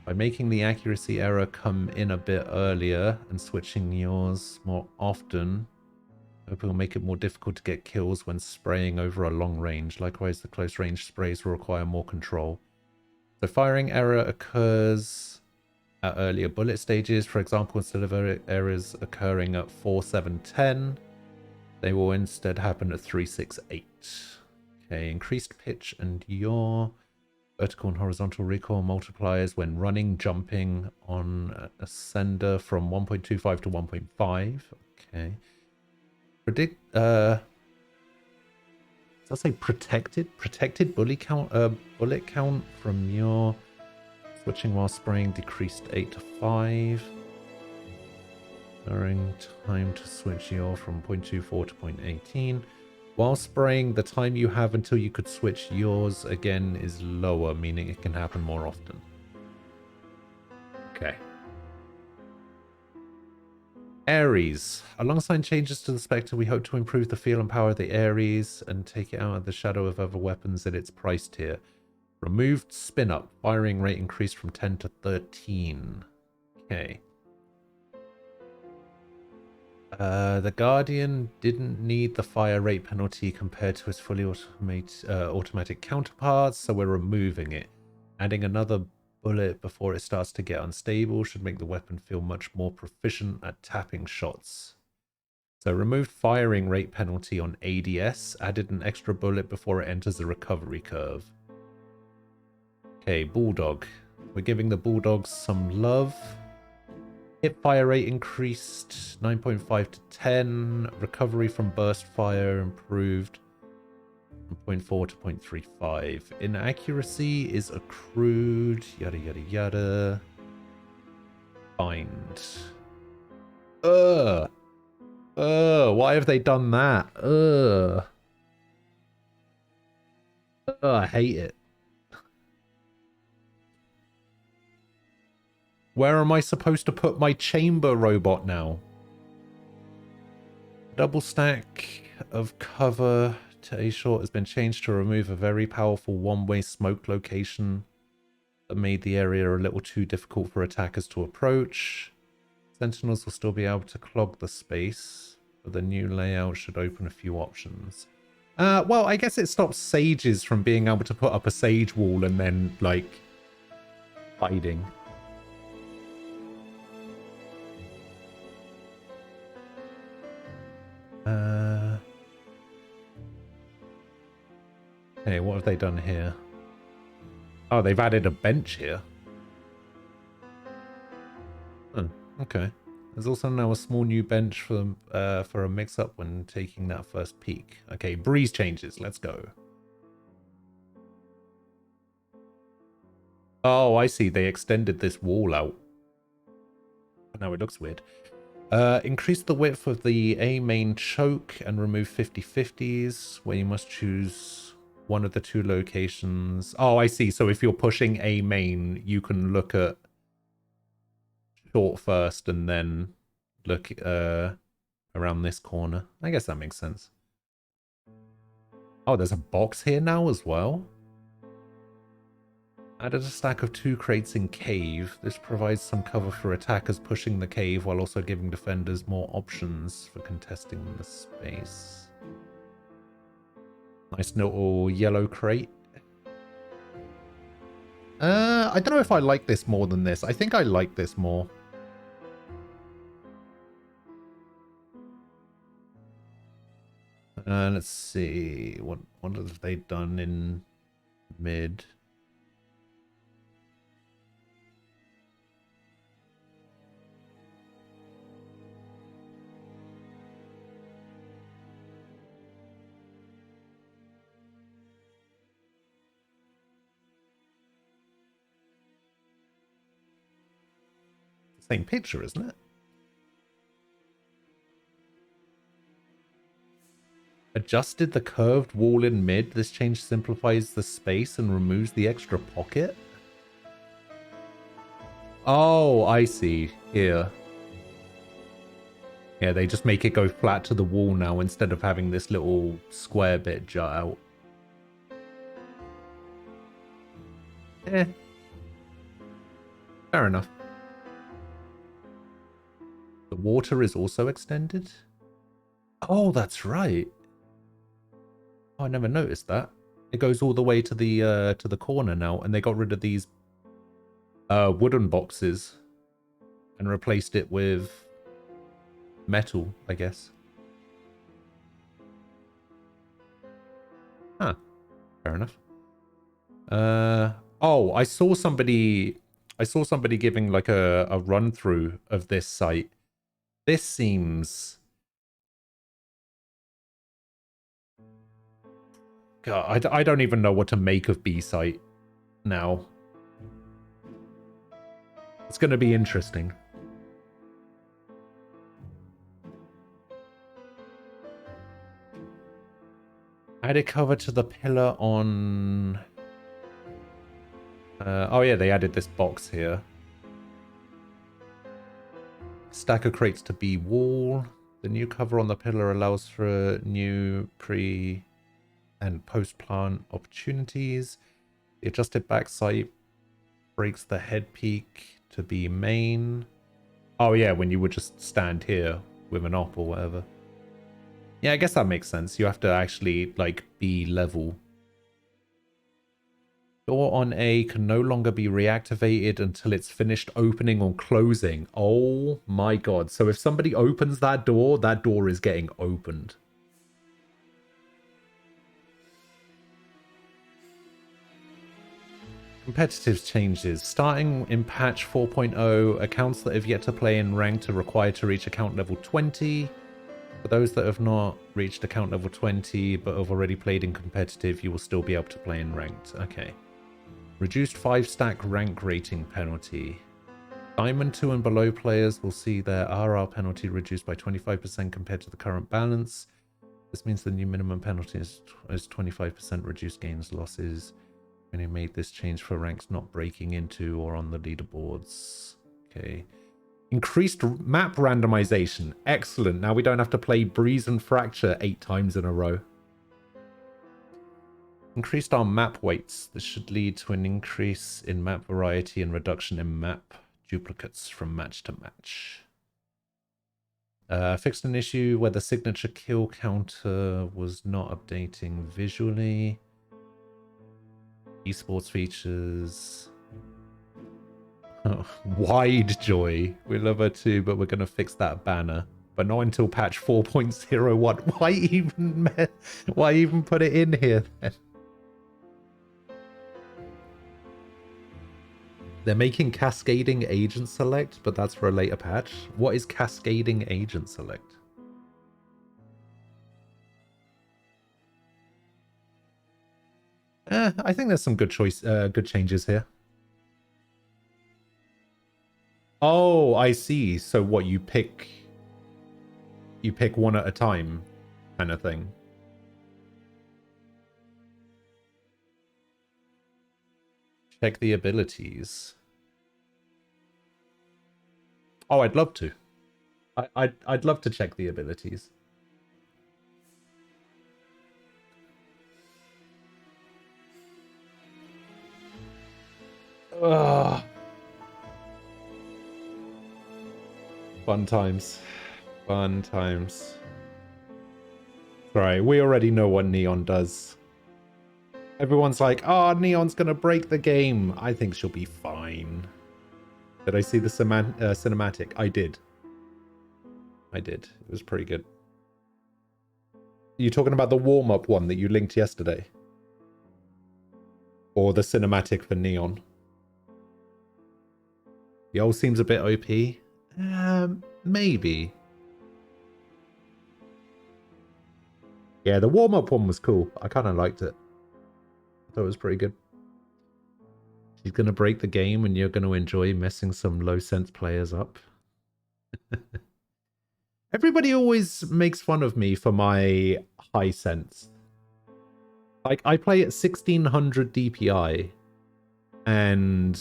By making the accuracy error come in a bit earlier and switching yours more often, I hope it will make it more difficult to get kills when spraying over a long range. Likewise, the close range sprays will require more control. So firing error occurs at earlier bullet stages. For example, instead of errors occurring at 4, 7, 10, they will instead happen at 3, 6, 8. Okay, increased pitch and yaw. Vertical and horizontal recoil multipliers when running, jumping on ascender from 1.25 to 1.5. Okay. Predict, does that say protected? Protected bullet count from your... Switching while spraying decreased 8 to 5. During time to switch your from 0.24 to 0.18. While spraying, the time you have until you could switch yours again is lower, meaning it can happen more often. Okay. Ares. Alongside changes to the Spectre, we hope to improve the feel and power of the Ares and take it out of the shadow of other weapons at its price tier. Removed spin up. Firing rate increased from 10 to 13. Okay. The Guardian didn't need the fire rate penalty compared to its fully automatic counterparts, so we're removing it. Adding another bullet before it starts to get unstable should make the weapon feel much more proficient at tapping shots. So removed firing rate penalty on ADS, added an extra bullet before it enters the recovery curve. Okay, Bulldog. We're giving the Bulldogs some love. Hip fire rate increased 9.5 to 10. Recovery from burst fire improved from 0.4 to 0.35. Inaccuracy is accrued. Yada, yada, yada. Bind. Why have they done that? I hate it. Where am I supposed to put my chamber robot now? Double stack of cover to A short has been changed to remove a very powerful one-way smoke location that made the area a little too difficult for attackers to approach. Sentinels will still be able to clog the space, but the new layout should open a few options. Well, I guess it stops sages from being able to put up a sage wall and then, like, hiding. Hey, what have they done here? Oh, they've added a bench here. Oh, okay. There's also now a small new bench for a mix-up when taking that first peek. Okay, breeze changes. Let's go. Oh, I see. They extended this wall out. Now it looks weird. Increase the width of the A main choke and remove 50/50s, where you must choose one of the two locations. Oh, I see. So if you're pushing A main, you can look at short first and then look around this corner. I guess that makes sense. Oh, there's a box here now as well. Added a stack of 2 crates in cave. This provides some cover for attackers pushing the cave while also giving defenders more options for contesting the space. Nice little yellow crate. I don't know if I like this more than this. I think I like this more. Let's see. What have they done in mid? Same picture, isn't it? Adjusted the curved wall in mid. This change simplifies the space and removes the extra pocket. Oh, I see. Here. Yeah, they just make it go flat to the wall now instead of having this little square bit jut out. Eh. Fair enough. The water is also extended? Oh, that's right. Oh, I never noticed that. It goes all the way to the corner now, and they got rid of these wooden boxes and replaced it with metal, I guess. Huh. Fair enough. Oh, I saw somebody giving like a run through of this site. This seems... God, I don't even know what to make of B-site now. It's going to be interesting. Added cover to the pillar on... oh yeah, they added this box here. Stack of crates to B wall. The new cover on the pillar allows for new pre and post plant opportunities. The adjusted backside breaks the head peak to be main. Oh yeah, when you would just stand here with an op or whatever. Yeah, I guess that makes sense. You have to actually like be level. Door on A can no longer be reactivated until it's finished opening or closing. Oh my god. So if somebody opens that door is getting opened. Competitive changes. Starting in patch 4.0, accounts that have yet to play in ranked are required to reach account level 20. For those that have not reached account level 20 but have already played in competitive, you will still be able to play in ranked. Okay. Reduced 5-stack rank rating penalty. Diamond 2 and below players will see their RR penalty reduced by 25% compared to the current balance. This means the new minimum penalty is 25% reduced gains losses. When you made this change for ranks not breaking into or on the leaderboards. Okay. Increased map randomization. Excellent. Now we don't have to play Breeze and Fracture 8 times in a row. Increased our map weights. This should lead to an increase in map variety and reduction in map duplicates from match to match. Fixed an issue where the signature kill counter was not updating visually. Esports features. Oh, Wide Joy. We love her too, but we're going to fix that banner. but not until patch 4.01. Why even put it in here then? They're making cascading agent select, but that's for a later patch. What is cascading agent select? I think there's some good changes here. Oh, I see. So what, you pick one at a time kind of thing. Check the abilities. Oh, I'd love to. I'd love to check the abilities. Ugh. Fun times. Fun times. Right, we already know what Neon does. Everyone's like, oh, Neon's gonna break the game. I think she'll be fine. Did I see the cinematic? I did. I did. It was pretty good. Are you talking about the warm-up one that you linked yesterday? Or the cinematic for Neon? Yo seems a bit OP. Maybe. Yeah, the warm-up one was cool. I kind of liked it. I thought it was pretty good. She's going to break the game and you're going to enjoy messing some low-sense players up. Everybody always makes fun of me for my high sense. Like, I play at 1600 DPI and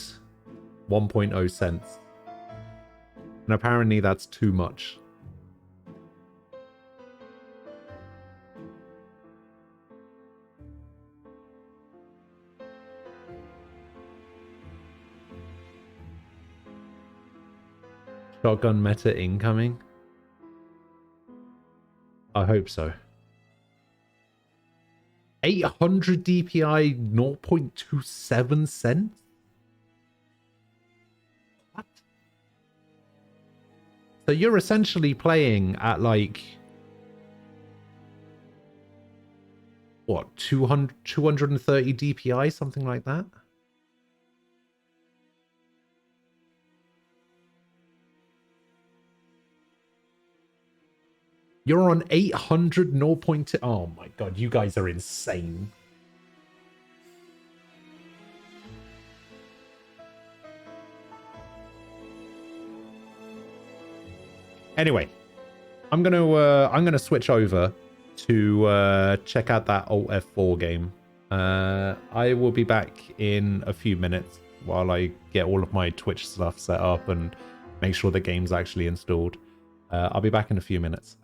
1.0 cents. And apparently that's too much. Shotgun meta incoming? I hope so. 800 DPI 0.27 cents? What? So you're essentially playing at like... what, 230 DPI? Something like that? You're on 800 0.2. Oh my god, you guys are insane. Anyway, I'm gonna switch over to check out that Alt F4 game. I will be back in a few minutes while I get all of my Twitch stuff set up and make sure the game's actually installed. I'll be back in a few minutes.